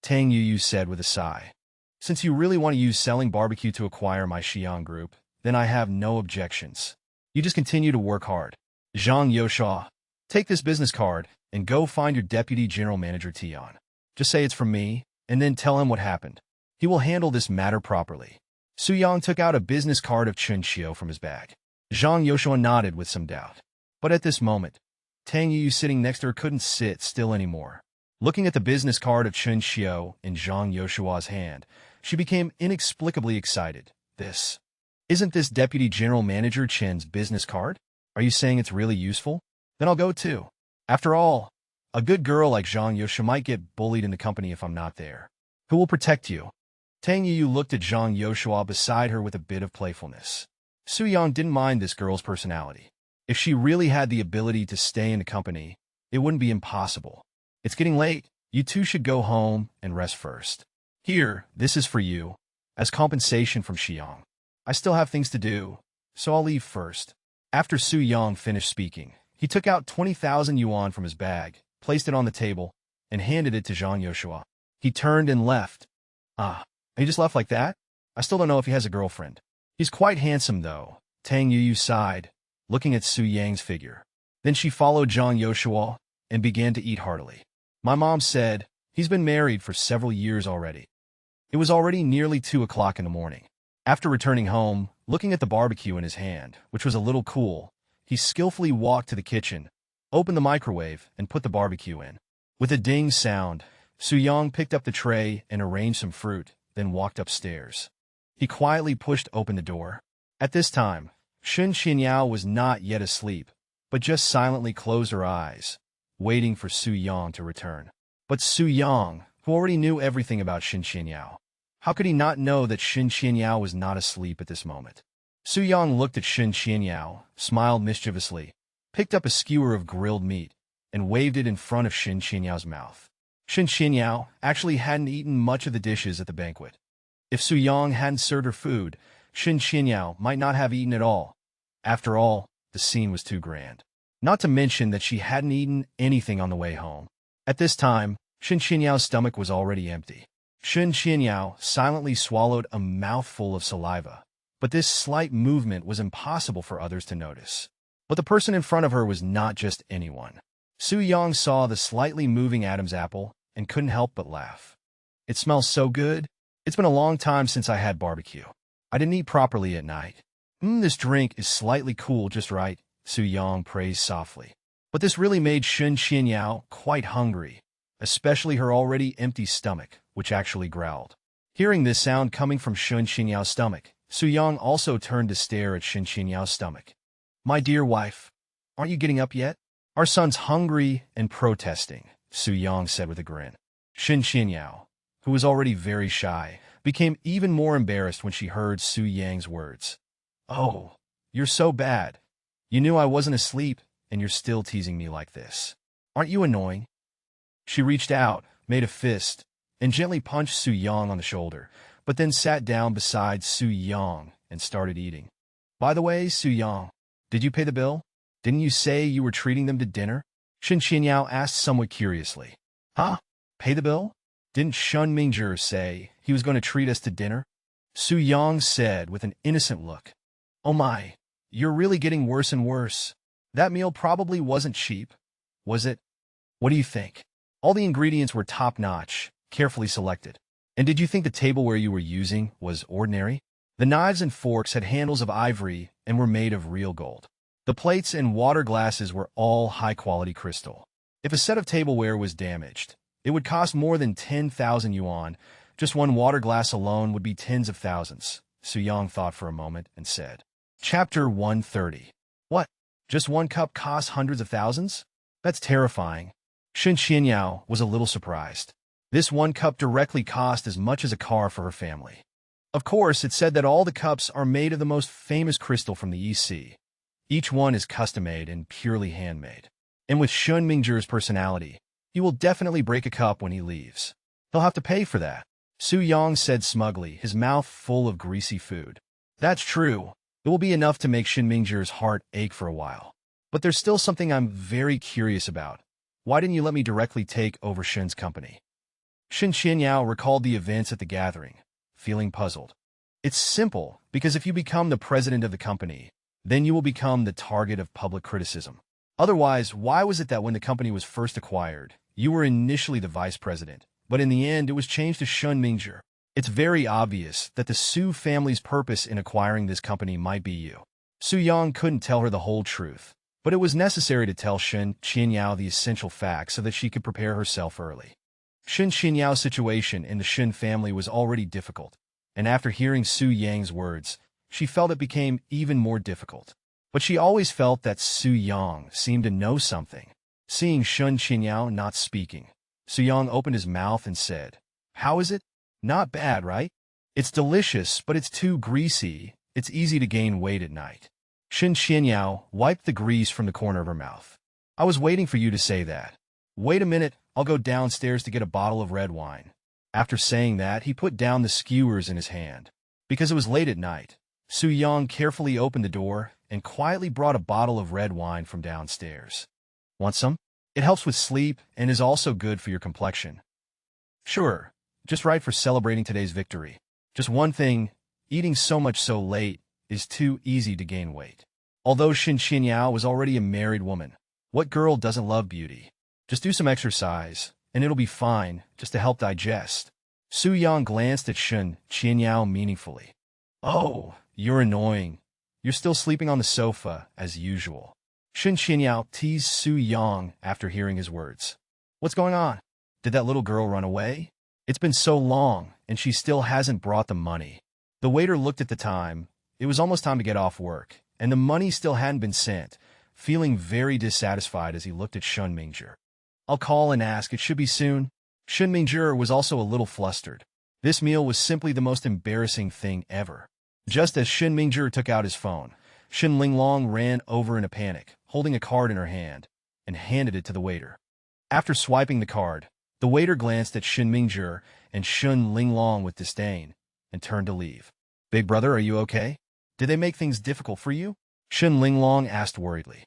P3.You said with a sigh. "Since you really want to use selling barbecue to acquire my Xi'an group, then I have no objections. You just continue to work hard. Zhang Yoshua, take this business card and go find your deputy general manager Tian. Just say it's from me, and then tell him what happened. He will handle this matter properly." Su Yang took out a business card of Chunqiu from his bag. Zhang Yoshua nodded with some doubt. But at this moment, P3.You sitting next to her couldn't sit still anymore. Looking at the business card of Chunqiu in Zhang Yoshua's hand, she became inexplicably excited. Isn't this Deputy General Manager Chen's business card? Are you saying it's really useful? Then I'll go too. After all, a good girl like Zhang Yoshua might get bullied in the company if I'm not there. Who will protect you?" P3.You looked at Zhang Yoshua beside her with a bit of playfulness. Su Yang didn't mind this girl's personality. If she really had the ability to stay in the company, it wouldn't be impossible. "It's getting late. You two should go home and rest first. Here, this is for you, as compensation from Xiang. I still have things to do, so I'll leave first." After Su Yang finished speaking, he took out 20,000 yuan from his bag, placed it on the table, and handed it to Zhang Yoshua. He turned and left. He just left like that? I still don't know if he has a girlfriend. He's quite handsome, though, P3.You sighed, looking at Su Yang's figure. Then she followed Zhang Yoshua and began to eat heartily. "My mom said he's been married for several years already." It was already nearly 2 o'clock in the morning. After returning home, looking at the barbecue in his hand, which was a little cool, he skillfully walked to the kitchen, opened the microwave, and put the barbecue in. With a ding sound, Su Yang picked up the tray and arranged some fruit, then walked upstairs. He quietly pushed open the door. At this time, Shen was not yet asleep, but just silently closed her eyes, waiting for Su Yang to return. But Su Yang, who already knew everything about Shen, how could he not know that Shen was not asleep at this moment? Su Yang looked at Shen, smiled mischievously, picked up a skewer of grilled meat, and waved it in front of Shen Qianyao's mouth. Shen Qianyao actually hadn't eaten much of the dishes at the banquet. If Su Yang hadn't served her food, Shen Qianyao might not have eaten at all. After all, the scene was too grand. Not to mention that she hadn't eaten anything on the way home. At this time, Shen Qianyao's stomach was already empty. Shen Qianyao silently swallowed a mouthful of saliva, but this slight movement was impossible for others to notice. But the person in front of her was not just anyone. Su Yang saw the slightly moving Adam's apple and couldn't help but laugh. It smells so good. It's been a long time since I had barbecue. I didn't eat properly at night. This drink is slightly cool just right, Su Yang praised softly. But this really made Shen Qianyao quite hungry, especially her already empty stomach, which actually growled. Hearing this sound coming from Shen Qianyao's stomach, Su Yang also turned to stare at Shen Qianyao's stomach. "My dear wife, aren't you getting up yet? Our son's hungry and protesting," Su Yang said with a grin. Shen Qianyao, who was already very shy, became even more embarrassed when she heard Su Yang's words. "Oh, you're so bad. You knew I wasn't asleep, and you're still teasing me like this. Aren't you annoying?" She reached out, made a fist, and gently punched Su Yang on the shoulder, but then sat down beside Su Yang and started eating. "By the way, Su Yang, did you pay the bill? Didn't you say you were treating them to dinner?" Shen Qianyao asked somewhat curiously. "Huh? Pay the bill? Didn't Shen Mingzhi say he was going to treat us to dinner?" Su Yang said with an innocent look. "Oh my, you're really getting worse and worse. That meal probably wasn't cheap, was it? What do you think? All the ingredients were top-notch, carefully selected. And did you think the tableware you were using was ordinary? The knives and forks had handles of ivory and were made of real gold. The plates and water glasses were all high-quality crystal. If a set of tableware was damaged, it would cost more than 10,000 yuan. Just one water glass alone would be tens of thousands." Su Yang thought for a moment and said. Chapter 130. "What? Just one cup costs hundreds of thousands? That's terrifying." Shen Qianyao was a little surprised. This one cup directly cost as much as a car for her family. Of course, it said that all the cups are made of the most famous crystal from the EC. Each one is custom-made and purely handmade. And with Shen Mingzhi's personality, he will definitely break a cup when he leaves. He'll have to pay for that, Su Yang said smugly, his mouth full of greasy food. "That's true. It will be enough to make Shen Mingzhi's heart ache for a while. But there's still something I'm very curious about. Why didn't you let me directly take over Shen's company?" Shen Qianyao recalled the events at the gathering, feeling puzzled. "It's simple, because if you become the president of the company, then you will become the target of public criticism. Otherwise, why was it that when the company was first acquired, you were initially the vice president, but in the end it was changed to Shen Mingzhi? It's very obvious that the Su family's purpose in acquiring this company might be you." Su Yang couldn't tell her the whole truth, but it was necessary to tell Shen Qianyao the essential facts so that she could prepare herself early. Shen Qianyao's situation in the Shen family was already difficult, and after hearing Su Yang's words, she felt it became even more difficult. But she always felt that Su Yang seemed to know something. Seeing Shen Qianyao not speaking, Su Yang opened his mouth and said, "How is it? Not bad, right? It's delicious, but it's too greasy. It's easy to gain weight at night." Shen Qianyao wiped the grease from the corner of her mouth. "I was waiting for you to say that. Wait a minute, I'll go downstairs to get a bottle of red wine." After saying that, he put down the skewers in his hand. Because it was late at night, Su Yang carefully opened the door and quietly brought a bottle of red wine from downstairs. "Want some? It helps with sleep and is also good for your complexion." "Sure, just right for celebrating today's victory. Just one thing, eating so much so late is too easy to gain weight." Although Shen Qianyao was already a married woman, what girl doesn't love beauty? Just do some exercise, and it'll be fine, just to help digest. Su Yang glanced at Shen Qianyao meaningfully. "Oh, you're annoying. You're still sleeping on the sofa, as usual." Shen Qianyao teased Su Yang after hearing his words. "What's going on? Did that little girl run away? It's been so long, and she still hasn't brought the money." The waiter looked at the time. It was almost time to get off work, and the money still hadn't been sent, feeling very dissatisfied as he looked at Shen Mingzhi. "I'll call and ask. It should be soon." Shen Mingzhi was also a little flustered. This meal was simply the most embarrassing thing ever. Just as Shen Mingzhi took out his phone, Shen Linglong ran over in a panic, holding a card in her hand, and handed it to the waiter. After swiping the card, the waiter glanced at Shen Mingjie and Shun Linglong with disdain and turned to leave. Big brother, are you okay? Did they make things difficult for you? Shun Linglong asked worriedly.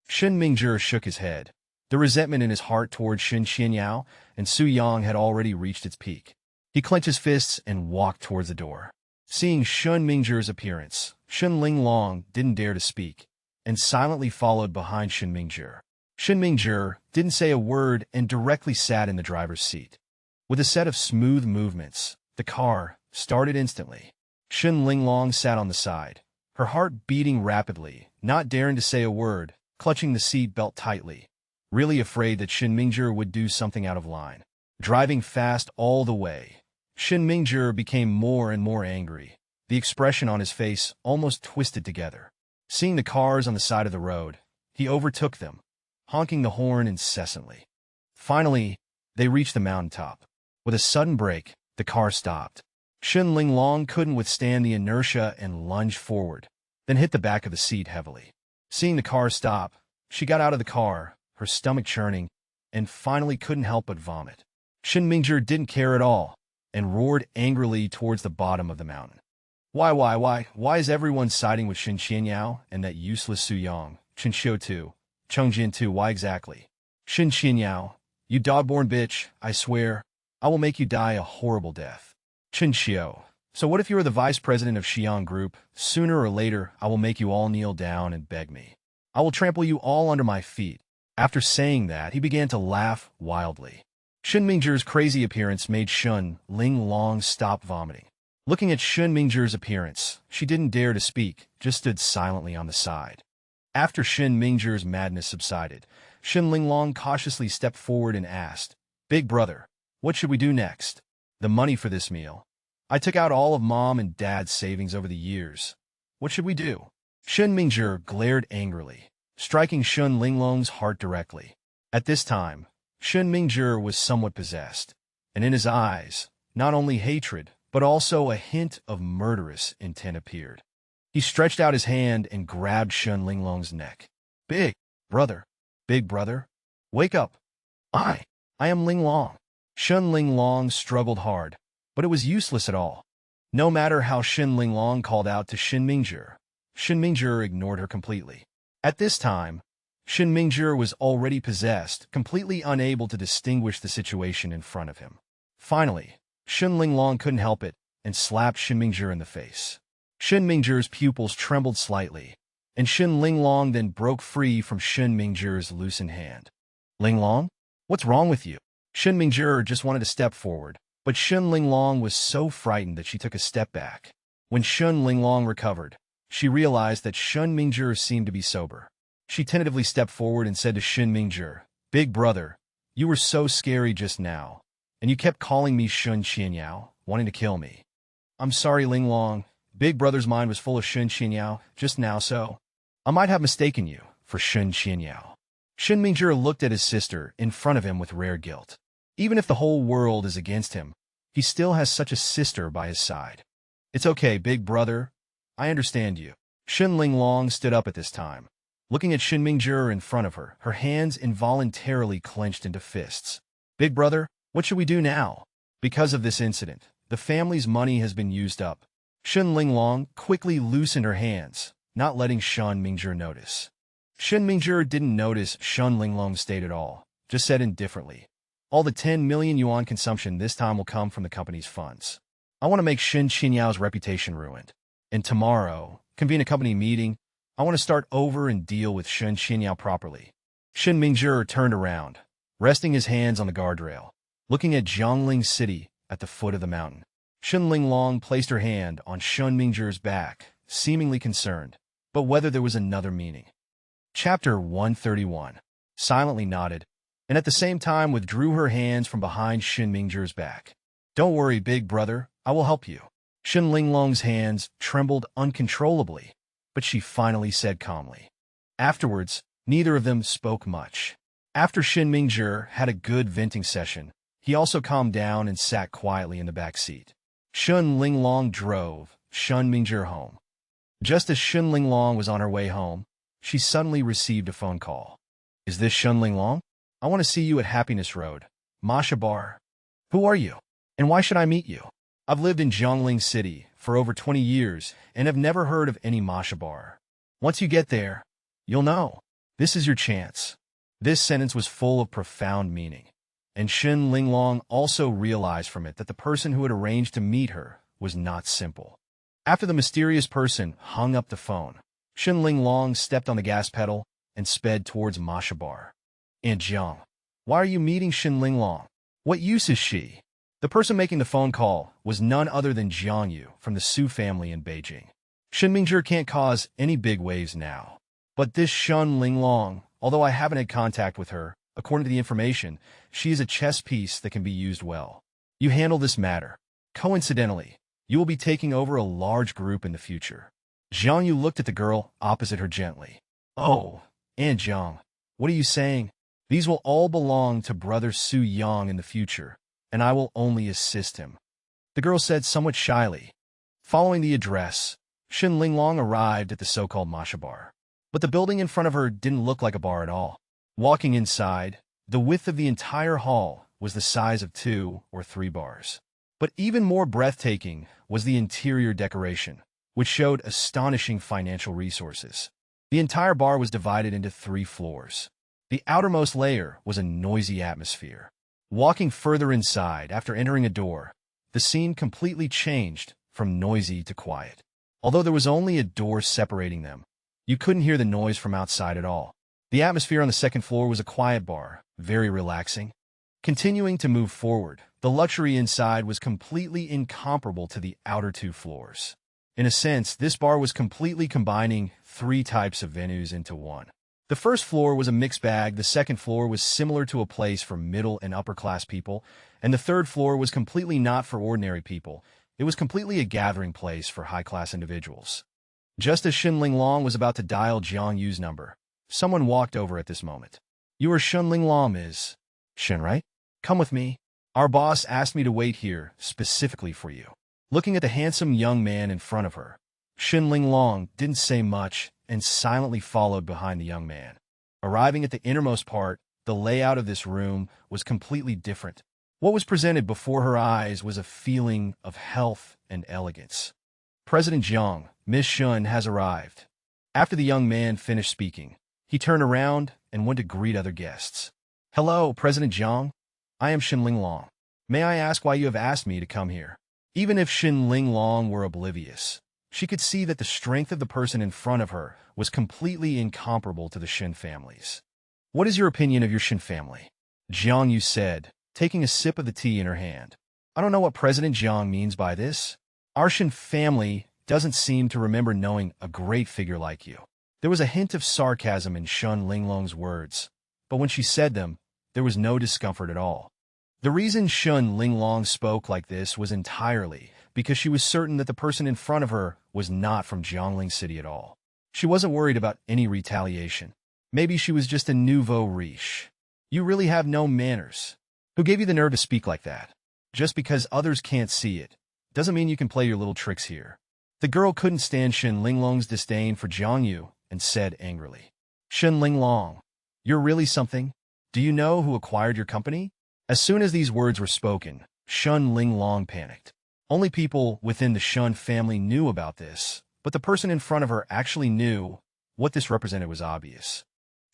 Shen Mingjie shook his head. The resentment in his heart towards Shen Qianyao and Su Yang had already reached its peak. He clenched his fists and walked towards the door. Seeing Shun Mingjie's appearance, Shen Linglong didn't dare to speak, and silently followed behind Shen Mingjie. Shen Mingjie didn't say a word and directly sat in the driver's seat. With a set of smooth movements, the car started instantly. Shen Linglong sat on the side, her heart beating rapidly, not daring to say a word, clutching the seat belt tightly, really afraid that Shen Mingjie would do something out of line. Driving fast all the way, Shen Mingjie became more and more angry. The expression on his face almost twisted together. Seeing the cars on the side of the road, he overtook them, honking the horn incessantly. Finally, they reached the mountaintop. With a sudden brake, the car stopped. Shen Linglong couldn't withstand the inertia and lunged forward, then hit the back of the seat heavily. Seeing the car stop, she got out of the car, her stomach churning, and finally couldn't help but vomit. Shen Mingjie didn't care at all, and roared angrily towards the bottom of the mountain. Why is everyone siding with Shen Qianyao and that useless Su Yang, Chen Xiu too, Cheng Jin too? Why exactly? Shen Qianyao, you dog-born bitch, I swear, I will make you die a horrible death. Chen Xiu, so what if you are the vice president of Xiang Group? Sooner or later, I will make you all kneel down and beg me. I will trample you all under my feet. After saying that, he began to laugh wildly. Shen Mingjie's crazy appearance made Shun Linglong stop vomiting. Looking at Shen Mingjie's appearance, she didn't dare to speak, just stood silently on the side. After Shen Mingjie's madness subsided, Shen Linglong cautiously stepped forward and asked, Big brother, what should we do next? The money for this meal. I took out all of Mom and Dad's savings over the years. What should we do? Shen Mingjie glared angrily, striking Shun Linglong's heart directly. At this time, Shen Mingjie was somewhat possessed, and in his eyes, not only hatred, but also a hint of murderous intent appeared. He stretched out his hand and grabbed Shun Linglong's neck. Big brother, wake up. I am Linglong. Shun Linglong struggled hard, but it was useless at all. No matter how Shen Linglong called out to Shen Mingjie ignored her completely. At this time, Shen Mingjie was already possessed, completely unable to distinguish the situation in front of him. Finally, Shen Linglong couldn't help it and slapped Shen Mingjie in the face. Shen Mingjie's pupils trembled slightly, and Shen Linglong then broke free from Shen Mingjie's loosened hand. Linglong, what's wrong with you? Shen Mingjie just wanted to step forward, but Shen Linglong was so frightened that she took a step back. When Shen Linglong recovered, she realized that Shen Mingjie seemed to be sober. She tentatively stepped forward and said to Shen Mingjie, Big brother, you were so scary just now, and you kept calling me Shen Qianyao, wanting to kill me. I'm sorry, Linglong. Big brother's mind was full of Shen Qianyao just now, so I might have mistaken you for Shen Qianyao. Shen Mingjie looked at his sister in front of him with rare guilt. Even if the whole world is against him, he still has such a sister by his side. It's okay, big brother. I understand you. Shen Linglong stood up at this time. Looking at Shen Mingjie in front of her, her hands involuntarily clenched into fists. Big brother, what should we do now? Because of this incident, the family's money has been used up. Shen Linglong quickly loosened her hands, not letting Shen Mingjie notice. Shen Mingjie didn't notice Shen Linglong's state at all, just said indifferently, all the 10 million yuan consumption this time will come from the company's funds. I want to make Shen Qianyao's reputation ruined. And tomorrow, convene a company meeting. I want to start over and deal with Shen Qianyao properly. Shen Mingjie turned around, resting his hands on the guardrail, looking at Jiangling City at the foot of the mountain. Shen Linglong placed her hand on Shen Mingjie's back, seemingly concerned, but whether there was another meaning. Chapter 131. Silently nodded, and at the same time withdrew her hands from behind Shen Mingjie's back. Don't worry, big brother, I will help you. Shen Linglong's hands trembled uncontrollably, but she finally said calmly. Afterwards, neither of them spoke much. After Shen Mingjie had a good venting session, he also calmed down and sat quietly in the back seat. Shen Linglong drove Shen Mingjie home. Just as Shen Linglong was on her way home, she suddenly received a phone call. Is this Shen Linglong? I want to see you at Happiness Road. Masha Bar. Who are you? And why should I meet you? I've lived in Zhongling City for over 20 years and have never heard of any Masha Bar. Once you get there, you'll know. This is your chance. This sentence was full of profound meaning, and Shen Linglong also realized from it that the person who had arranged to meet her was not simple. After the mysterious person hung up the phone, Shen Linglong stepped on the gas pedal and sped towards Masha Bar. Aunt Jiang, why are you meeting Shen Linglong? What use is she? The person making the phone call was none other than Jiang Yu from the Su family in Beijing. Shen Mingzhi can't cause any big waves now. But this Shen Linglong, although I haven't had contact with her, according to the information, she is a chess piece that can be used well. You handle this matter. Coincidentally, you will be taking over a large group in the future. Jiang Yu looked at the girl opposite her gently. Oh, Aunt Jiang, what are you saying? These will all belong to brother Su Yang in the future, and I will only assist him. The girl said somewhat shyly. Following the address, Shen Linglong arrived at the so-called Masha Bar. But the building in front of her didn't look like a bar at all. Walking inside, the width of the entire hall was the size of 2 or 3 bars. But even more breathtaking was the interior decoration, which showed astonishing financial resources. The entire bar was divided into 3 floors. The outermost layer was a noisy atmosphere. Walking further inside after entering a door, the scene completely changed from noisy to quiet. Although there was only a door separating them, you couldn't hear the noise from outside at all. The atmosphere on the second floor was a quiet bar, very relaxing. Continuing to move forward, the luxury inside was completely incomparable to the outer 2 floors. In a sense, this bar was completely combining 3 types of venues into one. The first floor was a mixed bag, the second floor was similar to a place for middle and upper class people, and the third floor was completely not for ordinary people. It was completely a gathering place for high-class individuals. Just as Shen Linglong was about to dial Jiang Yu's number, someone walked over at this moment. You are Shen Linglong, Ms. Shen, right? Come with me. Our boss asked me to wait here specifically for you. Looking at the handsome young man in front of her, Shen Linglong didn't say much and silently followed behind the young man. Arriving at the innermost part, the layout of this room was completely different. What was presented before her eyes was a feeling of health and elegance. President Jiang, Miss Shen has arrived. After the young man finished speaking, he turned around and went to greet other guests. Hello, President Jiang. I am Shen Linglong. May I ask why you have asked me to come here? Even if Shen Linglong were oblivious, she could see that the strength of the person in front of her was completely incomparable to the Shen families. What is your opinion of your Shen family? Jiang Yu said, taking a sip of the tea in her hand. I don't know what President Jiang means by this. Our Shen family doesn't seem to remember knowing a great figure like you. There was a hint of sarcasm in Shen Linglong's words, but when she said them, there was no discomfort at all. The reason Shen Linglong spoke like this was entirely because she was certain that the person in front of her was not from Zhongling City at all. She wasn't worried about any retaliation. Maybe she was just a nouveau riche. You really have no manners. Who gave you the nerve to speak like that? Just because others can't see it doesn't mean you can play your little tricks here. The girl couldn't stand Shen Linglong's disdain for Jiang Yu and said angrily, Shen Linglong, you're really something? Do you know who acquired your company? As soon as these words were spoken, Shen Linglong panicked. Only people within the Shen family knew about this, but the person in front of her actually knew. What this represented was obvious.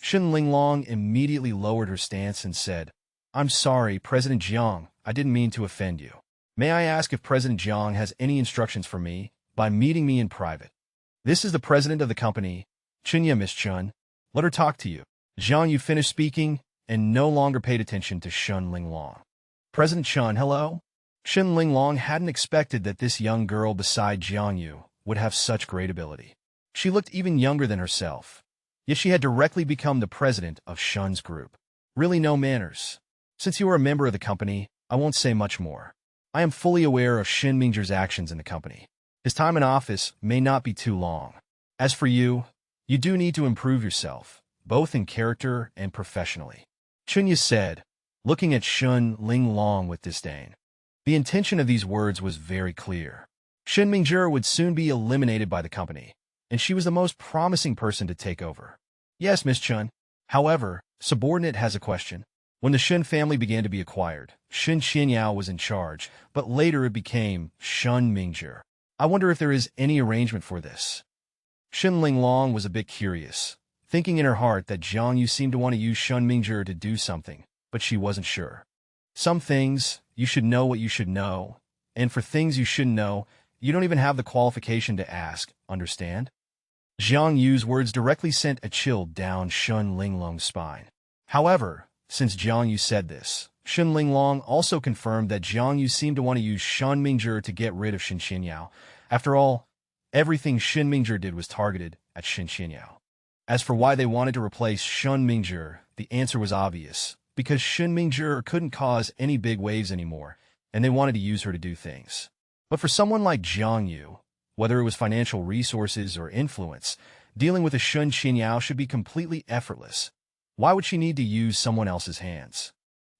Shen Linglong immediately lowered her stance and said, I'm sorry, President Jiang, I didn't mean to offend you. May I ask if President Jiang has any instructions for me by meeting me in private? This is the president of the company, Chinya Miss Chun. Let her talk to you. Jiang Yu finished speaking and no longer paid attention to Shen Linglong. President Chun, hello? Shen Linglong hadn't expected that this young girl beside Jiang Yu would have such great ability. She looked even younger than herself, yet she had directly become the president of Shen's group. Really no manners. Since you are a member of the company, I won't say much more. I am fully aware of Shen Mingzhi's actions in the company. His time in office may not be too long. As for you, you do need to improve yourself, both in character and professionally. Chunya said, looking at Shen Linglong with disdain. The intention of these words was very clear. Shen Mingzhi would soon be eliminated by the company, and she was the most promising person to take over. Yes, Miss Chun. However, subordinate has a question. When the Shen family began to be acquired, Shen Qianyao was in charge, but later it became Shen Mingzhi. I wonder if there is any arrangement for this. Shen Linglong was a bit curious, thinking in her heart that Jiang Yu seemed to want to use Shen Mingzhi to do something, but she wasn't sure. Some things, you should know what you should know, and for things you shouldn't know, you don't even have the qualification to ask, understand? Jiang Yu's words directly sent a chill down Shen Linglong's spine. However, since Jiang Yu said this, Shen Linglong also confirmed that Jiang Yu seemed to want to use Shen Mingzhi to get rid of Shen Qianyao. After all, everything Shen Mingzhi did was targeted at Shen Qianyao. As for why they wanted to replace Shen Mingzhi, the answer was obvious, because Shen Mingzhi couldn't cause any big waves anymore, and they wanted to use her to do things. But for someone like Jiang Yu, whether it was financial resources or influence, dealing with a Shen Qianyao should be completely effortless. Why would she need to use someone else's hands?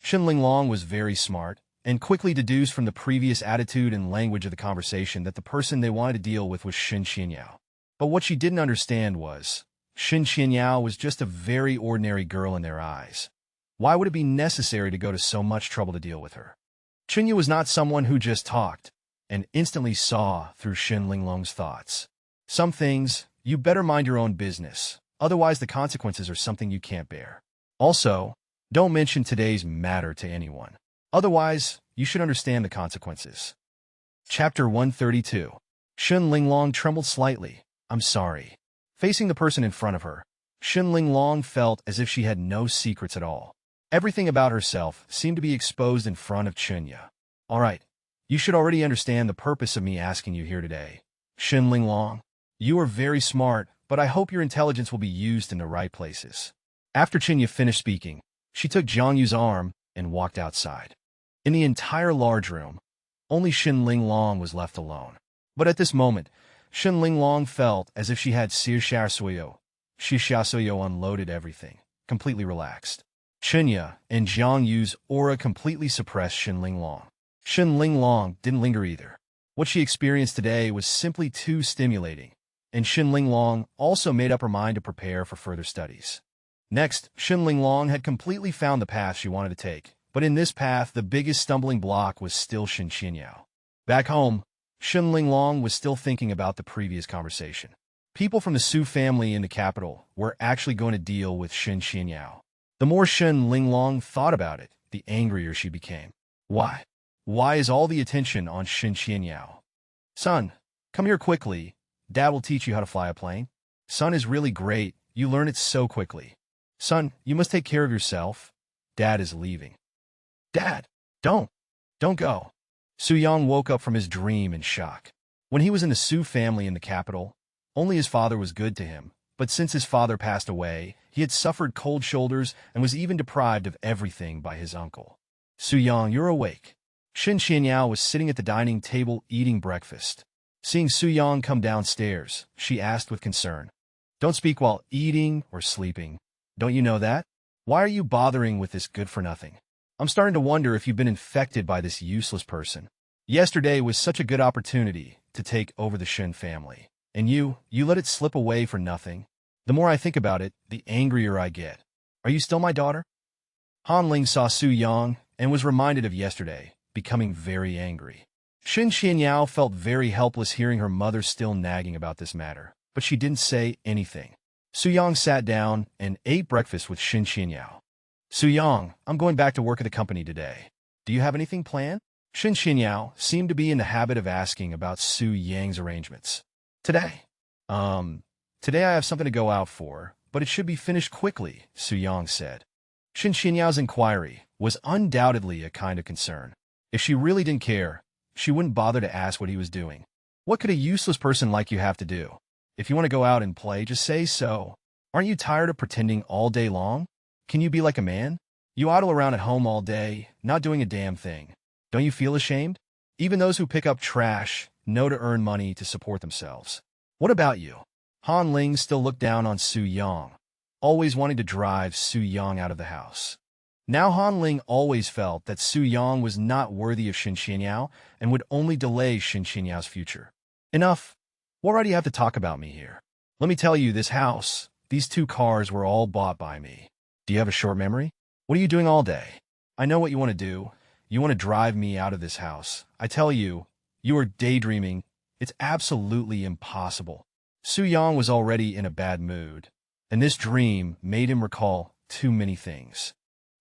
Shen Linglong was very smart, and quickly deduced from the previous attitude and language of the conversation that the person they wanted to deal with was Shen Qianyao. But what she didn't understand was, Shen Qianyao was just a very ordinary girl in their eyes. Why would it be necessary to go to so much trouble to deal with her? Qianyu was not someone who just talked, and instantly saw through Shen Linglong's thoughts. Some things, you better mind your own business, otherwise the consequences are something you can't bear. Also, don't mention today's matter to anyone. Otherwise, you should understand the consequences. Chapter 132. Shen Linglong trembled slightly. I'm sorry. Facing the person in front of her, Shen Linglong felt as if she had no secrets at all. Everything about herself seemed to be exposed in front of Qianyu. All right. You should already understand the purpose of me asking you here today. Shen Linglong, you are very smart, but I hope your intelligence will be used in the right places. After Qianyu finished speaking, she took Jiang Yu's arm and walked outside. In the entire large room, only Shen Linglong was left alone. But at this moment, Shen Linglong felt as if she had Shi unloaded everything, completely relaxed. Qianyu and Jiang Yu's aura completely suppressed Shen Linglong. Shen Linglong didn't linger either. What she experienced today was simply too stimulating, and Shen Linglong also made up her mind to prepare for further studies. Next, Shen Linglong had completely found the path she wanted to take, but in this path, the biggest stumbling block was still Shen Qianyao. Back home, Shen Linglong was still thinking about the previous conversation. People from the Su family in the capital were actually going to deal with Shen Qianyao. The more Shen Linglong thought about it, the angrier she became. Why? Why is all the attention on Shen Qianyao? Son, come here quickly. Dad will teach you how to fly a plane. Son is really great. You learn it so quickly. Son, you must take care of yourself. Dad is leaving. Dad, don't go. Su Yang woke up from his dream in shock. When he was in the Su family in the capital, only his father was good to him, but since his father passed away, he had suffered cold shoulders and was even deprived of everything by his uncle. Su Yang, you're awake. Shen Qianyao was sitting at the dining table eating breakfast. Seeing Su Yang come downstairs, she asked with concern. Don't speak while eating or sleeping. Don't you know that? Why are you bothering with this good-for-nothing? I'm starting to wonder if you've been infected by this useless person. Yesterday was such a good opportunity to take over the Shen family. And you let it slip away for nothing. The more I think about it, the angrier I get. Are you still my daughter? Han Ling saw Su Yang and was reminded of yesterday, becoming very angry. Shen Qianyao felt very helpless hearing her mother still nagging about this matter, but she didn't say anything. Su Yang sat down and ate breakfast with Shen Qianyao. Su Yang, I'm going back to work at the company today. Do you have anything planned? Shen Qianyao seemed to be in the habit of asking about Su Yang's arrangements. Today I have something to go out for, but it should be finished quickly, Su Yang said. Shen Qianyao's inquiry was undoubtedly a kind of concern. If she really didn't care, she wouldn't bother to ask what he was doing. What could a useless person like you have to do? If you want to go out and play, just say so. Aren't you tired of pretending all day long? Can you be like a man? You idle around at home all day, not doing a damn thing. Don't you feel ashamed? Even those who pick up trash know to earn money to support themselves. What about you? Han Ling still looked down on Su Yang, always wanting to drive Su Yang out of the house. Now Han Ling always felt that Su Yang was not worthy of Shen Qianyao and would only delay Shen Qianyao's future. Enough. What right do you have to talk about me here? Let me tell you, this house, these 2 cars were all bought by me. Do you have a short memory? What are you doing all day? I know what you want to do. You want to drive me out of this house. I tell you, you are daydreaming. It's absolutely impossible. Su Yang was already in a bad mood, and this dream made him recall too many things.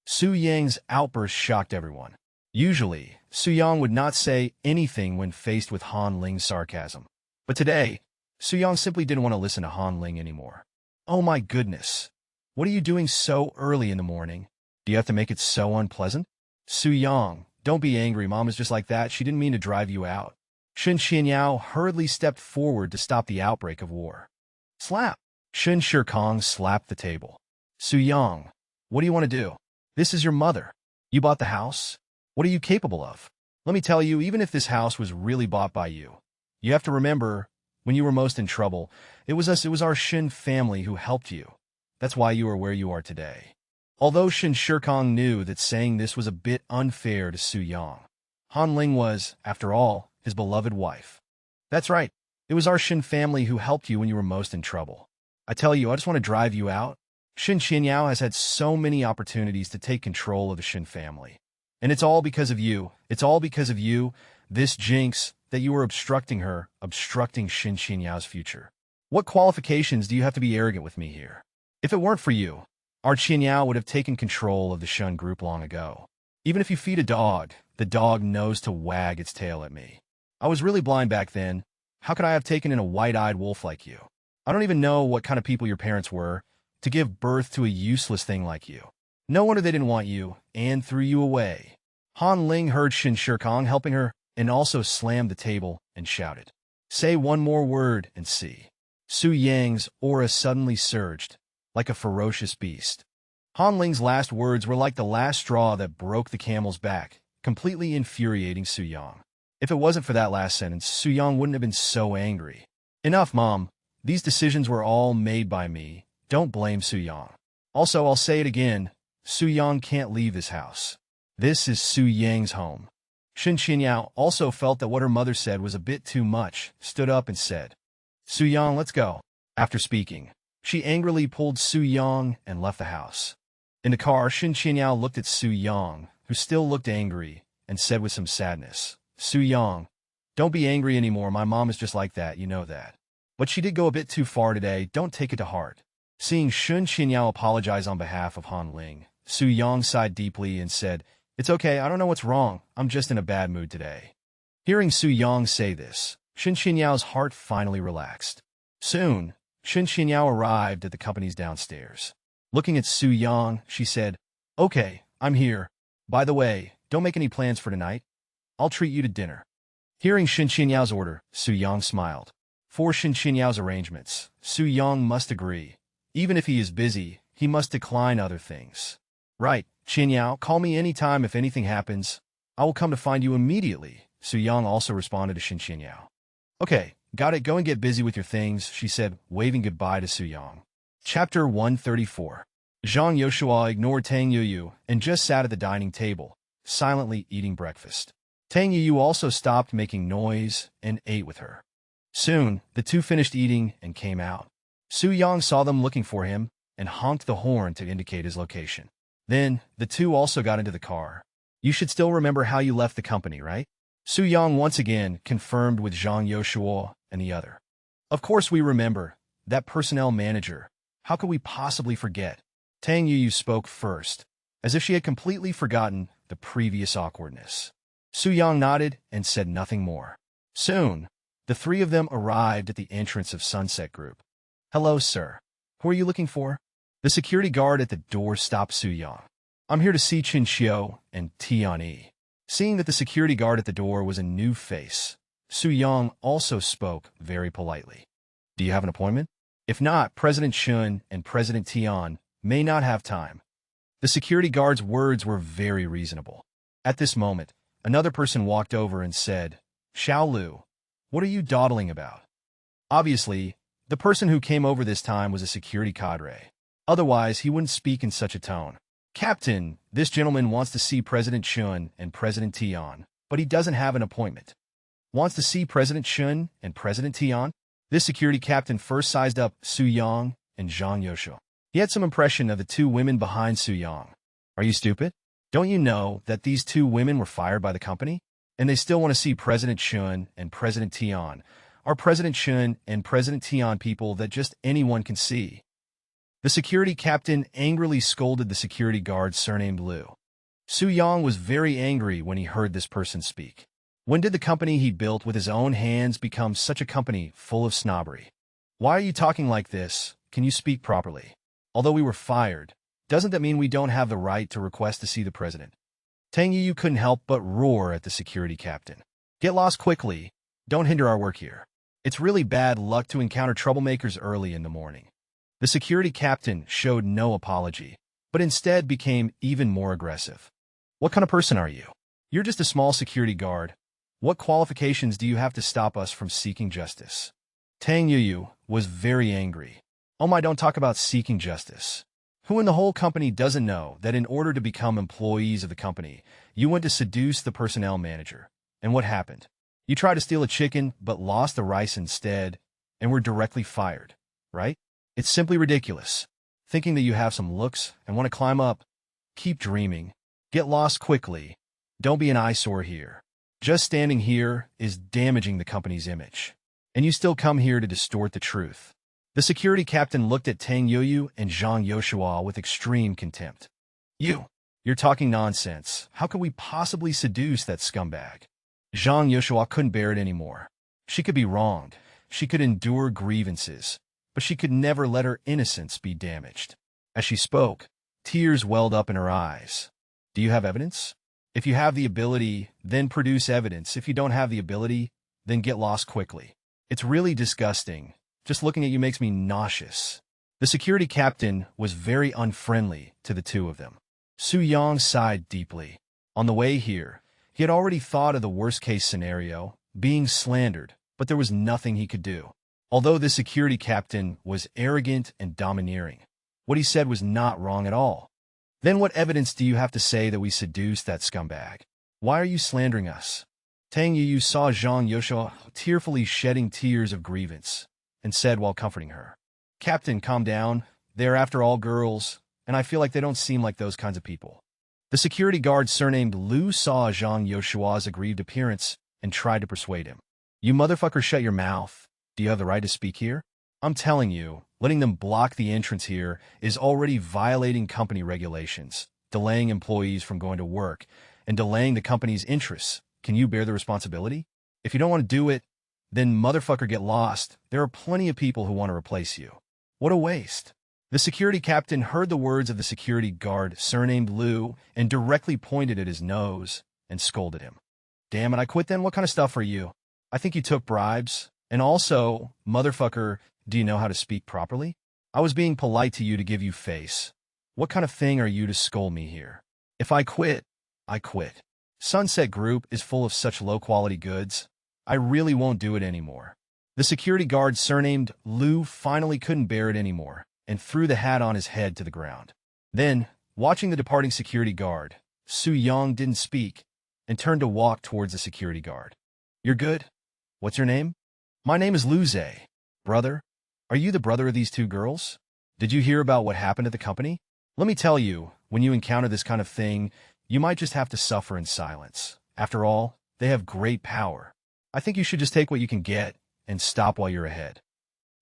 Su Yang's outburst shocked everyone. Usually, Su Yang would not say anything when faced with Han Ling's sarcasm. But today, Su Yang simply didn't want to listen to Han Ling anymore. Oh my goodness. What are you doing so early in the morning? Do you have to make it so unpleasant? Su Yang, don't be angry. Mom is just like that. She didn't mean to drive you out. Shen Xianyao hurriedly stepped forward to stop the outbreak of war. Slap! Shen Shikong slapped the table. Su Yang, what do you want to do? This is your mother. You bought the house? What are you capable of? Let me tell you, even if this house was really bought by you, you have to remember, when you were most in trouble, it was us, it was our Shen family who helped you. That's why you are where you are today. Although Shen Shikong knew that saying this was a bit unfair to Su Yang, Han Ling was, after all, his beloved wife. That's right. It was our Shen family who helped you when you were most in trouble. I tell you, I just want to drive you out. Shen Xianyao has had so many opportunities to take control of the Shen family. And it's all because of you. It's all because of you, this jinx, that you were obstructing her, obstructing Shen Xianyao's future. What qualifications do you have to be arrogant with me here? If it weren't for you, our Xianyao would have taken control of the Shen group long ago. Even if you feed a dog, the dog knows to wag its tail at me. I was really blind back then. How could I have taken in a white-eyed wolf like you? I don't even know what kind of people your parents were to give birth to a useless thing like you. No wonder they didn't want you and threw you away. Han Ling heard Shen Shikong helping her and also slammed the table and shouted, "Say one more word and see." Su Yang's aura suddenly surged, like a ferocious beast. Han Ling's last words were like the last straw that broke the camel's back, completely infuriating Su Yang. If it wasn't for that last sentence, Su Yang wouldn't have been so angry. Enough, Mom. These decisions were all made by me. Don't blame Su Yang. Also, I'll say it again, Su Yang can't leave this house. This is Su Yang's home. Shen Xianyao also felt that what her mother said was a bit too much, stood up and said, "Su Yang, let's go." After speaking, she angrily pulled Su Yang and left the house. In the car, Shen Xianyao looked at Su Yang, who still looked angry, and said with some sadness, "Su Yang, don't be angry anymore. My mom is just like that, you know that. But she did go a bit too far today. Don't take it to heart." Seeing Shen Xianyao apologize on behalf of Han Ling, Su Yang sighed deeply and said, "It's okay, I don't know what's wrong. I'm just in a bad mood today." Hearing Su Yang say this, Shen Xianyao's heart finally relaxed. Soon, Shen Xianyao arrived at the company's downstairs. Looking at Su Yang, she said, "Okay, I'm here. By the way, don't make any plans for tonight. I'll treat you to dinner." Hearing Shen Xianyao's order, Su Yang smiled. For Shen Xianyao's arrangements, Su Yang must agree. Even if he is busy, he must decline other things. "Right, Xianyao, call me anytime if anything happens. I will come to find you immediately," Su Yang also responded to Shen Xianyao. "Okay, got it. Go and get busy with your things," she said, waving goodbye to Su Yang. Chapter 134. Zhang Yoshua ignored Tang Yuyu and just sat at the dining table, silently eating breakfast. Tang Yuyu also stopped making noise and ate with her. Soon, the two finished eating and came out. Su Yang saw them looking for him and honked the horn to indicate his location. Then, the two also got into the car. "You should still remember how you left the company, right?" Su Yang once again confirmed with Zhang Yoshua and the other. "Of course we remember. That personnel manager. How could we possibly forget?" Tang Yuyu spoke first, as if she had completely forgotten the previous awkwardness. Su Yang nodded and said nothing more. Soon, the three of them arrived at the entrance of Sunset Group. "Hello, sir. Who are you looking for?" The security guard at the door stopped Su Yang. "I'm here to see Chen Xiao and Tian. Seeing that the security guard at the door was a new face, Su Yang also spoke very politely. "Do you have an appointment? If not, President Shen and President Tian may not have time." The security guard's words were very reasonable. At this moment, another person walked over and said, "Xiao Lu, what are you dawdling about?" Obviously, the person who came over this time was a security cadre. Otherwise, he wouldn't speak in such a tone. "Captain, this gentleman wants to see President Shen and President Tian, but he doesn't have an appointment." "Wants to see President Shen and President Tian?" This security captain first sized up Su Yang and Zhang Yoshua. He had some impression of the two women behind Su Yang. Are you stupid? Don't you know that these two women were fired by the company? And they still want to see President Shen and President Tian. Are President Shen and President Tian people that just anyone can see? The security captain angrily scolded the security guard surnamed Liu. Su Yang was very angry when he heard this person speak. When did the company he built with his own hands become such a company full of snobbery? Why are you talking like this? Can you speak properly? Although we were fired, doesn't that mean we don't have the right to request to see the president? P3.You couldn't help but roar at the security captain. Get lost quickly. Don't hinder our work here. It's really bad luck to encounter troublemakers early in the morning. The security captain showed no apology, but instead became even more aggressive. What kind of person are you? You're just a small security guard. What qualifications do you have to stop us from seeking justice? P3.You was very angry. Oh my, don't talk about seeking justice. Who in the whole company doesn't know that in order to become employees of the company, you went to seduce the personnel manager? And what happened? You tried to steal a chicken, but lost the rice instead, and were directly fired, right? It's simply ridiculous. Thinking that you have some looks and want to climb up. Keep dreaming. Get lost quickly. Don't be an eyesore here. Just standing here is damaging the company's image. And you still come here to distort the truth. The security captain looked at P3.You and Zhang Yoshua with extreme contempt. You're talking nonsense. How could we possibly seduce that scumbag? Zhang Yoshua couldn't bear it anymore. She could be wronged. She could endure grievances. But she could never let her innocence be damaged. As she spoke, tears welled up in her eyes. Do you have evidence? If you have the ability, then produce evidence. If you don't have the ability, then get lost quickly. It's really disgusting. Just looking at you makes me nauseous. The security captain was very unfriendly to the two of them. Su Yang sighed deeply. On the way here, he had already thought of the worst-case scenario, being slandered, but there was nothing he could do. Although the security captain was arrogant and domineering, what he said was not wrong at all. Then what evidence do you have to say that we seduced that scumbag? Why are you slandering us? P3.You saw Zhang Yoshua tearfully shedding tears of grievance, and said while comforting her, Captain, calm down. They're after all girls, and I feel like they don't seem like those kinds of people. The security guard surnamed Liu saw Zhang Yoshua's aggrieved appearance and tried to persuade him. You motherfucker, shut your mouth. Do you have the right to speak here? I'm telling you, letting them block the entrance here is already violating company regulations, delaying employees from going to work, and delaying the company's interests. Can you bear the responsibility? If you don't want to do it, then motherfucker, get lost. There are plenty of people who want to replace you. What a waste. The security captain heard the words of the security guard surnamed Liu and directly pointed at his nose and scolded him. Damn it, I quit then? What kind of stuff are you? I think you took bribes. And also, motherfucker, do you know how to speak properly? I was being polite to you to give you face. What kind of thing are you to scold me here? If I quit, I quit. Sunset Group is full of such low-quality goods. I really won't do it anymore. The security guard surnamed Liu finally couldn't bear it anymore and threw the hat on his head to the ground. Then, watching the departing security guard, Su Yang didn't speak and turned to walk towards the security guard. You're good? What's your name? My name is Liu Zhe. Brother? Are you the brother of these two girls? Did you hear about what happened at the company? Let me tell you, when you encounter this kind of thing, you might just have to suffer in silence. After all, they have great power. I think you should just take what you can get and stop while you're ahead.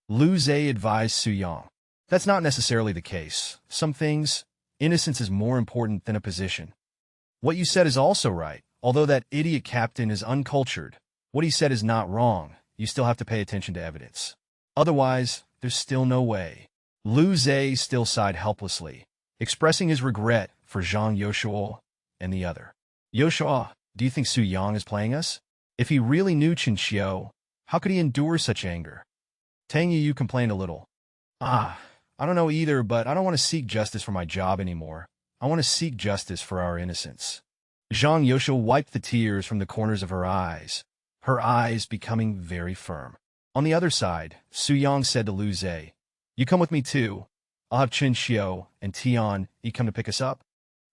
Liu Zhe advised Su Yang. That's not necessarily the case. Some things, innocence is more important than a position. What you said is also right. Although that idiot captain is uncultured, what he said is not wrong. You still have to pay attention to evidence. Otherwise, there's still no way. Liu Zhe still sighed helplessly, expressing his regret for Zhang Yoshua and the other. Yoshua, do you think Su Yang is playing us? If he really knew Jingcheng, how could he endure such anger? P3.You complained a little. I don't know either, but I don't want to seek justice for my job anymore. I want to seek justice for our innocence. Zhang Yoshua wiped the tears from the corners of her eyes becoming very firm. On the other side, Su Yang said to Liu Zhe, you come with me too. I'll have Jingcheng and Tian come to pick us up.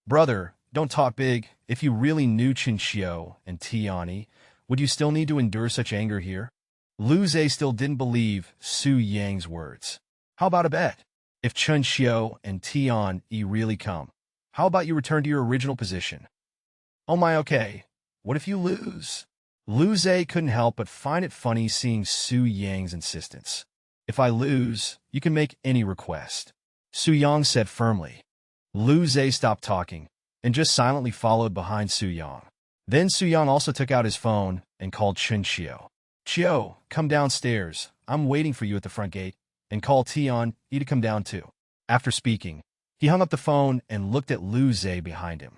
Brother, don't talk big. If you really knew Jingcheng and Tian, would you still need to endure such anger here? Liu Zhe still didn't believe Su Yang's words. How about a bet? If Chun Xiu and T.You really come, how about you return to your original position? Oh my, okay. What if you lose? Lu Zhe couldn't help but find it funny seeing Su Yang's insistence. If I lose, you can make any request, Su Yang said firmly. Lu Zhe stopped talking and just silently followed behind Su Yang. Then Su Yang also took out his phone and called Chun Xiu. Xiu, come downstairs. I'm waiting for you at the front gate. And call T.You to come down too. After speaking, he hung up the phone and looked at Lu Zhe behind him.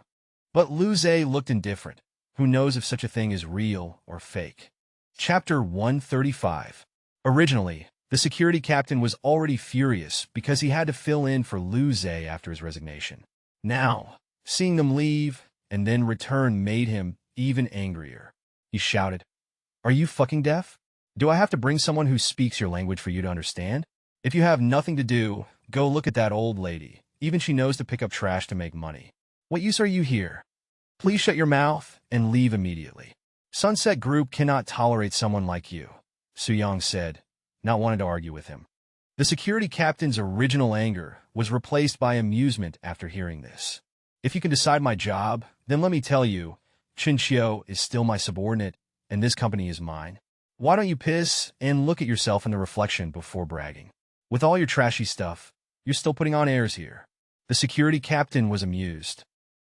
But Lu Zhe looked indifferent. Who knows if such a thing is real or fake? Chapter 135. Originally, the security captain was already furious because he had to fill in for Lu Zhe after his resignation. Now, seeing them leave and then return made him even angrier. He shouted, "Are you fucking deaf? Do I have to bring someone who speaks your language for you to understand? If you have nothing to do, go look at that old lady. Even she knows to pick up trash to make money. What use are you here? Please shut your mouth and leave immediately. Sunset Group cannot tolerate someone like you," Su Yang said, not wanting to argue with him. The security captain's original anger was replaced by amusement after hearing this. If you can decide my job, then let me tell you, Chun Xiu is still my subordinate, and this company is mine. Why don't you piss and look at yourself in the reflection before bragging? With all your trashy stuff, you're still putting on airs here. The security captain was amused.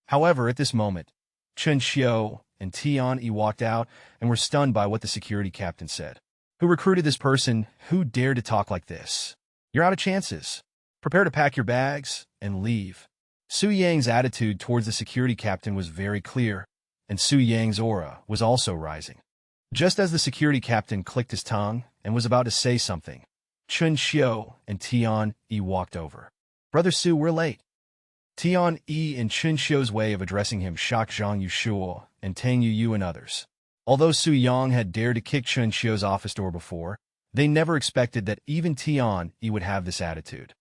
However, at this moment, Chun Xiu and T.You walked out and were stunned by what the security captain said. Who recruited this person? Who dared to talk like this? You're out of chances. Prepare to pack your bags and leave. Su Yang's attitude towards the security captain was very clear, and Su Yang's aura was also rising. Just as the security captain clicked his tongue and was about to say something, Chun Xiu and T.You walked over. Brother Su, we're late. T.You and Chun Xiu's way of addressing him shocked Zhang Yushuo and Tang Yu and others. Although Su Yang had dared to kick Chun Xiu's office door before, they never expected that even T.You would have this attitude.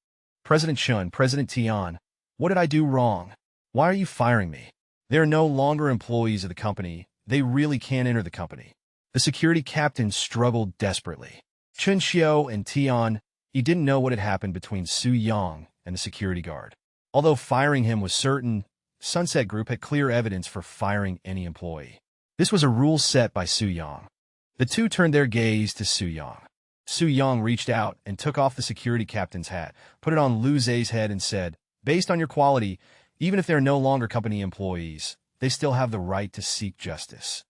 President Chun, President T.You, what did I do wrong? Why are you firing me? They are no longer employees of the company. They really can't enter the company. The security captain struggled desperately. Chun Xiu and T.You didn't know what had happened between Su Yang and the security guard. Although firing him was certain, Sunset Group had clear evidence for firing any employee. This was a rule set by Su Yang. The two turned their gaze to Su Yang. Su Yang reached out and took off the security captain's hat, put it on Lu Zhe's head and said, "Based on your quality, even if they're no longer company employees, they still have the right to seek justice."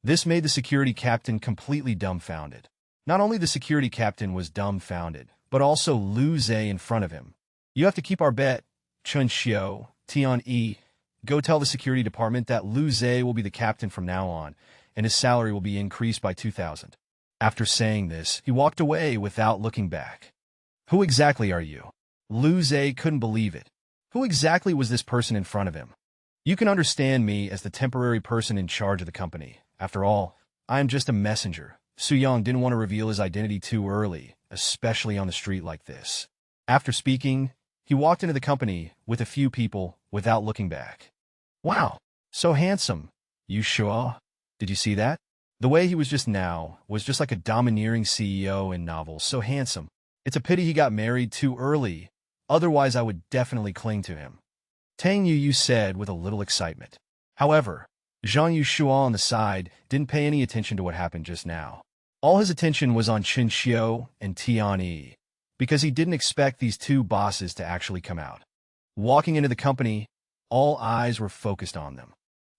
This made the security captain completely dumbfounded. Not only the security captain was dumbfounded, but also Lu Zhe in front of him. "You have to keep our bet, Chun Xiu, T.You. Go tell the security department that Lu Zhe will be the captain from now on, and his salary will be increased by 2,000. After saying this, he walked away without looking back. Who exactly are you? Lu Zhe couldn't believe it. Who exactly was this person in front of him? You can understand me as the temporary person in charge of the company. After all, I am just a messenger. Su Yang didn't want to reveal his identity too early, especially on the street like this. After speaking, he walked into the company with a few people without looking back. Wow, so handsome. You sure? Did you see that? The way he was just now was just like a domineering CEO in novels, so handsome. It's a pity he got married too early, otherwise I would definitely cling to him. Tang Yu said with a little excitement. However, Zhang Yushuo on the side didn't pay any attention to what happened just now. All his attention was on Chun Xiu and T.You, because he didn't expect these two bosses to actually come out. Walking into the company, all eyes were focused on them.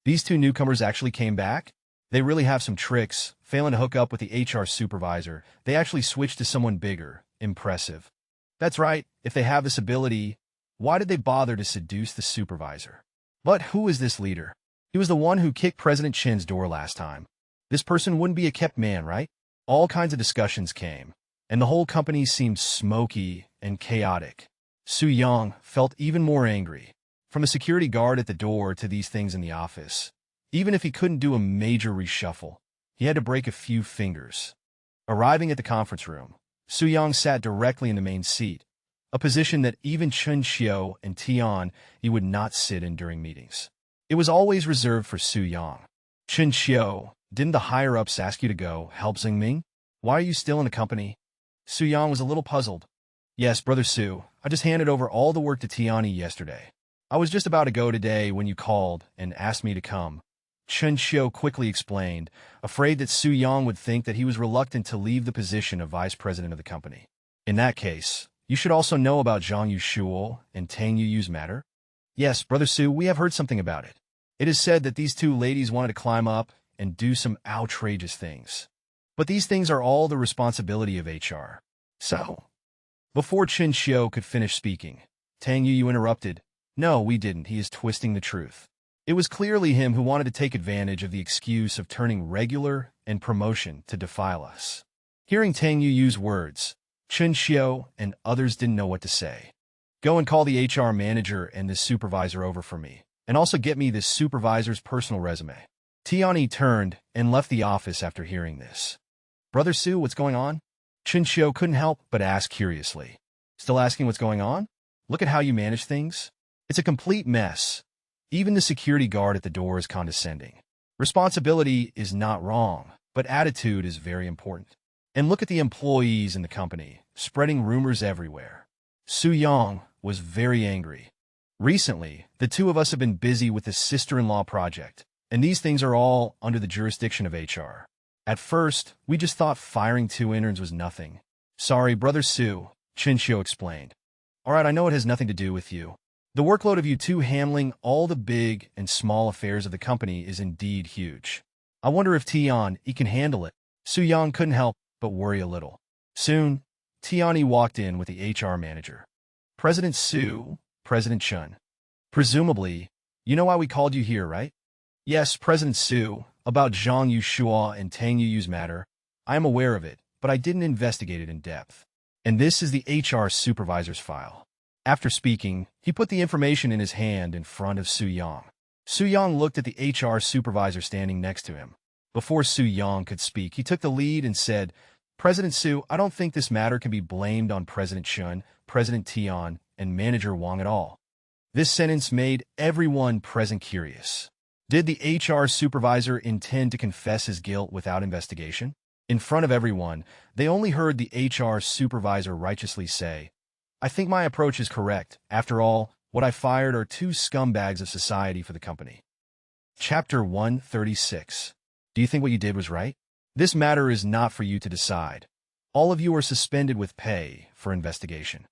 These two newcomers actually came back? They really have some tricks. Failing to hook up with the HR supervisor, they actually switched to someone bigger. Impressive. That's right, if they have this ability, why did they bother to seduce the supervisor? But who is this leader? He was the one who kicked President Chen's door last time. This person wouldn't be a kept man, right? All kinds of discussions came, and the whole company seemed smoky and chaotic. Su Yang felt even more angry. From the security guard at the door to these things in the office. Even if he couldn't do a major reshuffle, he had to break a few fingers. Arriving at the conference room, Su Yang sat directly in the main seat, a position that even Chun Xiu and T.You would not sit in during meetings. It was always reserved for Su Yang. Chun Xiu, didn't the higher-ups ask you to go help Xingming? Why are you still in the company? Su Yang was a little puzzled. Yes, Brother Su, I just handed over all the work to Tiani yesterday. I was just about to go today when you called and asked me to come. Chen Xiu quickly explained, afraid that Su Yang would think that he was reluctant to leave the position of vice president of the company. In that case, you should also know about Zhang Yushuo and Tang Yuyu's matter. Yes, Brother Su, we have heard something about it. It is said that these two ladies wanted to climb up and do some outrageous things. But these things are all the responsibility of HR. So, before Chen Xiu could finish speaking, Tang Yuyu interrupted. No, we didn't. He is twisting the truth. It was clearly him who wanted to take advantage of the excuse of turning regular and promotion to defile us. Hearing Tang Yuyu's words, Chen Xiu and others didn't know what to say. Go and call the HR manager and this supervisor over for me, and also get me this supervisor's personal resume. Tiani turned and left the office after hearing this. Brother Su, what's going on? Chen Xiu couldn't help but ask curiously. Still asking what's going on? Look at how you manage things. It's a complete mess. Even the security guard at the door is condescending. Responsibility is not wrong, but attitude is very important. And look at the employees in the company, spreading rumors everywhere. Su Yang was very angry. Recently, the two of us have been busy with the sister-in-law project, and these things are all under the jurisdiction of HR. At first, we just thought firing 2 interns was nothing. Sorry, Brother Su, Chen Xiu explained. All right, I know it has nothing to do with you. The workload of you two handling all the big and small affairs of the company is indeed huge. I wonder if Tian-Yi can handle it. Su Yang couldn't help but worry a little. Soon, Tian-Yi walked in with the HR manager. President Su, President Chen. Presumably, you know why we called you here, right? Yes, President Su, about Zhang Yushuo and Tang Yuyu's matter. I am aware of it, but I didn't investigate it in depth. And this is the HR supervisor's file. After speaking, he put the information in his hand in front of Su Yang. Su Yang looked at the HR supervisor standing next to him. Before Su Yang could speak, he took the lead and said, President Su, I don't think this matter can be blamed on President Shen, President Tian, and Manager Wang at all. This sentence made everyone present curious. Did the HR supervisor intend to confess his guilt without investigation? In front of everyone, they only heard the HR supervisor righteously say, I think my approach is correct. After all, what I fired are 2 scumbags of society for the company. Chapter 136. Do you think what you did was right? This matter is not for you to decide. All of you are suspended with pay for investigation.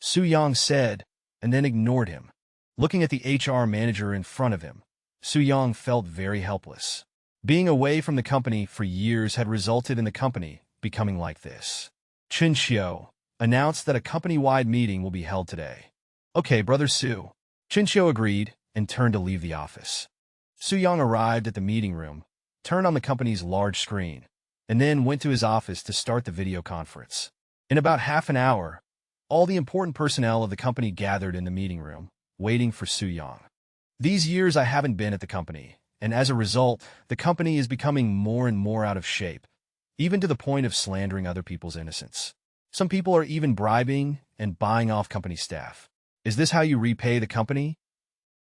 Su Yang said, and then ignored him. Looking at the HR manager in front of him, Su Yang felt very helpless. Being away from the company for years had resulted in the company becoming like this. Chen Xiu announced that a company-wide meeting will be held today. Okay, Brother Su. Chen Xiu agreed and turned to leave the office. Su Yang arrived at the meeting room, turned on the company's large screen, and then went to his office to start the video conference. In about half an hour, all the important personnel of the company gathered in the meeting room, waiting for Su Yang. These years I haven't been at the company, and as a result, the company is becoming more and more out of shape, even to the point of slandering other people's innocence. Some people are even bribing and buying off company staff. Is this how you repay the company?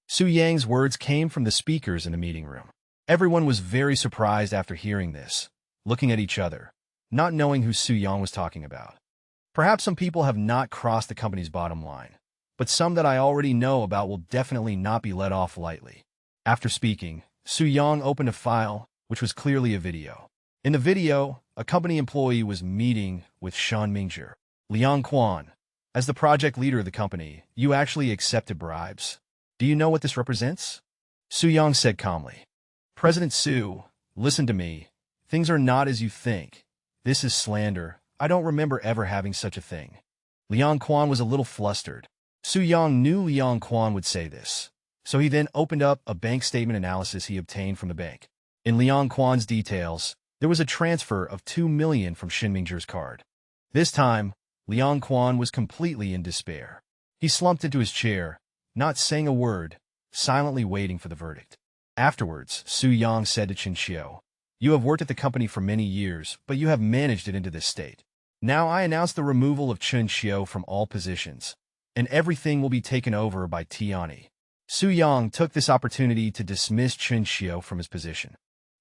Su Yang's words came from the speakers in the meeting room. Everyone was very surprised after hearing this, looking at each other, not knowing who Su Yang was talking about. Perhaps some people have not crossed the company's bottom line, but some that I already know about will definitely not be let off lightly. After speaking, Su Yang opened a file, which was clearly a video. In the video, a company employee was meeting with Shen Mingzhi. Liang Quan, as the project leader of the company, you actually accepted bribes. Do you know what this represents? Su Yang said calmly. President Su, listen to me. Things are not as you think. This is slander. I don't remember ever having such a thing. Liang Quan was a little flustered. Su Yang knew Liang Quan would say this, so he then opened up a bank statement analysis he obtained from the bank. In Liang Quan's details, there was a transfer of 2 million from Shen Mingzhi's card. This time, Liang Quan was completely in despair. He slumped into his chair, not saying a word, silently waiting for the verdict. Afterwards, Su Yang said to Chen Xiu, You have worked at the company for many years, but you have managed it into this state. Now I announce the removal of Chen Xiu from all positions, and everything will be taken over by Tiani. Su Yang took this opportunity to dismiss Chen Xiu from his position.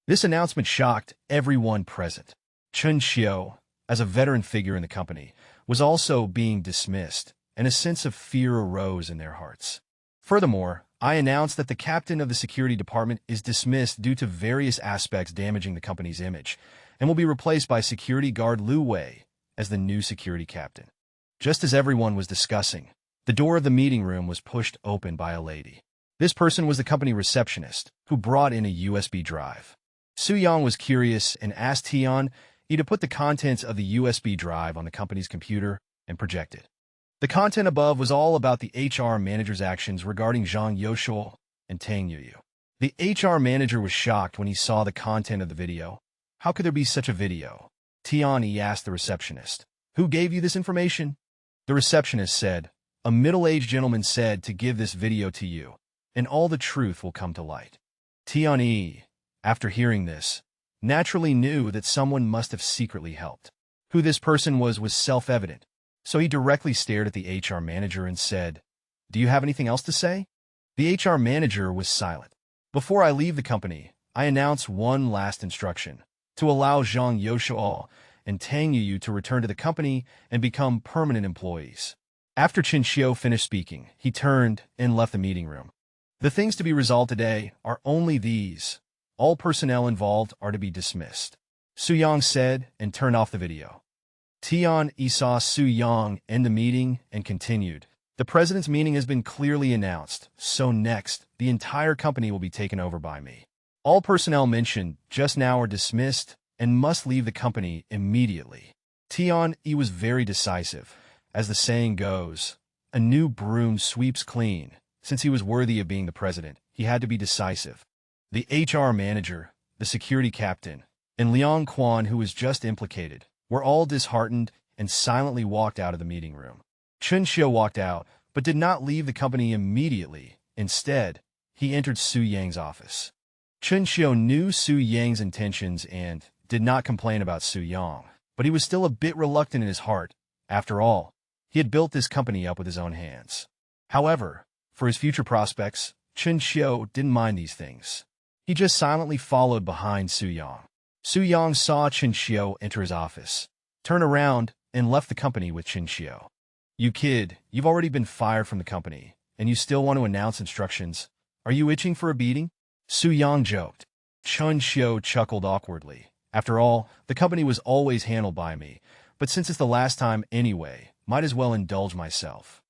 This announcement shocked everyone present. Chen Xiu, as a veteran figure in the company, was also being dismissed, and a sense of fear arose in their hearts. Furthermore, I announced that the captain of the security department is dismissed due to various aspects damaging the company's image, and will be replaced by security guard Lu Wei as the new security captain. Just as everyone was discussing, the door of the meeting room was pushed open by a lady. This person was the company receptionist, who brought in a USB drive. Su-Yang was curious and asked Tian-Yi to put the contents of the USB drive on the company's computer and project it. The content above was all about the HR manager's actions regarding Zhang Youshou and Tang Yuyu. The HR manager was shocked when he saw the content of the video. How could there be such a video? Tian-Yi asked the receptionist. Who gave you this information? The receptionist said, a middle-aged gentleman said to give this video to you, and all the truth will come to light. Tian-Yi, after hearing this, naturally knew that someone must have secretly helped. Who this person was self-evident, so he directly stared at the HR manager and said, do you have anything else to say? The HR manager was silent. Before I leave the company, I announce one last instruction, to allow Zhang Youshou and Tang Yuyu to return to the company and become permanent employees. After Chen Xiu finished speaking, he turned and left the meeting room. The things to be resolved today are only these. All personnel involved are to be dismissed, Su-Yang said and turned off the video. Tian-Yi saw Su-Yang end the meeting and continued. The president's meeting has been clearly announced, so next, the entire company will be taken over by me. All personnel mentioned just now are dismissed and must leave the company immediately. Tian-Yi was very decisive. As the saying goes, a new broom sweeps clean. Since he was worthy of being the president, he had to be decisive. The HR manager, the security captain, and Liang Quan, who was just implicated, were all disheartened and silently walked out of the meeting room. Chen Xiu walked out, but did not leave the company immediately. Instead, he entered Su Yang's office. Chen Xiu knew Su Yang's intentions and did not complain about Su Yang, but he was still a bit reluctant in his heart. After all, he had built this company up with his own hands. However, for his future prospects, Chen Xiu didn't mind these things. He just silently followed behind Su Yang. Su Yang saw Chen Xiu enter his office, turn around, and left the company with Chen Xiu. You kid, you've already been fired from the company, and you still want to announce instructions. Are you itching for a beating? Su Yang joked. Chen Xiu chuckled awkwardly. After all, the company was always handled by me, but since it's the last time anyway, might as well indulge myself.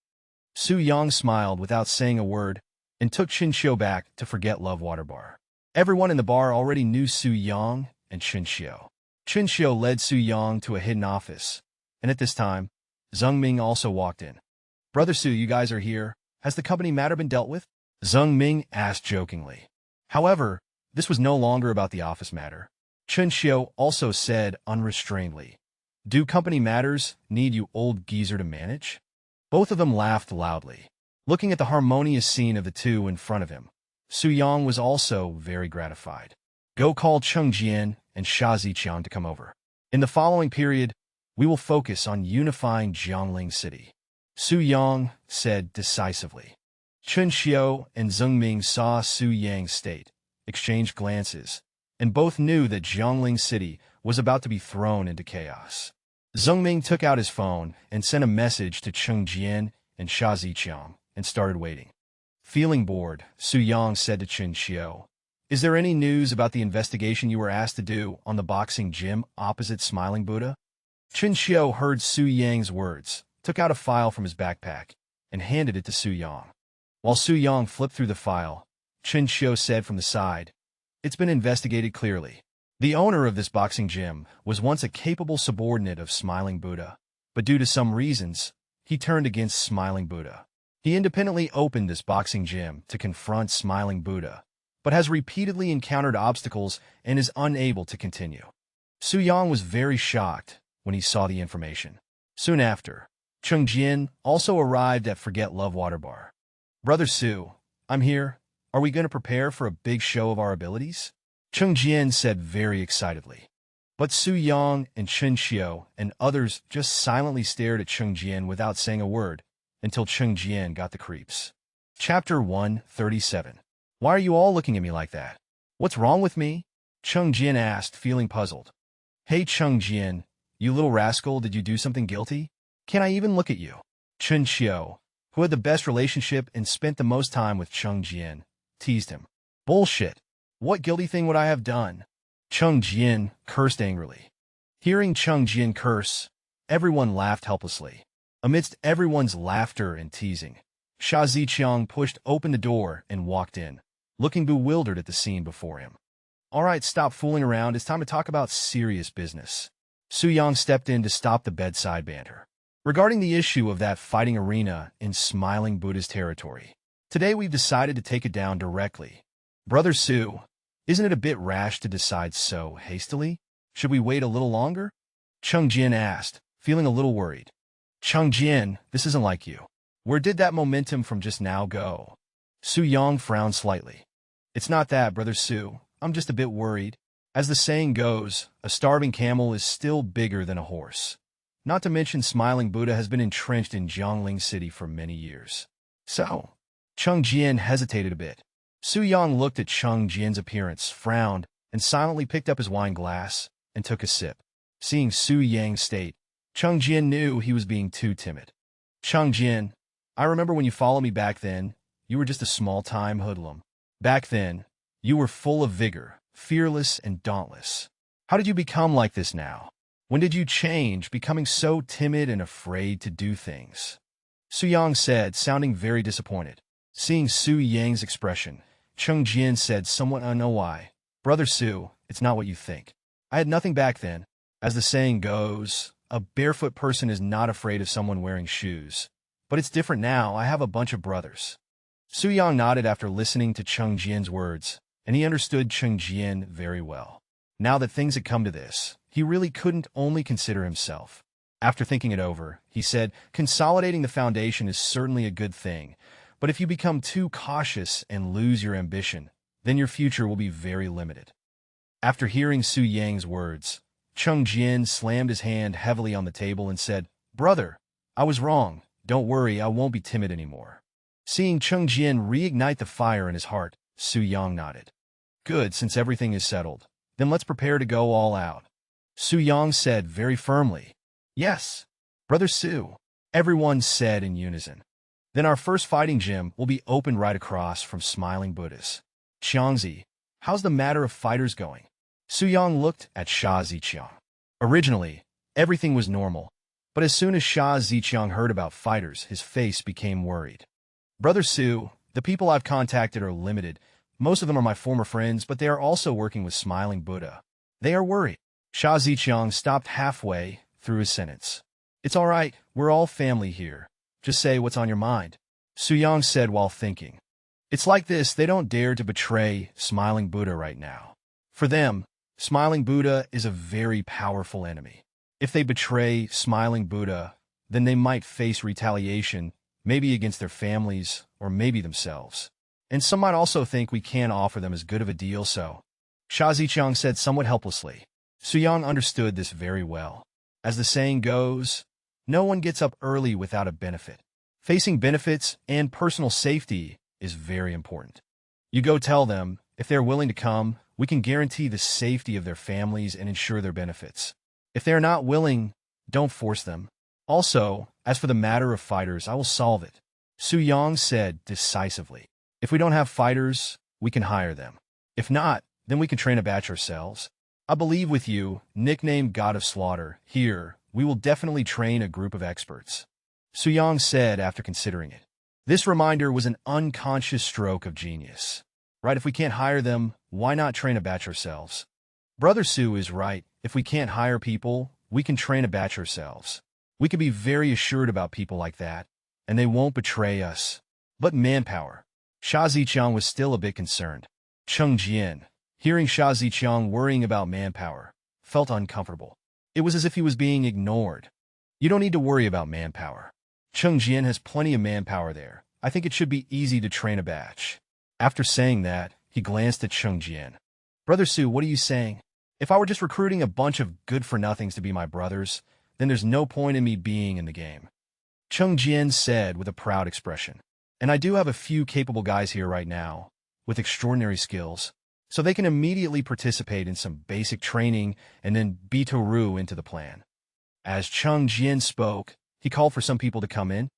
Su Yang smiled without saying a word and took Chen Xiu back to Forget Love Water Bar. Everyone in the bar already knew Su Yang and Chen Xiu. Chen Xiu led Su Yang to a hidden office, and at this time, Zheng Ming also walked in. Brother Su, you guys are here. Has the company matter been dealt with? Zheng Ming asked jokingly. However, this was no longer about the office matter. Chen Xiu also said unrestrainedly, do company matters need you old geezer to manage? Both of them laughed loudly. Looking at the harmonious scene of the two in front of him, Su Yang was also very gratified. Go call Cheng Jian and Sha Ziqiang to come over. In the following period, we will focus on unifying Jiangling City, Su Yang said decisively. Chen Xiu and Zheng Ming saw Su Yang's state, exchanged glances, and both knew that Jiangling City was about to be thrown into chaos. Zheng Ming took out his phone and sent a message to Cheng Jian and Sha Ziqiang and started waiting. Feeling bored, Su Yang said to Chen Xiu, is there any news about the investigation you were asked to do on the boxing gym opposite Smiling Buddha? Chen Xiu heard Su Yang's words, took out a file from his backpack, and handed it to Su Yang. While Su Yang flipped through the file, Chen Xiu said from the side, it's been investigated clearly. The owner of this boxing gym was once a capable subordinate of Smiling Buddha, but due to some reasons, he turned against Smiling Buddha. He independently opened this boxing gym to confront Smiling Buddha, but has repeatedly encountered obstacles and is unable to continue. Su Yang was very shocked when he saw the information. Soon after, Cheng Jian also arrived at Forget Love Water Bar. Brother Su, I'm here. Are we going to prepare for a big show of our abilities? Cheng Jian said very excitedly. But Su Yang and Chen Xiu and others just silently stared at Cheng Jian without saying a word until Cheng Jian got the creeps. Chapter 137. Why are you all looking at me like that? What's wrong with me? Cheng Jian asked, feeling puzzled. Hey Cheng Jian, you little rascal, did you do something guilty? Can I even look at you? Chen, who had the best relationship and spent the most time with Cheng Jian, teased him. Bullshit. What guilty thing would I have done? Cheng Jian cursed angrily. Hearing Cheng Jian curse, everyone laughed helplessly. Amidst everyone's laughter and teasing, Sha Ziqiang pushed open the door and walked in, looking bewildered at the scene before him. All right, stop fooling around. It's time to talk about serious business. Su Yang stepped in to stop the bedside banter. Regarding the issue of that fighting arena in Smiling Buddha's territory, today we've decided to take it down directly. Brother Su, isn't it a bit rash to decide so hastily? Should we wait a little longer? Cheng Jian asked, feeling a little worried. Cheng Jian, this isn't like you. Where did that momentum from just now go? Su Yang frowned slightly. It's not that, Brother Su. I'm just a bit worried. As the saying goes, a starving camel is still bigger than a horse. Not to mention Smiling Buddha has been entrenched in Jiangling City for many years. So, Cheng Jian hesitated a bit. Su Yang looked at Cheng Jian's appearance, frowned, and silently picked up his wine glass and took a sip. Seeing Su Yang's state, Cheng Jian knew he was being too timid. Cheng Jian, I remember when you followed me back then, you were just a small-time hoodlum. Back then, you were full of vigor, fearless and dauntless. How did you become like this now? When did you change, becoming so timid and afraid to do things? Su Yang said, sounding very disappointed. Seeing Su Yang's expression, Cheng Jian said somewhat, I know why. Brother Su, it's not what you think. I had nothing back then. As the saying goes, a barefoot person is not afraid of someone wearing shoes. But it's different now. I have a bunch of brothers. Su Yang nodded after listening to Cheng Jian's words, and he understood Cheng Jian very well. Now that things had come to this, he really couldn't only consider himself. After thinking it over, he said, consolidating the foundation is certainly a good thing, but if you become too cautious and lose your ambition, then your future will be very limited. After hearing Su Yang's words, Cheng Jian slammed his hand heavily on the table and said, Brother, I was wrong. Don't worry, I won't be timid anymore. Seeing Cheng Jian reignite the fire in his heart, Su Yang nodded. Good, since everything is settled. Then let's prepare to go all out. Su Yang said very firmly. Yes, Brother Su, everyone said in unison. Then our first fighting gym will be opened right across from Smiling Buddha's. Xiangzi, how's the matter of fighters going? Su Yang looked at Sha Ziqiang. Originally, everything was normal, but as soon as Sha Ziqiang heard about fighters, his face became worried. Brother Su, the people I've contacted are limited. Most of them are my former friends, but they are also working with Smiling Buddha. They are worried. Sha Ziqiang stopped halfway through his sentence. It's all right, we're all family here. Just say what's on your mind. Su Yang said while thinking. It's like this, they don't dare to betray Smiling Buddha right now. For them, Smiling Buddha is a very powerful enemy. If they betray Smiling Buddha, then they might face retaliation, maybe against their families, or maybe themselves. And some might also think we can't offer them as good of a deal, so. Sha Ziqiang said somewhat helplessly. Su Yang understood this very well. As the saying goes, no one gets up early without a benefit. Facing benefits and personal safety is very important. You go tell them, if they're willing to come, we can guarantee the safety of their families and ensure their benefits. If they are not willing, don't force them. Also, as for the matter of fighters, I will solve it. Su Yang said decisively. If we don't have fighters, we can hire them. If not, then we can train a batch ourselves. I believe with you, nicknamed God of Slaughter, here, we will definitely train a group of experts. Su Yang said after considering it. This reminder was an unconscious stroke of genius. Right, if we can't hire them, why not train a batch ourselves? Brother Su is right. If we can't hire people, we can train a batch ourselves. We can be very assured about people like that, and they won't betray us. But manpower. Sha Ziqiang was still a bit concerned. Cheng Jian, hearing Sha Ziqiang worrying about manpower, felt uncomfortable. It was as if he was being ignored. You don't need to worry about manpower. Cheng Jian has plenty of manpower there. I think it should be easy to train a batch. After saying that, he glanced at Cheng Jian. Brother Su, what are you saying? If I were just recruiting a bunch of good-for-nothings to be my brothers, then there's no point in me being in the game. Cheng Jian said with a proud expression. And I do have a few capable guys here right now, with extraordinary skills, so they can immediately participate in some basic training and then be Toru into the plan. As Cheng Jian spoke, he called for some people to come in.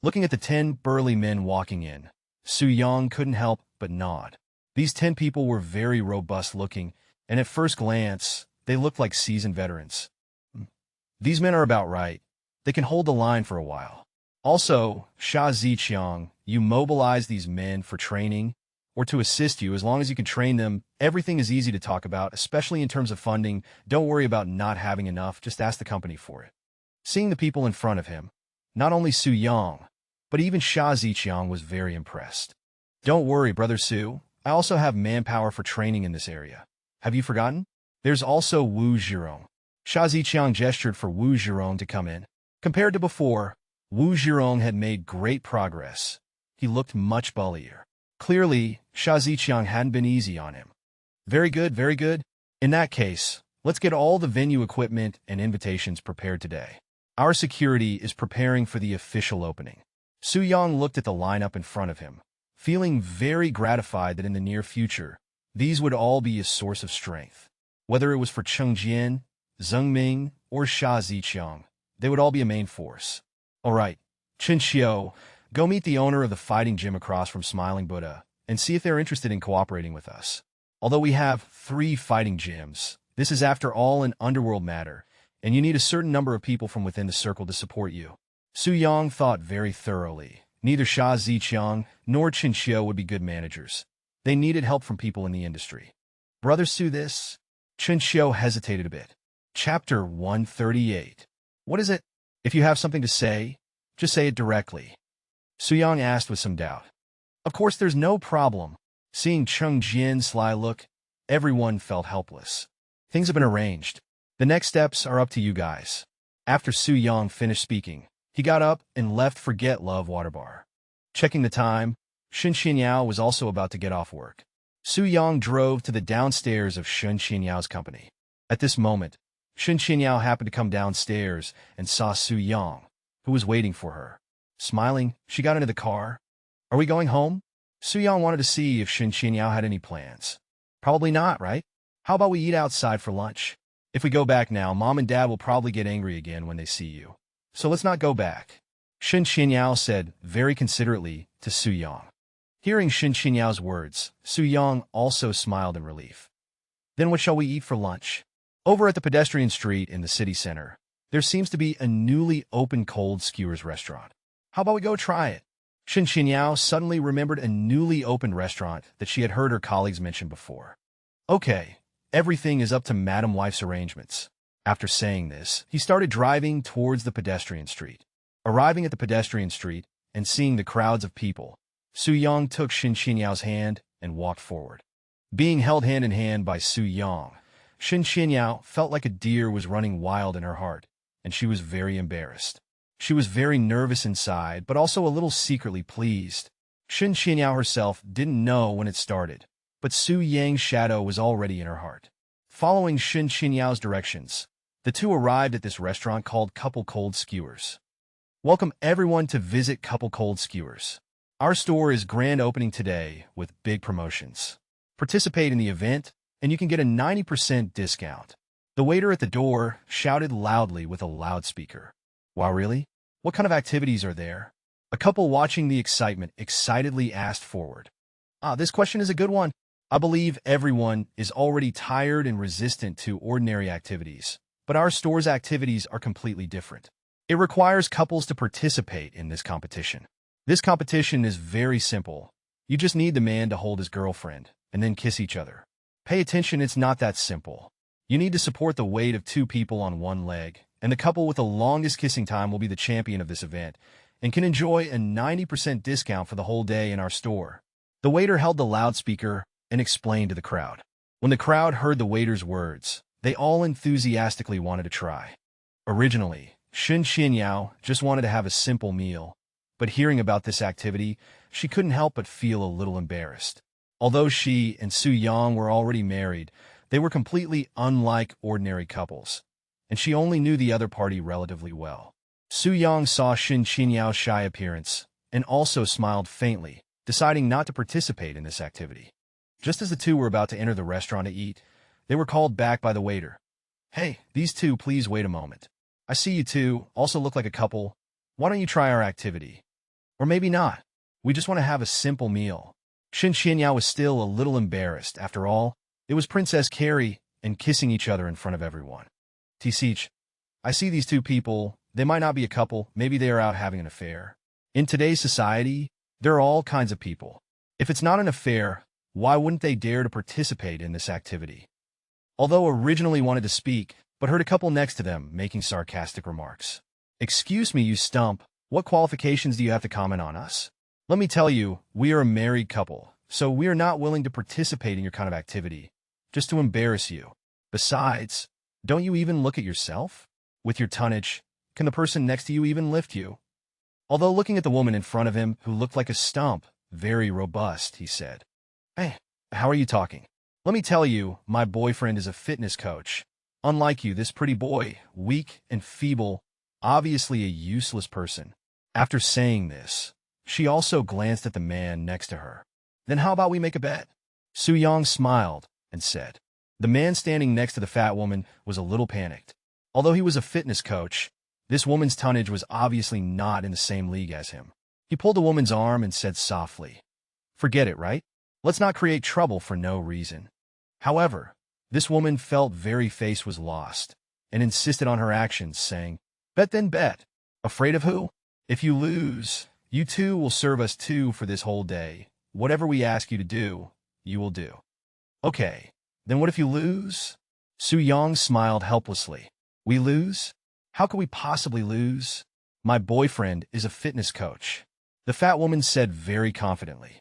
Looking at the 10 burly men walking in, Su Yang couldn't help but nod. These 10 people were very robust looking, and at first glance, they looked like seasoned veterans. These men are about right. They can hold the line for a while. Also, Sha Ziqiang, you mobilize these men for training or to assist you. As long as you can train them, everything is easy to talk about, especially in terms of funding. Don't worry about not having enough, just ask the company for it. Seeing the people in front of him, not only Su Yang, but even Sha Ziqiang was very impressed. Don't worry, Brother Su, I also have manpower for training in this area. Have you forgotten? There's also Wu Zhirong. Sha Ziqiang gestured for Wu Zhirong to come in. Compared to before, Wu Zhirong had made great progress. He looked much bullier. Clearly, Sha Ziqiang hadn't been easy on him. Very good, very good. In that case, let's get all the venue equipment and invitations prepared today. Our security is preparing for the official opening. Su Yang looked at the lineup in front of him, feeling very gratified that in the near future, these would all be a source of strength. Whether it was for Cheng Jian, Zheng Ming, or Sha Ziqiang, they would all be a main force. All right, Chen Xiu, go meet the owner of the fighting gym across from Smiling Buddha and see if they're interested in cooperating with us. Although we have 3 fighting gyms, this is after all an underworld matter, and you need a certain number of people from within the circle to support you. Su Yang thought very thoroughly. Neither Sha Ziqiang nor Chen Xiu would be good managers. They needed help from people in the industry. Brother Su, this? Chen Xiu hesitated a bit. Chapter 138. What is it? If you have something to say, just say it directly. Su Yang asked with some doubt. Of course, there's no problem. Seeing Cheng Jian's sly look, everyone felt helpless. Things have been arranged. The next steps are up to you guys. After Su Yang finished speaking, he got up and left for Get Love Water Bar. Checking the time, Shen Xinyao was also about to get off work. Su Yang drove to the downstairs of Shen Xinyao's company. At this moment, Shen Xinyao happened to come downstairs and saw Su Yang, who was waiting for her. Smiling, she got into the car. Are we going home? Su Yang wanted to see if Shen Xinyao had any plans. Probably not, right? How about we eat outside for lunch? If we go back now, Mom and Dad will probably get angry again when they see you. So let's not go back. Shen Xinyao said very considerately to Su Yang. Hearing Shen Xinyao's words, Su Yang also smiled in relief. Then what shall we eat for lunch? Over at the pedestrian street in the city center, there seems to be a newly opened cold skewers restaurant. How about we go try it? Shen Xinyao suddenly remembered a newly opened restaurant that she had heard her colleagues mention before. Okay, everything is up to Madam Wife's arrangements. After saying this, he started driving towards the pedestrian street. Arriving at the pedestrian street and seeing the crowds of people, Su Yang took Shen Xinyao's hand and walked forward. Being held hand in hand by Su Yang, Shen Xinyao felt like a deer was running wild in her heart, and she was very embarrassed. She was very nervous inside, but also a little secretly pleased. Shen Xinyao herself didn't know when it started, but Su Yang's shadow was already in her heart. Following Shen Xinyao's directions, the two arrived at this restaurant called Couple Cold Skewers. Welcome everyone to visit Couple Cold Skewers. Our store is grand opening today with big promotions. Participate in the event, and you can get a 90% discount. The waiter at the door shouted loudly with a loudspeaker. Wow, really? What kind of activities are there? A couple watching the excitement excitedly asked forward. This question is a good one. I believe everyone is already tired and resistant to ordinary activities, but our store's activities are completely different. It requires couples to participate in this competition. This competition is very simple. You just need the man to hold his girlfriend and then kiss each other. Pay attention, it's not that simple. You need to support the weight of 2 people on one leg, and the couple with the longest kissing time will be the champion of this event and can enjoy a 90% discount for the whole day in our store. The waiter held the loudspeaker and explained to the crowd. When the crowd heard the waiter's words, they all enthusiastically wanted to try. Originally, Shen Xinyao just wanted to have a simple meal, but hearing about this activity, she couldn't help but feel a little embarrassed. Although she and Su Yang were already married, they were completely unlike ordinary couples, and she only knew the other party relatively well. Su Yang saw Shen Xinyao's shy appearance and also smiled faintly, deciding not to participate in this activity. Just as the two were about to enter the restaurant to eat, they were called back by the waiter. Hey, these two, please wait a moment. I see you two also look like a couple. Why don't you try our activity? Or maybe not. We just want to have a simple meal. Xinyao was still a little embarrassed. After all, it was Princess Carrie and kissing each other in front of everyone. Tisich, I see these two people. They might not be a couple. Maybe they are out having an affair. In today's society, there are all kinds of people. If it's not an affair, why wouldn't they dare to participate in this activity? Although originally wanted to speak, but heard a couple next to them making sarcastic remarks. Excuse me, you stump. What qualifications do you have to comment on us? Let me tell you, we are a married couple, so we are not willing to participate in your kind of activity, just to embarrass you. Besides, don't you even look at yourself? With your tonnage, can the person next to you even lift you? Although looking at the woman in front of him, who looked like a stump, very robust, he said, Hey, how are you talking? Let me tell you, my boyfriend is a fitness coach. Unlike you, this pretty boy, weak and feeble, obviously a useless person. After saying this, she also glanced at the man next to her. Then how about we make a bet? Su-yang smiled and said. The man standing next to the fat woman was a little panicked. Although he was a fitness coach, this woman's tonnage was obviously not in the same league as him. He pulled the woman's arm and said softly, Forget it, right? Let's not create trouble for no reason. However, this woman felt very face was lost and insisted on her actions, saying, Bet then bet. Afraid of who? If you lose, you two will serve us two for this whole day. Whatever we ask you to do, you will do. Okay, then what if you lose? Su-yang smiled helplessly. We lose? How could we possibly lose? My boyfriend is a fitness coach. The fat woman said very confidently.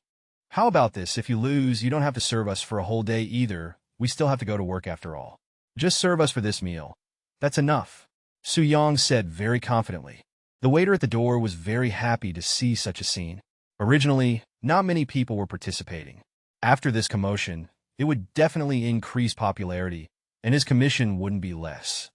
How about this? If you lose, you don't have to serve us for a whole day either. We still have to go to work after all. Just serve us for this meal. That's enough. Su-yang said very confidently. The waiter at the door was very happy to see such a scene. Originally, not many people were participating. After this commotion, it would definitely increase popularity, and his commission wouldn't be less.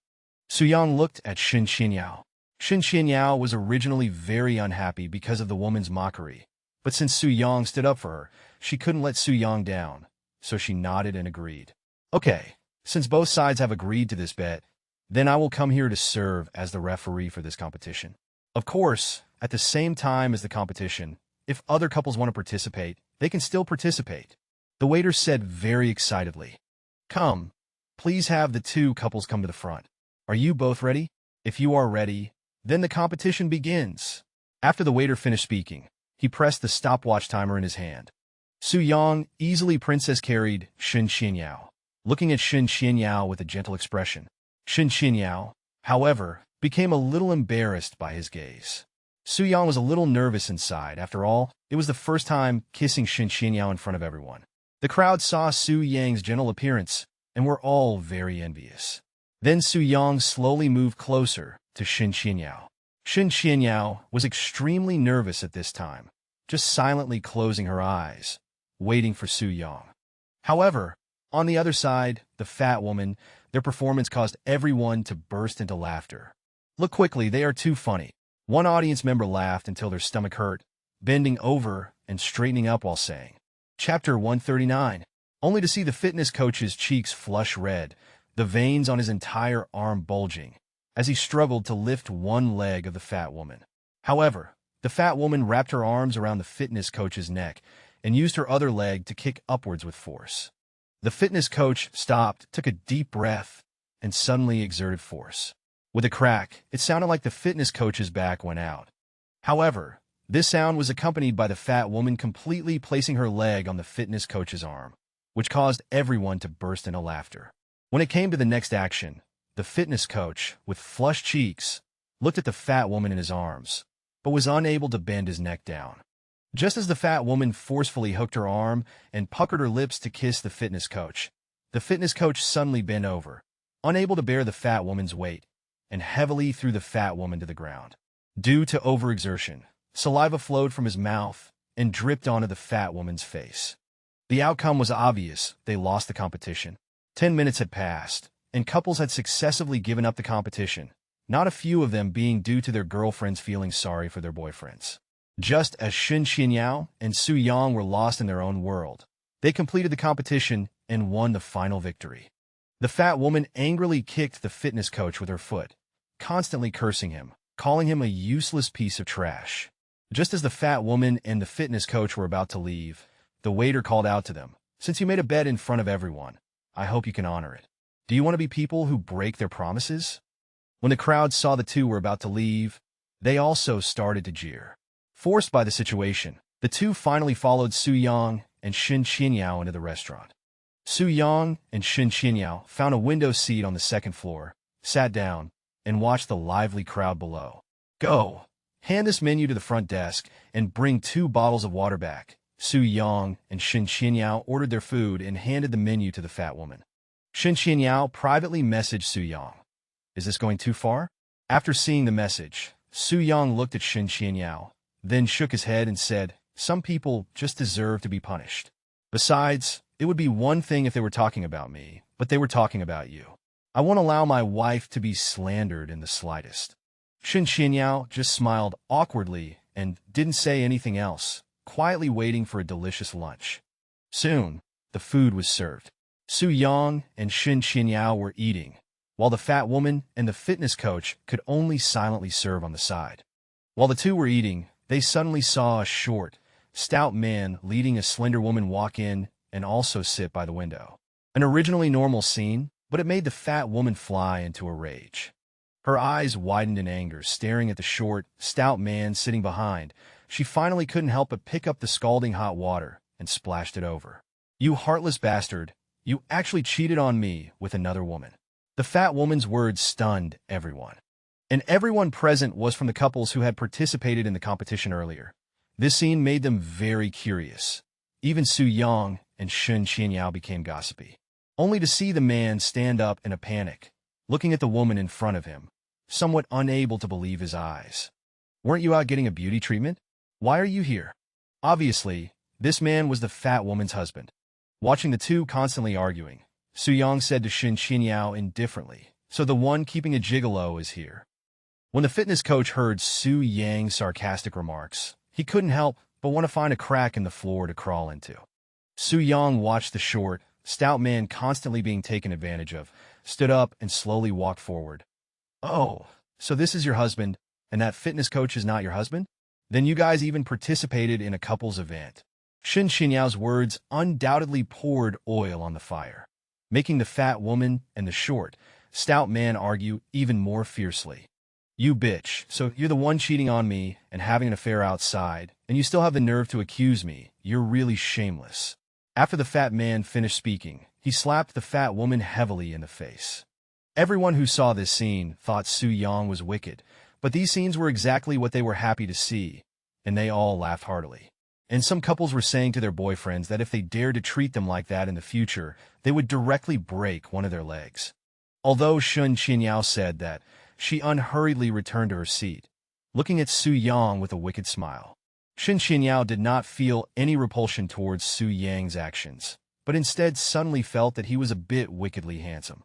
Su-yang looked at Xinyao. Xinyao was originally very unhappy because of the woman's mockery, but since Su-yang stood up for her, she couldn't let Su-yang down, so she nodded and agreed. Okay, since both sides have agreed to this bet, then I will come here to serve as the referee for this competition. Of course, at the same time as the competition, if other couples want to participate, they can still participate. The waiter said very excitedly, Come, please have the two couples come to the front. Are you both ready? If you are ready, then the competition begins. After the waiter finished speaking, he pressed the stopwatch timer in his hand. Su-yang easily princess carried Xinyao, looking at Xinyao with a gentle expression. Xinyao, however, became a little embarrassed by his gaze. Su-yang was a little nervous inside. After all, it was the first time kissing Xinyao in front of everyone. The crowd saw Su-yang's gentle appearance and were all very envious. Then Su-yang slowly moved closer to Xinyao. Xinyao was extremely nervous at this time, just silently closing her eyes, waiting for Su-yang. However, on the other side, the fat woman, their performance caused everyone to burst into laughter. Look quickly, they are too funny. One audience member laughed until their stomach hurt, bending over and straightening up while saying, Chapter 139, only to see the fitness coach's cheeks flush red, the veins on his entire arm bulging, as he struggled to lift one leg of the fat woman. However, the fat woman wrapped her arms around the fitness coach's neck and used her other leg to kick upwards with force. The fitness coach stopped, took a deep breath, and suddenly exerted force. With a crack, it sounded like the fitness coach's back went out. However, this sound was accompanied by the fat woman completely placing her leg on the fitness coach's arm, which caused everyone to burst into laughter. When it came to the next action, the fitness coach, with flushed cheeks, looked at the fat woman in his arms, but was unable to bend his neck down. Just as the fat woman forcefully hooked her arm and puckered her lips to kiss the fitness coach suddenly bent over, unable to bear the fat woman's weight, and heavily threw the fat woman to the ground. Due to overexertion, saliva flowed from his mouth and dripped onto the fat woman's face. The outcome was obvious. They lost the competition. 10 minutes had passed, and couples had successively given up the competition, not a few of them being due to their girlfriends feeling sorry for their boyfriends. Just as Xinyao and Su-yang were lost in their own world, they completed the competition and won the final victory. The fat woman angrily kicked the fitness coach with her foot, constantly cursing him, calling him a useless piece of trash. Just as the fat woman and the fitness coach were about to leave, the waiter called out to them, "Since you made a bet in front of everyone, I hope you can honor it. Do you want to be people who break their promises?" When the crowd saw the two were about to leave, they also started to jeer. Forced by the situation, the two finally followed Su Yang and Shen into the restaurant. Su Yang and Shen found a window seat on the second floor, sat down, and watched the lively crowd below. "Go! Hand this menu to the front desk and bring 2 bottles of water back." Su Yang and Shen ordered their food and handed the menu to the fat woman. Shen privately messaged Su Yang, "Is this going too far?" After seeing the message, Su Yang looked at Shen then shook his head and said, "Some people just deserve to be punished. Besides, it would be one thing if they were talking about me, but they were talking about you. I won't allow my wife to be slandered in the slightest." Shen just smiled awkwardly and didn't say anything else, quietly waiting for a delicious lunch. Soon, the food was served. Su Yang and Shen were eating, while the fat woman and the fitness coach could only silently serve on the side. While the two were eating, they suddenly saw a short, stout man leading a slender woman walk in and also sit by the window. An originally normal scene, but it made the fat woman fly into a rage. Her eyes widened in anger, staring at the short, stout man sitting behind. She finally couldn't help but pick up the scalding hot water and splashed it over. "You heartless bastard, you actually cheated on me with another woman." The fat woman's words stunned everyone. And everyone present was from the couples who had participated in the competition earlier. This scene made them very curious. Even Su Yang and Shen became gossipy. Only to see the man stand up in a panic, looking at the woman in front of him, somewhat unable to believe his eyes. "Weren't you out getting a beauty treatment? Why are you here?" Obviously, this man was the fat woman's husband. Watching the two constantly arguing, Su Yang said to Shen indifferently, "So the one keeping a gigolo is here." When the fitness coach heard Su Yang's sarcastic remarks, he couldn't help but want to find a crack in the floor to crawl into. Su Yang watched the short, stout man constantly being taken advantage of, stood up and slowly walked forward. "Oh, so this is your husband, and that fitness coach is not your husband? Then you guys even participated in a couples event." Shen words undoubtedly poured oil on the fire, making the fat woman and the short, stout man argue even more fiercely. "You bitch, so you're the one cheating on me and having an affair outside, and you still have the nerve to accuse me. You're really shameless." After the fat man finished speaking, he slapped the fat woman heavily in the face. Everyone who saw this scene thought Su Yang was wicked, but these scenes were exactly what they were happy to see, and they all laughed heartily. And some couples were saying to their boyfriends that if they dared to treat them like that in the future, they would directly break one of their legs. Although Shen said that, she unhurriedly returned to her seat, looking at Su Yang with a wicked smile. Shen did not feel any repulsion towards Su Yang's actions, but instead suddenly felt that he was a bit wickedly handsome.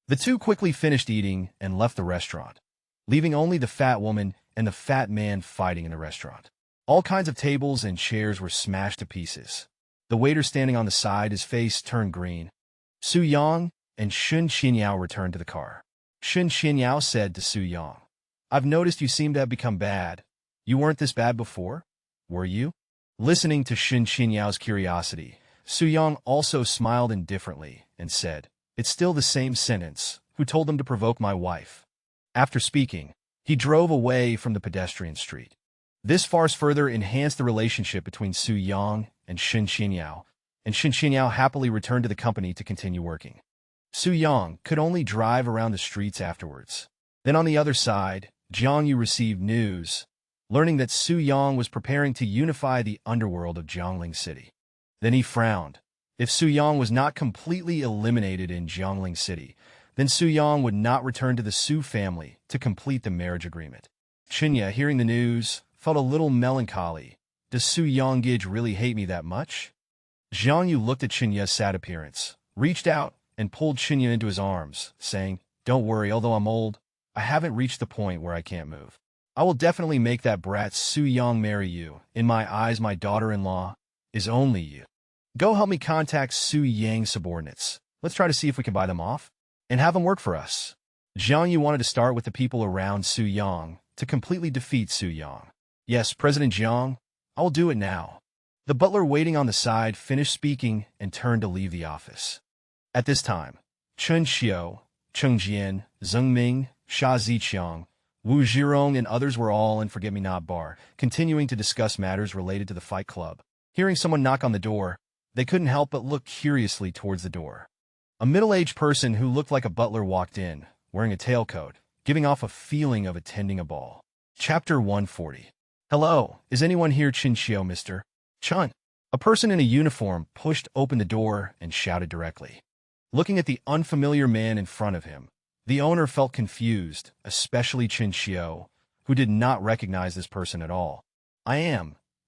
The two quickly finished eating and left the restaurant, leaving only the fat woman and the fat man fighting in the restaurant. All kinds of tables and chairs were smashed to pieces. The waiter standing on the side, his face turned green. Su Yang and Shen returned to the car. Shen said to Su Yang, "I've noticed you seem to have become bad. You weren't this bad before, were you?" Listening to Shen curiosity, Su Yang also smiled indifferently and said, "It's still the same sentence. Who told them to provoke my wife?" After speaking, he drove away from the pedestrian street. This farce further enhanced the relationship between Su Yang and Shen and Shen happily returned to the company to continue working. Su Yang could only drive around the streets afterwards. Then on the other side, Jiangyu received news, learning that Su Yang was preparing to unify the underworld of Jiangling City. Then he frowned. If Su Yang was not completely eliminated in Jiangling City, then Su Yang would not return to the Su family to complete the marriage agreement. Chinya, hearing the news, felt a little melancholy. Does Su Yang really hate me that much? Zhang Yu looked at Chinya's sad appearance, reached out, and pulled Chinya into his arms, saying, "Don't worry, although I'm old, I haven't reached the point where I can't move. I will definitely make that brat Su Yang marry you. In my eyes, my daughter-in-law is only you. Go help me contact Su Yang's subordinates. Let's try to see if we can buy them off and have them work for us." Zhang Yu wanted to start with the people around Su Yang to completely defeat Su Yang. Yes, President Jiang, I will do it now. The butler waiting on the side finished speaking and turned to leave the office. At this time, Chen Xiao, Cheng Jian, Zheng Ming, Sha Ziqiang, Wu Zhirong, and others were all in Forget-Me-Not Bar, continuing to discuss matters related to the Fight Club. Hearing someone knock on the door, they couldn't help but look curiously towards the door. A middle-aged person who looked like a butler walked in, wearing a tailcoat, giving off a feeling of attending a ball. Chapter 140. Hello, is anyone here? Chen Xiao, Mr. Chun. A person in a uniform pushed open the door and shouted directly. Looking at the unfamiliar man in front of him, the owner felt confused, especially Chen Xiao, who did not recognize this person at all. May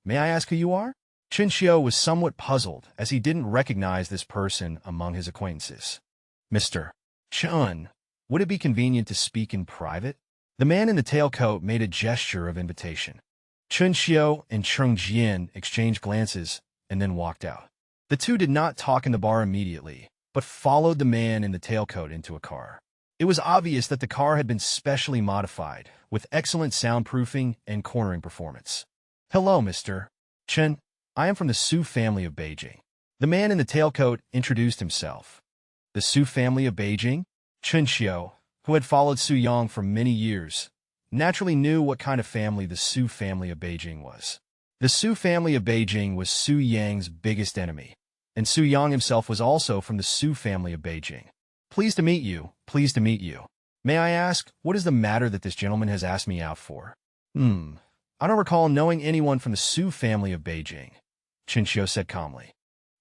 I ask who you are? Chen Xiao was somewhat puzzled as he didn't recognize this person among his acquaintances. Mr. Chun, would it be convenient to speak in private? The man in the tailcoat made a gesture of invitation. Chen Xiao and Cheng Jian exchanged glances and then walked out. The two did not talk in the bar immediately, but followed the man in the tailcoat into a car. It was obvious that the car had been specially modified, with excellent soundproofing and cornering performance. Hello, Mr. Chen. I am from the Su family of Beijing. The man in the tailcoat introduced himself. The Su family of Beijing? Chen Xiao, who had followed Su Yang for many years, naturally knew what kind of family the Su family of Beijing was. The Su family of Beijing was Su Yang's biggest enemy, and Su Yang himself was also from the Su family of Beijing. Pleased to meet you, pleased to meet you. May I ask, what is the matter that this gentleman has asked me out for? I don't recall knowing anyone from the Su family of Beijing, Chen Xiao said calmly.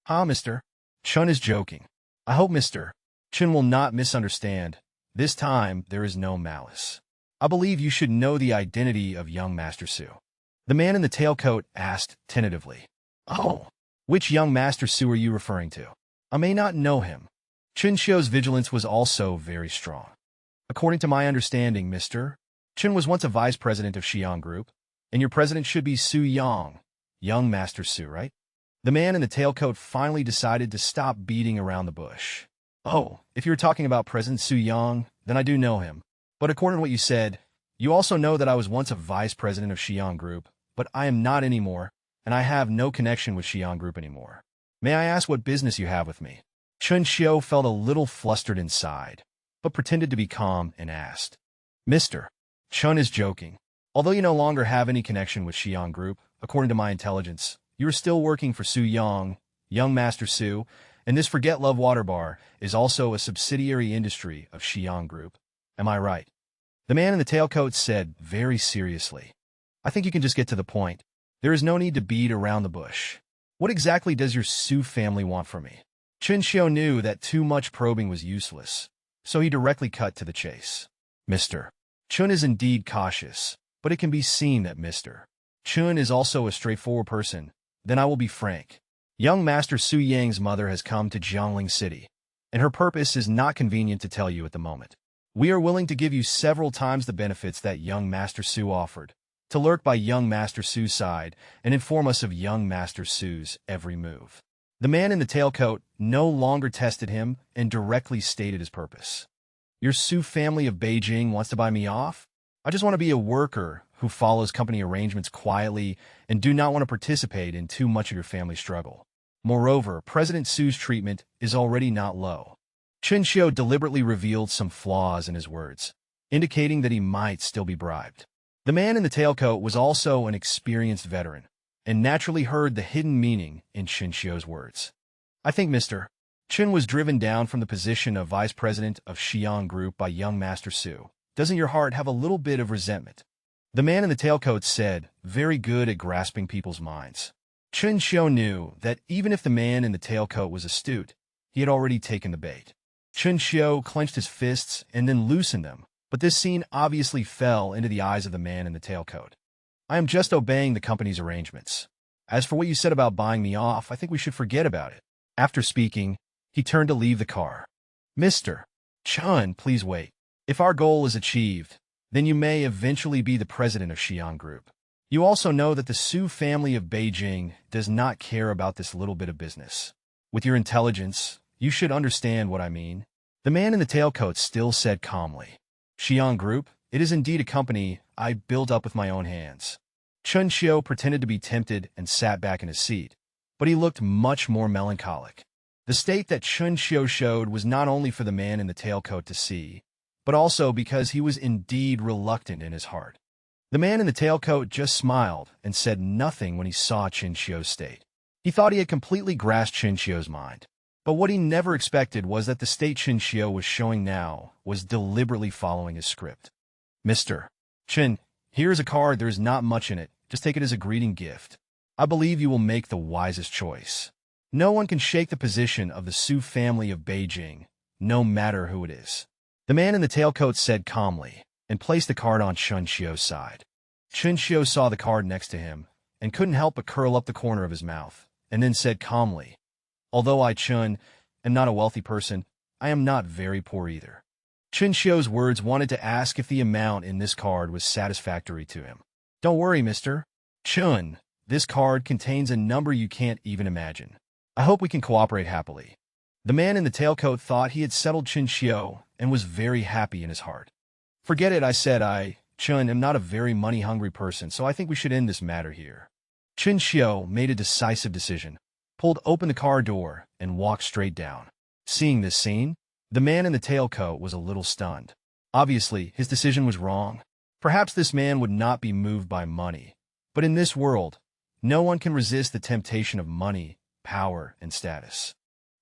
Mr. Chun is joking. I hope Mr. Chen will not misunderstand. This time, there is no malice. I believe you should know the identity of young Master Su. The man in the tailcoat asked tentatively. Oh, which young Master Su are you referring to? I may not know him. Chen Xiao's vigilance was also very strong. According to my understanding, Mr. Chen was once a vice president of Xi'an Group, and your president should be Su Yang, young Master Su, right? The man in the tailcoat finally decided to stop beating around the bush. Oh, if you're talking about President Su Yang, then I do know him. But according to what you said, you also know that I was once a vice president of Xi'an Group, but I am not anymore, and I have no connection with Xi'an Group anymore. May I ask what business you have with me? Chen Xiao felt a little flustered inside, but pretended to be calm and asked. Mr. Chun is joking. Although you no longer have any connection with Xi'an Group, according to my intelligence, you are still working for Su Yang, young Master Su, and this Forget Love Water Bar is also a subsidiary industry of Xi'an Group. Am I right? The man in the tailcoat said very seriously. I think you can just get to the point. There is no need to beat around the bush. What exactly does your Su family want from me? Chen Xiao knew that too much probing was useless, so he directly cut to the chase. Mr. Chun is indeed cautious, but it can be seen that Mr. Chun is also a straightforward person. Then I will be frank. Young Master Su Yang's mother has come to Jiangling City, and her purpose is not convenient to tell you at the moment. We are willing to give you several times the benefits that young Master Su offered, to lurk by young Master Su's side and inform us of young Master Su's every move. The man in the tailcoat no longer tested him and directly stated his purpose. Your Su family of Beijing wants to buy me off? I just want to be a worker who follows company arrangements quietly and do not want to participate in too much of your family struggle. Moreover, President Su's treatment is already not low. Chen Xiao deliberately revealed some flaws in his words, indicating that he might still be bribed. The man in the tailcoat was also an experienced veteran, and naturally heard the hidden meaning in Chen Xiao's words. I think Mr. Chen was driven down from the position of vice president of Xi'an Group by young Master Su. Doesn't your heart have a little bit of resentment? The man in the tailcoat said, very good at grasping people's minds. Chen Xiao knew that even if the man in the tailcoat was astute, he had already taken the bait. Chen Xiao clenched his fists and then loosened them, but this scene obviously fell into the eyes of the man in the tailcoat. I am just obeying the company's arrangements. As for what you said about buying me off, I think we should forget about it. After speaking, he turned to leave the car. Mr. Chun, please wait. If our goal is achieved, then you may eventually be the president of Xi'an Group. You also know that the Su family of Beijing does not care about this little bit of business. With your intelligence, you should understand what I mean. The man in the tailcoat still said calmly. Xi'an Group, it is indeed a company I built up with my own hands. Chun Xiu pretended to be tempted and sat back in his seat, but he looked much more melancholic. The state that Chun Xiu showed was not only for the man in the tailcoat to see, but also because he was indeed reluctant in his heart. The man in the tailcoat just smiled and said nothing when he saw Chun Xiu's state. He thought he had completely grasped Chun Xiu's mind. But what he never expected was that the state Chun Xiu was showing now was deliberately following his script. Mr. Chen, here is a card. There is not much in it. Just take it as a greeting gift. I believe you will make the wisest choice. No one can shake the position of the Su family of Beijing, no matter who it is. The man in the tailcoat said calmly, and placed the card on Chun Xiu's side. Chun Xiu saw the card next to him, and couldn't help but curl up the corner of his mouth, and then said calmly, although I, Chun, am not a wealthy person, I am not very poor either. Chun Xiu's words wanted to ask if the amount in this card was satisfactory to him. Don't worry, Mr. Chun, this card contains a number you can't even imagine. I hope we can cooperate happily. The man in the tailcoat thought he had settled Chun Xiu and was very happy in his heart. Forget it, I said. I, Chun, am not a very money-hungry person, so I think we should end this matter here. Chun Xiu made a decisive decision, pulled open the car door, and walked straight down. Seeing this scene, the man in the tailcoat was a little stunned. Obviously, his decision was wrong. Perhaps this man would not be moved by money, but in this world, no one can resist the temptation of money, power, and status.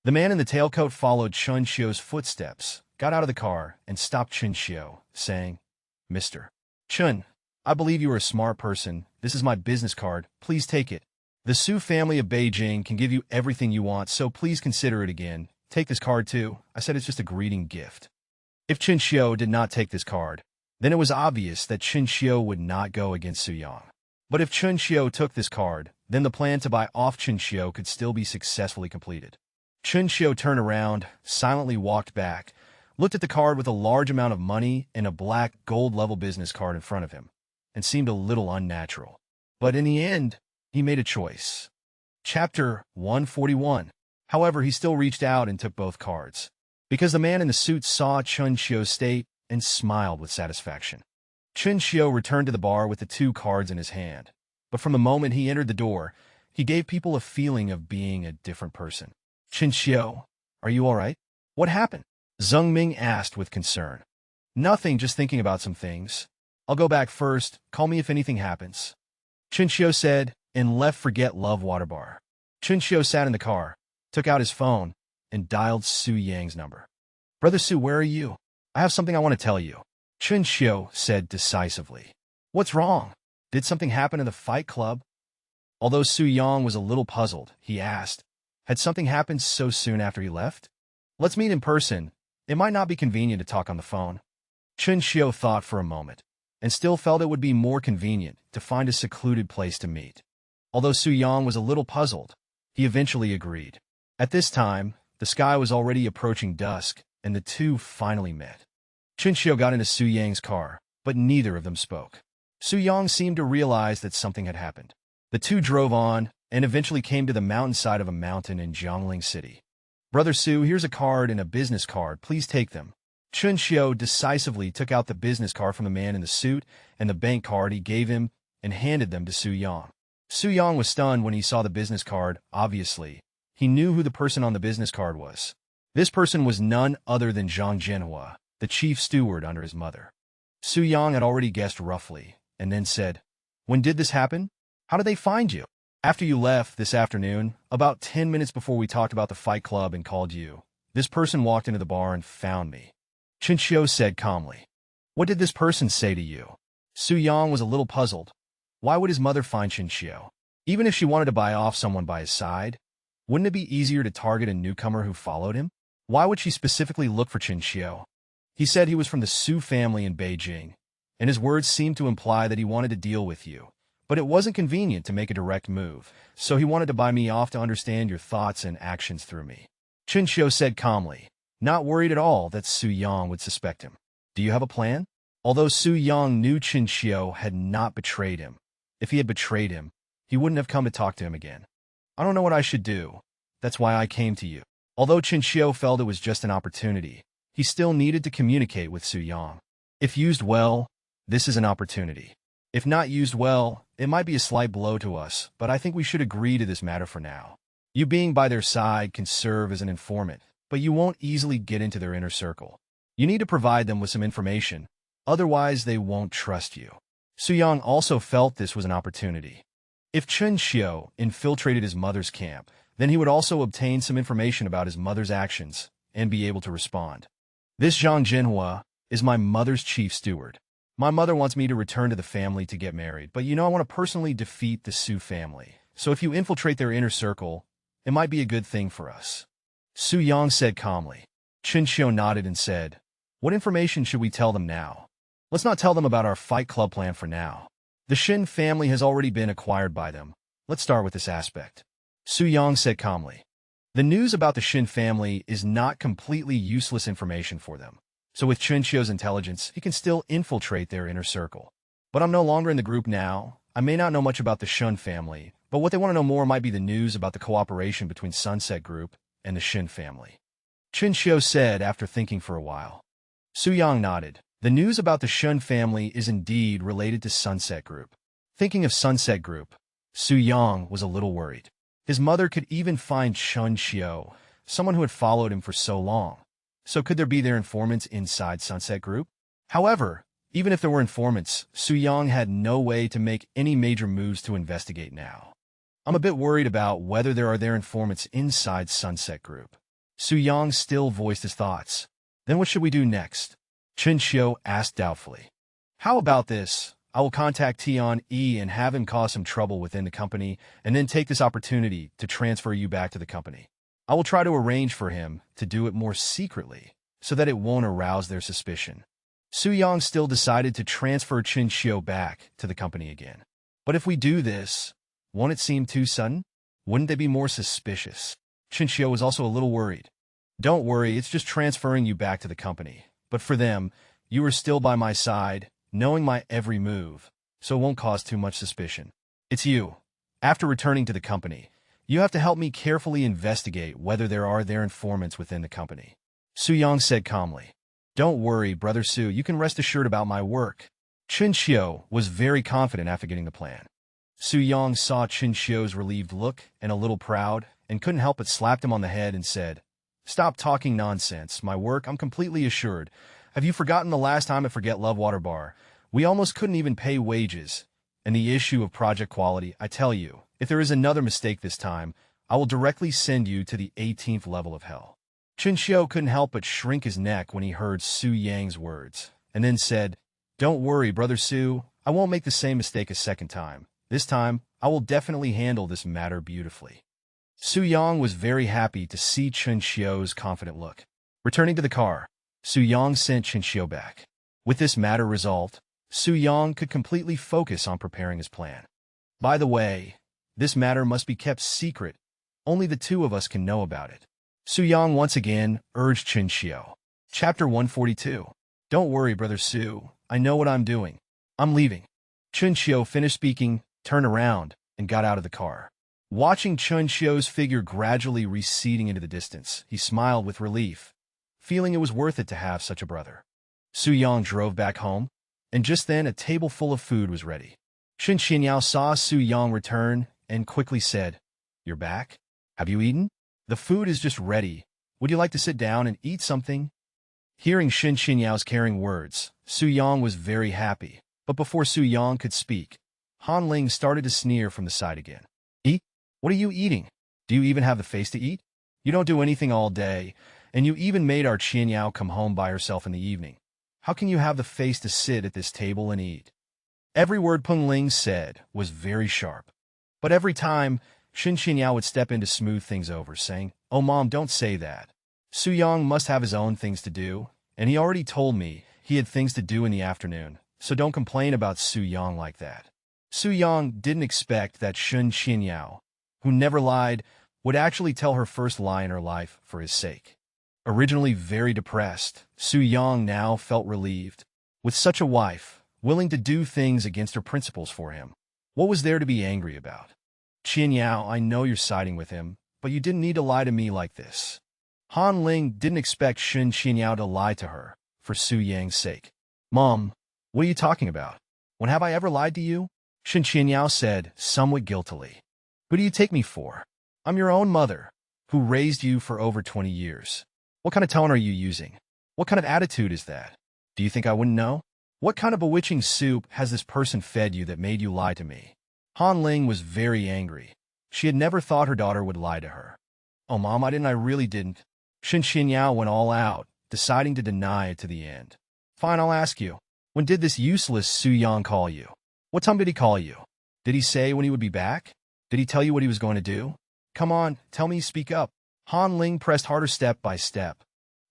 The man in the tailcoat followed Chun Xiu's footsteps, got out of the car, and stopped Chun Xiu, saying, Mr. Chun, I believe you are a smart person. This is my business card. Please take it. The Su family of Beijing can give you everything you want, so please consider it again. Take this card too. I said it's just a greeting gift. If Chun Xiu did not take this card, then it was obvious that Chun Xiu would not go against Su Yang. But if Chun Xiu took this card, then the plan to buy off Chun Xiu could still be successfully completed. Chun Xiu turned around, silently walked back, looked at the card with a large amount of money and a black gold-level business card in front of him, and seemed a little unnatural. But in the end, he made a choice. Chapter 141. However, he still reached out and took both cards, because the man in the suit saw Chun Xiu's state and smiled with satisfaction. Chun Xiu returned to the bar with the two cards in his hand, but from the moment he entered the door, he gave people a feeling of being a different person. Chun Xiu, are you all right? What happened? Zheng Ming asked with concern. Nothing, just thinking about some things. I'll go back first. Call me if anything happens. Chun Xiu said, and left Forget Love Water Bar. Chun Xiu sat in the car, took out his phone, and dialed Su Yang's number. Brother Su, where are you? I have something I want to tell you. Chun Xiu said decisively. What's wrong? Did something happen in the fight club? Although Su Yang was a little puzzled, he asked, had something happened so soon after he left? Let's meet in person. It might not be convenient to talk on the phone. Chun Xiu thought for a moment, and still felt it would be more convenient to find a secluded place to meet. Although Su Yang was a little puzzled, he eventually agreed. At this time, the sky was already approaching dusk, and the two finally met. Chun Xiu got into Su Yang's car, but neither of them spoke. Su Yang seemed to realize that something had happened. The two drove on, and eventually came to the mountainside of a mountain in Jiangling City. Brother Su, here's a card and a business card. Please take them. Chun Xiu decisively took out the business card from the man in the suit and the bank card he gave him and handed them to Su Yang. Su Yang was stunned when he saw the business card. Obviously, he knew who the person on the business card was. This person was none other than Zhang Jinhua, the chief steward under his mother. Su Yang had already guessed roughly, and then said, When did this happen? How did they find you? After you left this afternoon, about 10 minutes before we talked about the fight club and called you, this person walked into the bar and found me. Chun Xiu said calmly. What did this person say to you? Su Yang was a little puzzled. Why would his mother find Chun Xiu? Even if she wanted to buy off someone by his side, wouldn't it be easier to target a newcomer who followed him? Why would she specifically look for Chun Xiu? He said he was from the Su family in Beijing, and his words seemed to imply that he wanted to deal with you. But it wasn't convenient to make a direct move, so he wanted to buy me off to understand your thoughts and actions through me. Chun Xiu said calmly, not worried at all that Su Yang would suspect him. Do you have a plan? Although Su Yang knew Chun Xiu had not betrayed him, if he had betrayed him, he wouldn't have come to talk to him again. I don't know what I should do. That's why I came to you. Although Chun Xiu felt it was just an opportunity, he still needed to communicate with Su Yang. If used well, this is an opportunity. If not used well, it might be a slight blow to us, but I think we should agree to this matter for now. You being by their side can serve as an informant, but you won't easily get into their inner circle. You need to provide them with some information, otherwise they won't trust you. Suyang also felt this was an opportunity. If Chen infiltrated his mother's camp, then he would also obtain some information about his mother's actions and be able to respond. This Zhang Jinhua is my mother's chief steward. My mother wants me to return to the family to get married, but I want to personally defeat the Su family. So if you infiltrate their inner circle, it might be a good thing for us. Su Yang said calmly. Chen Xiu nodded and said, what information should we tell them now? Let's not tell them about our Fight Club plan for now. The Shen family has already been acquired by them. Let's start with this aspect. Su Yang said calmly. The news about the Shen family is not completely useless information for them. So with Chen Xiu's intelligence, he can still infiltrate their inner circle. But I'm no longer in the group now. I may not know much about the Shen family, but what they want to know more might be the news about the cooperation between Sunset Group and the Shen family. Chen Xiu said after thinking for a while. Su Yang nodded. The news about the Shen family is indeed related to Sunset Group. Thinking of Sunset Group, Su Yang was a little worried. His mother could even find Chen Xiu, someone who had followed him for so long. So could there be their informants inside Sunset Group? However, even if there were informants, Su Yang had no way to make any major moves to investigate now. I'm a bit worried about whether there are their informants inside Sunset Group. Su Yang still voiced his thoughts. Then what should we do next? Chen Xiu asked doubtfully. How about this? I will contact Tian Yi and have him cause some trouble within the company, and then take this opportunity to transfer you back to the company. I will try to arrange for him to do it more secretly, so that it won't arouse their suspicion. Su Yang still decided to transfer Chen Xiu back to the company again. But if we do this, won't it seem too sudden? Wouldn't they be more suspicious? Chen Xiu was also a little worried. Don't worry, it's just transferring you back to the company. But for them, you are still by my side, knowing my every move, so it won't cause too much suspicion. It's you. After returning to the company, you have to help me carefully investigate whether there are their informants within the company. Su Yang said calmly. Don't worry, Brother Su, you can rest assured about my work. Chen Xiu was very confident after getting the plan. Su Yang saw Chen Xiu's relieved look and a little proud, and couldn't help but slapped him on the head and said, Stop talking nonsense. My work, I'm completely assured. Have you forgotten the last time at Forget Love Water Bar? We almost couldn't even pay wages. And the issue of project quality, I tell you, if there is another mistake this time, I will directly send you to the 18th level of hell. Chen Xiu couldn't help but shrink his neck when he heard Su Yang's words, and then said, Don't worry, Brother Su, I won't make the same mistake a second time. This time, I will definitely handle this matter beautifully. Su Yang was very happy to see Chen Xiu's confident look. Returning to the car, Su Yang sent Chen Xiu back. With this matter resolved, Su Yang could completely focus on preparing his plan. By the way, this matter must be kept secret. Only the two of us can know about it. Su Yang once again urged Chen Xiu. Chapter 142. Don't worry, Brother Su. I know what I'm doing. I'm leaving. Chen Xiu finished speaking, turned around, and got out of the car. Watching Chen Xiu's figure gradually receding into the distance, he smiled with relief, feeling it was worth it to have such a brother. Su Yang drove back home, and just then a table full of food was ready. Shen Xinyao saw Su Yang return and quickly said, You're back? Have you eaten? The food is just ready. Would you like to sit down and eat something? Hearing Shen Xinyao's caring words, Su Yang was very happy, but before Su Yang could speak, Han Ling started to sneer from the side again. Eat? What are you eating? Do you even have the face to eat? You don't do anything all day, and you even made our Qianyao come home by herself in the evening. How can you have the face to sit at this table and eat? Every word Peng Ling said was very sharp. But every time, Shen Xinyao would step in to smooth things over, saying, Oh, Mom, don't say that. Su Yang must have his own things to do, and he already told me he had things to do in the afternoon, so don't complain about Su Yang like that. Su Yang didn't expect that Shen Xinyao, who never lied, would actually tell her first lie in her life for his sake. Originally very depressed, Su Yang now felt relieved. With such a wife, willing to do things against her principles for him, what was there to be angry about? Qianyao, I know you're siding with him, but you didn't need to lie to me like this. Han Ling didn't expect Shen Qianyao to lie to her, for Su Yang's sake. Mom, what are you talking about? When have I ever lied to you? Shen Qianyao said, somewhat guiltily. Who do you take me for? I'm your own mother, who raised you for over 20 years. What kind of tone are you using? What kind of attitude is that? Do you think I wouldn't know? What kind of bewitching soup has this person fed you that made you lie to me? Han Ling was very angry. She had never thought her daughter would lie to her. Oh, Mom, I really didn't. Shen Qianyao went all out, deciding to deny it to the end. Fine, I'll ask you. When did this useless Su Yang call you? What time did he call you? Did he say when he would be back? Did he tell you what he was going to do? Come on, tell me, speak up. Han Ling pressed harder step by step.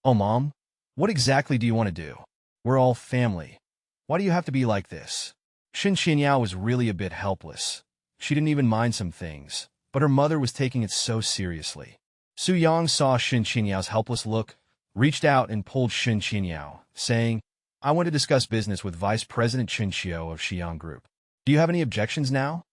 Oh, Mom, what exactly do you want to do? We're all family. Why do you have to be like this? Shen Qianyao was really a bit helpless. She didn't even mind some things, but her mother was taking it so seriously. Su Yang saw Shen Qianyao's helpless look, reached out and pulled Shen Qianyao, saying, I want to discuss business with Vice President Chen Xiao of Xiang Group. Do you have any objections now?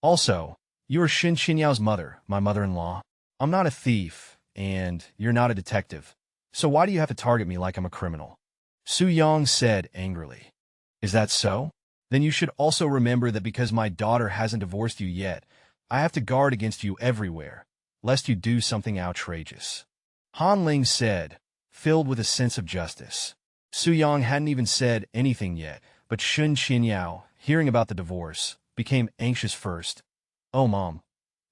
Also, you are Shen Qianyao's mother, my mother-in-law. I'm not a thief, and you're not a detective. So why do you have to target me like I'm a criminal? Su Yang said angrily. Is that so? Then you should also remember that because my daughter hasn't divorced you yet, I have to guard against you everywhere, lest you do something outrageous. Han Ling said, filled with a sense of justice. Su Yang hadn't even said anything yet, but Shen Qianyao, hearing about the divorce, became anxious first. Oh, Mom,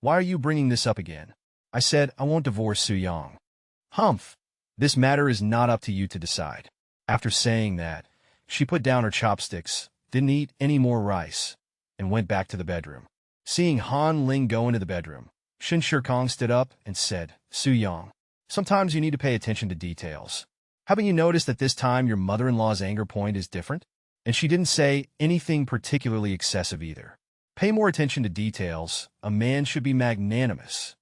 why are you bringing this up again? I said I won't divorce Su Yang. Humph. This matter is not up to you to decide. After saying that, she put down her chopsticks, didn't eat any more rice, and went back to the bedroom. Seeing Han Ling go into the bedroom, Shen Shikong stood up and said, Su Yang, sometimes you need to pay attention to details. Haven't you noticed that this time your mother-in-law's anger point is different? And she didn't say anything particularly excessive either. Pay more attention to details. A man should be magnanimous.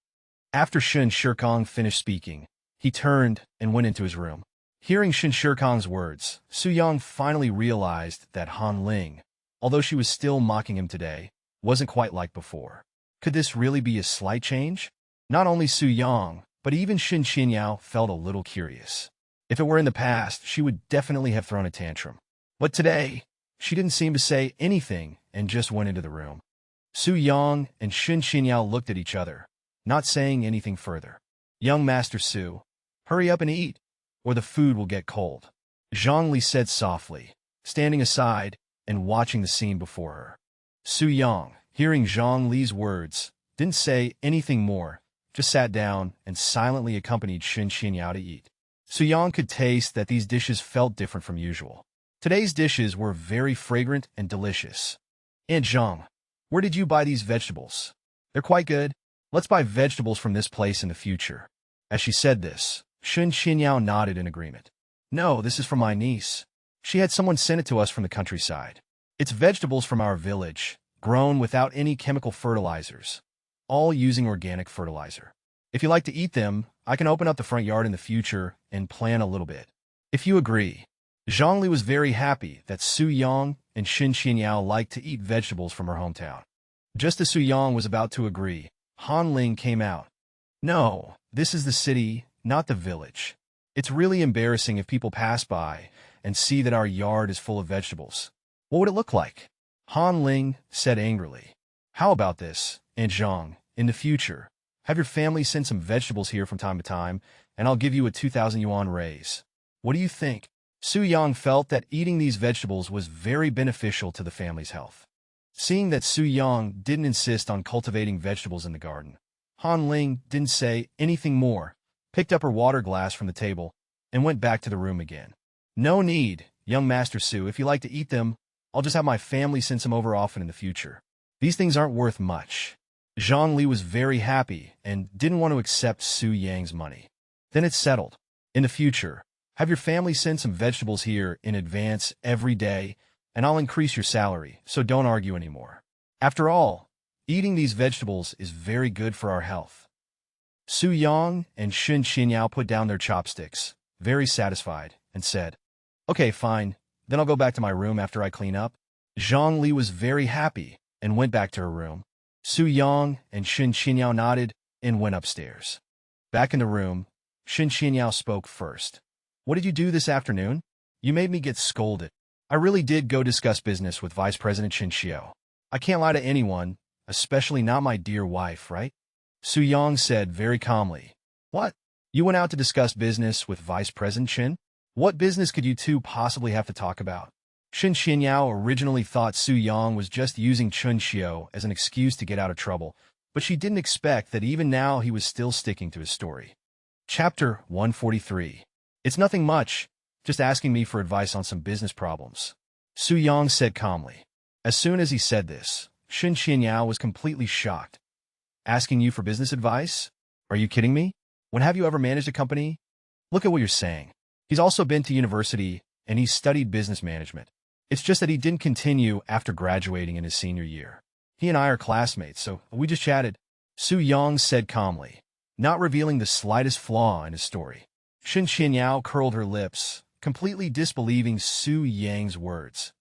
After Shen Shikong finished speaking, he turned and went into his room. Hearing Shen Shikong's words, Su Yang finally realized that Han Ling, although she was still mocking him today, wasn't quite like before. Could this really be a slight change? Not only Su Yang, but even Shen Qianyao felt a little curious. If it were in the past, she would definitely have thrown a tantrum. But today, she didn't seem to say anything and just went into the room. Su Yang and Shen Qianyao looked at each other, not saying anything further. Young Master Su, hurry up and eat, or the food will get cold, Zhongli said softly, standing aside and watching the scene before her. Su Yang, hearing Zhongli's words, didn't say anything more, just sat down and silently accompanied Shen Qianyao to eat. Su Yang could taste that these dishes felt different from usual. Today's dishes were very fragrant and delicious. Aunt Zhang, where did you buy these vegetables? They're quite good. Let's buy vegetables from this place in the future. As she said this, Shen Qianyao nodded in agreement. No, this is from my niece. She had someone send it to us from the countryside. It's vegetables from our village, grown without any chemical fertilizers, all using organic fertilizer. If you like to eat them, I can open up the front yard in the future and plan a little bit. If you agree. Zhongli was very happy that Su Yang and Shen Qianyao liked to eat vegetables from her hometown. Just as Su Yang was about to agree, Han Ling came out. No, this is the city, not the village. It's really embarrassing if people pass by and see that our yard is full of vegetables. What would it look like? Han Ling said angrily. How about this, Aunt Zhang, in the future? Have your family send some vegetables here from time to time, and I'll give you a 2,000 yuan raise. What do you think? Su Yang felt that eating these vegetables was very beneficial to the family's health. Seeing that Su Yang didn't insist on cultivating vegetables in the garden, Han Ling didn't say anything more, picked up her water glass from the table, and went back to the room again. No need, young Master Su. If you like to eat them, I'll just have my family send some over often in the future. These things aren't worth much. Zhongli was very happy and didn't want to accept Su Yang's money. Then it's settled. In the future, have your family send some vegetables here in advance every day, and I'll increase your salary, so don't argue anymore. After all, eating these vegetables is very good for our health. Su Yang and Shen Qianyao put down their chopsticks, very satisfied, and said, Okay, fine, then I'll go back to my room after I clean up. Zhongli was very happy and went back to her room. Su Yang and Shen Qianyao nodded and went upstairs. Back in the room, Shen Qianyao spoke first. What did you do this afternoon? You made me get scolded. I really did go discuss business with Vice President Jingcheng. I can't lie to anyone, especially not my dear wife, right? Su-yong said very calmly. What? You went out to discuss business with Vice President Shen? What business could you two possibly have to talk about? Shen Xinyao originally thought Su-yong was just using Chun Xiao as an excuse to get out of trouble, but she didn't expect that even now he was still sticking to his story. Chapter 143. It's nothing much, just asking me for advice on some business problems. Su-yong said calmly. As soon as he said this, Shen Xinyao was completely shocked. Asking you for business advice? Are you kidding me? When have you ever managed a company? Look at what you're saying. He's also been to university, and he's studied business management. It's just that he didn't continue after graduating in his senior year. He and I are classmates, so we just chatted. Su-yong said calmly, not revealing the slightest flaw in his story. Shen Xinyao curled her lips, completely disbelieving Su-yang's words.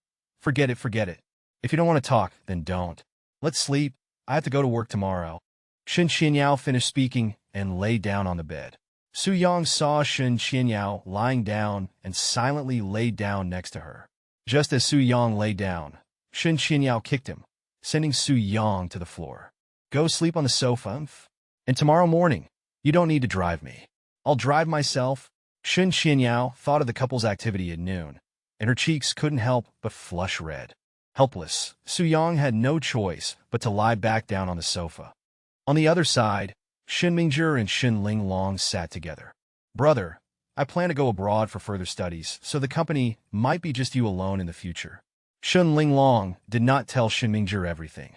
Forget it, forget it. If you don't want to talk, then don't. Let's sleep. I have to go to work tomorrow. Shen Xinyao finished speaking and lay down on the bed. Su-yong saw Shen Xinyao lying down and silently lay down next to her. Just as Su-yong lay down, Shen Xinyao kicked him, sending Su-yong to the floor. Go sleep on the sofa, and tomorrow morning, you don't need to drive me. I'll drive myself. Shen Xinyao thought of the couple's activity at noon, and her cheeks couldn't help but flush red. Helpless, Su-yong had no choice but to lie back down on the sofa. On the other side, Shen Mingzhi and Shen Linglong sat together. Brother, I plan to go abroad for further studies, so the company might be just you alone in the future. Shen Linglong did not tell Shen Mingzhi everything.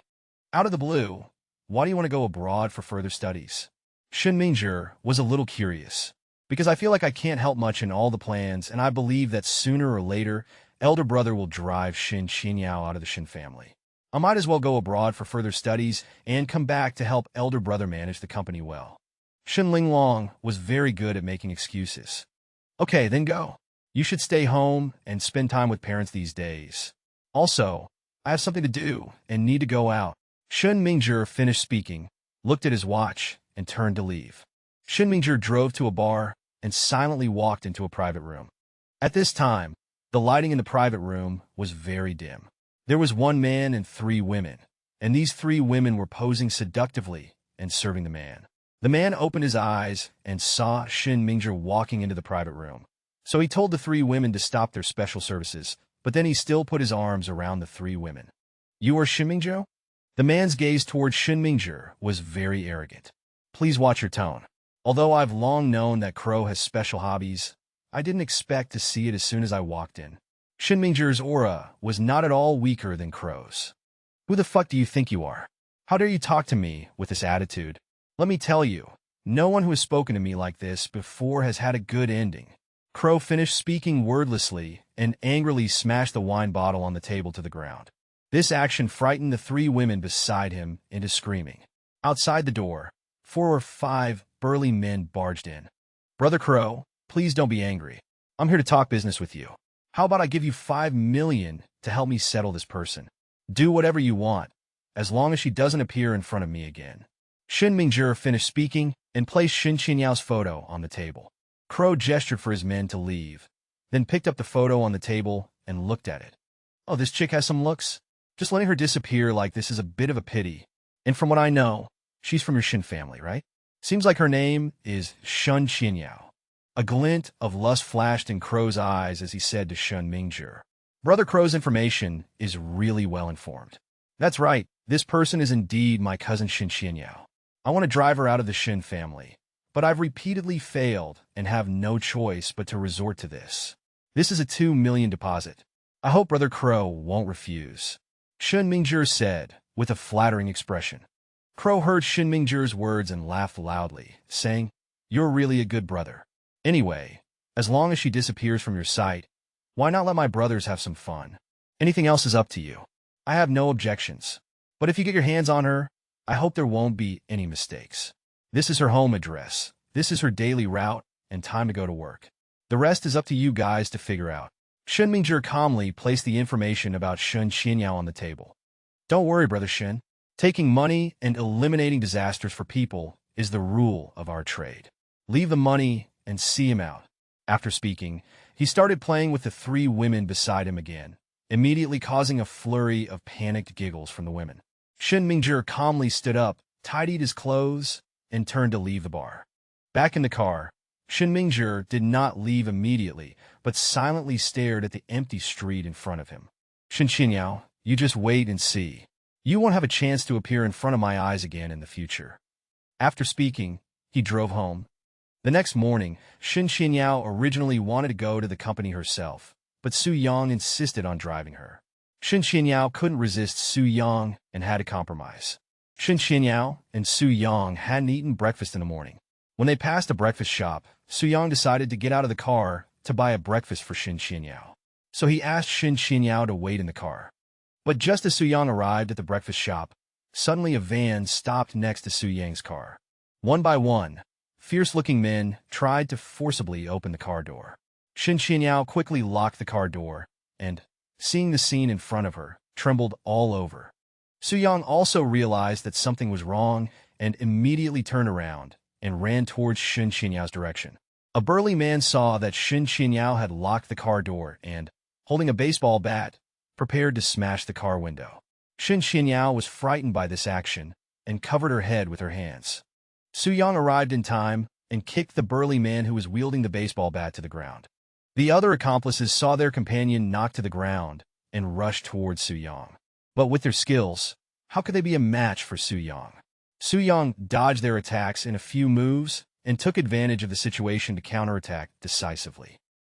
Out of the blue, why do you want to go abroad for further studies? Shen Mingzhi was a little curious. Because I feel like I can't help much in all the plans, and I believe that sooner or later, elder brother will drive Shen Xinyao out of the Shen family. I might as well go abroad for further studies and come back to help elder brother manage the company well. Shen Linglong was very good at making excuses. Okay, then go. You should stay home and spend time with parents these days. Also, I have something to do and need to go out. Shen Mingzhi finished speaking, looked at his watch, and turned to leave. Shen Mingzhi drove to a bar and silently walked into a private room. At this time, the lighting in the private room was very dim. There was one man and 3 women, and these 3 women were posing seductively and serving the man. The man opened his eyes and saw Shen Mingzhi walking into the private room. So he told the 3 women to stop their special services, but then he still put his arms around the 3 women. You are Shen Mingzhi? The man's gaze towards Shen Mingzhi was very arrogant. Please watch your tone. Although I've long known that Crow has special hobbies, I didn't expect to see it as soon as I walked in. Shen Mingzhi's aura was not at all weaker than Crow's. Who the fuck do you think you are? How dare you talk to me with this attitude? Let me tell you, no one who has spoken to me like this before has had a good ending. Crow finished speaking wordlessly and angrily smashed the wine bottle on the table to the ground. This action frightened the 3 women beside him into screaming. Outside the door, 4 or 5 burly men barged in. Brother Crow, please don't be angry. I'm here to talk business with you. How about I give you 5 million to help me settle this person? Do whatever you want, as long as she doesn't appear in front of me again. Shen Mingzhi finished speaking and placed Shen Xinyao's photo on the table. Crow gestured for his men to leave, then picked up the photo on the table and looked at it. Oh, this chick has some looks. Just letting her disappear like this is a bit of a pity. And from what I know, she's from your Shen family, right? Seems like her name is Shen Xinyao. A glint of lust flashed in Crow's eyes as he said to Shen Mingzhi. Brother Crow's information is really well informed. That's right, this person is indeed my cousin Shen Xinyao. I want to drive her out of the Shen family, but I've repeatedly failed and have no choice but to resort to this. This is a 2 million deposit. I hope Brother Crow won't refuse. Shen Mingzhi said, with a flattering expression. Crow heard Shen Mingzhi's words and laughed loudly, saying, You're really a good brother. Anyway, as long as she disappears from your sight, why not let my brothers have some fun? Anything else is up to you. I have no objections. But if you get your hands on her, I hope there won't be any mistakes. This is her home address, this is her daily route, and time to go to work. The rest is up to you guys to figure out. Shen Mingzhi calmly placed the information about Shen Xinyao on the table. Don't worry, Brother Shen. Taking money and eliminating disasters for people is the rule of our trade. Leave the money and see him out. After speaking, he started playing with the 3 women beside him again, immediately causing a flurry of panicked giggles from the women. Shen Mingzhi calmly stood up, tidied his clothes, and turned to leave the bar. Back in the car, Shen Mingzhi did not leave immediately, but silently stared at the empty street in front of him. Shen Qinyao, you just wait and see. You won't have a chance to appear in front of my eyes again in the future. After speaking, he drove home. The next morning, Shen Qinyao originally wanted to go to the company herself, but Su Yang insisted on driving her. Shen Qinyao couldn't resist Su Yang and had to compromise. Shen Qinyao and Su Yang hadn't eaten breakfast in the morning. When they passed a breakfast shop, Su Yang decided to get out of the car to buy a breakfast for Shen Qinyao. So he asked Shen Qinyao to wait in the car. But just as Su Yang arrived at the breakfast shop, suddenly a van stopped next to Su Yang's car. One by one, fierce-looking men tried to forcibly open the car door. Shen Qinyao quickly locked the car door and, seeing the scene in front of her, trembled all over. Su Yang also realized that something was wrong and immediately turned around and ran towards Shen Qinyao's direction. A burly man saw that Shen Qinyao had locked the car door and, holding a baseball bat, prepared to smash the car window. Shen Qinyao was frightened by this action and covered her head with her hands. Su Yang arrived in time and kicked the burly man who was wielding the baseball bat to the ground. The other accomplices saw their companion knocked to the ground and rushed towards Su Yang. But with their skills, how could they be a match for Su Yang? Su Yang dodged their attacks in a few moves and took advantage of the situation to counterattack decisively.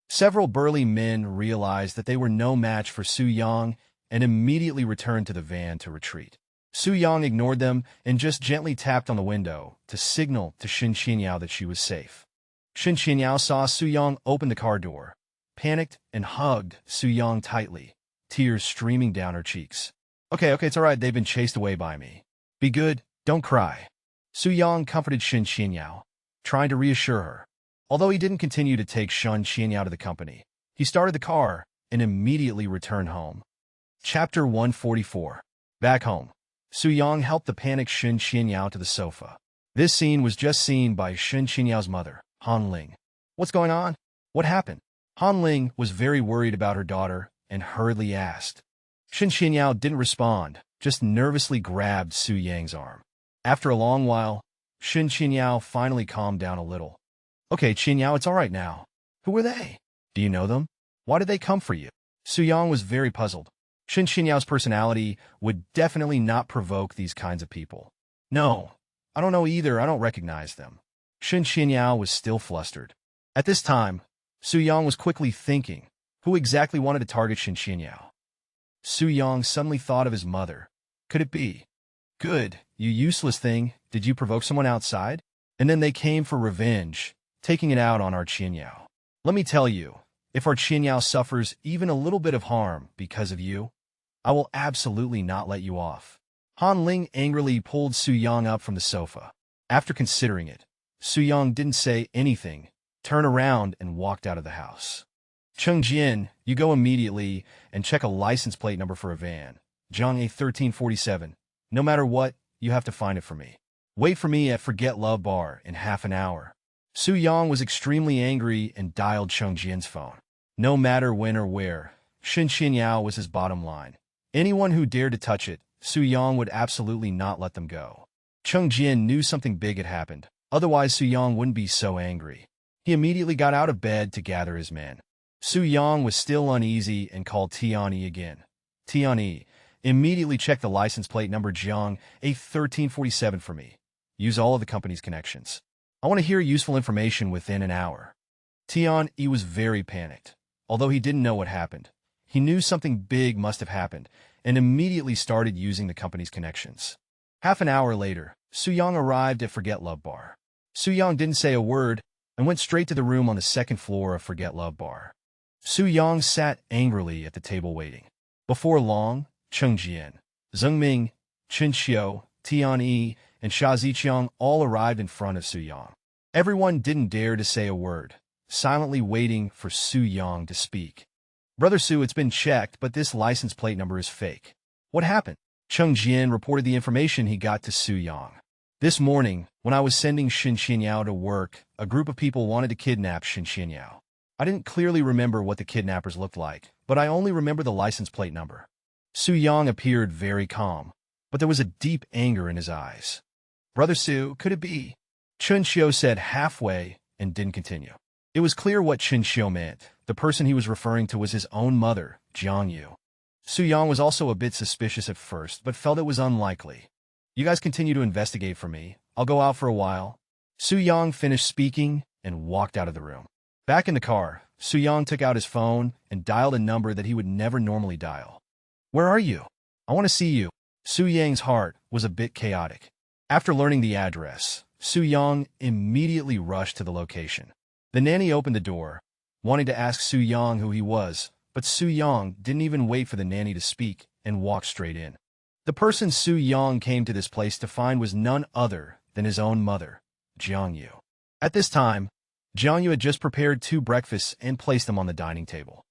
Several burly men realized that they were no match for Su Yang and immediately returned to the van to retreat. Su Yang ignored them and just gently tapped on the window to signal to Shen Qinyao that she was safe. Shen Qinyao saw Su Yang open the car door, panicked and hugged Su Yang tightly, tears streaming down her cheeks. Okay, it's all right, they've been chased away by me. Be good, don't cry. Su Yang comforted Shen Qinyao, trying to reassure her. Although he didn't continue to take Shen Qinyao to the company, he started the car and immediately returned home. Chapter 144. Back home, Su Yang helped the panicked Shen Qinyao to the sofa. This scene was just seen by Shen Qinyao's mother, Han Ling. What's going on? What happened? Han Ling was very worried about her daughter and hurriedly asked. Shen Qinyao didn't respond, just nervously grabbed Su Yang's arm. After a long while, Shen Qinyao finally calmed down a little. Okay, Qinyao, it's all right now. Who are they? Do you know them? Why did they come for you? Su Yang was very puzzled. Shen Qinyao's personality would definitely not provoke these kinds of people. No, I don't know either. I don't recognize them. Shen Qinyao was still flustered. At this time, Su Yang was quickly thinking, who exactly wanted to target Shen Qinyao? Su Yang suddenly thought of his mother. Could it be? Good, you useless thing, did you provoke someone outside? And then they came for revenge, taking it out on our Qinyao. Let me tell you, if our Qinyao suffers even a little bit of harm because of you, I will absolutely not let you off. Han Ling angrily pulled Su Yang up from the sofa. After considering it, Su Yang didn't say anything, turned around and walked out of the house. Cheng Jian, you go immediately and check a license plate number for a van. Zhang A 1347. No matter what, you have to find it for me. Wait for me at Forget Love Bar in half an hour. Su Yang was extremely angry and dialed Cheng Jian's phone. No matter when or where, Shen Qinyao was his bottom line. Anyone who dared to touch it, Su Yang would absolutely not let them go. Cheng Jian knew something big had happened, otherwise Su Yang wouldn't be so angry. He immediately got out of bed to gather his men. Su Yang was still uneasy and called Tianyi again. Tianyi, immediately check the license plate number Zhang A 1347 for me. Use all of the company's connections. I want to hear useful information within an hour. Tianyi was very panicked. Although he didn't know what happened, he knew something big must have happened and immediately started using the company's connections. Half an hour later, Su Yang arrived at Forget Love Bar. Su Yang didn't say a word and went straight to the room on the second floor of Forget Love Bar. Su Yang sat angrily at the table waiting. Before long, Cheng Jian, Zheng Ming, Chen Xiu, Tianyi, and Xia Ziqiang all arrived in front of Su Yang. Everyone didn't dare to say a word, silently waiting for Su Yang to speak. Brother Su, it's been checked, but this license plate number is fake. What happened? Cheng Jian reported the information he got to Su Yang. This morning, when I was sending Shen Qinyao to work, a group of people wanted to kidnap Shen Qinyao. I didn't clearly remember what the kidnappers looked like, but I only remember the license plate number. Su Yang appeared very calm, but there was a deep anger in his eyes. Brother Su, could it be? Chun Xiu said halfway and didn't continue. It was clear what Chun Xiu meant. The person he was referring to was his own mother, Jiangyu. Su Yang was also a bit suspicious at first, but felt it was unlikely. You guys continue to investigate for me. I'll go out for a while. Su Yang finished speaking and walked out of the room. Back in the car, Su Yang took out his phone and dialed a number that he would never normally dial. Where are you? I want to see you. Su Yang's heart was a bit chaotic. After learning the address, Su Yang immediately rushed to the location. The nanny opened the door, wanting to ask Su Yang who he was, but Su Yang didn't even wait for the nanny to speak and walked straight in. The person Su Yang came to this place to find was none other than his own mother, Jiangyu. At this time, Jiangyu had just prepared 2 breakfasts and placed them on the dining table.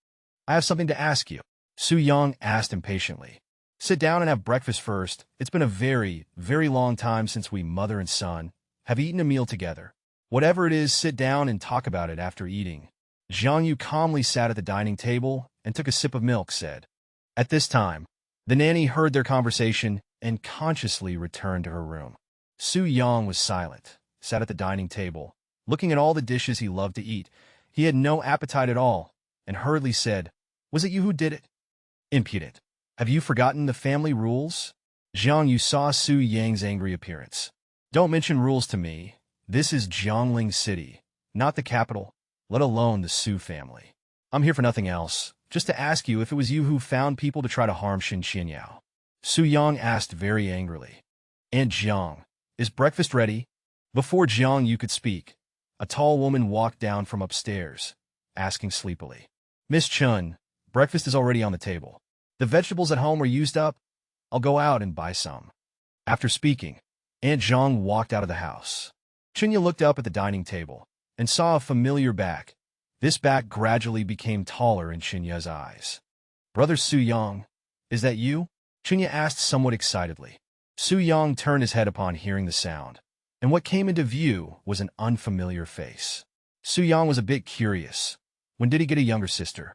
I have something to ask you, Su Yang asked impatiently. Sit down and have breakfast first. It's been a very, very long time since we, mother and son, have eaten a meal together. Whatever it is, sit down and talk about it after eating. Jiangyu calmly sat at the dining table and took a sip of milk, said. At this time, the nanny heard their conversation and consciously returned to her room. Su Yang was silent, sat at the dining table, looking at all the dishes he loved to eat. He had no appetite at all, and hurriedly said, Was it you who did it? Impudent. Have you forgotten the family rules? Jiangyu saw Su Yang's angry appearance. Don't mention rules to me. This is Jiangling City, not the capital, let alone the Su family. I'm here for nothing else, just to ask you if it was you who found people to try to harm Xinyao. Su Yang asked very angrily. Aunt Jiang, is breakfast ready? Before Jiangyu could speak, a tall woman walked down from upstairs, asking sleepily. Miss Chun, breakfast is already on the table. The vegetables at home are used up. I'll go out and buy some. After speaking, Aunt Jiang walked out of the house. Chunya looked up at the dining table and saw a familiar back. This back gradually became taller in Chunya's eyes. Brother Su Yang, is that you? Chunya asked somewhat excitedly. Su Yang turned his head upon hearing the sound, and what came into view was an unfamiliar face. Su Yang was a bit curious. When did he get a younger sister?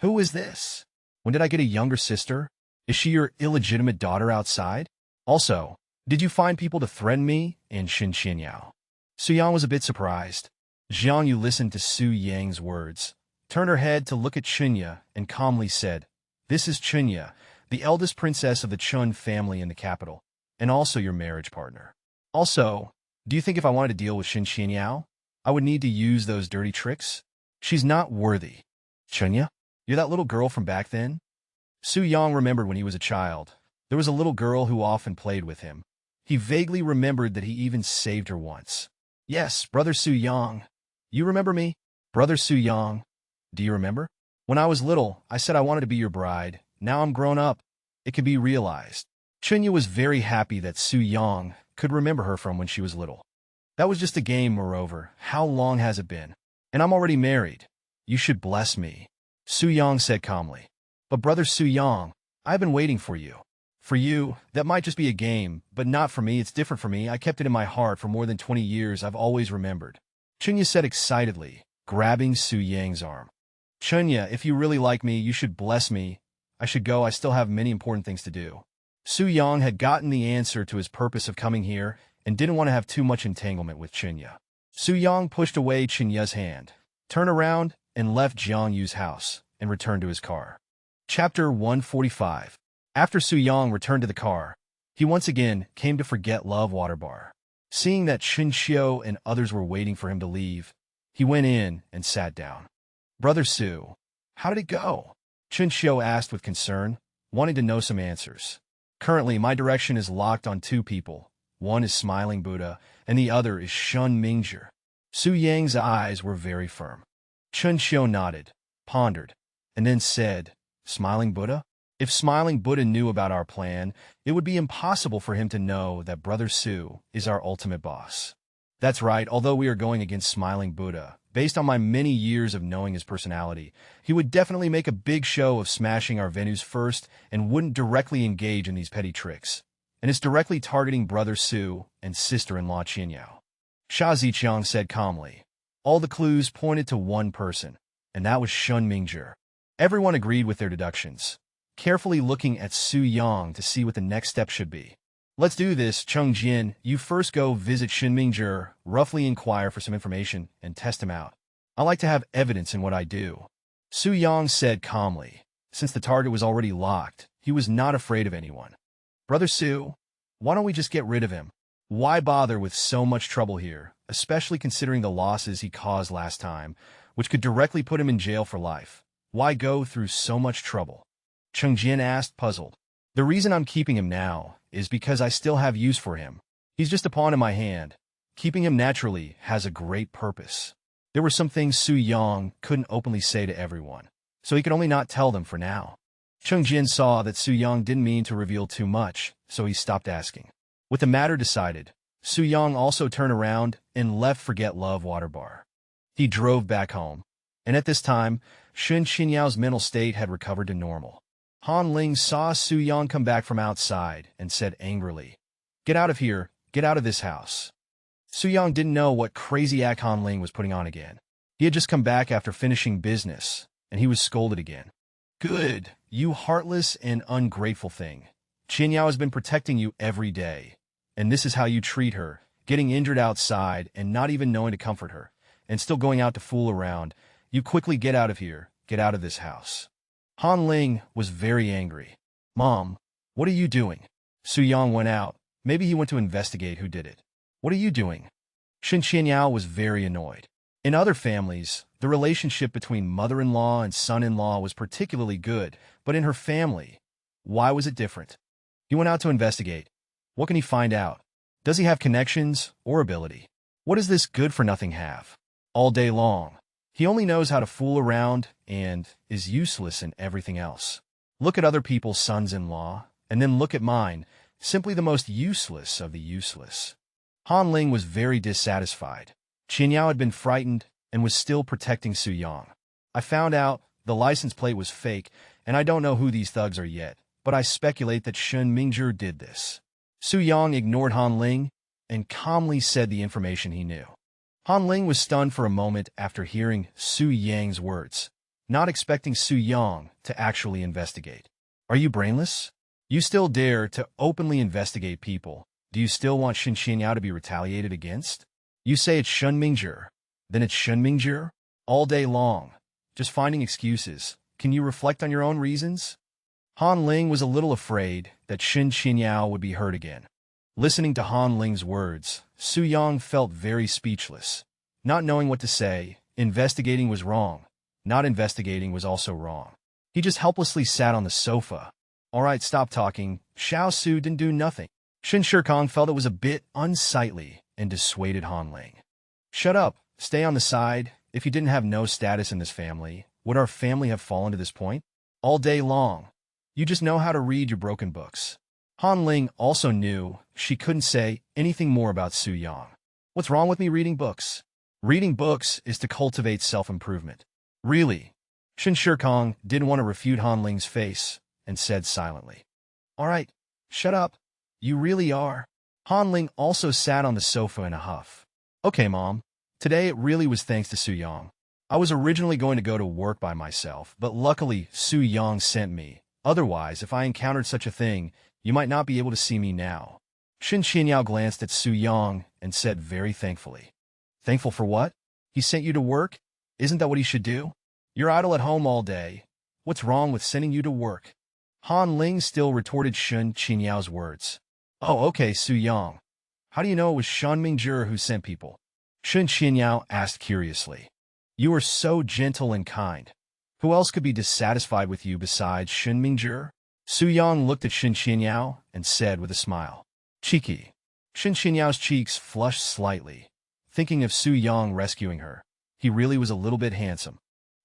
Who is this? When did I get a younger sister? Is she your illegitimate daughter outside? Also, did you find people to threaten me and Xinyao? Su Yang was a bit surprised. Jiangyu listened to Su Yang's words, turned her head to look at Chunya, and calmly said, This is Chunya, the eldest princess of the Chun family in the capital, and also your marriage partner. Also, do you think if I wanted to deal with Xinyao, I would need to use those dirty tricks? She's not worthy. Chunya, you're that little girl from back then? Su Yang remembered when he was a child. There was a little girl who often played with him. He vaguely remembered that he even saved her once. Yes, Brother Su Yang. You remember me? Brother Su Yang. Do you remember? When I was little, I said I wanted to be your bride. Now I'm grown up. It can be realized. Chunya was very happy that Su Yang could remember her from when she was little. That was just a game, moreover. How long has it been? And I'm already married. You should bless me. Su Yang said calmly. But Brother Su Yang, I've been waiting for you. For you, that might just be a game, but not for me. It's different for me. I kept it in my heart for more than 20 years. I've always remembered. Chunya said excitedly, grabbing Su Yang's arm. Chunya, if you really like me, you should bless me. I should go. I still have many important things to do. Su Yang had gotten the answer to his purpose of coming here and didn't want to have too much entanglement with Chunya. Su Yang pushed away Chunya's hand, turned around, and left Jiangyu's house and returned to his car. Chapter 145. After Su Yang returned to the car, he once again came to forget Love Water Bar. Seeing that Chen Xiu and others were waiting for him to leave, he went in and sat down. Brother Su, how did it go? Chen Xiu asked with concern, wanting to know some answers. Currently, my direction is locked on 2 people. One is Smiling Buddha, and the other is Shun Mingzhi. Su Yang's eyes were very firm. Chen Xiu nodded, pondered, and then said, Smiling Buddha? If Smiling Buddha knew about our plan, it would be impossible for him to know that Brother Su is our ultimate boss. That's right, although we are going against Smiling Buddha, based on my many years of knowing his personality, he would definitely make a big show of smashing our venues first and wouldn't directly engage in these petty tricks. And it's directly targeting Brother Su and sister-in-law Qinyao. Sha Ziqiang said calmly. All the clues pointed to one person, and that was Shun Mingzhi. Everyone agreed with their deductions, carefully looking at Su Yang to see what the next step should be. Let's do this, Chung Jin. You first go visit Shen Mingzhi, roughly inquire for some information, and test him out. I like to have evidence in what I do. Su Yang said calmly. Since the target was already locked, he was not afraid of anyone. Brother Su, why don't we just get rid of him? Why bother with so much trouble here, especially considering the losses he caused last time, which could directly put him in jail for life? Why go through so much trouble? Chung Jin asked, puzzled. The reason I'm keeping him now is because I still have use for him. He's just a pawn in my hand. Keeping him naturally has a great purpose. There were some things Su Yang couldn't openly say to everyone, so he could only not tell them for now. Chung Jin saw that Su Yang didn't mean to reveal too much, so he stopped asking. With the matter decided, Su Yang also turned around and left Forget Love Water Bar. He drove back home, and at this time, Shen Qinyao's mental state had recovered to normal. Han Ling saw Su Yang come back from outside and said angrily, "Get out of here, get out of this house." Su Yang didn't know what crazy act Han Ling was putting on again. He had just come back after finishing business, and he was scolded again. "Good, you heartless and ungrateful thing. Qinyao has been protecting you every day, and this is how you treat her, getting injured outside and not even knowing to comfort her, and still going out to fool around. You quickly get out of here, get out of this house." Han Ling was very angry. "Mom, what are you doing?" Su Yang went out. Maybe he went to investigate who did it. "What are you doing?" Shen Qinyao was very annoyed. In other families, the relationship between mother-in-law and son-in-law was particularly good, but in her family, why was it different? He went out to investigate. What can he find out? Does he have connections or ability? What does this good-for-nothing have? All day long, he only knows how to fool around and is useless in everything else. Look at other people's sons-in-law, and then look at mine, simply the most useless of the useless. Han Ling was very dissatisfied. Qinyao had been frightened and was still protecting Su Yang. "I found out the license plate was fake, and I don't know who these thugs are yet, but I speculate that Shen Mingzhi did this." Su Yang ignored Han Ling and calmly said the information he knew. Han Ling was stunned for a moment after hearing Su Yang's words, not expecting Su Yang to actually investigate. "Are you brainless? You still dare to openly investigate people? Do you still want Shen Qinyao to be retaliated against? You say it's Shen Mingzhi, then it's Shen Mingzhi? All day long, just finding excuses. Can you reflect on your own reasons?" Han Ling was a little afraid that Shen Qinyao would be hurt again. Listening to Han Ling's words, Su Yang felt very speechless. Not knowing what to say, investigating was wrong. Not investigating was also wrong. He just helplessly sat on the sofa. "All right, stop talking. Xiao Su didn't do nothing." Shen Shikong felt it was a bit unsightly and dissuaded Han Ling. "Shut up. Stay on the side. If you didn't have no status in this family, would our family have fallen to this point? All day long, you just know how to read your broken books." Han Ling also knew she couldn't say anything more about Su Yang. "What's wrong with me reading books? Reading books is to cultivate self-improvement." "Really?" Shen Shikong didn't want to refute Han Ling's face and said silently, "All right, shut up. You really are." Han Ling also sat on the sofa in a huff. "Okay, Mom. Today it really was thanks to Su Yang. I was originally going to go to work by myself, but luckily Su Yang sent me. Otherwise, if I encountered such a thing, you might not be able to see me now." Shen Qinyao glanced at Su Yang and said very thankfully, "Thankful for what? He sent you to work? Isn't that what he should do? You're idle at home all day. What's wrong with sending you to work?" Han Ling still retorted Shen Qinyao's words. "Oh, okay, Su Yang. How do you know it was Shen Mingzhi who sent people?" Shen Qinyao asked curiously. "You are so gentle and kind. Who else could be dissatisfied with you besides Shen Mingzhi?" Su Yang looked at Shen Qinyao and said with a smile, "Cheeky." Shen Qinyao's cheeks flushed slightly, thinking of Su Yang rescuing her. He really was a little bit handsome.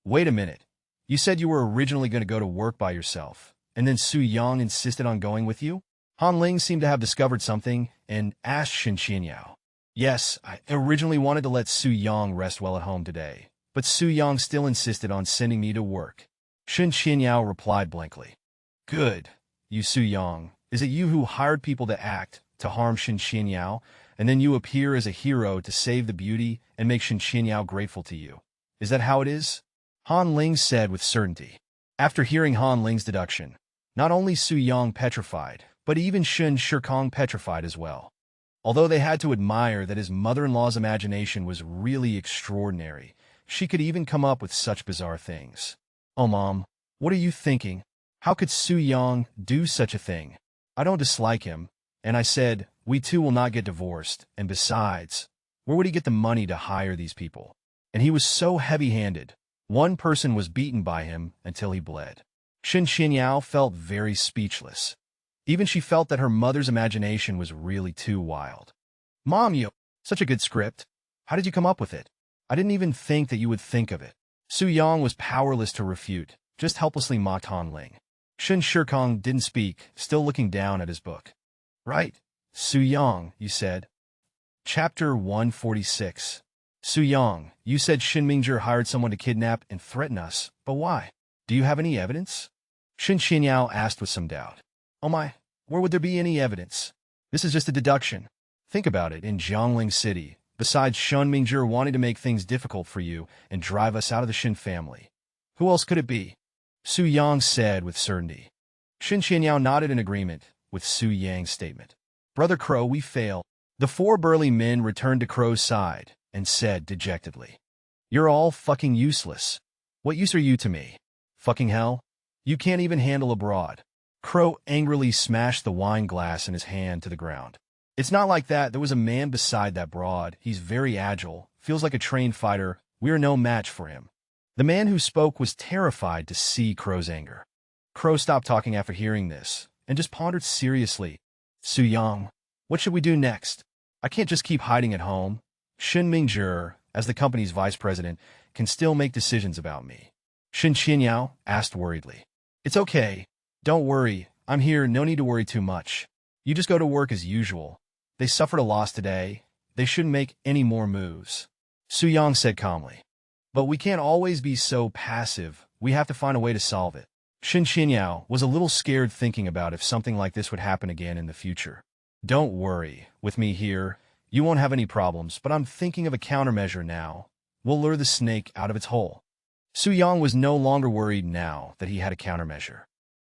"Wait a minute. You said you were originally going to go to work by yourself, and then Su Yang insisted on going with you?" Han Ling seemed to have discovered something and asked Shen Qinyao. "Yes, I originally wanted to let Su Yang rest well at home today, but Su Yang still insisted on sending me to work." Shen Qinyao replied blankly. "Good. You Su Yang, is it you who hired people to act to harm Shen Qinyao, and then you appear as a hero to save the beauty and make Shen Qinyao grateful to you? Is that how it is?" Han Ling said with certainty. After hearing Han Ling's deduction, not only Su Yang petrified, but even Shen Shikong petrified as well. Although they had to admire that his mother-in-law's imagination was really extraordinary, she could even come up with such bizarre things. "Oh, Mom, what are you thinking? How could Su Yang do such a thing? I don't dislike him." And I said, "We two will not get divorced, and besides, where would he get the money to hire these people?" And he was so heavy-handed. One person was beaten by him until he bled. Shen Xinyao felt very speechless. Even she felt that her mother's imagination was really too wild. "Mom, you, such a good script. How did you come up with it? I didn't even think that you would think of it." Su Yang was powerless to refute, just helplessly mocked Han Ling. Shen Shikong didn't speak, still looking down at his book. "Right, Su Yang, you said." Chapter 146. "Su Yang, you said Shin Mingzhi hired someone to kidnap and threaten us, but why? Do you have any evidence?" Shen Xinyao asked with some doubt. "Oh my, where would there be any evidence? This is just a deduction. Think about it, in Jiangling City, besides Shen Mingzhi wanting to make things difficult for you and drive us out of the Shen family, who else could it be?" Su Yang said with certainty. Shen Xianyao nodded in agreement with Su Yang's statement. "Brother Crow, we fail." The four burly men returned to Crow's side and said dejectedly, "You're all fucking useless. What use are you to me? Fucking hell? You can't even handle a broad." Crow angrily smashed the wine glass in his hand to the ground. "It's not like that. There was a man beside that broad. He's very agile, feels like a trained fighter. We are no match for him." The man who spoke was terrified to see Crow's anger. Crow stopped talking after hearing this and just pondered seriously. "Su Yang, what should we do next? I can't just keep hiding at home. Shen Mingzhi, as the company's vice president, can still make decisions about me." Shen Xinyao asked worriedly. "It's okay. Don't worry. I'm here. No need to worry too much. You just go to work as usual. They suffered a loss today. They shouldn't make any more moves." Su Yang said calmly. "But we can't always be so passive. We have to find a way to solve it." Shen Xinyao was a little scared thinking about if something like this would happen again in the future. "Don't worry. With me here, you won't have any problems, but I'm thinking of a countermeasure now. We'll lure the snake out of its hole." Su Yang was no longer worried now that he had a countermeasure.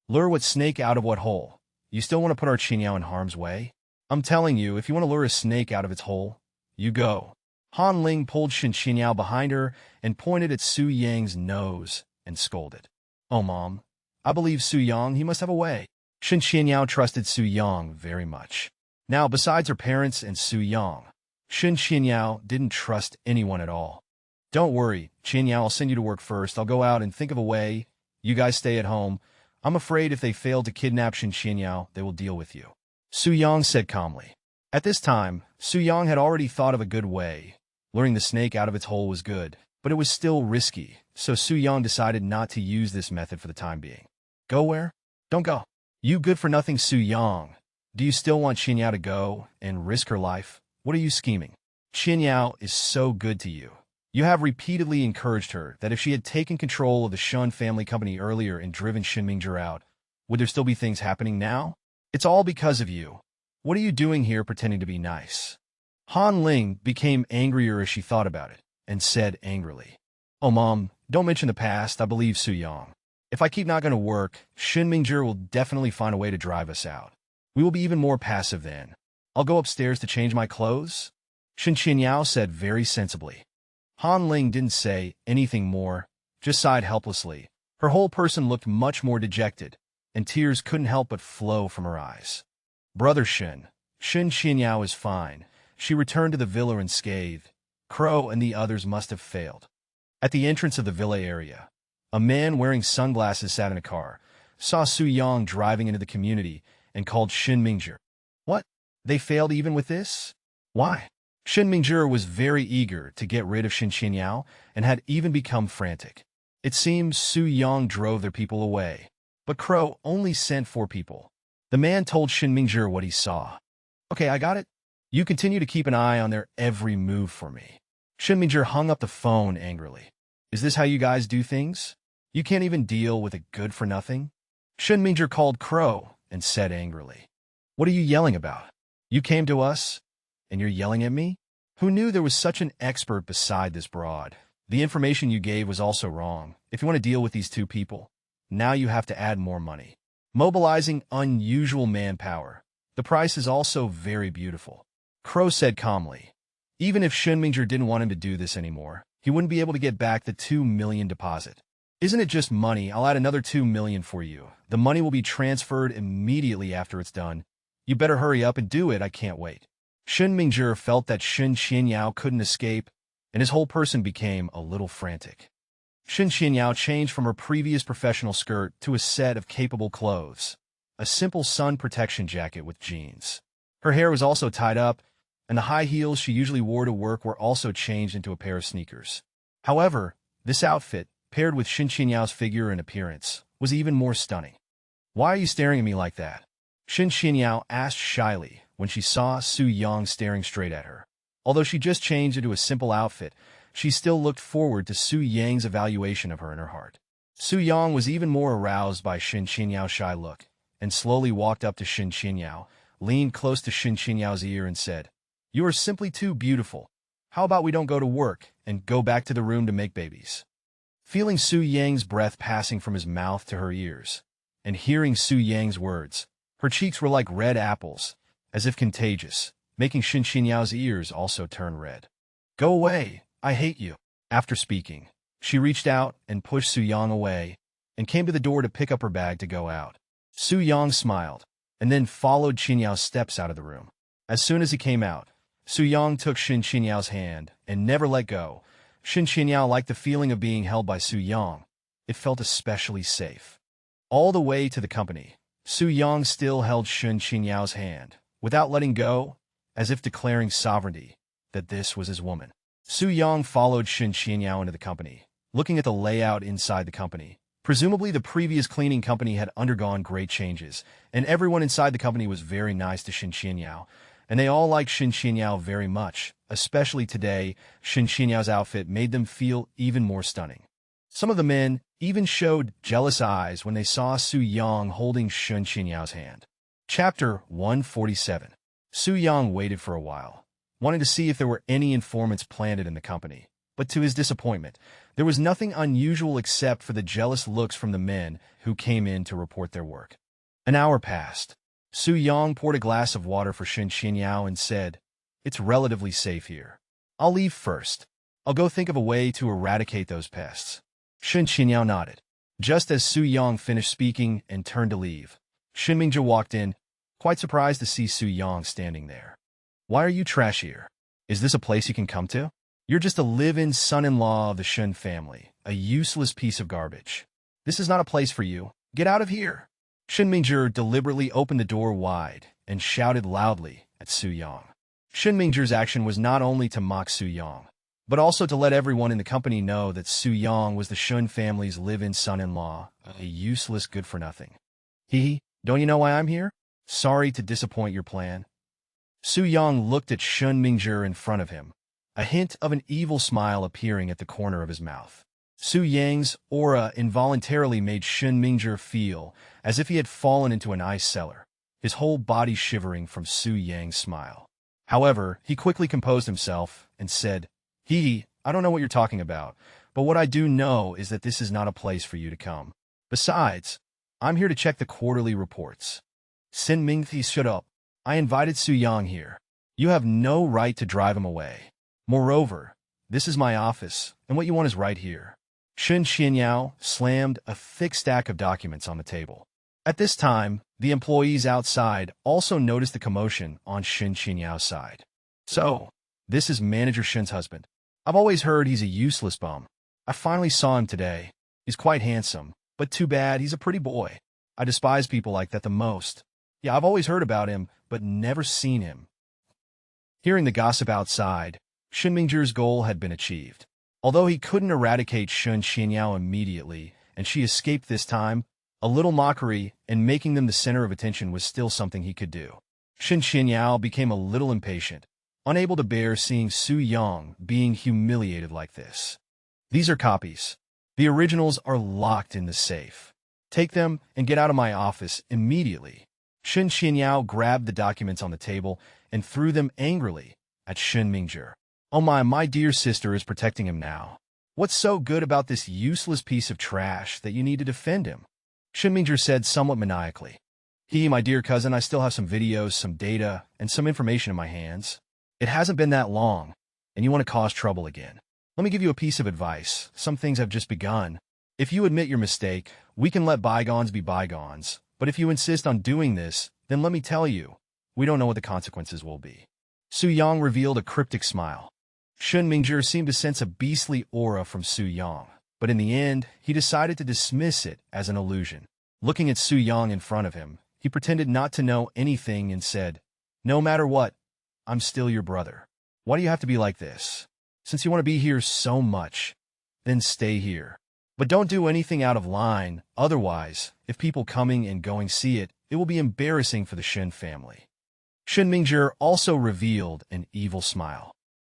"Lure what snake out of what hole? You still want to put our Qinyao in harm's way? I'm telling you, if you want to lure a snake out of its hole, you go." Han Ling pulled Shen Xinyao behind her and pointed at Su Yang's nose and scolded. "Oh, Mom, I believe Su Yang. He must have a way." Shen Xinyao trusted Su Yang very much. Now, besides her parents and Su Yang, Shen Xinyao didn't trust anyone at all. "Don't worry, Qinyao, I'll send you to work first. I'll go out and think of a way. You guys stay at home. I'm afraid if they fail to kidnap Shen Xinyao, they will deal with you," Su Yang said calmly. At this time, Su Yang had already thought of a good way. Luring the snake out of its hole was good, but it was still risky, so Su Yang decided not to use this method for the time being. "Go where? Don't go. You good-for-nothing Su Yang. Do you still want Qinyao to go and risk her life? What are you scheming? Qinyao is so good to you. You have repeatedly encouraged her that if she had taken control of the Shen family company earlier and driven Shen Mingzhi out, would there still be things happening now? It's all because of you. What are you doing here pretending to be nice?" Han Ling became angrier as she thought about it, and said angrily, "Oh, Mom, don't mention the past. I believe Su Yang. If I keep not going to work, Shen Mingzhi will definitely find a way to drive us out. We will be even more passive then. I'll go upstairs to change my clothes," Shen Qinyao said very sensibly. Han Ling didn't say anything more, just sighed helplessly. Her whole person looked much more dejected, and tears couldn't help but flow from her eyes. "Brother Shen Qinyao is fine." She returned to the villa unscathed. Crow and the others must have failed. At the entrance of the villa area, a man wearing sunglasses sat in a car, saw Su Yang driving into the community, and called Shen Mingzhi. "What? They failed even with this? Why?" Shen Mingzhi was very eager to get rid of Shen Qinyao and had even become frantic. It seems Su Yang drove their people away, but Crow only sent 4 people. The man told Shen Mingzhi what he saw. "Okay, I got it. You continue to keep an eye on their every move for me." Shen Mingzhi hung up the phone angrily. "Is this how you guys do things? You can't even deal with a good-for-nothing?" Shen Mingzhi called Crow and said angrily, "What are you yelling about? You came to us, and you're yelling at me? Who knew there was such an expert beside this broad? The information you gave was also wrong. If you want to deal with these 2 people, now you have to add more money. Mobilizing unusual manpower. The price is also very beautiful. Crow said calmly. Even if Shen Mingzhi didn't want him to do this anymore, he wouldn't be able to get back the 2 million deposit. Isn't it just money? I'll add another 2 million for you. The money will be transferred immediately after it's done. You better hurry up and do it. I can't wait. Shen Mingzhi felt that Shen Qianyao couldn't escape, and his whole person became a little frantic. Shen Qianyao changed from her previous professional skirt to a set of capable clothes, a simple sun protection jacket with jeans. Her hair was also tied up, and the high heels she usually wore to work were also changed into a pair of sneakers. However, this outfit, paired with Shen Qianyao's figure and appearance, was even more stunning. Why are you staring at me like that? Shen Qianyao asked shyly when she saw Su Yang staring straight at her. Although she just changed into a simple outfit, she still looked forward to Su Yang's evaluation of her in her heart. Su Yang was even more aroused by Shen Qianyao's shy look, and slowly walked up to Shen Qianyao, leaned close to Shen Qianyao's ear and said, "You are simply too beautiful. How about we don't go to work and go back to the room to make babies?" Feeling Su Yang's breath passing from his mouth to her ears, and hearing Su Yang's words, her cheeks were like red apples, as if contagious, making Shen Qianyao's ears also turn red. "Go away, I hate you." After speaking, she reached out and pushed Su Yang away, and came to the door to pick up her bag to go out. Su Yang smiled, and then followed Qianyao's steps out of the room. As soon as he came out, Su Yang took Shen Qianyao's hand and never let go. Shen Qianyao liked the feeling of being held by Su Yang. It felt especially safe. All the way to the company, Su Yang still held Shen Qianyao's hand, without letting go, as if declaring sovereignty, that this was his woman. Su Yang followed Shen Qianyao into the company, looking at the layout inside the company. Presumably the previous cleaning company had undergone great changes, and everyone inside the company was very nice to Shen Qianyao, and they all liked Shen Qianyao very much. Especially today, Shen Qianyao's outfit made them feel even more stunning. Some of the men even showed jealous eyes when they saw Su Yang holding Shen Qianyao's hand. Chapter 147. Su Yang waited for a while, wanting to see if there were any informants planted in the company. But to his disappointment, there was nothing unusual except for the jealous looks from the men who came in to report their work. An hour passed. Su Yang poured a glass of water for Shen Qianyao and said, "It's relatively safe here. I'll leave first. I'll go think of a way to eradicate those pests." Shen Qianyao nodded. Just as Su Yang finished speaking and turned to leave, Shen Mingzhi walked in, quite surprised to see Su Yang standing there. "Why are you trash here? Is this a place you can come to? You're just a live-in son-in-law of the Shen family, a useless piece of garbage. This is not a place for you. Get out of here." Shen Mingzhi deliberately opened the door wide and shouted loudly at Su Yang. Shen Mingzhi's action was not only to mock Su Yang, but also to let everyone in the company know that Su Yang was the Shen family's live-in son-in-law, a useless good-for-nothing. Don't you know why I'm here? Sorry to disappoint your plan." Su Yang looked at Shen Mingzhi in front of him, a hint of an evil smile appearing at the corner of his mouth. Su Yang's aura involuntarily made Shen Mingzhi feel as if he had fallen into an ice cellar, his whole body shivering from Su Yang's smile. However, he quickly composed himself and said, I don't know what you're talking about, but what I do know is that this is not a place for you to come. Besides, I'm here to check the quarterly reports." Shen Mingzhi stood up. "I invited Su Yang here. You have no right to drive him away. Moreover, this is my office, and what you want is right here." Shen Qianyao slammed a thick stack of documents on the table. At this time, the employees outside also noticed the commotion on Shen Qianyao's side. "So, this is Manager Shen's husband. I've always heard he's a useless bum. I finally saw him today. He's quite handsome, but too bad he's a pretty boy. I despise people like that the most. Yeah, I've always heard about him, but never seen him." Hearing the gossip outside, Shen Mingzhi's goal had been achieved. Although he couldn't eradicate Shen Qianyao immediately, and she escaped this time, a little mockery and making them the center of attention was still something he could do. Shen Qianyao became a little impatient, unable to bear seeing Su Yang being humiliated like this. "These are copies. The originals are locked in the safe. Take them and get out of my office immediately." Shen Qianyao grabbed the documents on the table and threw them angrily at Shen Mingzhi. "Oh my dear sister is protecting him now. What's so good about this useless piece of trash that you need to defend him? Shen Mingzhi said somewhat maniacally. My dear cousin, I still have some videos, some data, and some information in my hands. It hasn't been that long, and you want to cause trouble again. Let me give you a piece of advice. Some things have just begun. If you admit your mistake, we can let bygones be bygones. But if you insist on doing this, then let me tell you, we don't know what the consequences will be. Su Yang revealed a cryptic smile. Shen Mingzhi seemed to sense a beastly aura from Su Yang, but in the end, he decided to dismiss it as an illusion. Looking at Su Yang in front of him, he pretended not to know anything and said, "No matter what, I'm still your brother. Why do you have to be like this? Since you want to be here so much, then stay here. But don't do anything out of line, otherwise, if people coming and going see it, it will be embarrassing for the Shen family." Shen Mingzhi also revealed an evil smile.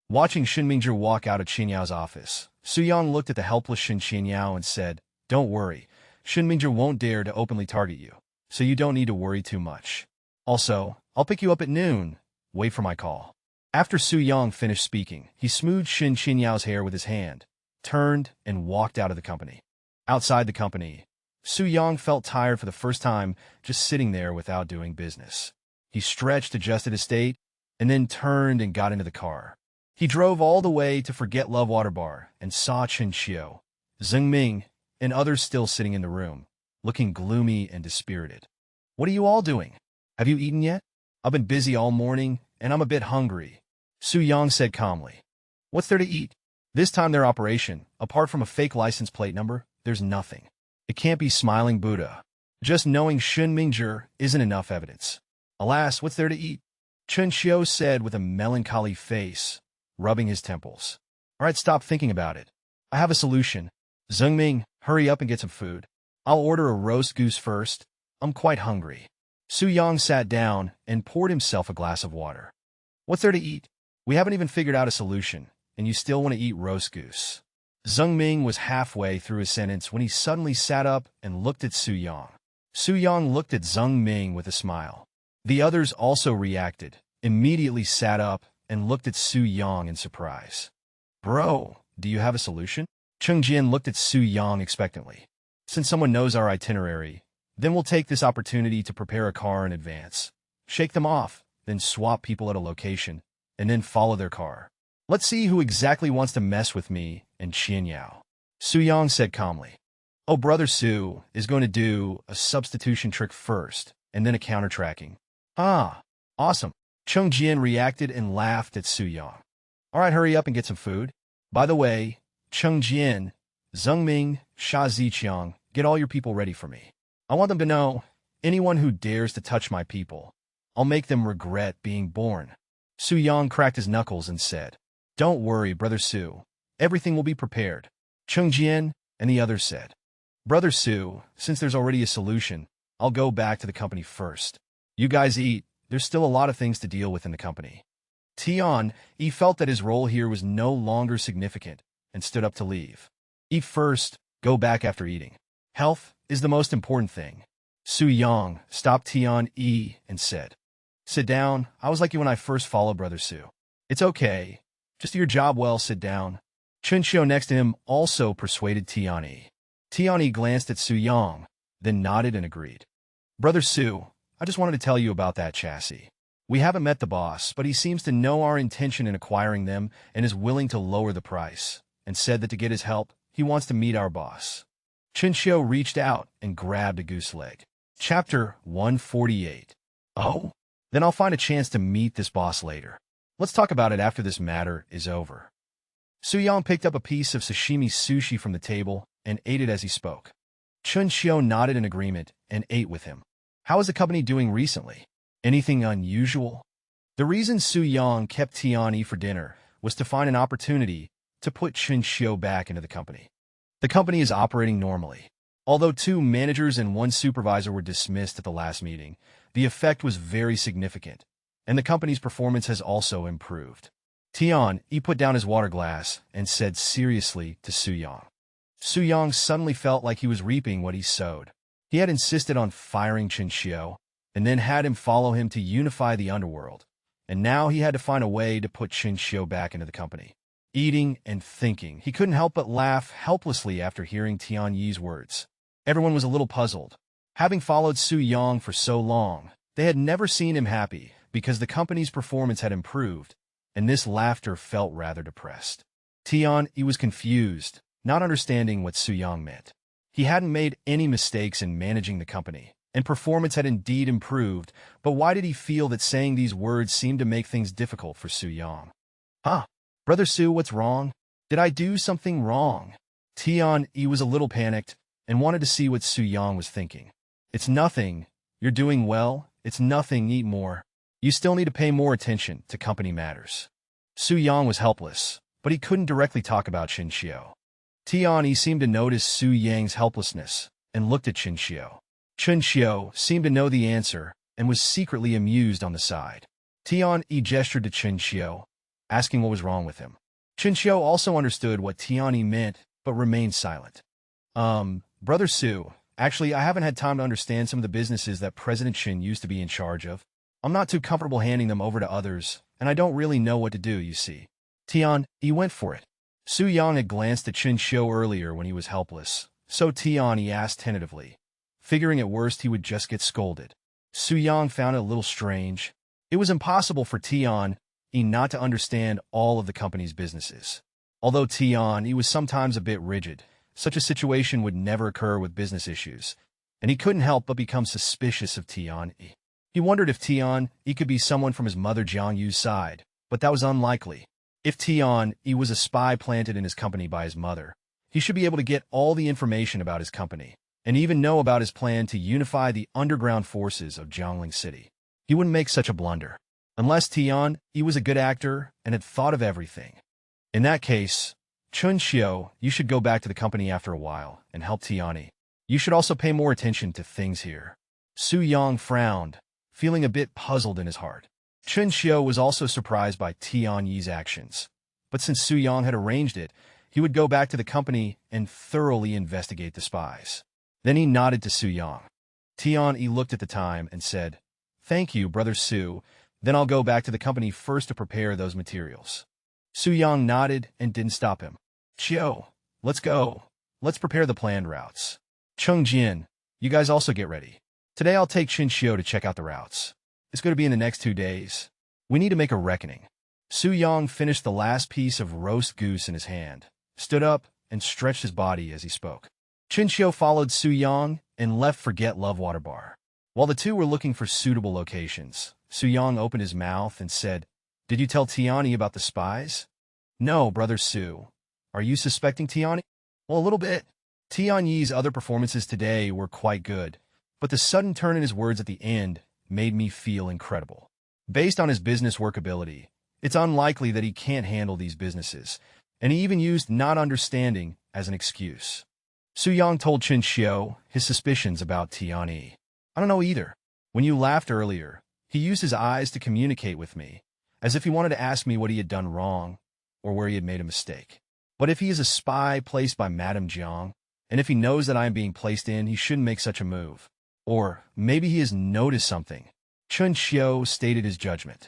Watching Shen Mingzhi walk out of Qinyao office, Su Yang looked at the helpless Shen Qinyao and said, "Don't worry, Shen Mingzhi won't dare to openly target you, so you don't need to worry too much. Also, I'll pick you up at noon. Wait for my call." After Su Yang finished speaking, he smoothed Shen Qinyao's hair with his hand, turned, and walked out of the company. Outside the company, Su Yang felt tired for the first time just sitting there without doing business. He stretched, adjusted his state, and then turned and got into the car. He drove all the way to Forget Love Water Bar and saw Chen Xiu, Zheng Ming, and others still sitting in the room, looking gloomy and dispirited. "What are you all doing? Have you eaten yet? I've been busy all morning, and I'm a bit hungry," Su Yang said calmly. "What's there to eat? This time their operation, apart from a fake license plate number, there's nothing. It can't be Smiling Buddha. Just knowing Shen Mingzhi isn't enough evidence. Alas, what's there to eat?" Chen Xiu said with a melancholy face, rubbing his temples. "All right, stop thinking about it. I have a solution. Zheng Ming, hurry up and get some food. I'll order a roast goose first. I'm quite hungry." Su Yang sat down and poured himself a glass of water. "What's there to eat? We haven't even figured out a solution, and you still want to eat roast goose." Zheng Ming was halfway through his sentence when he suddenly sat up and looked at Su Yang. Su Yang looked at Zheng Ming with a smile. The others also reacted, immediately sat up, and looked at Su Yang in surprise. "Bro, do you have a solution?" Cheng Jian looked at Su Yang expectantly. "Since someone knows our itinerary, then we'll take this opportunity to prepare a car in advance. Shake them off, then swap people at a location, and then follow their car. Let's see who exactly wants to mess with me and Qianyao." Su Yang said calmly. "Oh, Brother Su is going to do a substitution trick first, and then a counter-tracking." "Ah, awesome." Cheng Jian reacted and laughed at Su Yang. "All right, hurry up and get some food. By the way, Cheng Jian, Zheng Ming, Sha Ziqiang, get all your people ready for me. I want them to know, anyone who dares to touch my people, I'll make them regret being born." Su Yang cracked his knuckles and said, "Don't worry, Brother Su. Everything will be prepared." Cheng Jian and the others said, "Brother Su, since there's already a solution, I'll go back to the company first. You guys eat. There's still a lot of things to deal with in the company." He felt that his role here was no longer significant and stood up to leave. "Eat first, go back after eating. Health is the most important thing." Su Yang stopped Tian and said, "Sit down. I was like you when I first followed Brother Su. It's okay. Just do your job well, sit down." Chen Xiu next to him also persuaded Tian. Tian glanced at Su Yang, then nodded and agreed. "Brother Su, I just wanted to tell you about that chassis. We haven't met the boss, but he seems to know our intention in acquiring them and is willing to lower the price, and said that to get his help, he wants to meet our boss." Chen Xiu reached out and grabbed a goose leg. Chapter 148. "Oh, then I'll find a chance to meet this boss later. Let's talk about it after this matter is over." Su Yang picked up a piece of sashimi sushi from the table and ate it as he spoke. Chen Xiu nodded in agreement and ate with him. "How is the company doing recently? Anything unusual?" The reason Su Yang kept Tian for dinner was to find an opportunity to put Chen Xiu back into the company. The company is operating normally. Although 2 managers and 1 supervisor were dismissed at the last meeting, the effect was very significant, and the company's performance has also improved. He put down his water glass and said seriously to Su Yang. Su Yang suddenly felt like he was reaping what he sowed. He had insisted on firing Chen Xiu, and then had him follow him to unify the underworld, and now he had to find a way to put Chen Xiu back into the company. Eating and thinking, he couldn't help but laugh helplessly after hearing Tian Yi's words. Everyone was a little puzzled. Having followed Su Yang for so long, they had never seen him happy because the company's performance had improved, and this laughter felt rather depressed. He was confused, not understanding what Su Yang meant. He hadn't made any mistakes in managing the company, and performance had indeed improved, but why did he feel that saying these words seemed to make things difficult for Su Yang? Huh? Brother Su, what's wrong? Did I do something wrong? He was a little panicked and wanted to see what Su Yang was thinking. It's nothing. You're doing well. It's nothing. Eat more. You still need to pay more attention to company matters. Su Yang was helpless, but he couldn't directly talk about Chinxiu. He seemed to notice Su Yang's helplessness and looked at Chinxiu. Chinxiu seemed to know the answer and was secretly amused on the side. He gestured to Chinxiu, asking what was wrong with him. Chinxiu also understood what He meant, but remained silent. Brother Su, actually, I haven't had time to understand some of the businesses that President Shen used to be in charge of. I'm not too comfortable handing them over to others, and I don't really know what to do, you see. He went for it. Su Yang had glanced at Chinxiu earlier when he was helpless, so he asked tentatively, figuring at worst he would just get scolded. Su Yang found it a little strange. It was impossible for He not to understand all of the company's businesses. Although he was sometimes a bit rigid, such a situation would never occur with business issues, and he couldn't help but become suspicious of He. He wondered if he could be someone from his mother Jiang Yu's side, but that was unlikely. If he was a spy planted in his company by his mother, he should be able to get all the information about his company, and even know about his plan to unify the underground forces of Jiangling City. He wouldn't make such a blunder. Unless he was a good actor and had thought of everything. In that case, Chinxiu, you should go back to the company after a while and help You should also pay more attention to things here. Su Yang frowned, feeling a bit puzzled in his heart. Chinxiu was also surprised by Yi's actions, but since Su Yang had arranged it, he would go back to the company and thoroughly investigate the spies. Then he nodded to Su Yang. He looked at the time and said, "Thank you, Brother Su. Then I'll go back to the company first to prepare those materials." Su Yang nodded and didn't stop him. "Xiu, let's go. Let's prepare the planned routes. Jin, you guys also get ready. Today I'll take Chinxiu to check out the routes. It's going to be in the next 2 days. We need to make a reckoning." Su Yang finished the last piece of roast goose in his hand, stood up, and stretched his body as he spoke. Chinxiu followed Su Yang and left for Get Love Water Bar. While the two were looking for suitable locations, Su Yang opened his mouth and said, "Did you tell Tiani about the spies?" "No, Brother Su. Are you suspecting Tiani?" "Well, a little bit. Tiani's other performances today were quite good, but the sudden turn in his words at the end made me feel incredible. Based on his business workability, it's unlikely that he can't handle these businesses, and he even used not understanding as an excuse." Su Yang told Chinxiu his suspicions about Tiani. "I don't know either. When you laughed earlier, he used his eyes to communicate with me, as if he wanted to ask me what he had done wrong or where he had made a mistake. But if he is a spy placed by Madame Jiang, and if he knows that I am being placed in, he shouldn't make such a move. Or maybe he has noticed something." Chinxiu stated his judgment.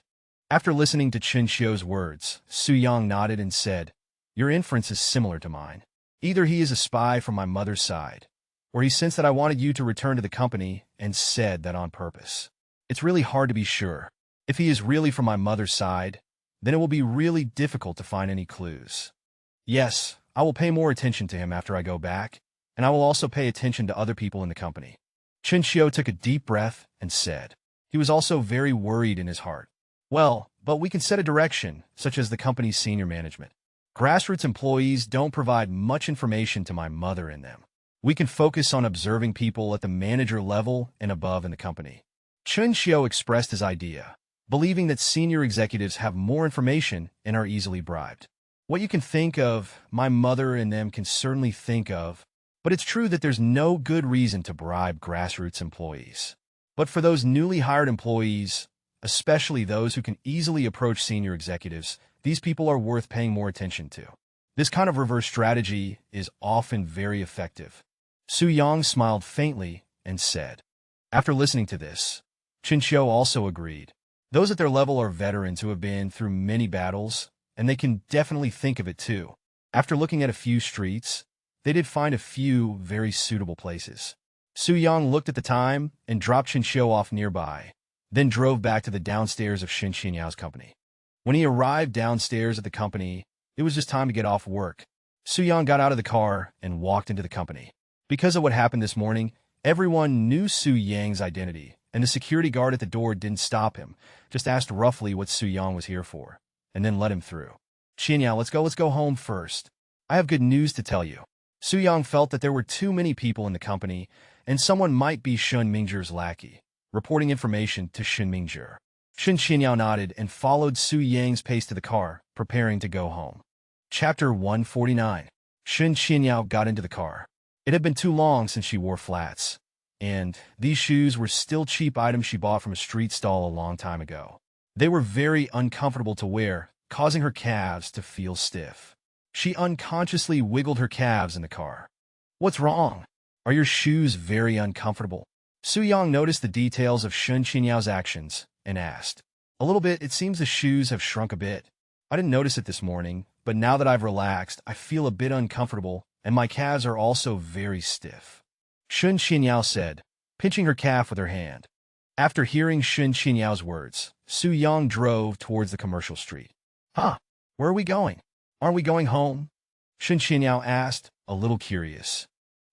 After listening to Chinxiu's words, Su Yang nodded and said, "Your inference is similar to mine. Either he is a spy from my mother's side, or he sensed that I wanted you to return to the company and said that on purpose. It's really hard to be sure. If he is really from my mother's side, then it will be really difficult to find any clues. Yes, I will pay more attention to him after I go back, and I will also pay attention to other people in the company." Chinxiu took a deep breath and said. He was also very worried in his heart. "Well, but we can set a direction, such as the company's senior management. Grassroots employees don't provide much information to my mother and them. We can focus on observing people at the manager level and above in the company." Chinxiu expressed his idea, believing that senior executives have more information and are easily bribed. What you can think of, my mother and them can certainly think of, but it's true that there's no good reason to bribe grassroots employees. But for those newly hired employees, especially those who can easily approach senior executives, these people are worth paying more attention to. This kind of reverse strategy is often very effective. Su Yang smiled faintly and said. After listening to this, Chinxiu also agreed. Those at their level are veterans who have been through many battles, and they can definitely think of it too. After looking at a few streets, they did find a few very suitable places. Su Yang looked at the time and dropped Chinchou off nearby, then drove back to the downstairs of Shen Qianyao's company. When he arrived downstairs at the company, it was just time to get off work. Su Yang got out of the car and walked into the company. Because of what happened this morning, everyone knew Su Yang's identity, and the security guard at the door didn't stop him, just asked roughly what Su Yang was here for, and then let him through. Qianyao, let's go home first. I have good news to tell you. Su Yang felt that there were too many people in the company, and someone might be Shen Mingzhi's lackey, reporting information to Shen Mingzhi. Shen Qianyao nodded and followed Su Yang's pace to the car, preparing to go home. Chapter 149. Shen Qianyao got into the car. It had been too long since she wore flats, and these shoes were still cheap items she bought from a street stall a long time ago. They were very uncomfortable to wear, causing her calves to feel stiff. She unconsciously wiggled her calves in the car. What's wrong? Are your shoes very uncomfortable? Su Yang noticed the details of Shen Qianyao's actions and asked. A little bit, it seems the shoes have shrunk a bit. I didn't notice it this morning, but now that I've relaxed, I feel a bit uncomfortable, and my calves are also very stiff. Shen Qianyao said, pinching her calf with her hand. After hearing Shen Qianyao's words, Su Yang drove towards the commercial street. Huh, where are we going? Aren't we going home? Shen Qianyao asked, a little curious.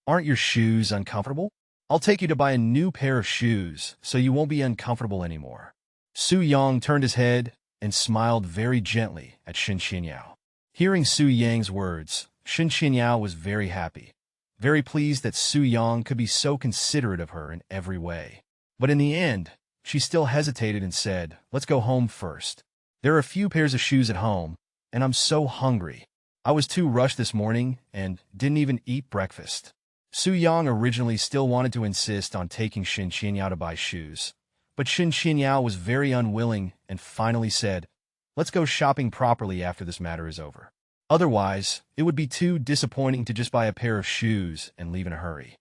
Aren't your shoes uncomfortable? I'll take you to buy a new pair of shoes so you won't be uncomfortable anymore. Su Yang turned his head and smiled very gently at Shen Qianyao. Hearing Su Yang's words, Shen Qianyao was very happy, very pleased that Su Yang could be so considerate of her in every way. But in the end, she still hesitated and said, let's go home first. There are a few pairs of shoes at home, and I'm so hungry. I was too rushed this morning and didn't even eat breakfast. Su Yang originally still wanted to insist on taking Shen Qianyao to buy shoes, but Shen Qianyao was very unwilling and finally said, let's go shopping properly after this matter is over. Otherwise, it would be too disappointing to just buy a pair of shoes and leave in a hurry.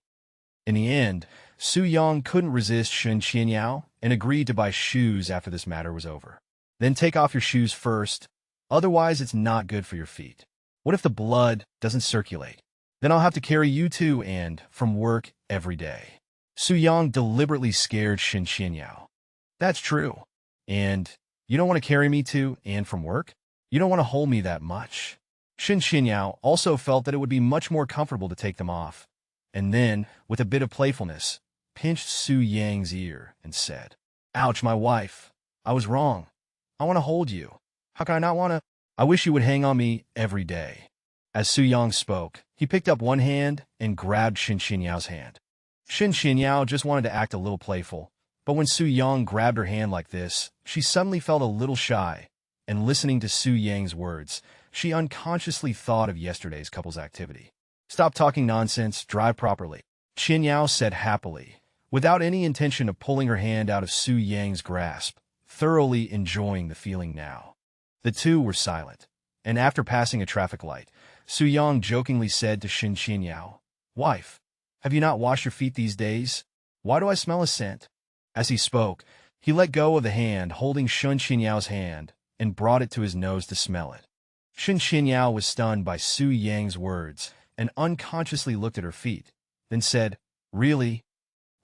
In the end, Su Yang couldn't resist Shen Qianyao and agreed to buy shoes after this matter was over. Then take off your shoes first, otherwise it's not good for your feet. What if the blood doesn't circulate? Then I'll have to carry you to and from work every day. Su Yang deliberately scared Shen Qianyao. That's true. And you don't want to carry me to and from work? You don't want to hold me that much. Shen Qianyao also felt that it would be much more comfortable to take them off, and then, with a bit of playfulness, pinched Su Yang's ear and said, ouch, my wife. I was wrong. I want to hold you. How can I not want to? I wish you would hang on me every day. As Su Yang spoke, he picked up one hand and grabbed Shen Qianyao's hand. Shen Qianyao just wanted to act a little playful, but when Su Yang grabbed her hand like this, she suddenly felt a little shy, and listening to Su Yang's words, she unconsciously thought of yesterday's couple's activity. Stop talking nonsense, drive properly, Qianyao said happily, without any intention of pulling her hand out of Su Yang's grasp, thoroughly enjoying the feeling now. The two were silent, and after passing a traffic light, Su Yang jokingly said to Shen Qianyao, wife, have you not washed your feet these days? Why do I smell a scent? As he spoke, he let go of the hand holding Shen Qianyao's hand and brought it to his nose to smell it. Shen Qianyao was stunned by Su Yang's words and unconsciously looked at her feet, then said, really?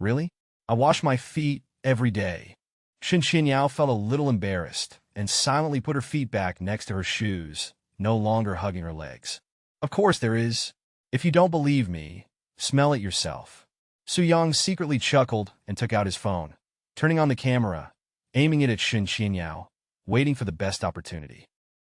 Really? I wash my feet every day. Shen Qianyao felt a little embarrassed and silently put her feet back next to her shoes, no longer hugging her legs. Of course there is. If you don't believe me, smell it yourself. Su Yang secretly chuckled and took out his phone, turning on the camera, aiming it at Shen Qianyao, waiting for the best opportunity.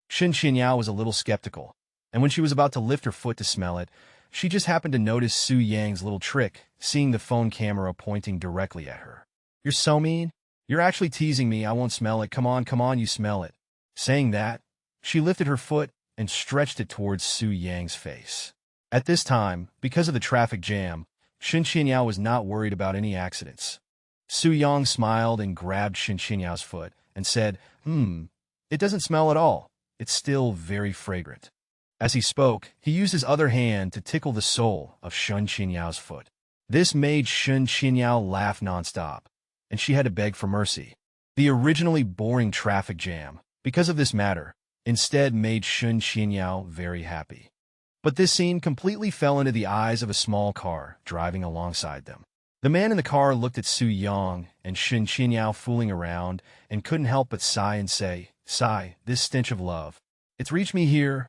Shen Qianyao was a little skeptical, and when she was about to lift her foot to smell it, she just happened to notice Su Yang's little trick, seeing the phone camera pointing directly at her. You're so mean. You're actually teasing me. I won't smell it. Come on, you smell it. Saying that, she lifted her foot and stretched it towards Su Yang's face. At this time, because of the traffic jam, Shen Qianyao was not worried about any accidents. Su Yang smiled and grabbed Shen Qianyao's foot and said, it doesn't smell at all. It's still very fragrant. As he spoke, he used his other hand to tickle the sole of Shen Qianyao's foot. This made Shen Qianyao laugh nonstop, and she had to beg for mercy. The originally boring traffic jam, because of this matter, instead made Shen Qianyao very happy. But this scene completely fell into the eyes of a small car driving alongside them. The man in the car looked at Su Yang and Shen Qinyao fooling around and couldn't help but sigh and say, "Sigh, this stench of love. It's reached me here."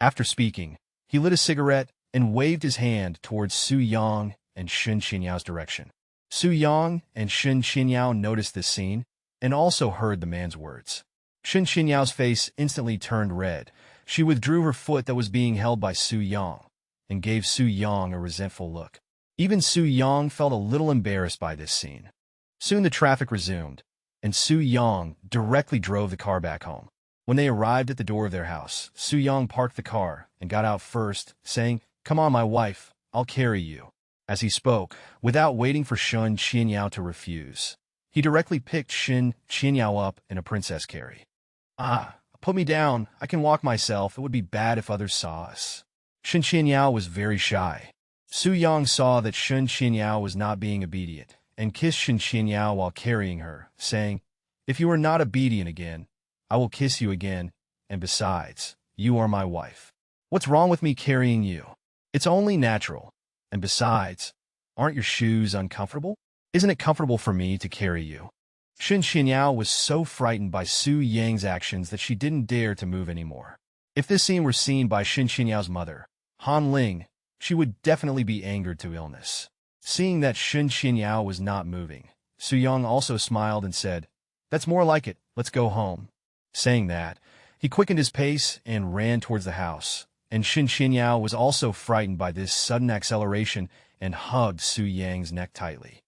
After speaking, he lit a cigarette and waved his hand towards Su Yang and Shen Qinyao's direction. Su Yang and Shen Qinyao noticed this scene and also heard the man's words. Shen Qinyao's face instantly turned red. She withdrew her foot that was being held by Su Yang and gave Su Yang a resentful look. Even Su Yang felt a little embarrassed by this scene. Soon the traffic resumed, and Su Yang directly drove the car back home. When they arrived at the door of their house, Su Yang parked the car and got out first, saying, "Come on, my wife, I'll carry you." As he spoke, without waiting for Shen Qinyao to refuse, he directly picked Shen Qinyao up in a princess carry. Put me down. I can walk myself. It would be bad if others saw us." Shen Qinyao was very shy. Su Yang saw that Shen Qinyao was not being obedient and kissed Shen Qinyao while carrying her, saying, "If you are not obedient again, I will kiss you again, and besides, you are my wife. What's wrong with me carrying you? It's only natural. And besides, aren't your shoes uncomfortable? Isn't it comfortable for me to carry you?" Shen Qinyao was so frightened by Su Yang's actions that she didn't dare to move anymore. If this scene were seen by Shen Qinyao's mother, Han Ling, she would definitely be angered to illness. Seeing that Shen Qinyao was not moving, Su Yang also smiled and said, "That's more like it. Let's go home." Saying that, he quickened his pace and ran towards the house, and Shen Qinyao was also frightened by this sudden acceleration and hugged Su Yang's neck tightly.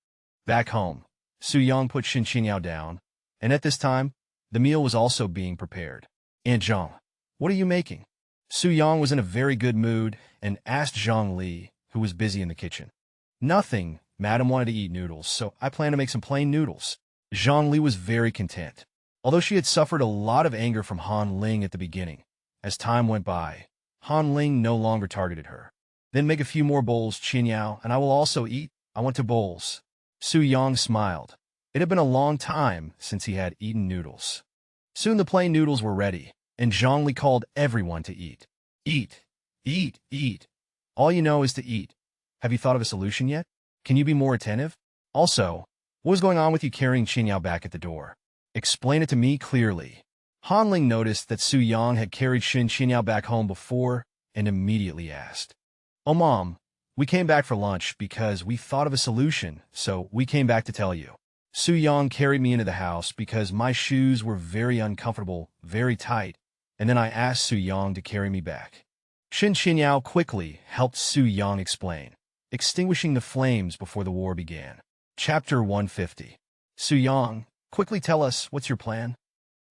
Back home, Su Yang put Shen Qinyao down, and at this time, the meal was also being prepared. "Aunt Zhang, what are you making?" Su Yang was in a very good mood and asked Zhang Li, who was busy in the kitchen. "Nothing. Madam wanted to eat noodles, so I plan to make some plain noodles." Zhang Li was very content. Although she had suffered a lot of anger from Han Ling at the beginning, as time went by, Han Ling no longer targeted her. "Then make a few more bowls, Qinyao, and I will also eat. I want 2 bowls." Su Yang smiled. It had been a long time since he had eaten noodles. Soon the plain noodles were ready, and Zhang Li called everyone to eat. "Eat, eat, eat. All you know is to eat. Have you thought of a solution yet? Can you be more attentive? Also, what is going on with you carrying Qinyao back at the door? Explain it to me clearly." Han Ling noticed that Su Yang had carried Shen Qinyao back home before and immediately asked, "Oh, Mom, we came back for lunch because we thought of a solution, so we came back to tell you. Su Yang carried me into the house because my shoes were very uncomfortable, very tight, and then I asked Su Yang to carry me back." Shen Qinyao quickly helped Su Yang explain, extinguishing the flames before the war began. Chapter 150. "Su Yang, quickly tell us, what's your plan?"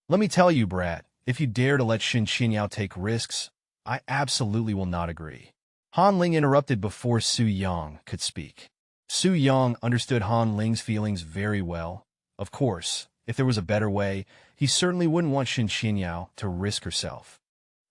"Let me tell you, brat, if you dare to let Shen Qinyao take risks, I absolutely will not agree." Han Ling interrupted before Su Yang could speak. Su Yang understood Han Ling's feelings very well. Of course, if there was a better way, he certainly wouldn't want Shen Qinyao to risk herself.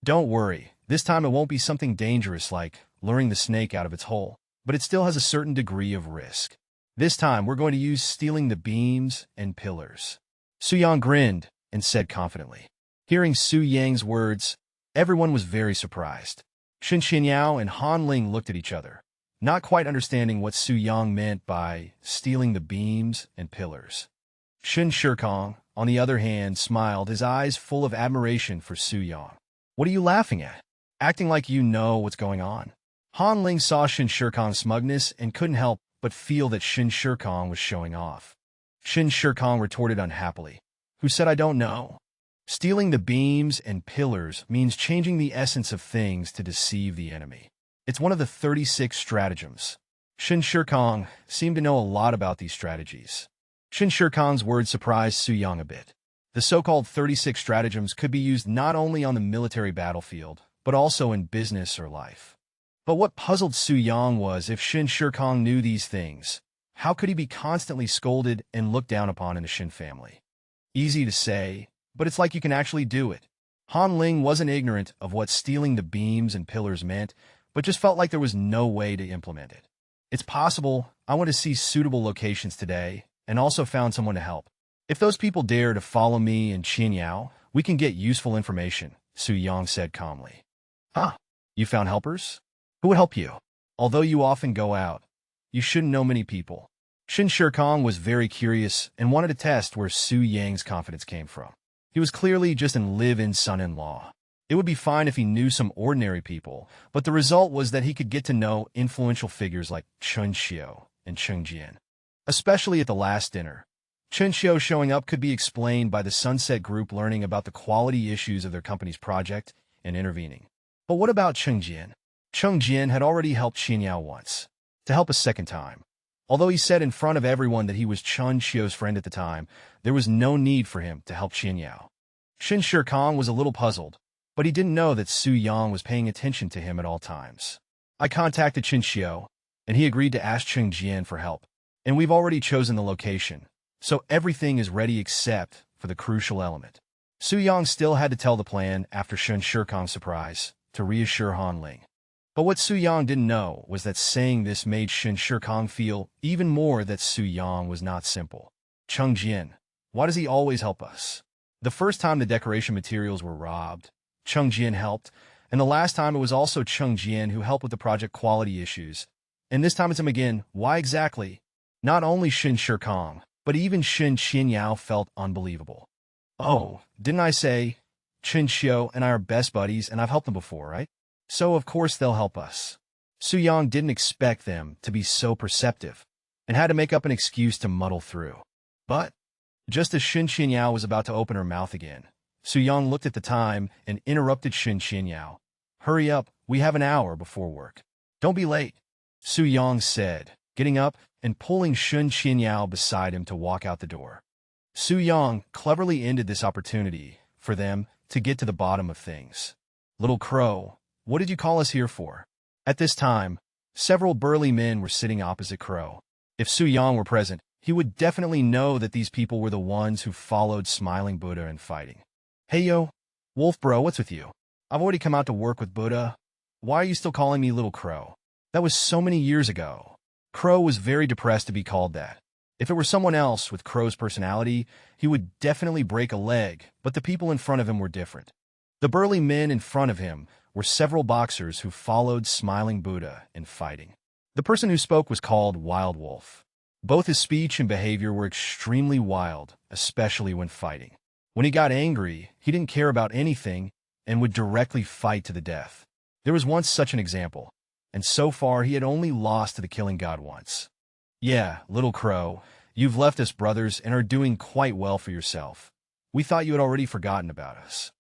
"Don't worry, this time it won't be something dangerous like luring the snake out of its hole, but it still has a certain degree of risk. This time we're going to use stealing the beams and pillars." Su Yang grinned and said confidently. Hearing Su Yang's words, everyone was very surprised. Shen Qinyao and Han Ling looked at each other, not quite understanding what Su Yang meant by stealing the beams and pillars. Shen Shikong, on the other hand, smiled, his eyes full of admiration for Su Yang. "What are you laughing at? Acting like you know what's going on." Han Ling saw Shen Shikong's smugness and couldn't help but feel that Shen Shikong was showing off. Shen Shikong retorted unhappily, "Who said I don't know? Stealing the beams and pillars means changing the essence of things to deceive the enemy. It's one of the 36 stratagems." Shen Shikong seemed to know a lot about these strategies. Shen Shikong's words surprised Su Yang a bit. The so-called 36 stratagems could be used not only on the military battlefield, but also in business or life. But what puzzled Su Yang was if Shen Shikong knew these things, how could he be constantly scolded and looked down upon in the Shen family? Easy to say, but it's like you can actually do it. Han Ling wasn't ignorant of what stealing the beams and pillars meant, but just felt like there was no way to implement it. "It's possible. I want to see suitable locations today, and also found someone to help. If those people dare to follow me and Qinyao, we can get useful information," Su Yang said calmly. "Ah, you found helpers? Who would help you? Although you often go out, You shouldn't know many people. Shen Shikong was very curious and wanted to test where Su Yang's confidence came from. He was clearly just a live-in son-in-law. It would be fine if he knew some ordinary people, but the result was that he could get to know influential figures like Chen Xiu and Cheng Jian. Especially at the last dinner. Chen Xiu showing up could be explained by the Sunset Group learning about the quality issues of their company's project and intervening. But what about Cheng Jian? Cheng Jian had already helped Xinyao once, to help a second time. Although he said in front of everyone that he was Chen Xiu's friend at the time, there was no need for him to help Xinyao. Shen Shikong was a little puzzled, but he didn't know that Su Yang was paying attention to him at all times. I contacted Chen Xiu, and he agreed to ask Cheng Jian for help. And we've already chosen the location, so everything is ready except for the crucial element. Su Yang still had to tell the plan after Shen Shikong's surprise to reassure Han Ling. But what Su Yang didn't know was that saying this made Shen Shikong feel even more that Su Yang was not simple. Cheng Jian, why does he always help us? The first time the decoration materials were robbed, Cheng Jian helped, and the last time it was also Cheng Jian who helped with the project quality issues. And this time it's him again. Why exactly? Not only Shen Shikong, but even Shen Xinyao felt unbelievable. Oh, didn't I say Chen Xiu and I are best buddies and I've helped them before, right? So of course they'll help us. Su Yang didn't expect them to be so perceptive and had to make up an excuse to muddle through. But just as Shen Xinyao was about to open her mouth again, Su Yang looked at the time and interrupted Shen Xinyao. Hurry up, we have an hour before work. Don't be late, Su Yang said, getting up and pulling Shen Xinyao beside him to walk out the door. Su Yang cleverly ended this opportunity for them to get to the bottom of things. Little Crow, what did you call us here for? At this time, several burly men were sitting opposite Crow. If Su Yang were present, he would definitely know that these people were the ones who followed Smiling Buddha and fighting. Hey yo, Wolf bro, what's with you? I've already come out to work with Buddha. Why are you still calling me Little Crow? That was so many years ago. Crow was very depressed to be called that. If it were someone else with Crow's personality, he would definitely break a leg, but the people in front of him were different. The burly men in front of him were several boxers who followed Smiling Buddha in fighting. The person who spoke was called Wild Wolf. Both his speech and behavior were extremely wild, especially when fighting. When he got angry, he didn't care about anything and would directly fight to the death. There was once such an example, and so far he had only lost to the Killing God once. Yeah, Little Crow, you've left us brothers and are doing quite well for yourself. We thought you had already forgotten about us.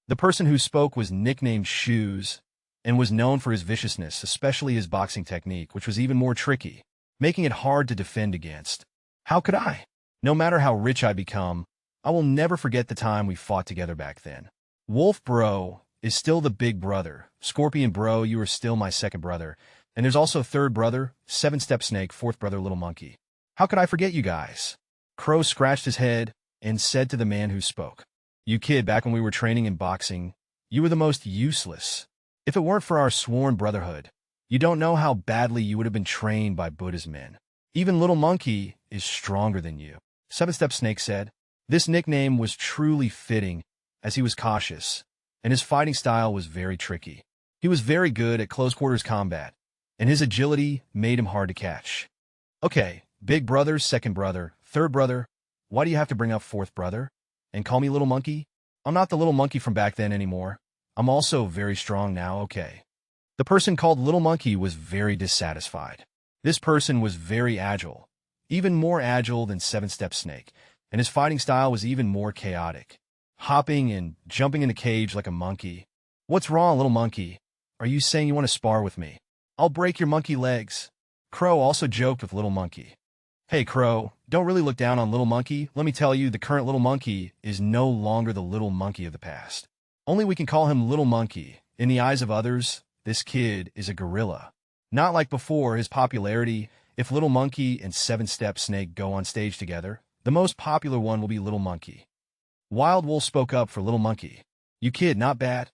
The person who spoke was nicknamed Shoes and was known for his viciousness, especially his boxing technique, which was even more tricky, making it hard to defend against. How could I? No matter how rich I become, I will never forget the time we fought together back then. Wolf Bro is still the big brother. Scorpion Bro, you are still my second brother. And there's also third brother, Seven-Step Snake, fourth brother, Little Monkey. How could I forget you guys? Crow scratched his head and said to the man who spoke, You kid, back when we were training in boxing, you were the most useless. If it weren't for our sworn brotherhood, you don't know how badly you would have been trained by Buddha's men. Even Little Monkey is stronger than you. Seven-Step Snake said. This nickname was truly fitting, as he was cautious, and his fighting style was very tricky. He was very good at close-quarters combat, and his agility made him hard to catch. Okay, big brother, second brother, third brother, why do you have to bring up fourth brother? And call me Little Monkey? I'm not the Little Monkey from back then anymore. I'm also very strong now, okay. The person called Little Monkey was very dissatisfied. This person was very agile, even more agile than Seven-Step Snake, and his fighting style was even more chaotic, hopping and jumping in the cage like a monkey. What's wrong, Little Monkey? Are you saying you want to spar with me? I'll break your monkey legs. Crow also joked with Little Monkey. Hey Crow, don't really look down on Little Monkey. Let me tell you, the current Little Monkey is no longer the Little Monkey of the past. Only we can call him Little Monkey. In the eyes of others, this kid is a gorilla. Not like before his popularity. If Little Monkey and Seven-Step Snake go on stage together, the most popular one will be Little Monkey. Wild Wolf spoke up for Little Monkey. You kid, not bad.